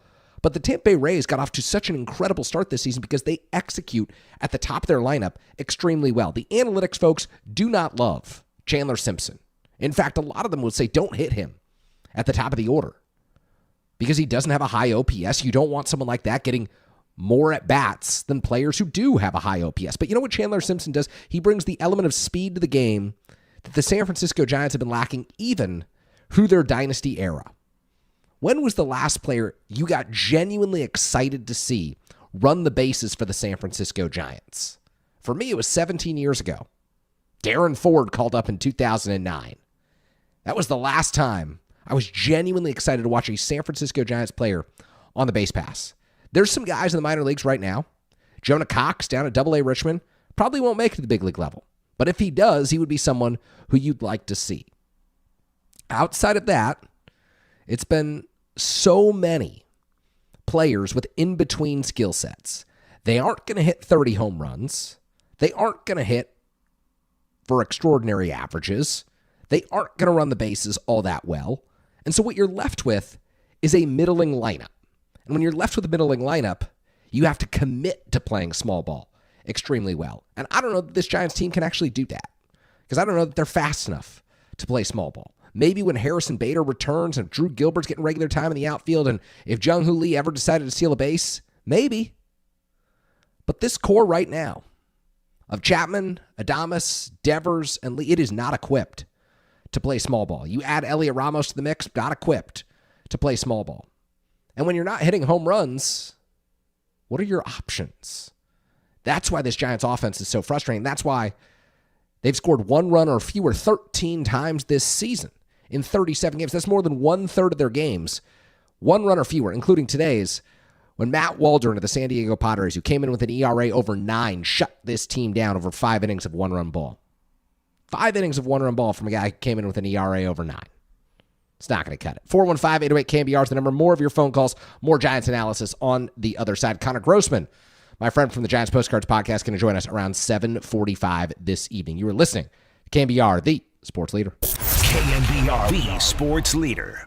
but the Tampa Bay Rays got off to such an incredible start this season because they execute at the top of their lineup extremely well. The analytics folks do not love Chandler Simpson. In fact, a lot of them would say don't hit him at the top of the order because he doesn't have a high OPS. You don't want someone like that getting more at-bats than players who do have a high OPS. But you know what Chandler Simpson does? He brings the element of speed to the game that the San Francisco Giants have been lacking even through their dynasty era. When was the last player you got genuinely excited to see run the bases for the San Francisco Giants? For me, it was 17 years ago. Darren Ford called up in 2009. That was the last time I was genuinely excited to watch a San Francisco Giants player on the base pass. There's some guys in the minor leagues right now. Jonah Cox down at AA Richmond probably won't make it to the big league level. But if he does, he would be someone who you'd like to see. Outside of that, it's been so many players with in-between skill sets. They aren't going to hit 30 home runs. They aren't going to hit for extraordinary averages. They aren't going to run the bases all that well. And so what you're left with is a middling lineup. And when you're left with a middling lineup, you have to commit to playing small ball extremely well. And I don't know that this Giants team can actually do that because I don't know that they're fast enough to play small ball. Maybe when Harrison Bader returns and Drew Gilbert's getting regular time in the outfield and if Jung-Hoo Lee ever decided to steal a base, maybe. But this core right now of Chapman, Adames, Devers, and Lee, it is not equipped to play small ball. You add Elliot Ramos to the mix, not equipped to play small ball. And when you're not hitting home runs, what are your options? That's why this Giants offense is so frustrating. That's why they've scored one run or fewer 13 times this season in 37 games. That's more than 1/3 of their games 1 run or fewer, including today's, when Matt Waldron of the San Diego Padres, who came in with an ERA over 9, shut this team down over 5 innings of 1-run ball. 5 innings of 1-run ball from a guy who came in with an ERA over 9. It's not going to cut it. 415-808-KNBR is the number. More of your phone calls, more Giants analysis on the other side. Connor Grossman, my friend from the Giants Postcards podcast, going to join us around 7:45 this evening. You are listening to KNBR, the sports leader. KNBR, the sports leader.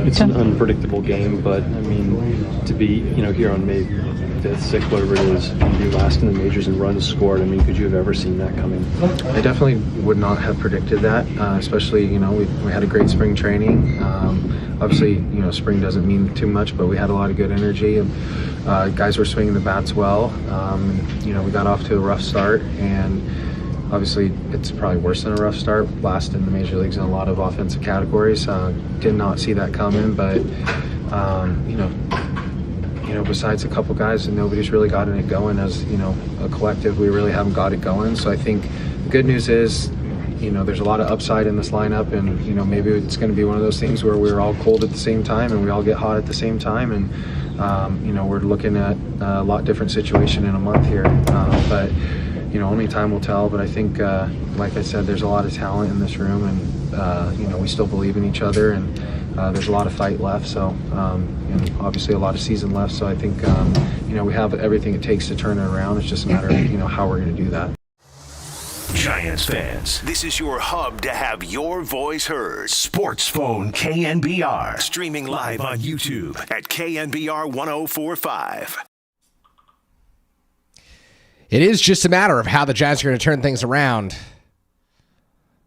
It's an unpredictable game, but I mean, to be here on May 5th, 6th, whatever it is, and be last in the majors and runs scored. I mean, could you have ever seen that coming? I definitely would not have predicted that, especially we had a great spring training. Obviously, spring doesn't mean too much, but we had a lot of good energy. Guys were swinging the bats well. We got off to a rough start, and obviously it's probably worse than a rough start. Last in the major leagues in a lot of offensive categories. Did not see that coming, but besides a couple guys, and nobody's really gotten it going. As a collective, we really haven't got it going. So I think the good news is, there's a lot of upside in this lineup, and maybe it's going to be one of those things where we're all cold at the same time and we all get hot at the same time, and we're looking at a lot different situation in a month here, but only time will tell. But I think, like I said, there's a lot of talent in this room, and we still believe in each other, and there's a lot of fight left, so and obviously a lot of season left. So I think we have everything it takes to turn it around. It's just a matter of how we're going to do that. Giants fans, this is your hub to have your voice heard. Sports Phone KNBR. Streaming live on YouTube at KNBR 1045. It is just a matter of how the Giants are going to turn things around,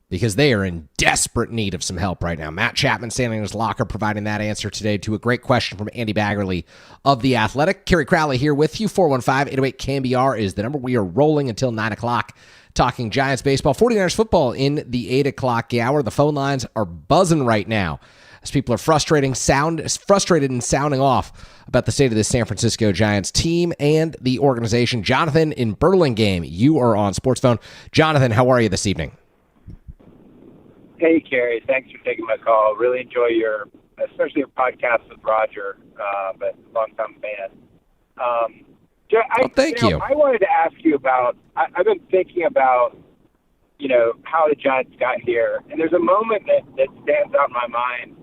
because they are in desperate need of some help right now. Matt Chapman standing in his locker providing that answer today to a great question from Andy Baggerly of The Athletic. Kerry Crowley here with you. 415-808-KNBR is the number. We are rolling until 9 o'clock talking Giants baseball, 49ers football in the 8 o'clock hour. The phone lines are buzzing right now as people are frustrated and sounding off about the state of the San Francisco Giants team and the organization. Jonathan in Burlingame, you are on Sports Phone. Jonathan, how are you this evening? Hey, Kerry. Thanks for taking my call. Really enjoy especially your podcast with Roger, but long-time fan. Thank you. I wanted to ask you about, I've been thinking about, how the Giants got here. And there's a moment that stands out in my mind.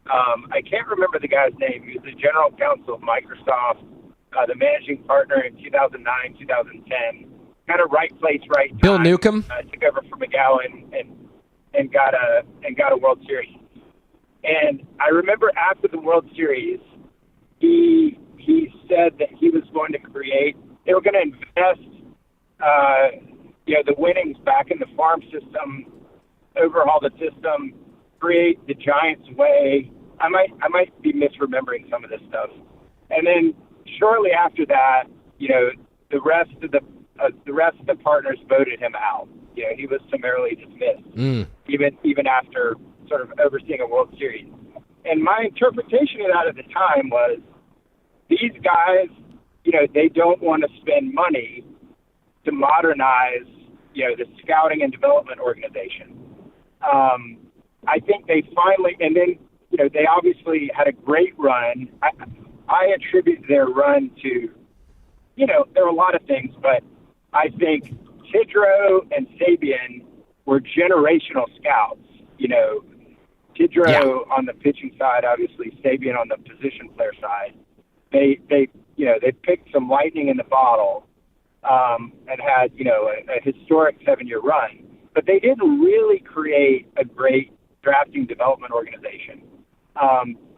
I can't remember the guy's name. He was the general counsel of Microsoft, the managing partner in 2009, 2010. Kind of right place, right time. Bill Newcomb? Took over for McGowan and got a World Series. And I remember after the World Series, he said that he was going to they were going to invest, the winnings back in the farm system, overhaul the system, create the Giants way. I might be misremembering some of this stuff. And then shortly after that, the rest of the partners voted him out. He was summarily dismissed, even after sort of overseeing a World Series. And my interpretation of that at the time was, these guys, they don't want to spend money to modernize, the scouting and development organization. I think they finally, and then, they obviously had a great run. I attribute their run to, there are a lot of things, but I think Tidrow and Sabian were generational scouts. Tidrow on the pitching side, obviously Sabian on the position player side. They picked some lightning in the bottle and had, a historic 7-year run. But they didn't really create a great drafting development organization.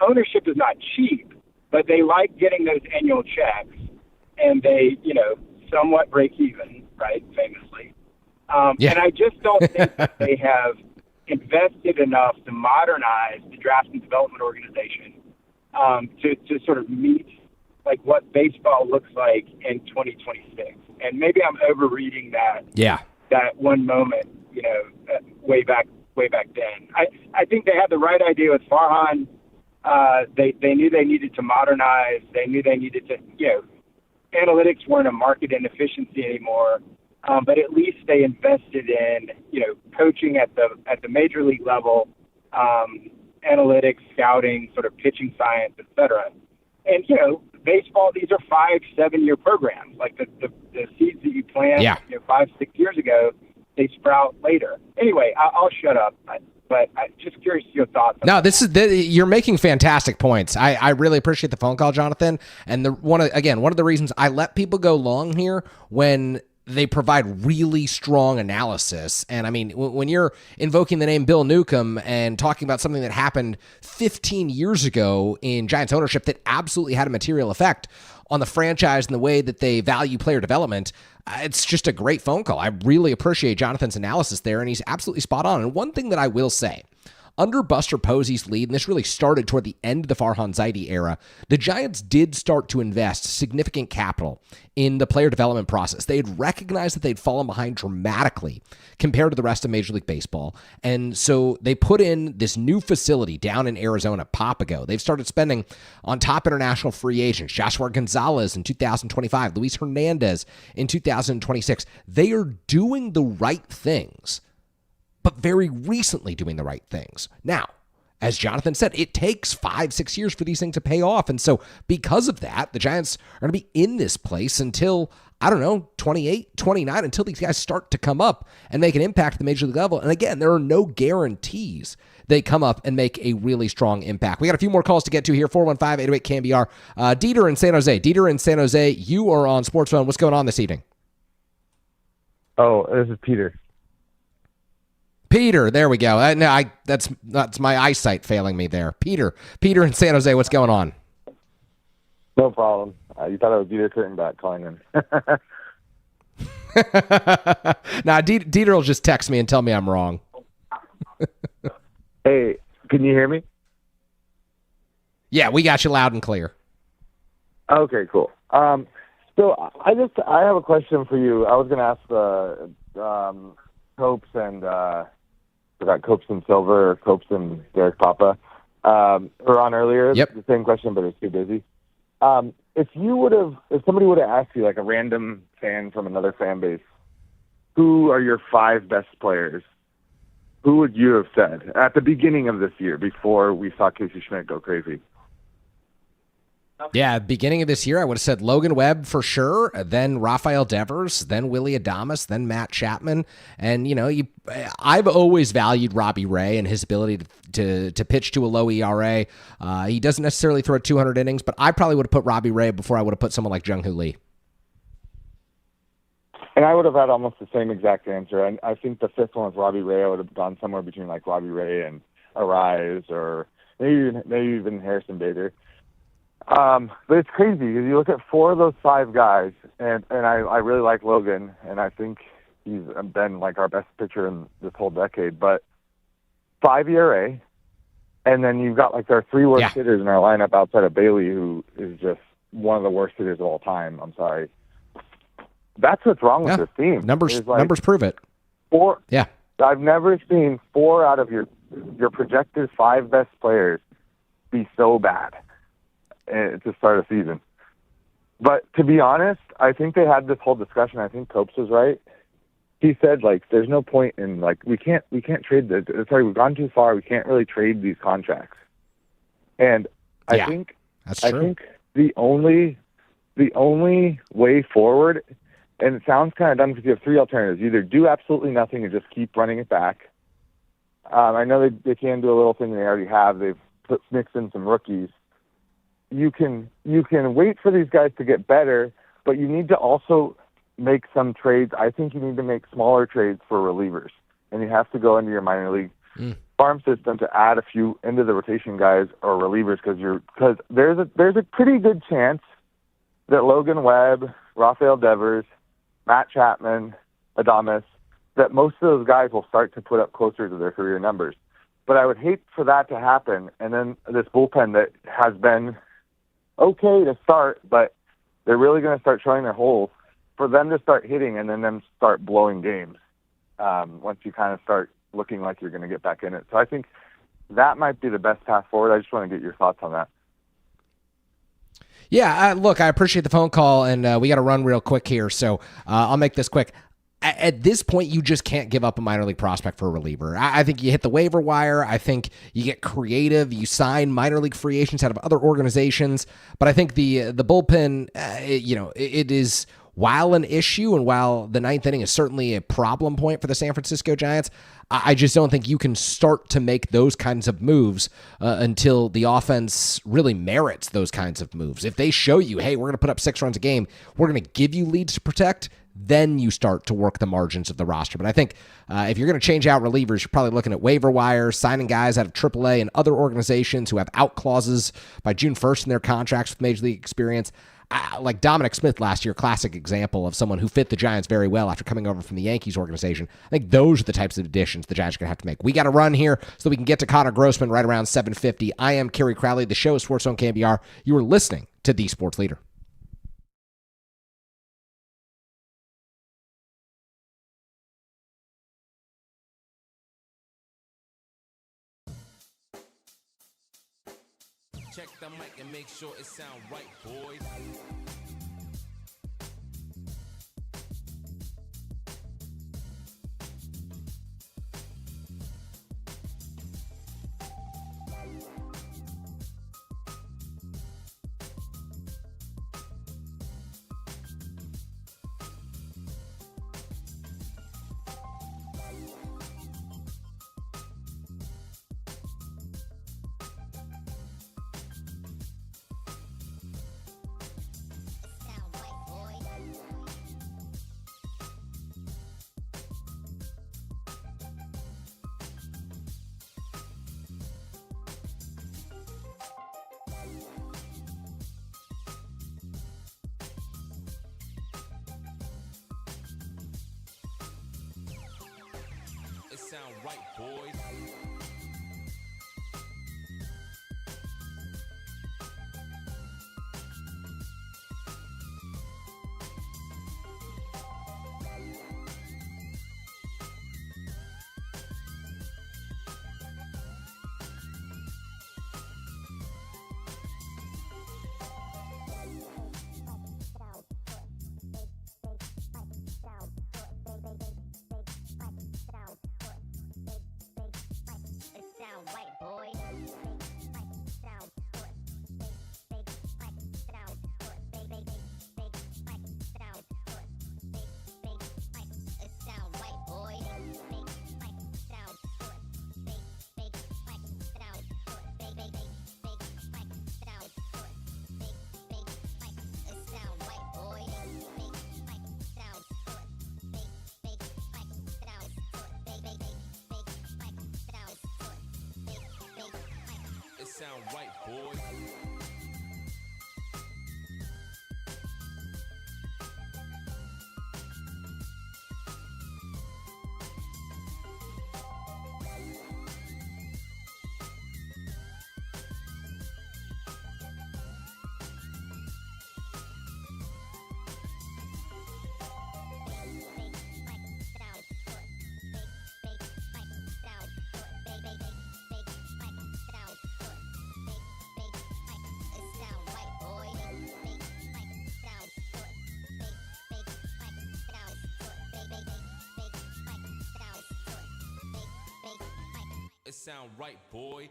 Ownership is not cheap, but they like getting those annual checks, and they, somewhat break even, right, famously. And I just don't think that they have invested enough to modernize the draft and development organization to sort of meet like what baseball looks like in 2026. And maybe I'm overreading that. Yeah. That one moment, way back then. I think they had the right idea with Farhan. They knew they needed to modernize. They knew they needed to, analytics weren't a market inefficiency anymore. But at least they invested in, coaching at the major league level, analytics, scouting, sort of pitching science, et cetera. And, baseball, these are 5-7 year programs. Like the seeds that you plant 5-6 years ago, they sprout later. Anyway, I'll shut up. But I'm just curious your thoughts. No, you're making fantastic points. I really appreciate the phone call, Jonathan. And one of the reasons I let people go long here when they provide really strong analysis. And I mean, when you're invoking the name Bill Newcomb and talking about something that happened 15 years ago in Giants ownership that absolutely had a material effect on the franchise and the way that they value player development, it's just a great phone call. I really appreciate Jonathan's analysis there, and he's absolutely spot on. And one thing that I will say, under Buster Posey's lead, and this really started toward the end of the Farhan Zaidi era, the Giants did start to invest significant capital in the player development process. They had recognized that they'd fallen behind dramatically compared to the rest of Major League Baseball. And so they put in this new facility down in Arizona, Papago. They've started spending on top international free agents, Joshua Gonzalez in 2025, Luis Hernandez in 2026. They are doing the right things. but very recently doing the right things. Now, as Jonathan said, it takes 5-6 years for these things to pay off. And so because of that, the Giants are going to be in this place until, 28, 29, until these guys start to come up and make an impact at the major league level. And again, there are no guarantees they come up and make a really strong impact. We got a few more calls to get to here. 415-808-KMBR. Dieter in San Jose. Dieter in San Jose, you are on Sports Phone. What's going on this evening? Oh, this is Peter. Peter, there we go. That's my eyesight failing me there. Peter in San Jose, what's going on? No problem. You thought I was Dieter Kurtenbach calling in. Nah, Dieter will just text me and tell me I'm wrong. Hey, can you hear me? Yeah, we got you loud and clear. Okay, cool. So I have a question for you. I was going to ask Copes and forgot Copes and Silver or Copes and Derek Papa were on earlier. Yep. The same question, but it's too busy. If somebody would have asked you, like a random fan from another fan base, who are your 5 best players? Who would you have said at the beginning of this year before we saw Casey Schmidt go crazy? Yeah, beginning of this year, I would have said Logan Webb for sure, then Rafael Devers, then Willie Adames, then Matt Chapman. And, I've always valued Robbie Ray and his ability to pitch to a low ERA. He doesn't necessarily throw 200 innings, but I probably would have put Robbie Ray before I would have put someone like Jung-Hoo Lee. And I would have had almost the same exact answer. And I think the 5th one was Robbie Ray. I would have gone somewhere between like Robbie Ray and Arise or maybe even Harrison Bader. But it's crazy because you look at 4 of those 5 guys, and I really like Logan, and I think he's been like our best pitcher in this whole decade. But 5 ERA, and then you've got like their 3 worst hitters in our lineup outside of Bailey, who is just one of the worst hitters of all time. I'm sorry. That's what's wrong with this team. Numbers prove it. 4. Yeah. I've never seen 4 out of your projected 5 best players be so bad to start a season. But to be honest, I think they had this whole discussion. I think Copes was right. He said, like, there's no point in, like, we can't trade we've gone too far. We can't really trade these contracts. And I think that's true. I think the only way forward, and it sounds kind of dumb because you have 3 alternatives: either do absolutely nothing and just keep running it back. I know they can do a little thing they already have. They've mixed in some rookies. You can wait for these guys to get better, but you need to also make some trades. I think you need to make smaller trades for relievers, and you have to go into your minor league farm system to add a few into the rotation guys or relievers because there's a pretty good chance that Logan Webb, Rafael Devers, Matt Chapman, Adames, that most of those guys will start to put up closer to their career numbers. But I would hate for that to happen, and then this bullpen that has been okay to start, but they're really going to start showing their holes, for them to start hitting and then them start blowing games once you kind of start looking like you're going to get back in it. So I think that might be the best path forward. I just want to get your thoughts on that. Yeah, look, I appreciate the phone call, and we got to run real quick here, so I'll make this quick. At this point, you just can't give up a minor league prospect for a reliever. I think you hit the waiver wire. I think you get creative. You sign minor league free agents out of other organizations. But I think the bullpen, it is, while an issue and while the 9th inning is certainly a problem point for the San Francisco Giants, I just don't think you can start to make those kinds of moves until the offense really merits those kinds of moves. If they show you, hey, we're going to put up 6 runs a game, we're going to give you leads to protect, then you start to work the margins of the roster. But I think if you're going to change out relievers, you're probably looking at waiver wires, signing guys out of AAA and other organizations who have out clauses by June 1st in their contracts with Major League experience. Like Dominic Smith last year, classic example of someone who fit the Giants very well after coming over from the Yankees organization. I think those are the types of additions the Giants are going to have to make. We got to run here so we can get to Connor Grossman right around 7:50. I am Kerry Crowley. The show is Sports Zone KBR. You are listening to The Sports Leader. Check the mic and make sure it sound right, boys. sound right, boys. Sound right, boys. It sound right, boy.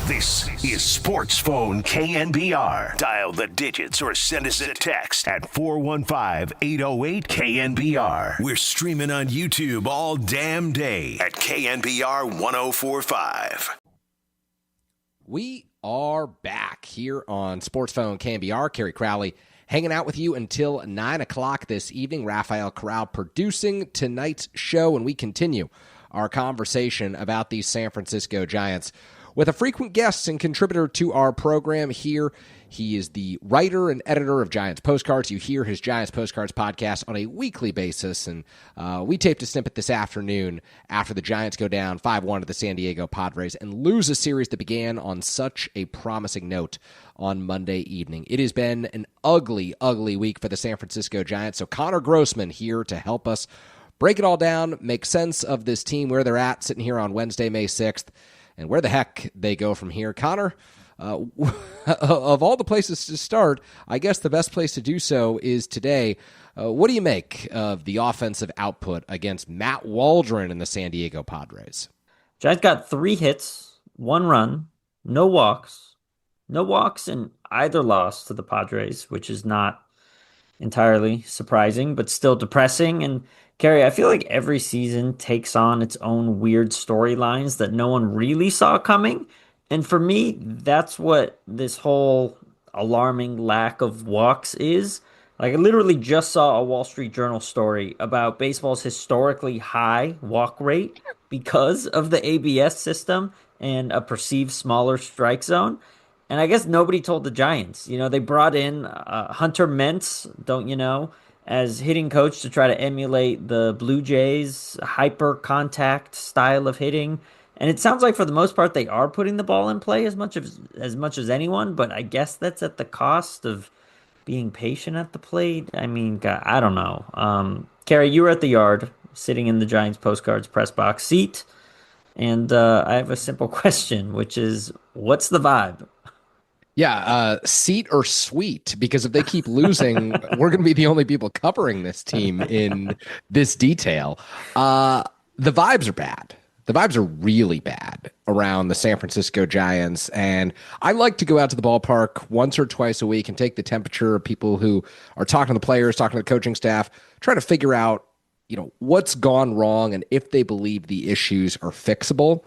This is Sports Phone KNBR. Dial the digits or send us a text at 415-808-KNBR. We're streaming on YouTube all damn day at KNBR 1045. We are back here on Sports Phone KNBR. Kerry Crowley hanging out with you until 9 o'clock this evening. Rafael Corral producing tonight's show, and we continue our conversation about these San Francisco Giants with a frequent guest and contributor to our program here. He is the writer and editor of Giants Postcards. You hear his Giants Postcards podcast on a weekly basis, and we taped a snippet this afternoon after the Giants go down 5-1 to the San Diego Padres and lose a series that began on such a promising note on Monday evening. It has been an ugly, ugly week for the San Francisco Giants, so Connor Grossman here to help us break it all down, make sense of this team, where they're at, sitting here on Wednesday, May 6th, and where the heck they go from here. Connor, of all the places to start, I guess the best place to do so is today. What do you make of the offensive output against Matt Waldron and the San Diego Padres? Giants got 3 hits, 1 run, no walks. No walks in either loss to the Padres, which is not entirely surprising, but still depressing. And Kerry, I feel like every season takes on its own weird storylines that no one really saw coming. And for me, that's what this whole alarming lack of walks is. Like, I literally just saw a Wall Street Journal story about baseball's historically high walk rate because of the ABS system and a perceived smaller strike zone. And I guess nobody told the Giants. You know, they brought in Hunter Mentz, don't you know, as hitting coach to try to emulate the Blue Jays' hyper contact style of hitting. And it sounds like for the most part they are putting the ball in play as much as anyone, but I guess that's at the cost of being patient at the plate. I mean, God, I don't know. Kerry, you were at the yard sitting in the Giants Postcards press box seat, and I have a simple question, which is, what's the vibe? Yeah, seat or suite, because if they keep losing, we're going to be the only people covering this team in this detail. The vibes are bad. The vibes are really bad around the San Francisco Giants, and I like to go out to the ballpark once or twice a week and take the temperature of people who are talking to the players, talking to the coaching staff, try to figure out, you know, what's gone wrong and if they believe the issues are fixable.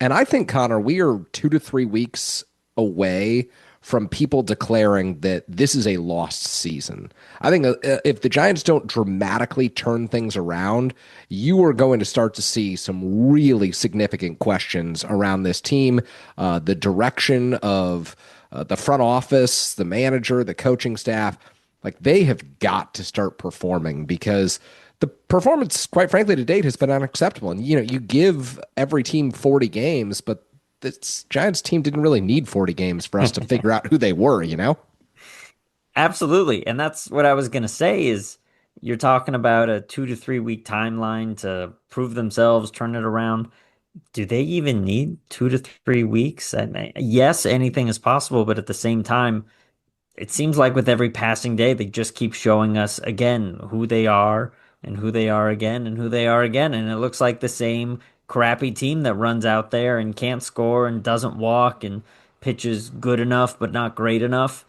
And I think, Connor, we are 2 to 3 weeks away from people declaring that this is a lost season. I think if the Giants don't dramatically turn things around, you are going to start to see some really significant questions around this team, the direction of the front office, the manager, the coaching staff. Like, they have got to start performing, because the performance, quite frankly, to date has been unacceptable. And, you know, you give every team 40 games, but this Giants team didn't really need 40 games for us to figure out who they were, you know? Absolutely. And that's what I was going to say is you're talking about a 2 to 3 week timeline to prove themselves, turn it around. Do they even need 2 to 3 weeks? I mean, yes, anything is possible, but at the same time, it seems like with every passing day, they just keep showing us again who they are and who they are again and who they are again. And it looks like the same crappy team that runs out there and can't score and doesn't walk and pitches good enough but not great enough.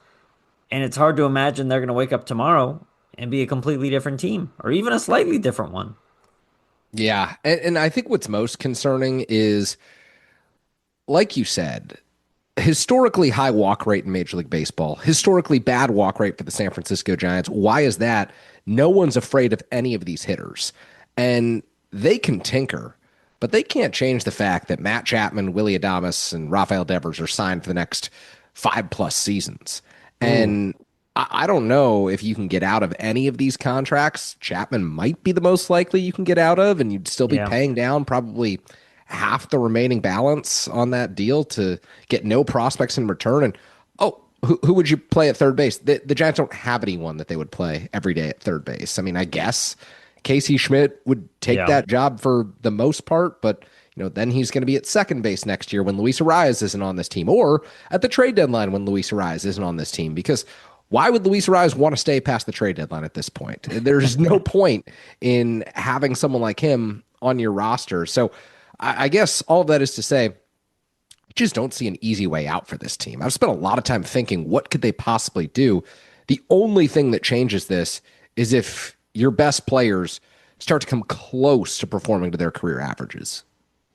And it's hard to imagine they're going to wake up tomorrow and be a completely different team, or even a slightly different one. Yeah, and I think what's most concerning is, like you said, historically high walk rate in Major League Baseball, historically bad walk rate for the San Francisco Giants. Why is that? No one's afraid of any of these hitters, and they can tinker, but they can't change the fact that Matt Chapman, Willie Adames, and Rafael Devers are signed for the next 5+ seasons. And I don't know if you can get out of any of these contracts. Chapman might be the most likely you can get out of, and you'd still be paying down probably half the remaining balance on that deal to get no prospects in return. And, who would you play at third base? The Giants don't have anyone that they would play every day at third base. I mean, I guess Casey Schmidt would take that job for the most part, but then he's going to be at second base next year when Luis Arias isn't on this team, or at the trade deadline when Luis Arias isn't on this team, because why would Luis Arias want to stay past the trade deadline at this point? There's no point in having someone like him on your roster. So I guess all of that is to say, just don't see an easy way out for this team. I've spent a lot of time thinking, what could they possibly do? The only thing that changes this is if your best players start to come close to performing to their career averages.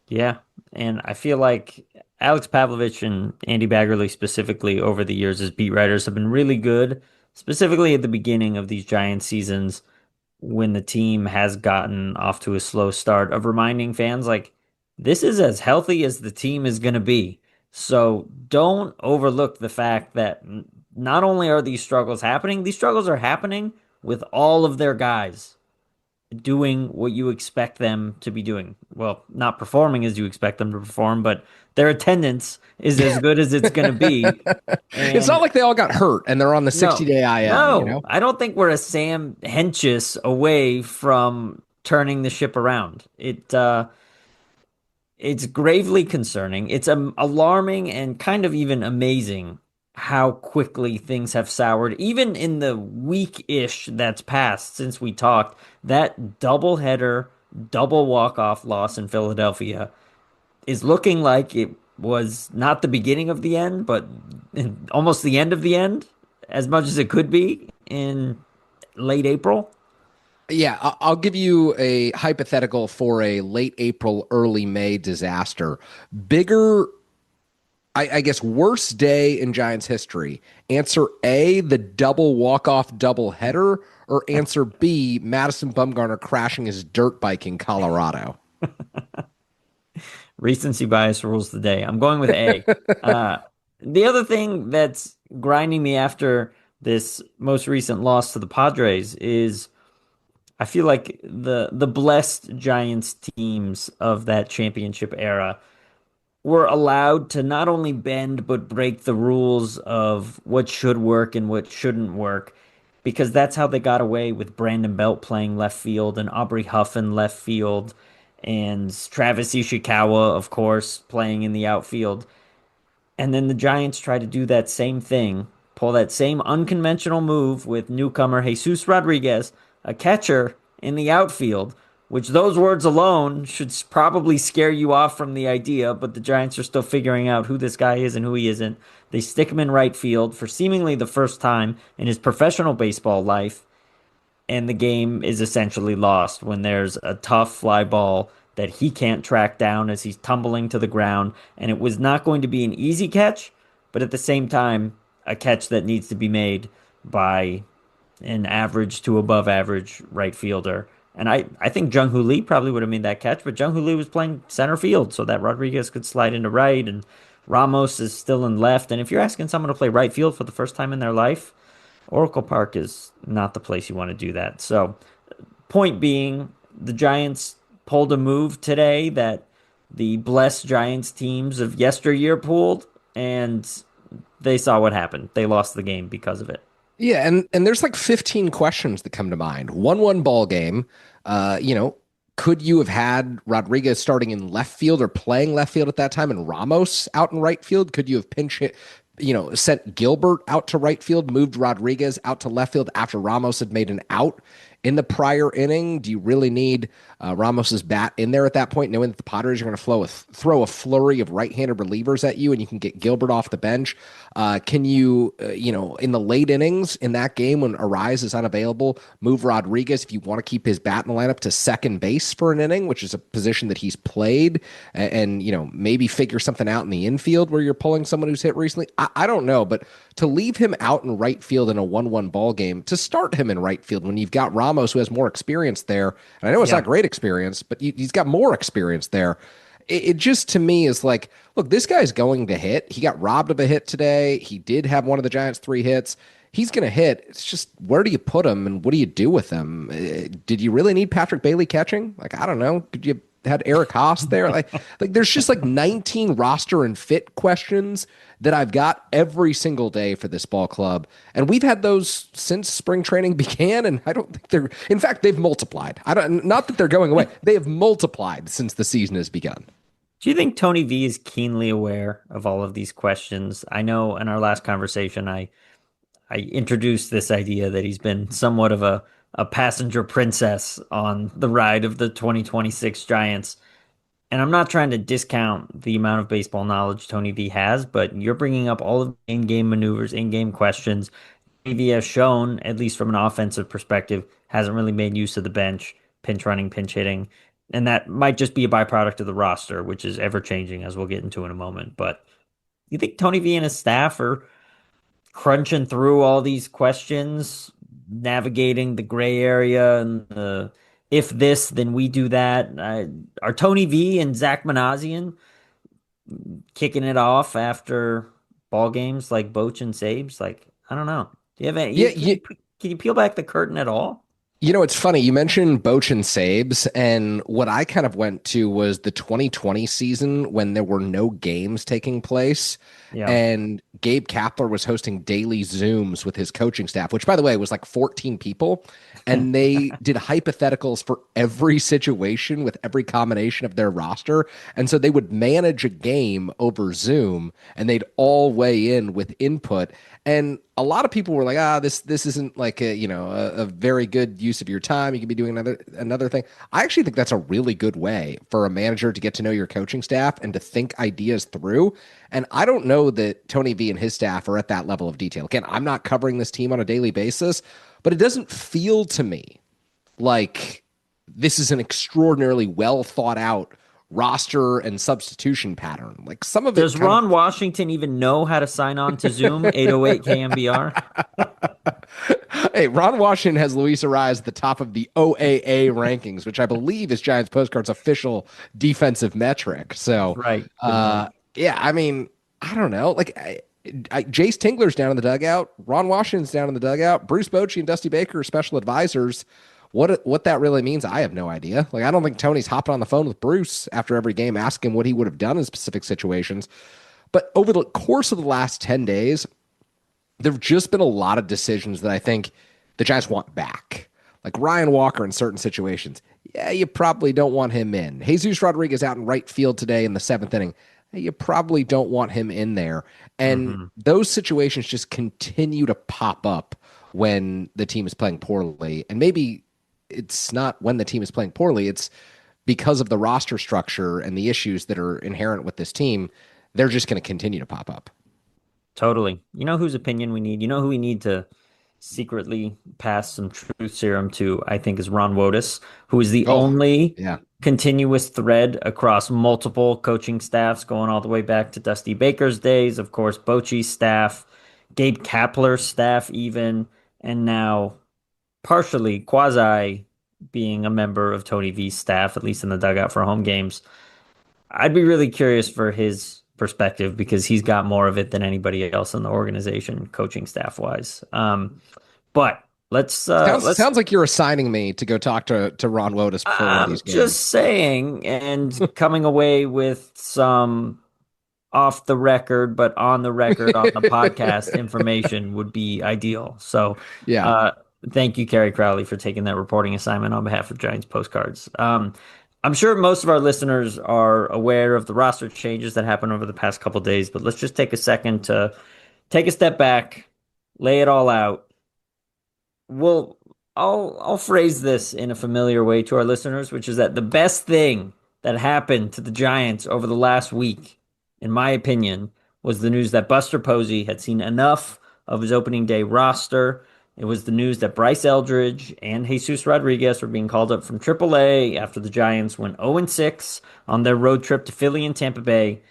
Yeah, and I feel like Alex Pavlovich and Andy Baggerly specifically over the years as beat writers have been really good, specifically at the beginning of these Giants seasons when the team has gotten off to a slow start, of reminding fans like this is as healthy as the team is going to be. So don't overlook the fact that not only are these struggles are happening with all of their guys doing what you expect them to be doing. Well, not performing as you expect them to perform, but their attendance is as good as it's going to be. It's not like they all got hurt and they're on the 60-day IL. No, You know? I don't think we're a Sam Hentges away from turning the ship around. It's gravely concerning. It's alarming and kind of even amazing how quickly things have soured. Even in the week-ish that's passed since we talked, that doubleheader, double walk-off loss in Philadelphia is looking like it was not the beginning of the end, but almost the end of the end, as much as it could be in late April. Yeah, I'll give you a hypothetical for a late April, early May disaster. Bigger, I guess, worst day in Giants history. Answer A, the double walk-off double header, or answer B, Madison Bumgarner crashing his dirt bike in Colorado. Recency bias rules the day. I'm going with A. The other thing that's grinding me after this most recent loss to the Padres is I feel like the blessed Giants teams of that championship era were allowed to not only bend but break the rules of what should work and what shouldn't work, because that's how they got away with Brandon Belt playing left field and Aubrey Huff in left field and Travis Ishikawa, of course, playing in the outfield. And then the Giants try to do that same thing, pull that same unconventional move with newcomer Jesus Rodriguez, a catcher in the outfield, which those words alone should probably scare you off from the idea, but the Giants are still figuring out who this guy is and who he isn't. They stick him in right field for seemingly the first time in his professional baseball life, and the game is essentially lost when there's a tough fly ball that he can't track down as he's tumbling to the ground, and it was not going to be an easy catch, but at the same time, a catch that needs to be made by an average to above average right fielder. And I think Jung Hoo Lee probably would have made that catch, but Jung Hoo Lee was playing center field so that Rodriguez could slide into right, and Ramos is still in left. And if you're asking someone to play right field for the first time in their life, Oracle Park is not the place you want to do that. So, point being, the Giants pulled a move today that the blessed Giants teams of yesteryear pulled, and they saw what happened. They lost the game because of it. Yeah, and there's like 15 questions that come to mind. 1-1 ball game. Could you have had Rodriguez starting in left field or playing left field at that time and Ramos out in right field? Could you have pinch hit, sent Gilbert out to right field, moved Rodriguez out to left field after Ramos had made an out in the prior inning? Do you really need Ramos's bat in there at that point, knowing that the Padres are going to throw a flurry of right-handed relievers at you and you can get Gilbert off the bench? Can you, in the late innings in that game when Arise is unavailable, move Rodriguez if you want to keep his bat in the lineup to second base for an inning, which is a position that he's played, and maybe figure something out in the infield where you're pulling someone who's hit recently? I don't know, but to leave him out in right field in a 1-1 ball game, to start him in right field when you've got Ramos who has more experience there, and I know it's not great experience, but he's got more experience there. It just, to me, is like, look, this guy's going to hit. He got robbed of a hit today. He did have one of the Giants' 3 hits. He's going to hit. It's just, where do you put him and what do you do with him? Did you really need Patrick Bailey catching? Like, I don't know. Could you had Eric Haas there? Like there's just like 19 roster and fit questions that I've got every single day for this ball club. And we've had those since spring training began. And I don't think in fact, they've multiplied. Not that they're going away. They have multiplied since the season has begun. Do you think Tony V is keenly aware of all of these questions? I know in our last conversation, I introduced this idea that he's been somewhat of a passenger princess on the ride of the 2026 Giants. And I'm not trying to discount the amount of baseball knowledge Tony V has, but you're bringing up all of the in-game maneuvers, in-game questions. Tony V has shown, at least from an offensive perspective, hasn't really made use of the bench, pinch running, pinch hitting. And that might just be a byproduct of the roster, which is ever changing, as we'll get into in a moment. But you think Tony V and his staff are crunching through all these questions, navigating the gray area and the if this, then we do that? Are Tony V and Zach Manassian kicking it off after ball games like Boch and Sabes? Like, I don't know. Do you have any, can you peel back the curtain at all? You know, it's funny. You mentioned Boch and Sabes, and what I kind of went to was the 2020 season when there were no games taking place. Yeah. And Gabe Kapler was hosting daily Zooms with his coaching staff, which, by the way, was like 14 people. And they did hypotheticals for every situation with every combination of their roster. And so they would manage a game over Zoom, and they'd all weigh in with input. And a lot of people were like, this isn't like a very good use of your time. You could be doing another thing. I actually think that's a really good way for a manager to get to know your coaching staff and to think ideas through. And I don't know that Tony V and his staff are at that level of detail. Again, I'm not covering this team on a daily basis, but it doesn't feel to me like this is an extraordinarily well thought out roster and substitution pattern. Like some of it. Does Ron Washington even know how to sign on to Zoom 808 KMBR? Hey, Ron Washington has Luis Arraez at the top of the OAA rankings, which I believe is Giants Postcard's official defensive metric. So, right. Yeah, I mean, I don't know. Like, Jace Tingler's down in the dugout. Ron Washington's down in the dugout. Bruce Bochy and Dusty Baker are special advisors. What that really means, I have no idea. Like, I don't think Tony's hopping on the phone with Bruce after every game asking what he would have done in specific situations. But over the course of the last 10 days, there have just been a lot of decisions that I think the Giants want back. Like Ryan Walker in certain situations. Yeah, you probably don't want him in. Jesus Rodriguez out in right field today in the 7th inning. You probably don't want him in there. And those situations just continue to pop up when the team is playing poorly. And maybe it's not when the team is playing poorly. It's because of the roster structure and the issues that are inherent with this team. They're just going to continue to pop up. Totally. You know whose opinion we need? You know who we need to secretly pass some truth serum to, I think, is Ron Wotus, who is the only continuous thread across multiple coaching staffs going all the way back to Dusty Baker's days, of course, Bochy's staff, Gabe Kapler's staff even, and now partially quasi being a member of Tony V's staff, at least in the dugout for home games. I'd be really curious for his perspective because he's got more of it than anybody else in the organization, coaching staff wise. But let's sounds like you're assigning me to go talk to Ron Wotus before one of these games. Just saying, and coming away with some off the record, but on the record on the podcast information would be ideal. So yeah. Thank you, Kerry Crowley, for taking that reporting assignment on behalf of Giants Postcards. I'm sure most of our listeners are aware of the roster changes that happened over the past couple of days, but let's just take a second to take a step back, lay it all out. Well, I'll phrase this in a familiar way to our listeners, which is that the best thing that happened to the Giants over the last week, in my opinion, was the news that Buster Posey had seen enough of his opening day roster. It was the news that Bryce Eldridge and Jesus Rodriguez were being called up from AAA after the Giants went 0-6 on their road trip to Philly and Tampa Bay.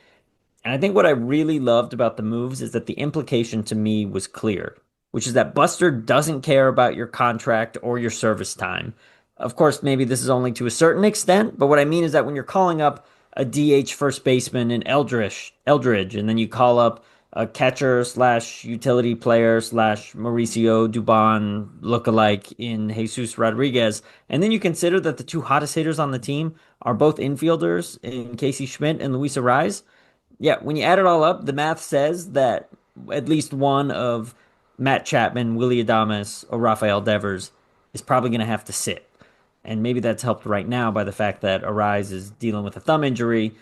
And I think what I really loved about the moves is that the implication to me was clear, which is that Buster doesn't care about your contract or your service time. Of course, maybe this is only to a certain extent, but what I mean is that when you're calling up a DH first baseman in Eldridge, and then you call up a catcher / utility player / Mauricio Dubon lookalike in Jesus Rodriguez. And then you consider that the two hottest hitters on the team are both infielders in Casey Schmidt and Luis Arraez. Yeah, when you add it all up, the math says that at least one of Matt Chapman, Willie Adames, or Rafael Devers is probably going to have to sit. And maybe that's helped right now by the fact that Arraez is dealing with a thumb injury.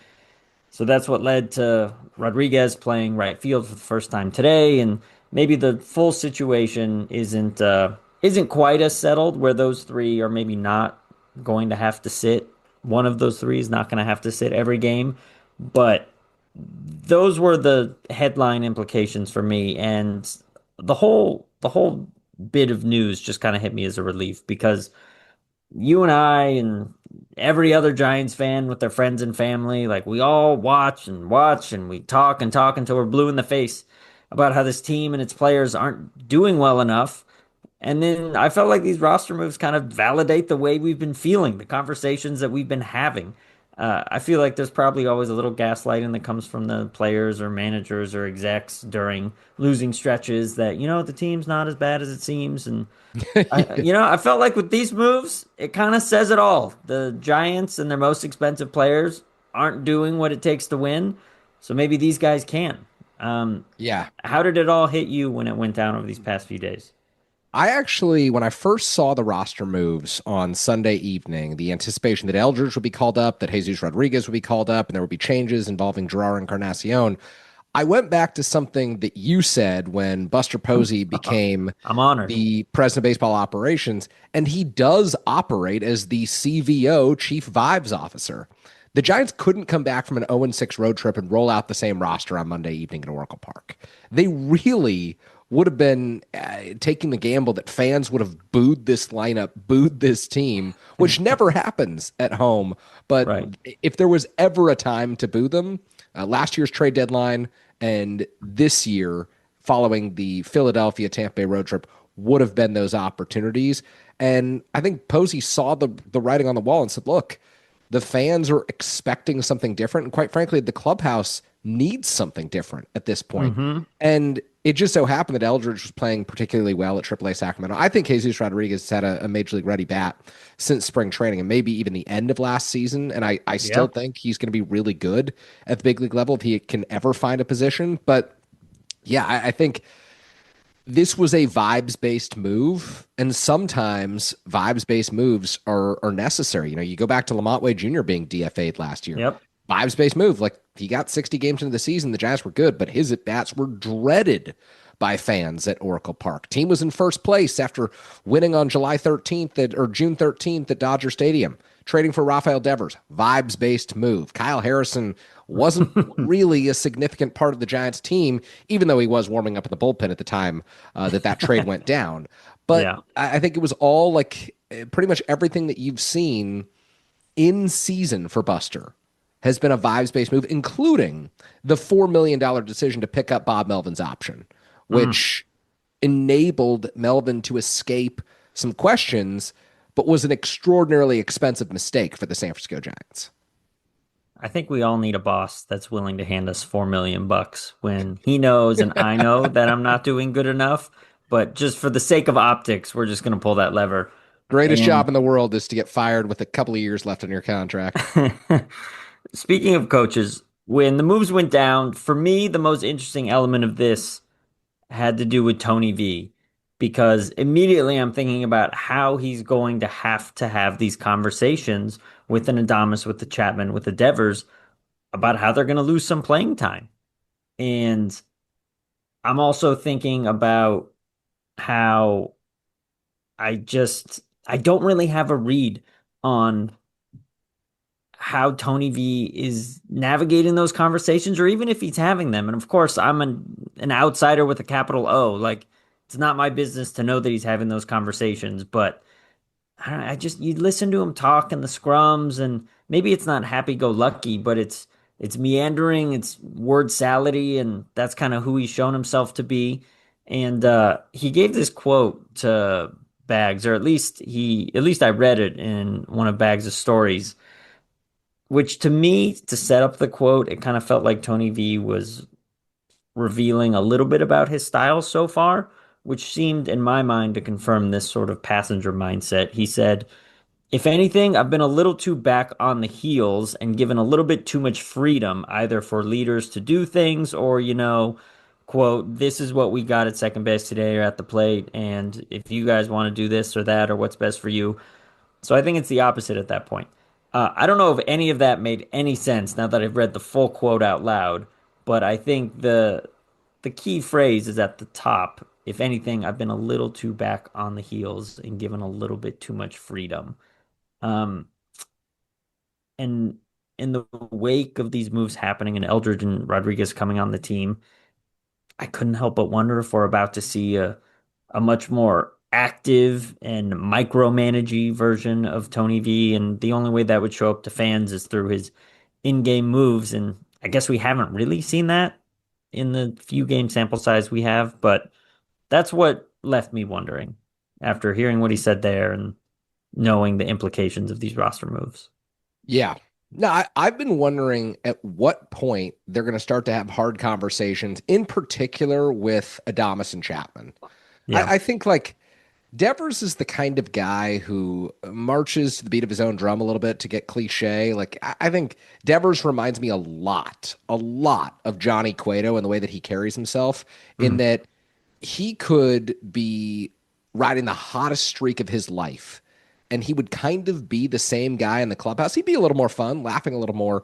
So that's what led to Rodriguez playing right field for the first time today, and maybe the full situation isn't quite as settled, where those three are maybe not going to have to sit one of those three is not going to have to sit every game. But those were the headline implications for me, and the whole bit of news just kind of hit me as a relief because you and I and every other Giants fan with their friends and family, like we all watch and we talk and talk until we're blue in the face about how this team and its players aren't doing well enough. And then I felt like these roster moves kind of validate the way we've been feeling, the conversations that we've been having. I feel like there's probably always a little gaslighting that comes from the players or managers or execs during losing stretches that, the team's not as bad as it seems. And, I felt like with these moves, it kind of says it all. The Giants and their most expensive players aren't doing what it takes to win. So maybe these guys can. Yeah. How did it all hit you when it went down over these past few days? I actually, when I first saw the roster moves on Sunday evening, the anticipation that Eldridge would be called up, that Jesus Rodriguez would be called up, and there would be changes involving Gerard Encarnacion, I went back to something that you said when Buster Posey became I'm honored. the president of baseball operations, and he does operate as the CVO, Chief Vibes Officer. The Giants couldn't come back from an 0-6 road trip and roll out the same roster on Monday evening in Oracle Park. They really would have been taking the gamble that fans would have booed this lineup, booed this team, which never happens at home. But if there was ever a time to boo them, last year's trade deadline and this year following the Philadelphia-Tampa Bay road trip would have been those opportunities. And I think Posey saw the writing on the wall and said, look, the fans are expecting something different. And quite frankly, the clubhouse needs something different at this point. Mm-hmm. And it just so happened that Eldridge was playing particularly well at AAA Sacramento. I think Jesus Rodriguez has had a Major League ready bat since spring training and maybe even the end of last season. And I still think he's going to be really good at the big league level if he can ever find a position. But yeah, I think this was a vibes-based move, and sometimes vibes-based moves are necessary. You go back to Lamont Wade Jr. being DFA'd last year. Yep. Vibes-based move. Like, he got 60 games into the season. The Giants were good, but his at-bats were dreaded by fans at Oracle Park. Team was in first place after winning on July 13th or June 13th at Dodger Stadium. Trading for Rafael Devers, vibes-based move. Kyle Harrison wasn't really a significant part of the Giants team, even though he was warming up in the bullpen at the time that trade went down. But I think it was all like pretty much everything that you've seen in season for Buster has been a vibes-based move, including the $4 million decision to pick up Bob Melvin's option, which enabled Melvin to escape some questions, but was an extraordinarily expensive mistake for the San Francisco Giants. I think we all need a boss that's willing to hand us $4 million when he knows and I know that I'm not doing good enough. But just for the sake of optics, we're just going to pull that lever. Greatest job in the world is to get fired with a couple of years left on your contract. Speaking of coaches, when the moves went down, for me, the most interesting element of this had to do with Tony V. Because immediately I'm thinking about how he's going to have these conversations with an Adames, with the Chapman, with the Devers about how they're going to lose some playing time. And I'm also thinking about how I don't really have a read on how Tony V is navigating those conversations, or even if he's having them. And of course, I'm an outsider with a capital O. Like, it's not my business to know that he's having those conversations, but you listen to him talk in the scrums, and maybe it's not happy-go-lucky, but it's meandering, it's word salady, and that's kind of who he's shown himself to be. And he gave this quote to Bags, or at least I read it in one of Bags' stories, which to me, to set up the quote, it kind of felt like Tony V was revealing a little bit about his style so far, which seemed, in my mind, to confirm this sort of passenger mindset. He said, "If anything, I've been a little too back on the heels and given a little bit too much freedom, either for leaders to do things or, quote, this is what we got at second base today or at the plate, and if you guys want to do this or that or what's best for you." So I think it's the opposite at that point. I don't know if any of that made any sense now that I've read the full quote out loud, but I think the key phrase is at the top. If anything, I've been a little too back on the heels and given a little bit too much freedom. And in the wake of these moves happening and Eldridge and Rodriguez coming on the team, I couldn't help but wonder if we're about to see a much more active and micromanagey version of Tony V. And the only way that would show up to fans is through his in-game moves. And I guess we haven't really seen that in the few game sample size we have, but that's what left me wondering after hearing what he said there and knowing the implications of these roster moves. Yeah. No, I've been wondering at what point they're going to start to have hard conversations, in particular with Adames and Chapman. Yeah. I think like Devers is the kind of guy who marches to the beat of his own drum a little bit, to get cliche. Like I think Devers reminds me a lot of Johnny Cueto in the way that he carries himself, in that he could be riding the hottest streak of his life, and he would kind of be the same guy in the clubhouse. He'd be a little more fun, laughing a little more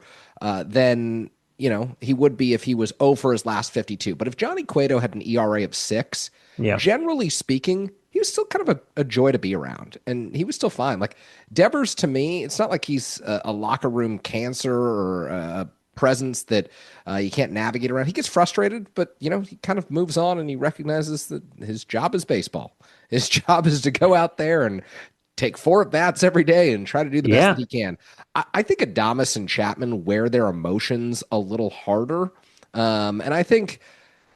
than he would be if he was 0 for his last 52. But if Johnny Cueto had an ERA of 6, generally speaking, he was still kind of a joy to be around, and he was still fine. Like Devers, to me, it's not like he's a locker room cancer or a presence that you can't navigate around. He gets frustrated, but he kind of moves on, and he recognizes that his job is baseball. His job is to go out there and take 4 at-bats every day and try to do the best that he can. I think Adames and Chapman wear their emotions a little harder. And I think,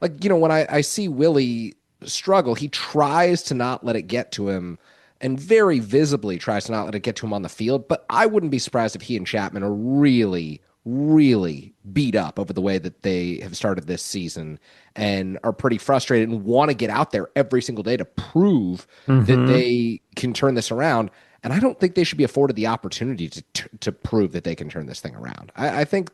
when I see Willie struggle, he tries to not let it get to him, and very visibly tries to not let it get to him on the field. But I wouldn't be surprised if he and Chapman are really, really beat up over the way that they have started this season, and are pretty frustrated and want to get out there every single day to prove that they can turn this around. And I don't think they should be afforded the opportunity to prove that they can turn this thing around. I think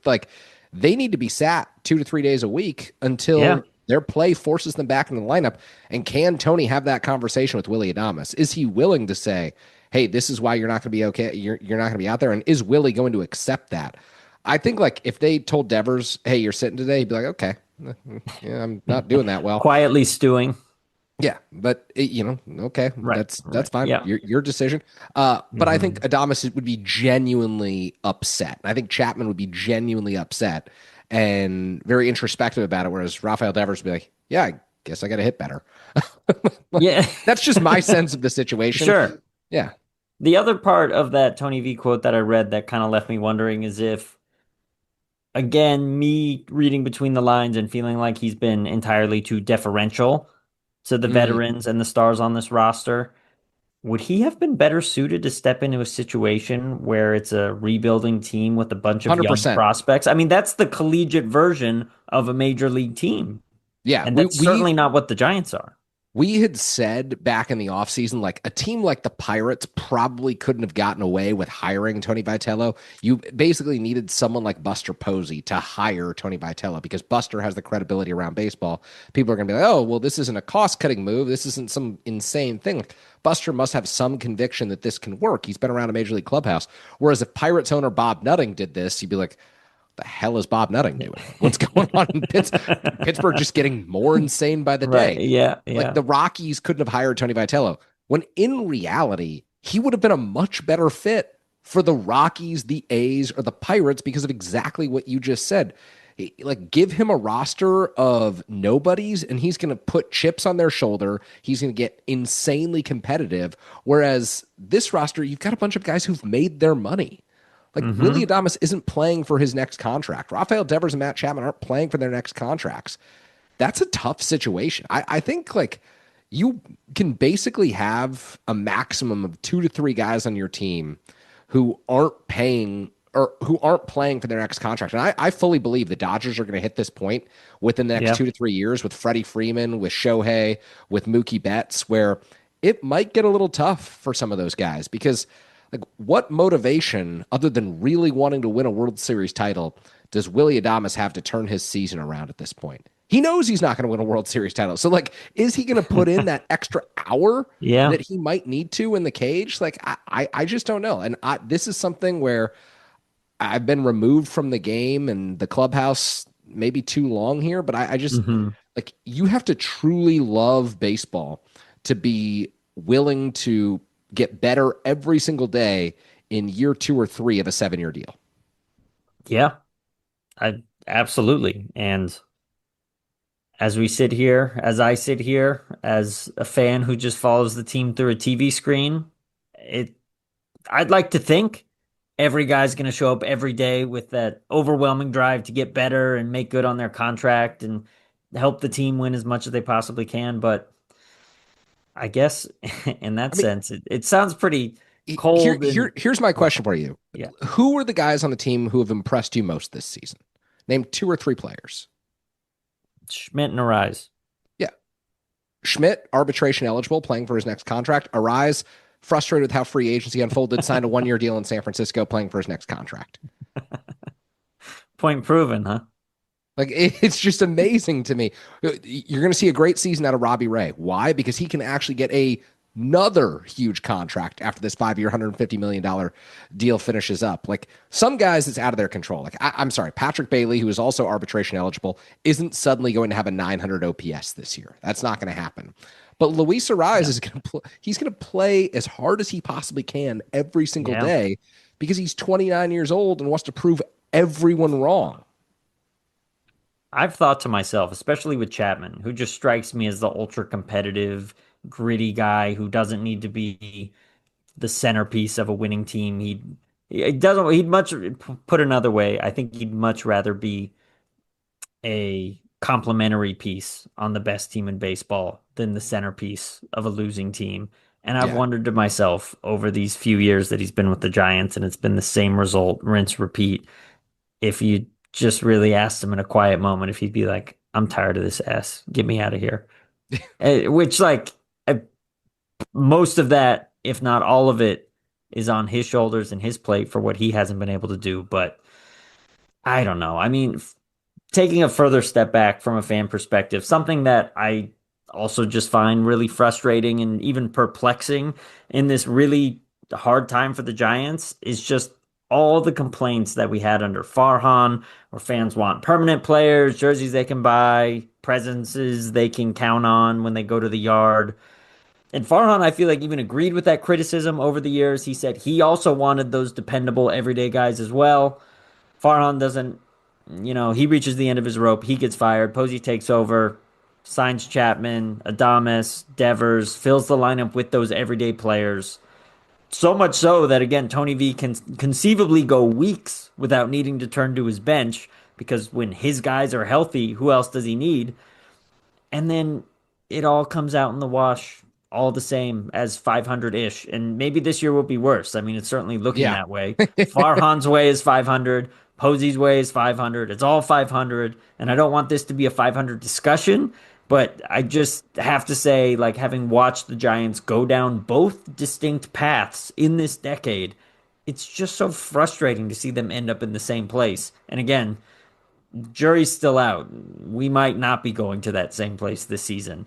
they need to be sat 2 to 3 days a week until their play forces them back into the lineup. And can Tony have that conversation with Willie Adames? Is he willing to say, hey, this is why you're not going to be okay. You're not going to be out there. And is Willie going to accept that? I think if they told Devers, hey, you're sitting today, he'd be like, okay, yeah, I'm not doing that well. Quietly stewing. Yeah, but okay, that's fine. Yeah. Your decision. But I think Adames would be genuinely upset. I think Chapman would be genuinely upset and very introspective about it. Whereas Rafael Devers would be like, yeah, I guess I got to hit better. That's just my sense of the situation. Sure. Yeah. The other part of that Tony V quote that I read that kind of left me wondering is if, again, me reading between the lines and feeling like he's been entirely too deferential to the veterans and the stars on this roster, would he have been better suited to step into a situation where it's a rebuilding team with a bunch of 100%. young prospects? I mean, that's the collegiate version of a major league team. Yeah. And that's certainly not what the Giants are. We had said back in the offseason, a team like the Pirates probably couldn't have gotten away with hiring Tony Vitello. You basically needed someone like Buster Posey to hire Tony Vitello, because Buster has the credibility around baseball. People are going to be like, oh, well, this isn't a cost-cutting move. This isn't some insane thing. Buster must have some conviction that this can work. He's been around a major league clubhouse. Whereas if Pirates owner Bob Nutting did this, you'd be like, the hell is Bob Nutting doing? What's going on in Pittsburgh? Pittsburgh just getting more insane by the day. Yeah. The Rockies couldn't have hired Tony Vitello, when in reality, he would have been a much better fit for the Rockies, the A's, or the Pirates because of exactly what you just said. Give him a roster of nobodies, and he's going to put chips on their shoulder. He's going to get insanely competitive. Whereas this roster, you've got a bunch of guys who've made their money. Willie Adames isn't playing for his next contract. Rafael Devers and Matt Chapman aren't playing for their next contracts. That's a tough situation. I think you can basically have a maximum of 2 to 3 guys on your team who aren't paying or who aren't playing for their next contract. And I fully believe the Dodgers are going to hit this point within the next 2 to 3 years with Freddie Freeman, with Shohei, with Mookie Betts, where it might get a little tough for some of those guys, because what motivation, other than really wanting to win a World Series title, does Willie Adames have to turn his season around at this point? He knows he's not going to win a World Series title. So, is he going to put in that extra hour that he might need to in the cage? I just don't know. And this is something where I've been removed from the game and the clubhouse maybe too long here, but I just, you have to truly love baseball to be willing to get better every single day in year 2 or 3 of a 7-year deal. Yeah, I absolutely. And as we sit here, as I sit here, as a fan who just follows the team through a TV screen, it I'd like to think every guy's going to show up every day with that overwhelming drive to get better and make good on their contract and help the team win as much as they possibly can. But I guess in that sense, it sounds pretty cold. Here's my question for you. Yeah. Who are the guys on the team who have impressed you most this season? Name 2 or 3 players. Schmidt and Arise. Yeah. Schmidt, arbitration eligible, playing for his next contract. Arise, frustrated with how free agency unfolded, signed a 1-year deal in San Francisco, playing for his next contract. Point proven, huh? Like, it's just amazing to me. You're going to see a great season out of Robbie Ray. Why? Because he can actually get another huge contract after this 5-year, $150 million deal finishes up. Like, some guys, it's out of their control. Like, I'm sorry, Patrick Bailey, who is also arbitration eligible, isn't suddenly going to have a 900 OPS this year. That's not going to happen. But Luis Ariz is going to he's going to play as hard as he possibly can every single day because he's 29 years old and wants to prove everyone wrong. I've thought to myself, especially with Chapman, who just strikes me as the ultra competitive, gritty guy who doesn't need to be the centerpiece of a winning team. He'd much, put another way, I think he'd much rather be a complementary piece on the best team in baseball than the centerpiece of a losing team. And I've wondered to myself over these few years that he's been with the Giants and it's been the same result, rinse, repeat. If you just really asked him in a quiet moment, if he'd be like, I'm tired of this ass, get me out of here. Which, like, most of that, if not all of it, is on his shoulders and his plate for what he hasn't been able to do. But I don't know. I mean, taking a further step back from a fan perspective, something that I also just find really frustrating and even perplexing in this really hard time for the Giants is just all the complaints that we had under Farhan, where fans want permanent players, jerseys they can buy, presences they can count on when they go to the yard. And Farhan, I feel like, even agreed with that criticism over the years. He said he also wanted those dependable everyday guys as well. Farhan doesn't, he reaches the end of his rope. He gets fired. Posey takes over, signs Chapman, Adames, Devers, fills the lineup with those everyday players. So much so that, again, Tony V can conceivably go weeks without needing to turn to his bench because when his guys are healthy, who else does he need? And then it all comes out in the wash all the same as 500-ish. And maybe this year will be worse. I mean, it's certainly looking that way. Farhan's way is 500. Posey's way is 500. It's all 500. And I don't want this to be a 500 discussion, but I just have to say, like, having watched the Giants go down both distinct paths in this decade, it's just so frustrating to see them end up in the same place. And again, jury's still out. We might not be going to that same place this season.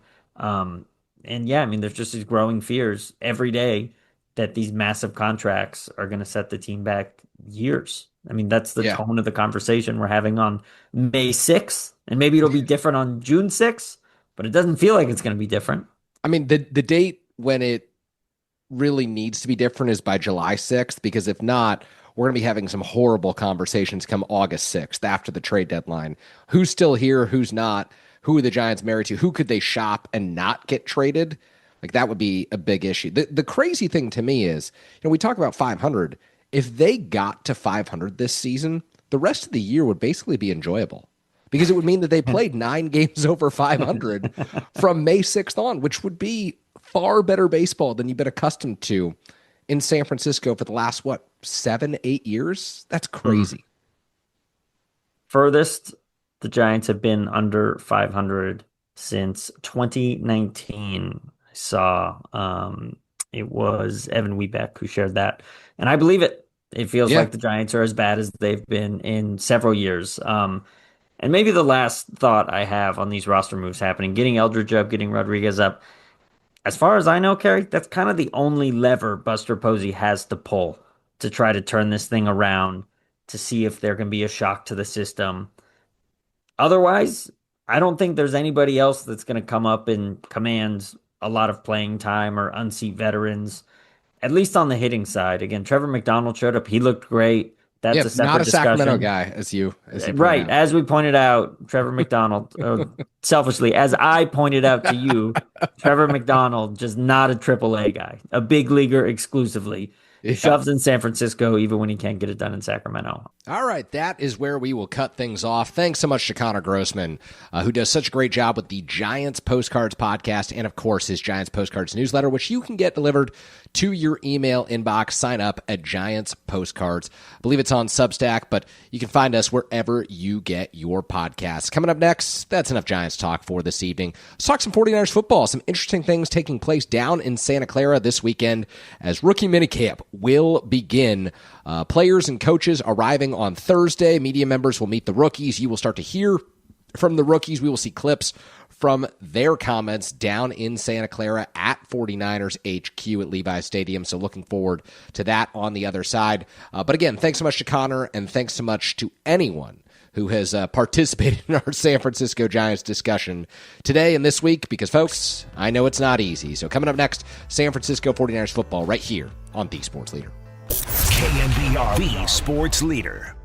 And yeah, I mean, there's just these growing fears every day that these massive contracts are going to set the team back years. I mean, that's the tone of the conversation we're having on May 6th, and maybe it'll be different on June 6th. But it doesn't feel like it's going to be different. I mean, the date when it really needs to be different is by July 6th, because if not, we're going to be having some horrible conversations come August 6th after the trade deadline. Who's still here? Who's not? Who are the Giants married to? Who could they shop and not get traded? Like, that would be a big issue. The crazy thing to me is, we talk about 500. If they got to 500 this season, the rest of the year would basically be enjoyable. Because it would mean that they played 9 games over 500 from May 6th on, which would be far better baseball than you've been accustomed to in San Francisco for the last, 7, 8 years? That's crazy. Furthest the Giants have been under 500 since 2019. I saw it was Evan Webeck who shared that. And I believe it. It feels like the Giants are as bad as they've been in several years. And maybe the last thought I have on these roster moves happening, getting Eldridge up, getting Rodriguez up, as far as I know, Kerry, that's kind of the only lever Buster Posey has to pull to try to turn this thing around, to see if there can be a shock to the system. Otherwise, I don't think there's anybody else that's going to come up and command a lot of playing time or unseat veterans, at least on the hitting side. Again, Trevor McDonald showed up. He looked great. That's Yeah, a separate not a discussion. Sacramento guy, as you pointed Right. out. As we pointed out, Trevor McDonald, selfishly, as I pointed out to you, Trevor McDonald, just not a AAA guy, a big leaguer exclusively. Yeah. Shoves in San Francisco even when he can't get it done in Sacramento. All right, that is where we will cut things off. Thanks so much to Connor Grossman, who does such a great job with the Giants Postcards podcast and, of course, his Giants Postcards newsletter, which you can get delivered to your email inbox. Sign up at Giants Postcards. I believe it's on Substack, but you can find us wherever you get your podcasts. Coming up next, that's enough Giants talk for this evening. Let's talk some 49ers football. Some interesting things taking place down in Santa Clara this weekend as rookie minicamp will begin. Players and coaches arriving on Thursday. Media members will meet the rookies. You will start to hear from the rookies. We will see clips from their comments down in Santa Clara at 49ers HQ at Levi's Stadium. So looking forward to that on the other side. But again, thanks so much to Connor, and thanks so much to anyone who has participated in our San Francisco Giants discussion today and this week, because, folks, I know it's not easy. So coming up next, San Francisco 49ers football right here on The Sports Leader. KNBR, the sports leader.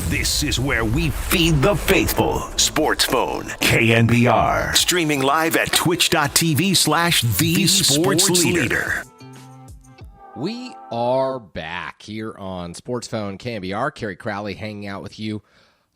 This is where we feed the faithful. Sports Phone, KNBR. Streaming live at twitch.tv/the Sports Leader. We are back here on Sports Phone KNBR. Kerry Crowley hanging out with you a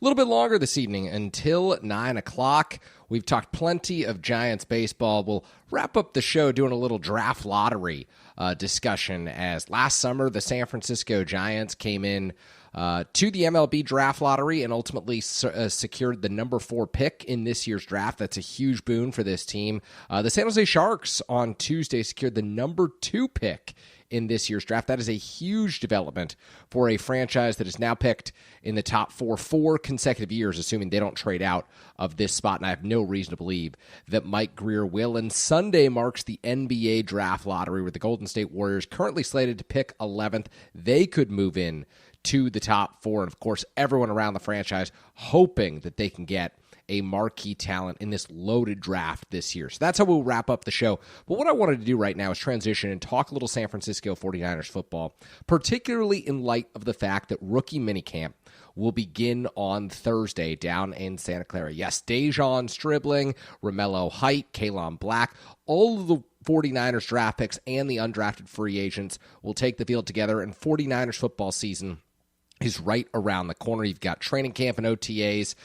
little bit longer this evening until 9 o'clock. We've talked plenty of Giants baseball. We'll wrap up the show doing a little draft lottery discussion, as last summer the San Francisco Giants came in to the MLB draft lottery and ultimately secured the number 4 pick in this year's draft. That's a huge boon for this team. The San Jose Sharks on Tuesday secured the number 2 pick in this year's draft. That is a huge development for a franchise that is now picked in the top 4 consecutive years, assuming they don't trade out of this spot, and I have no reason to believe that Mike Greer will. And Sunday marks the NBA draft lottery, where the Golden State Warriors, currently slated to pick 11th, they could move in to the top 4, and of course everyone around the franchise hoping that they can get a marquee talent in this loaded draft this year. So that's how we'll wrap up the show. But what I wanted to do right now is transition and talk a little San Francisco 49ers football, particularly in light of the fact that rookie minicamp will begin on Thursday down in Santa Clara. Yes, Dejon Stribling, Romello Height, Kalon Black, all of the 49ers draft picks and the undrafted free agents will take the field together, and 49ers football season is right around the corner. You've got training camp and OTAs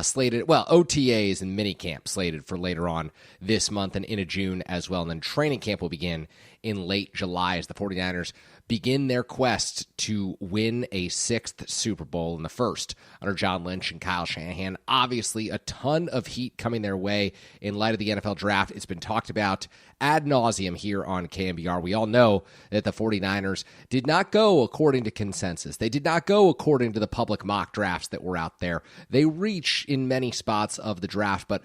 slated. Well, OTAs and minicamp slated for later on this month and into June as well. And then training camp will begin in late July as the 49ers begin their quest to win a 6th Super Bowl, in the first under John Lynch and Kyle Shanahan. Obviously, a ton of heat coming their way in light of the NFL draft. It's been talked about ad nauseum here on KNBR. We all know that the 49ers did not go according to consensus. They did not go according to the public mock drafts that were out there. They reach in many spots of the draft, but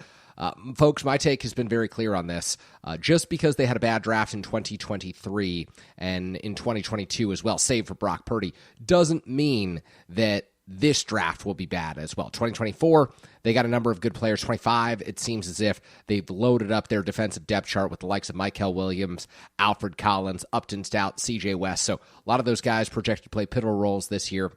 folks, my take has been very clear on this. Just because they had a bad draft in 2023 and in 2022 as well, save for Brock Purdy, doesn't mean that this draft will be bad as well. 2024, they got a number of good players. 25, it seems as if they've loaded up their defensive depth chart with the likes of Mykel Williams, Alfred Collins, Upton Stout, CJ West. So a lot of those guys projected to play pivotal roles this year.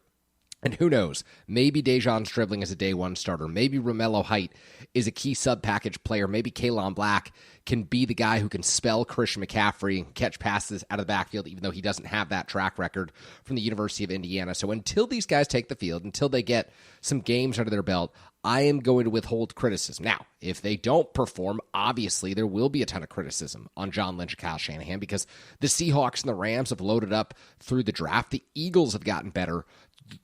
And who knows, maybe Dejon Stribling is a day one starter. Maybe Romello Height is a key sub-package player. Maybe Kalon Black can be the guy who can spell Christian McCaffrey and catch passes out of the backfield, even though he doesn't have that track record from the University of Indiana. So until these guys take the field, until they get some games under their belt, I am going to withhold criticism. Now, if they don't perform, obviously there will be a ton of criticism on John Lynch and Kyle Shanahan, because the Seahawks and the Rams have loaded up through the draft. The Eagles have gotten better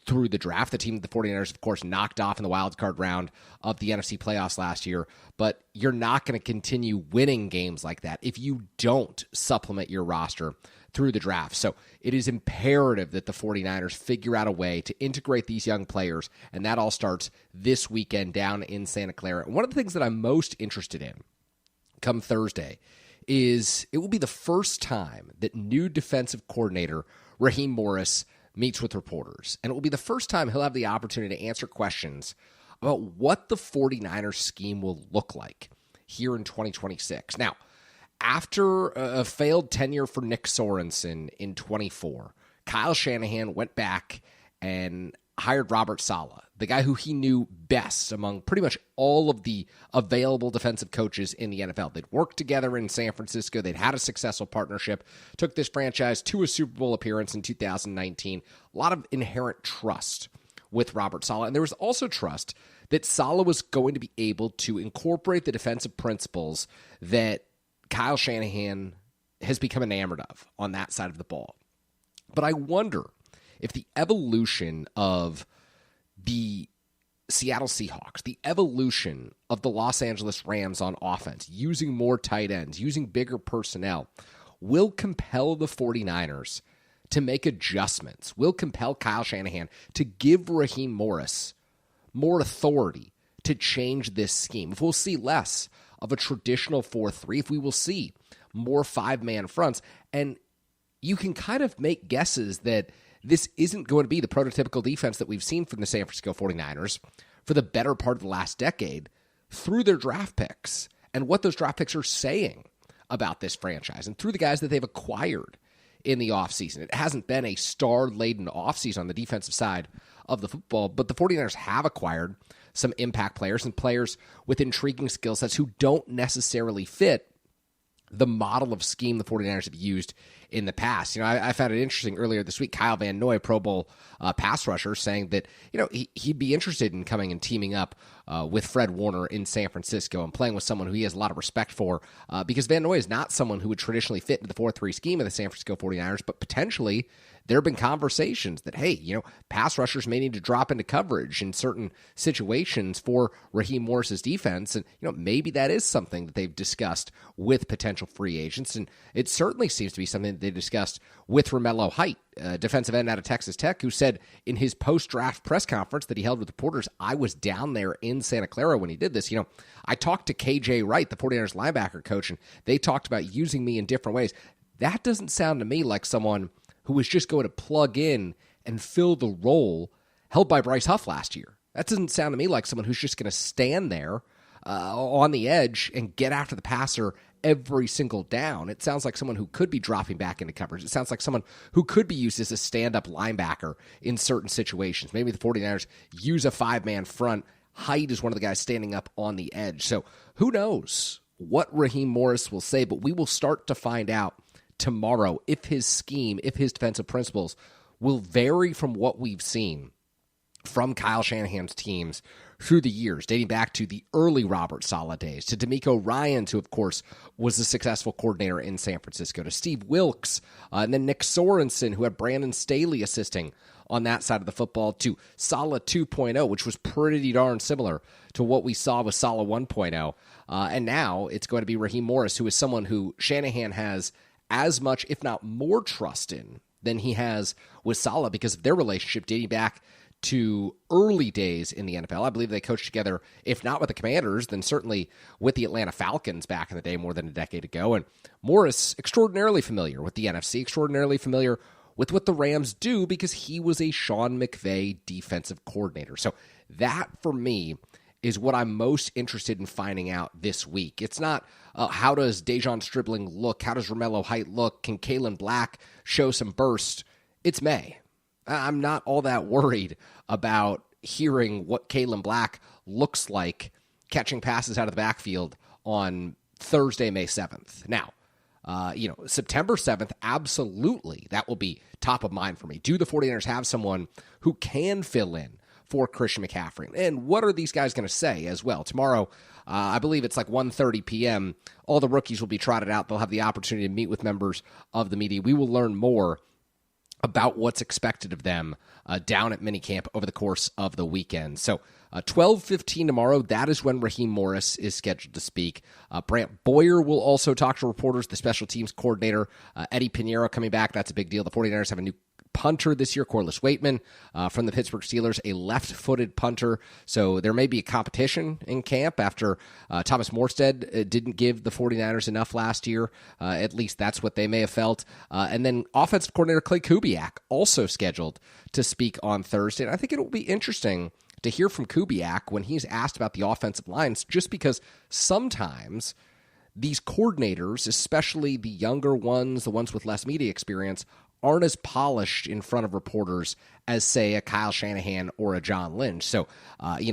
through the draft. The team that the 49ers, of course, knocked off in the wild card round of the NFC playoffs last year. But you're not going to continue winning games like that if you don't supplement your roster through the draft. So it is imperative that the 49ers figure out a way to integrate these young players, and that all starts this weekend down in Santa Clara. And one of the things that I'm most interested in come Thursday is it will be the first time that new defensive coordinator Raheem Morris meets with reporters. And it will be the first time he'll have the opportunity to answer questions about what the 49ers scheme will look like here in 2026. Now, after a failed tenure for Nick Sorensen in 24, Kyle Shanahan went back and hired Robert Saleh, the guy who he knew best among pretty much all of the available defensive coaches in the NFL. They'd worked together in San Francisco. They'd had a successful partnership, took this franchise to a Super Bowl appearance in 2019. A lot of inherent trust with Robert Saleh. And there was also trust that Saleh was going to be able to incorporate the defensive principles that Kyle Shanahan has become enamored of on that side of the ball. But I wonder if the evolution of the Seattle Seahawks, the evolution of the Los Angeles Rams on offense, using more tight ends, using bigger personnel, will compel the 49ers to make adjustments, will compel Kyle Shanahan to give Raheem Morris more authority to change this scheme. If we'll see less of a traditional 4-3, if we will see more five-man fronts, and you can kind of make guesses that this isn't going to be the prototypical defense that we've seen from the San Francisco 49ers for the better part of the last decade through their draft picks and what those draft picks are saying about this franchise and through the guys that they've acquired in the offseason. It hasn't been a star-laden offseason on the defensive side of the football, but the 49ers have acquired some impact players and players with intriguing skill sets who don't necessarily fit the model of scheme the 49ers have used in the past. I found it interesting earlier this week, Kyle Van Noy, Pro Bowl pass rusher, saying that, he'd be interested in coming and teaming up with Fred Warner in San Francisco and playing with someone who he has a lot of respect for, because Van Noy is not someone who would traditionally fit into the 4-3 scheme of the San Francisco 49ers, but potentially there have been conversations that, hey, pass rushers may need to drop into coverage in certain situations for Raheem Morris's defense. And, maybe that is something that they've discussed with potential free agents. And it certainly seems to be something that they discussed with Romello Height, defensive end out of Texas Tech, who said in his post-draft press conference that he held with reporters, I was down there in Santa Clara when he did this. I talked to KJ Wright, the 49ers linebacker coach, and they talked about using me in different ways. That doesn't sound to me like someone who was just going to plug in and fill the role held by Bryce Huff last year. That doesn't sound to me like someone who's just going to stand there on the edge and get after the passer every single down. It sounds like someone who could be dropping back into coverage. It sounds like someone who could be used as a stand-up linebacker in certain situations. Maybe the 49ers use a 5-man front. Height is one of the guys standing up on the edge. So who knows what Raheem Morris will say, but we will start to find out tomorrow if his scheme, if his defensive principles will vary from what we've seen from Kyle Shanahan's teams through the years, dating back to the early Robert Saleh days, to DeMeco Ryans, who, of course, was a successful coordinator in San Francisco, to Steve Wilkes, and then Nick Sorensen, who had Brandon Staley assisting on that side of the football, to Saleh 2.0, which was pretty darn similar to what we saw with Saleh 1.0. And now it's going to be Raheem Morris, who is someone who Shanahan has as much, if not more, trust in than he has with Saleh because of their relationship dating back to early days in the NFL. I believe they coached together, if not with the Commanders, then certainly with the Atlanta Falcons back in the day more than a decade ago. And Morris, extraordinarily familiar with the NFC, extraordinarily familiar with what the Rams do because he was a Sean McVay defensive coordinator. So that, for me, is what I'm most interested in finding out this week. It's not how does Dejon Stribling look? How does Romello Height look? Can Kalen Black show some burst? It's May. I'm not all that worried about hearing what Kalen Black looks like catching passes out of the backfield on Thursday, May 7th. Now, September 7th, absolutely, that will be top of mind for me. Do the 49ers have someone who can fill in for Christian McCaffrey? And what are these guys going to say as well? Tomorrow, I believe it's like 1:30 p.m., all the rookies will be trotted out. They'll have the opportunity to meet with members of the media. We will learn more about what's expected of them down at minicamp over the course of the weekend. So 12:15 tomorrow, that is when Raheem Morris is scheduled to speak. Brant Boyer will also talk to reporters, the special teams coordinator. Eddie Pinheiro coming back, that's a big deal. The 49ers have a new punter this year, Corliss Waitman from the Pittsburgh Steelers, a left-footed punter. So there may be a competition in camp after Thomas Morstead didn't give the 49ers enough last year. At least that's what they may have felt. And then offensive coordinator Clay Kubiak also scheduled to speak on Thursday. And I think it will be interesting to hear from Kubiak when he's asked about the offensive lines, just because sometimes these coordinators, especially the younger ones, the ones with less media experience, aren't as polished in front of reporters as, say, a Kyle Shanahan or a John Lynch. So,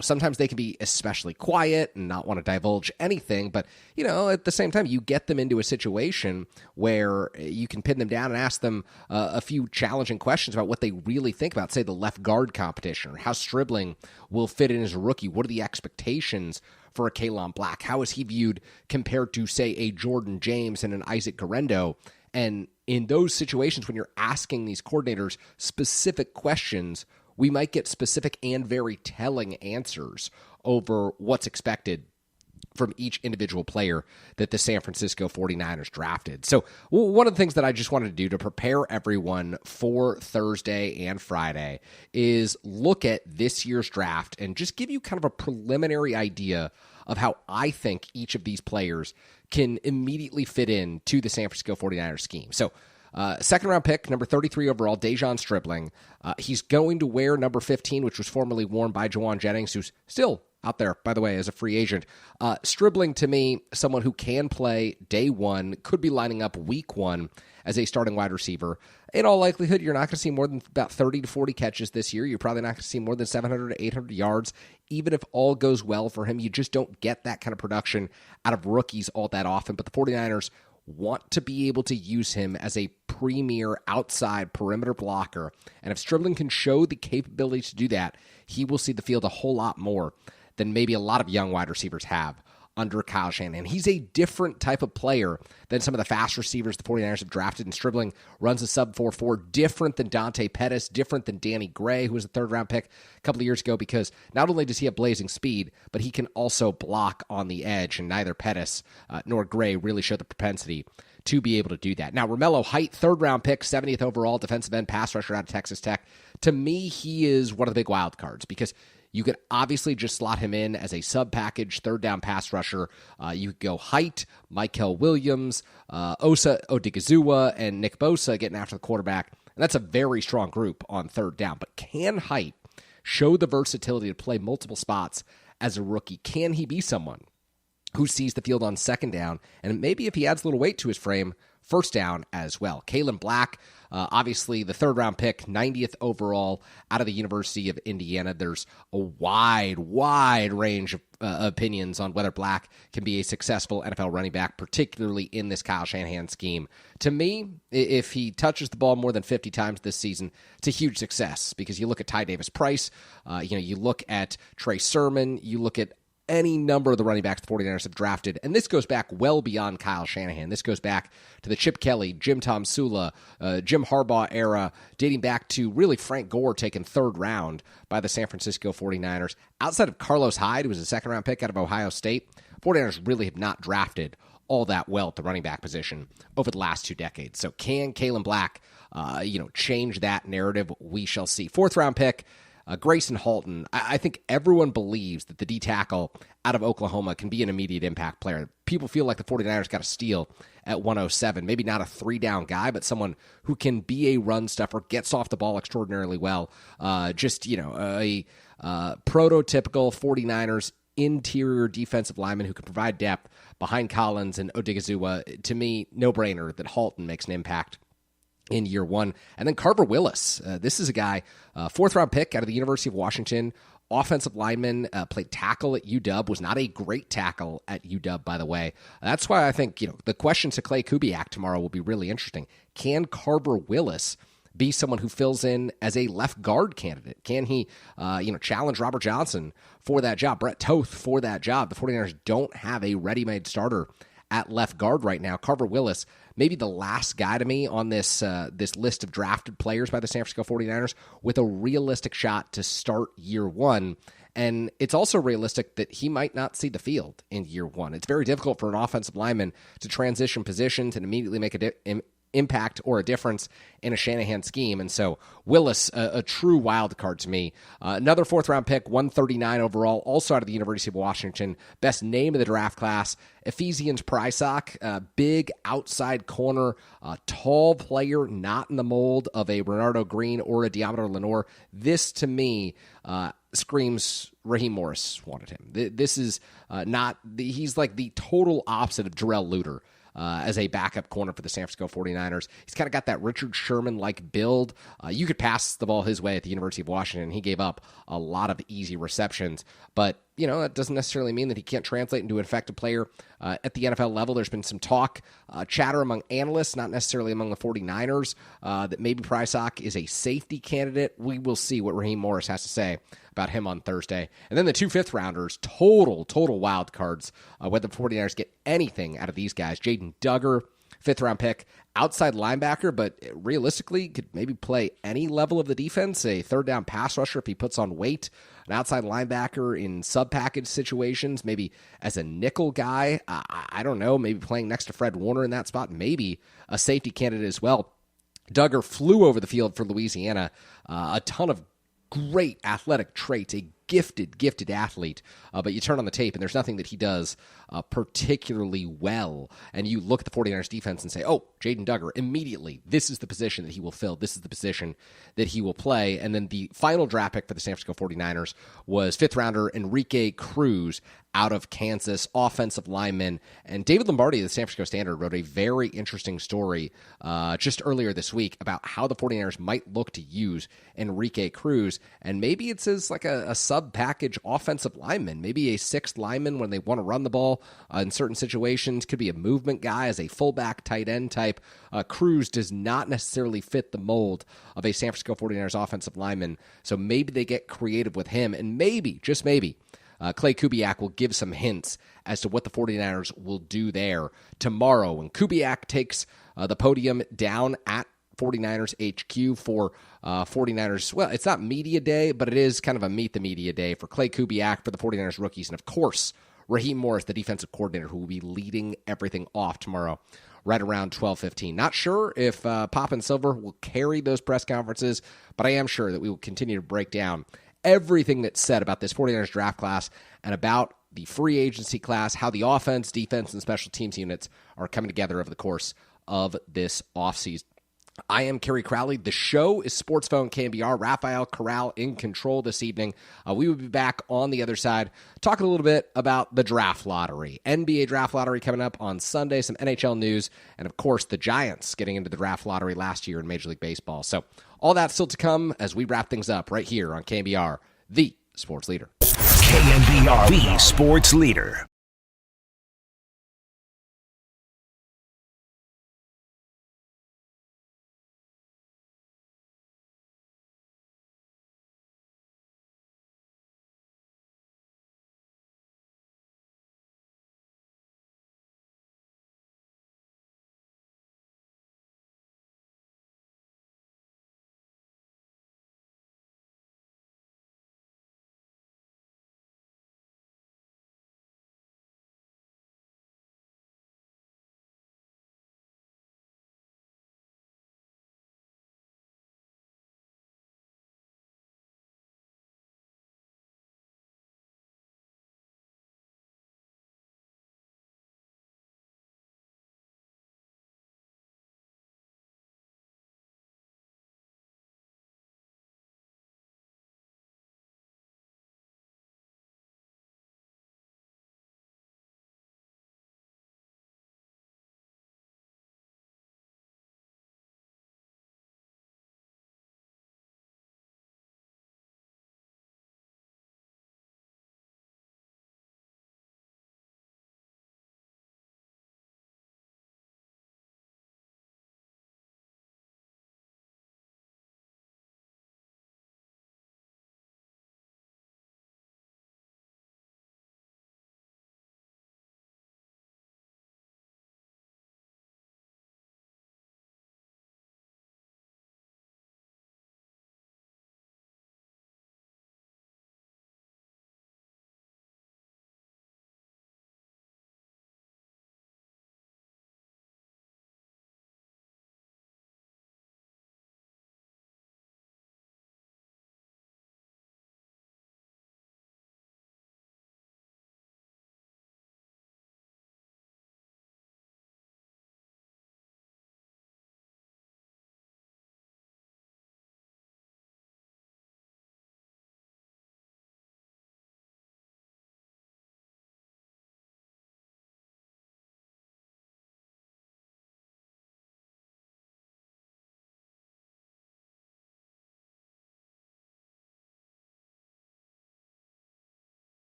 sometimes they can be especially quiet and not want to divulge anything. But, at the same time, you get them into a situation where you can pin them down and ask them a few challenging questions about what they really think about, say, the left guard competition or how Stribling will fit in as a rookie. What are the expectations for a Kalen Black? How is he viewed compared to, say, a Jordan James and an Isaac Guerrero? And in those situations, when you're asking these coordinators specific questions, we might get specific and very telling answers over what's expected from each individual player that the San Francisco 49ers drafted. So one of the things that I just wanted to do to prepare everyone for Thursday and Friday is look at this year's draft and just give you kind of a preliminary idea of how I think each of these players can immediately fit in to the San Francisco 49ers scheme. So second round pick, number 33 overall, Dejon Stribling. He's going to wear number 15, which was formerly worn by Jawan Jennings, who's still out there, by the way, as a free agent. Stribling, to me, someone who can play day one, could be lining up week one as a starting wide receiver. In all likelihood, you're not going to see more than about 30 to 40 catches this year. You're probably not going to see more than 700 to 800 yards. Even if all goes well for him, you just don't get that kind of production out of rookies all that often. But the 49ers want to be able to use him as a premier outside perimeter blocker. And if Stribling can show the capability to do that, he will see the field a whole lot more than maybe a lot of young wide receivers have under Kyle Shanahan. He's a different type of player than some of the fast receivers the 49ers have drafted, and Stribling runs a sub 4.4, different than Dante Pettis, different than Danny Gray, who was a third-round pick a couple of years ago, because not only does he have blazing speed, but he can also block on the edge, and neither Pettis nor Gray really show the propensity to be able to do that. Now, Romello Height, third-round pick, 70th overall, defensive end, pass rusher out of Texas Tech. To me, he is one of the big wild cards, because you could obviously just slot him in as a sub-package, third-down pass rusher. You could go Height, Michael Williams, Osa Odigizua, and Nick Bosa getting after the quarterback. And that's a very strong group on third down. But can Height show the versatility to play multiple spots as a rookie? Can he be someone who sees the field on second down, and maybe if he adds a little weight to his frame, first down as well? Kalen Black, obviously the third-round pick, 90th overall out of the University of Indiana. There's a wide range of opinions on whether Black can be a successful NFL running back, particularly in this Kyle Shanahan scheme. To me, if he touches the ball more than 50 times this season, it's a huge success, because you look at Ty Davis-Price, you look at Trey Sermon, you look at any number of the running backs the 49ers have drafted, and this goes back well beyond Kyle Shanahan. This goes back to the Chip Kelly, Jim Tom Sula, Jim Harbaugh era, dating back to really Frank Gore taken third round by the San Francisco 49ers. Outside of Carlos Hyde, who was a second-round pick out of Ohio State, 49ers really have not drafted all that well at the running back position over the last 2 decades. So can Kalen Black, change that narrative? We shall see. Fourth-round pick, Grayson Halton. I think everyone believes that the D-tackle out of Oklahoma can be an immediate impact player. People feel like the 49ers got a steal at 107. Maybe not a three-down guy, but someone who can be a run stuffer, gets off the ball extraordinarily well. A prototypical 49ers interior defensive lineman who can provide depth behind Collins and Odigizua. To me, no-brainer that Halton makes an impact in year one. And then Carver Willis. This is a guy, fourth-round pick out of the University of Washington, offensive lineman, played tackle at UW, was not a great tackle at UW, by the way. That's why I think, the questions to Clay Kubiak tomorrow will be really interesting. Can Carver Willis be someone who fills in as a left guard candidate? Can he, challenge Robert Johnson for that job, Brett Toth for that job? The 49ers don't have a ready-made starter at left guard right now. Carver Willis, maybe the last guy to me on this list of drafted players by the San Francisco 49ers with a realistic shot to start year one. And it's also realistic that he might not see the field in year one. It's very difficult for an offensive lineman to transition positions and immediately make an impact or a difference in a Shanahan scheme. And so Willis, a true wild card to me. Another fourth-round pick, 139 overall, also out of the University of Washington. Best name of the draft class, Ephesians Prysock, big outside corner, tall player, not in the mold of a Renardo Green or a Diamador Lenore. This, to me, screams Raheem Morris wanted him. This is he's like the total opposite of Jarrell Luter. As a backup corner for the San Francisco 49ers. He's kind of got that Richard Sherman-like build. You could pass the ball his way at the University of Washington. He gave up a lot of easy receptions, but that doesn't necessarily mean that he can't translate into an effective player at the NFL level. There's been some chatter among analysts, not necessarily among the 49ers, that maybe Prysock is a safety candidate. We will see what Raheem Morris has to say about him on Thursday. And then the 2 fifth-rounders, total wild cards, whether the 49ers get anything out of these guys. Jaden Duggar, fifth-round pick, outside linebacker, but realistically could maybe play any level of the defense, a third-down pass rusher if he puts on weight, an outside linebacker in sub-package situations, maybe as a nickel guy. I don't know, maybe playing next to Fred Warner in that spot, maybe a safety candidate as well. Duggar flew over the field for Louisiana, a ton of great athletic traits, a gifted athlete, but you turn on the tape and there's nothing that he does particularly well. And you look at the 49ers defense and say, oh, Jaden Duggar, immediately, this is the position that he will fill. This is the position that he will play. And then the final draft pick for the San Francisco 49ers was 5th rounder Enrique Cruz out of Kansas, offensive lineman. And David Lombardi of the San Francisco Standard wrote a very interesting story just earlier this week about how the 49ers might look to use Enrique Cruz. And maybe it's as like a sub-package offensive lineman, maybe a 6th lineman when they want to run the ball in certain situations. Could be a movement guy as a fullback tight end type. Cruz does not necessarily fit the mold of a San Francisco 49ers offensive lineman. So maybe they get creative with him, and maybe, just maybe, Clay Kubiak will give some hints as to what the 49ers will do there tomorrow when Kubiak takes the podium down at 49ers HQ for 49ers. Well, it's not media day, but it is kind of a meet the media day for Clay Kubiak, for the 49ers rookies, and of course, Raheem Morris, the defensive coordinator, who will be leading everything off tomorrow right around 12:15. Not sure if Pop and Silver will carry those press conferences, but I am sure that we will continue to break down everything that's said about this 49ers draft class and about the free agency class, how the offense, defense, and special teams units are coming together over the course of this offseason. I am Kerry Crowley. The show is Sports Phone KNBR. Rafael Corral in control this evening. We will be back on the other side talking a little bit about the draft lottery. NBA draft lottery coming up on Sunday, some NHL news, and of course the Giants getting into the draft lottery last year in Major League Baseball. So all that's still to come as we wrap things up right here on KNBR, the sports leader. KNBR, the sports leader.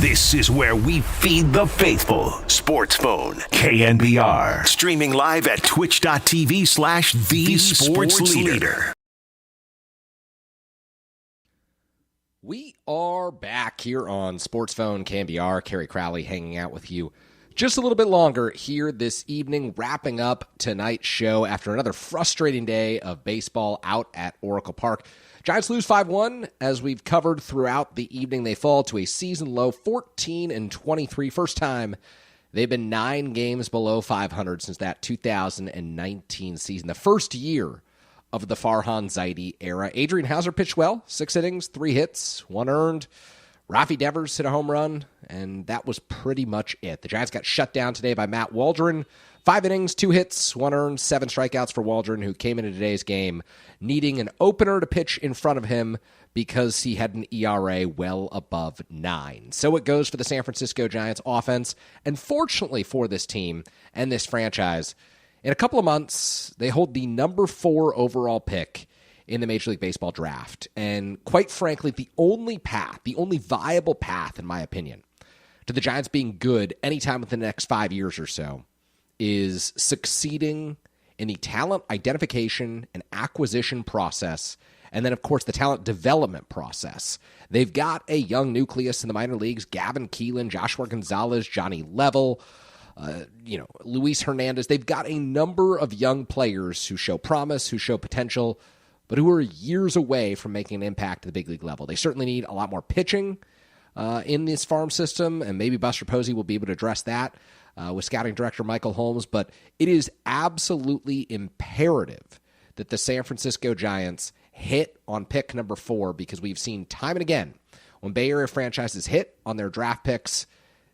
This is where we feed the faithful. Sports Phone, KNBR. Streaming live at twitch.tv/The Sports Leader. We are back here on Sports Phone, KNBR. Kerry Crowley hanging out with you just a little bit longer here this evening, wrapping up tonight's show after another frustrating day of baseball out at Oracle Park. Giants lose 5-1. As we've covered throughout the evening, they fall to a season-low 14-23. First time they've been 9 games below 500 since that 2019 season, the first year of the Farhan Zaidi era. Adrian Hauser pitched well, 6 innings, 3 hits, 1 earned. Rafi Devers hit a home run, and that was pretty much it. The Giants got shut down today by Matt Waldron. 5 innings, 2 hits, 1 earned, 7 strikeouts for Waldron, who came into today's game needing an opener to pitch in front of him because he had an ERA well above 9. So it goes for the San Francisco Giants offense, and fortunately for this team and this franchise, in a couple of months, they hold the number 4 overall pick in the Major League Baseball draft. And quite frankly, the only viable path, in my opinion, to the Giants being good anytime within the next 5 years or so is succeeding in the talent identification and acquisition process, and then, of course, the talent development process. They've got a young nucleus in the minor leagues: Gavin Keelan, Joshua Gonzalez, Johnny Level, Luis Hernandez. They've got a number of young players who show promise, who show potential, but who are years away from making an impact at the big league level. They certainly need a lot more pitching in this farm system, and maybe Buster Posey will be able to address that with scouting director Michael Holmes. But it is absolutely imperative that the San Francisco Giants hit on pick number 4, because we've seen time and again when Bay Area franchises hit on their draft picks,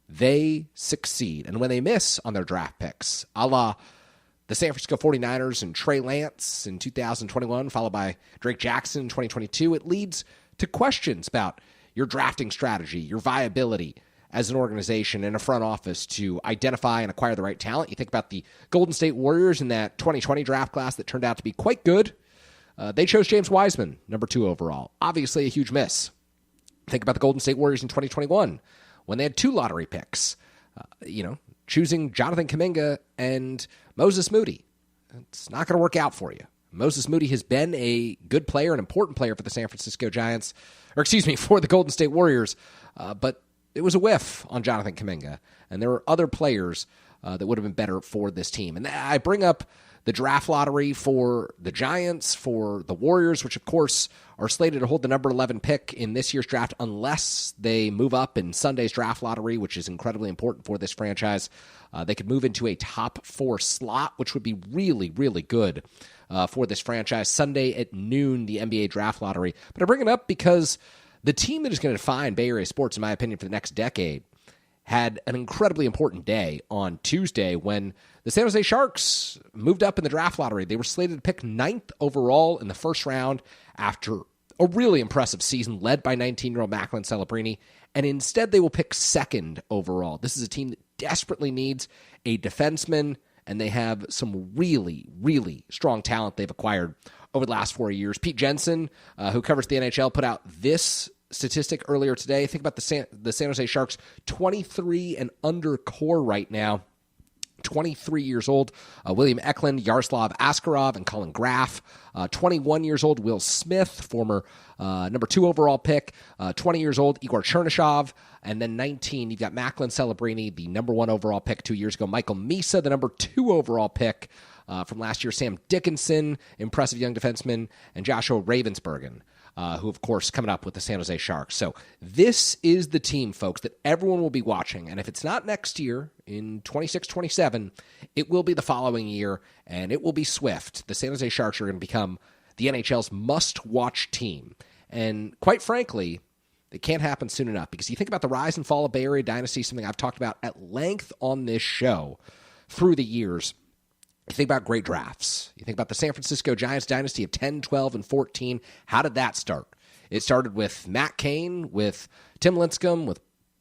they succeed. And when they miss on their draft picks, a la the San Francisco 49ers and Trey Lance in 2021, followed by Drake Jackson in 2022, it leads to questions about your drafting strategy, your viability as an organization and a front office to identify and acquire the right talent. You think about the Golden State Warriors in that 2020 draft class that turned out to be quite good. They chose James Wiseman, number 2 overall. Obviously a huge miss. Think about the Golden State Warriors in 2021 when they had 2 lottery picks, choosing Jonathan Kuminga and Moses Moody. It's not going to work out for you. Moses Moody has been a good player, an important player for the San Francisco Giants, for the Golden State Warriors, but it was a whiff on Jonathan Kuminga, and there were other players that would have been better for this team. And I bring up the draft lottery for the Giants, for the Warriors, which of course are slated to hold the number 11 pick in this year's draft unless they move up in Sunday's draft lottery, which is incredibly important for this franchise. They could move into a top 4 slot, which would be really, really good for this franchise. Sunday at noon, the NBA draft lottery. But I bring it up because the team that is going to define Bay Area sports, in my opinion, for the next decade had an incredibly important day on Tuesday when the San Jose Sharks moved up in the draft lottery. They were slated to pick 9th overall in the first round after a really impressive season led by 19-year-old Macklin Celebrini, and instead they will pick 2nd overall. This is a team that desperately needs a defenseman, and they have some really, really strong talent they've acquired over the last 4 years. Pete Jensen, who covers the NHL, put out this statistic earlier today. Think about the San Jose Sharks, 23 and under core right now. 23 years old, William Eklund, Yaroslav Askarov, and Colin Graff. 21 years old, Will Smith, former number 2 overall pick. 20 years old, Igor Chernyshov. And then 19, you've got Macklin Celebrini, the number 1 overall pick 2 years ago. Michael Misa, the number 2 overall pick from last year. Sam Dickinson, impressive young defenseman. And Joshua Ravensbergen, who, of course, coming up with the San Jose Sharks. So this is the team, folks, that everyone will be watching. And if it's not next year, in 26-27, it will be the following year, and it will be swift. The San Jose Sharks are going to become the NHL's must-watch team. And quite frankly, it can't happen soon enough, because you think about the rise and fall of Bay Area Dynasty, something I've talked about at length on this show through the years. You think about great drafts. You think about the San Francisco Giants dynasty of 10, 12, and 14. How did that start? It started with Matt Cain, with Tim Lincecum, with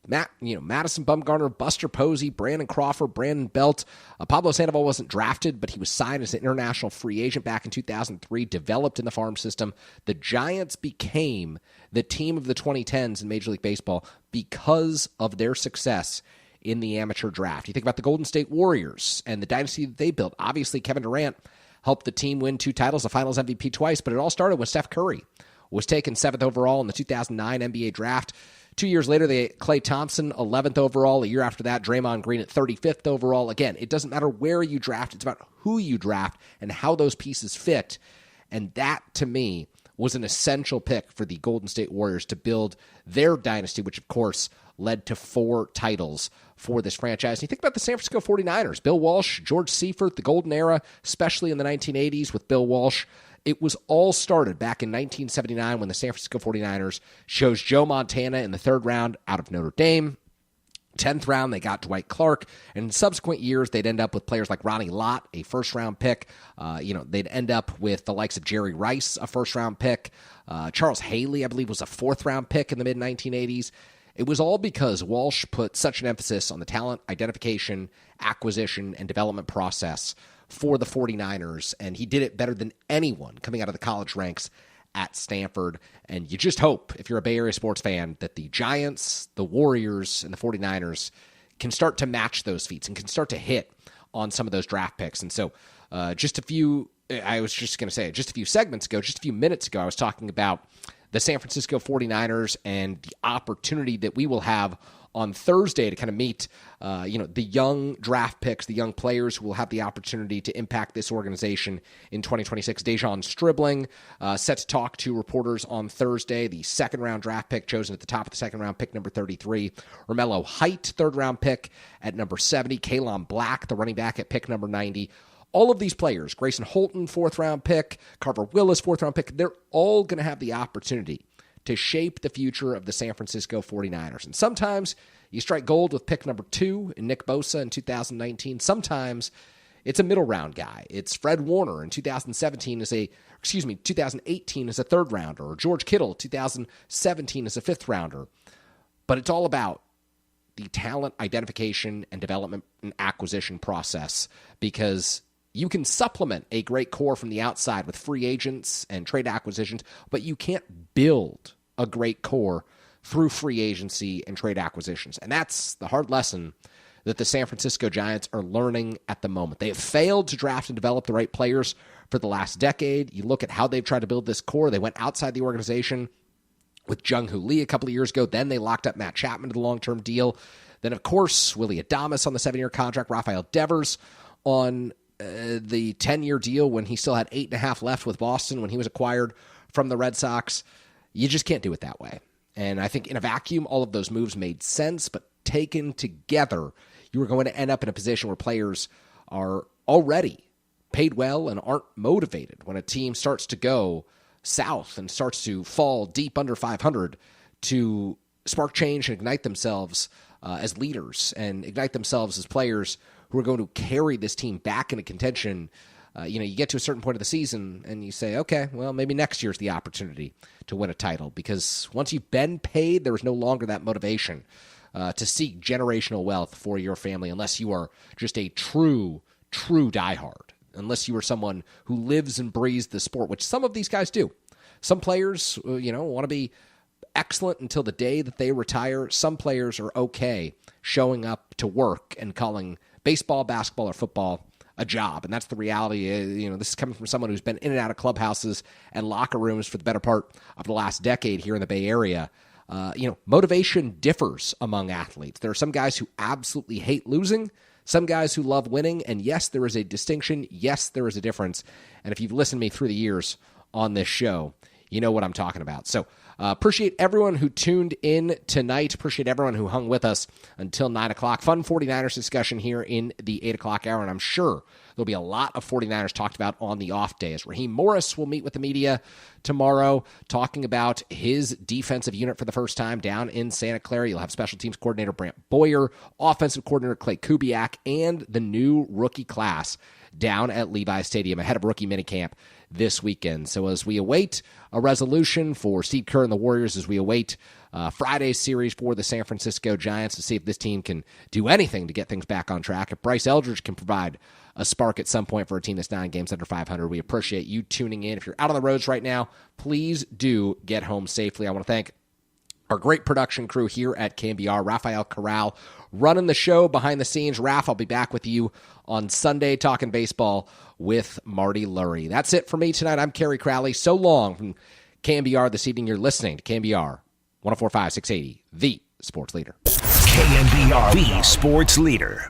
Madison Bumgarner, Buster Posey, Brandon Crawford, Brandon Belt. Pablo Sandoval wasn't drafted, but he was signed as an international free agent back in 2003, developed in the farm system. The Giants became the team of the 2010s in Major League Baseball because of their success in the amateur draft. You think about the Golden State Warriors and the dynasty that they built. Obviously, Kevin Durant helped the team win 2 titles, the Finals MVP twice, but it all started when Steph Curry was taken 7th overall in the 2009 NBA draft. 2 years later, they Klay Thompson, 11th overall. A year after that, Draymond Green at 35th overall. Again, it doesn't matter where you draft. It's about who you draft and how those pieces fit. And that, to me, was an essential pick for the Golden State Warriors to build their dynasty, which, of course, led to 4 titles for this franchise. And you think about the San Francisco 49ers, Bill Walsh, George Seifert, the golden era, especially in the 1980s with Bill Walsh. It was all started back in 1979 when the San Francisco 49ers chose Joe Montana in the 3rd round out of Notre Dame. 10th round, they got Dwight Clark. And in subsequent years, they'd end up with players like Ronnie Lott, a first-round pick. They'd end up with the likes of Jerry Rice, a first-round pick. Charles Haley, I believe, was a 4th-round pick in the mid-1980s. It was all because Walsh put such an emphasis on the talent identification, acquisition, and development process for the 49ers, and he did it better than anyone coming out of the college ranks at Stanford. And you just hope, if you're a Bay Area sports fan, that the Giants, the Warriors, and the 49ers can start to match those feats and can start to hit on some of those draft picks. And so just a few segments ago, just a few minutes ago, I was talking about the San Francisco 49ers and the opportunity that we will have on Thursday to kind of meet, the young draft picks, the young players who will have the opportunity to impact this organization in 2026. Dejon Stribling set to talk to reporters on Thursday. The 2nd-round draft pick chosen at the top of the 2nd round, pick number 33. Romello Height, 3rd-round pick at number 70. Kalon Black, the running back, at pick number 90. All of these players, Grayson Holton, 4th-round pick, Carver Willis, 4th-round pick, they're all going to have the opportunity to shape the future of the San Francisco 49ers. And sometimes you strike gold with pick number 2 in Nick Bosa in 2019. Sometimes it's a middle round guy. It's Fred Warner in 2018 as a 3rd rounder, or George Kittle 2017 as a 5th rounder. But it's all about the talent identification and development and acquisition process, because you can supplement a great core from the outside with free agents and trade acquisitions, but you can't build a great core through free agency and trade acquisitions. And that's the hard lesson that the San Francisco Giants are learning at the moment. They have failed to draft and develop the right players for the last decade. You look at how they've tried to build this core. They went outside the organization with Jung-Hoo Lee a couple of years ago. Then they locked up Matt Chapman to the long-term deal. Then, of course, Willie Adames on the 7-year contract, Rafael Devers on the 10-year deal when he still had 8.5 left with Boston when he was acquired from the Red Sox. You just can't do it that way. And I think in a vacuum, all of those moves made sense, but taken together, you are going to end up in a position where players are already paid well and aren't motivated when a team starts to go south and starts to fall deep under 500 to spark change and ignite themselves as leaders and ignite themselves as players who are going to carry this team back into contention. You get to a certain point of the season and you say, okay, well, maybe next year's the opportunity to win a title, because once you've been paid, there is no longer that motivation to seek generational wealth for your family unless you are just a true diehard, unless you are someone who lives and breathes the sport, which some of these guys do. Some players, want to be excellent until the day that they retire. Some players are okay showing up to work and calling baseball, basketball, or football a job. And that's the reality. This is coming from someone who's been in and out of clubhouses and locker rooms for the better part of the last decade here in the Bay Area. Motivation differs among athletes. There are some guys who absolutely hate losing, some guys who love winning, and yes, there is a distinction. Yes, there is a difference. And if you've listened to me through the years on this show, you know what I'm talking about. So appreciate everyone who tuned in tonight. Appreciate everyone who hung with us until 9 o'clock. Fun 49ers discussion here in the 8 o'clock hour, and I'm sure there'll be a lot of 49ers talked about on the off days. Raheem Morris will meet with the media tomorrow talking about his defensive unit for the first time down in Santa Clara. You'll have special teams coordinator Brant Boyer, offensive coordinator Clay Kubiak, and the new rookie class down at Levi Stadium ahead of rookie minicamp this weekend. So as we await a resolution for Steve Kerr and the Warriors, as we await Friday's series for the San Francisco Giants to see if this team can do anything to get things back on track, if Bryce Eldridge can provide a spark at some point for a team that's 9 games under 500, we appreciate you tuning in. If you're out on the roads right now, please do get home safely. I want to thank our great production crew here at KNBR, Rafael Corral running the show behind the scenes. Raph, I'll be back with you on Sunday talking baseball with Marty Lurie. That's it for me tonight. I'm Kerry Crowley. So long from KNBR this evening. You're listening to KNBR 104.5, 680, the sports leader. KNBR, the sports leader.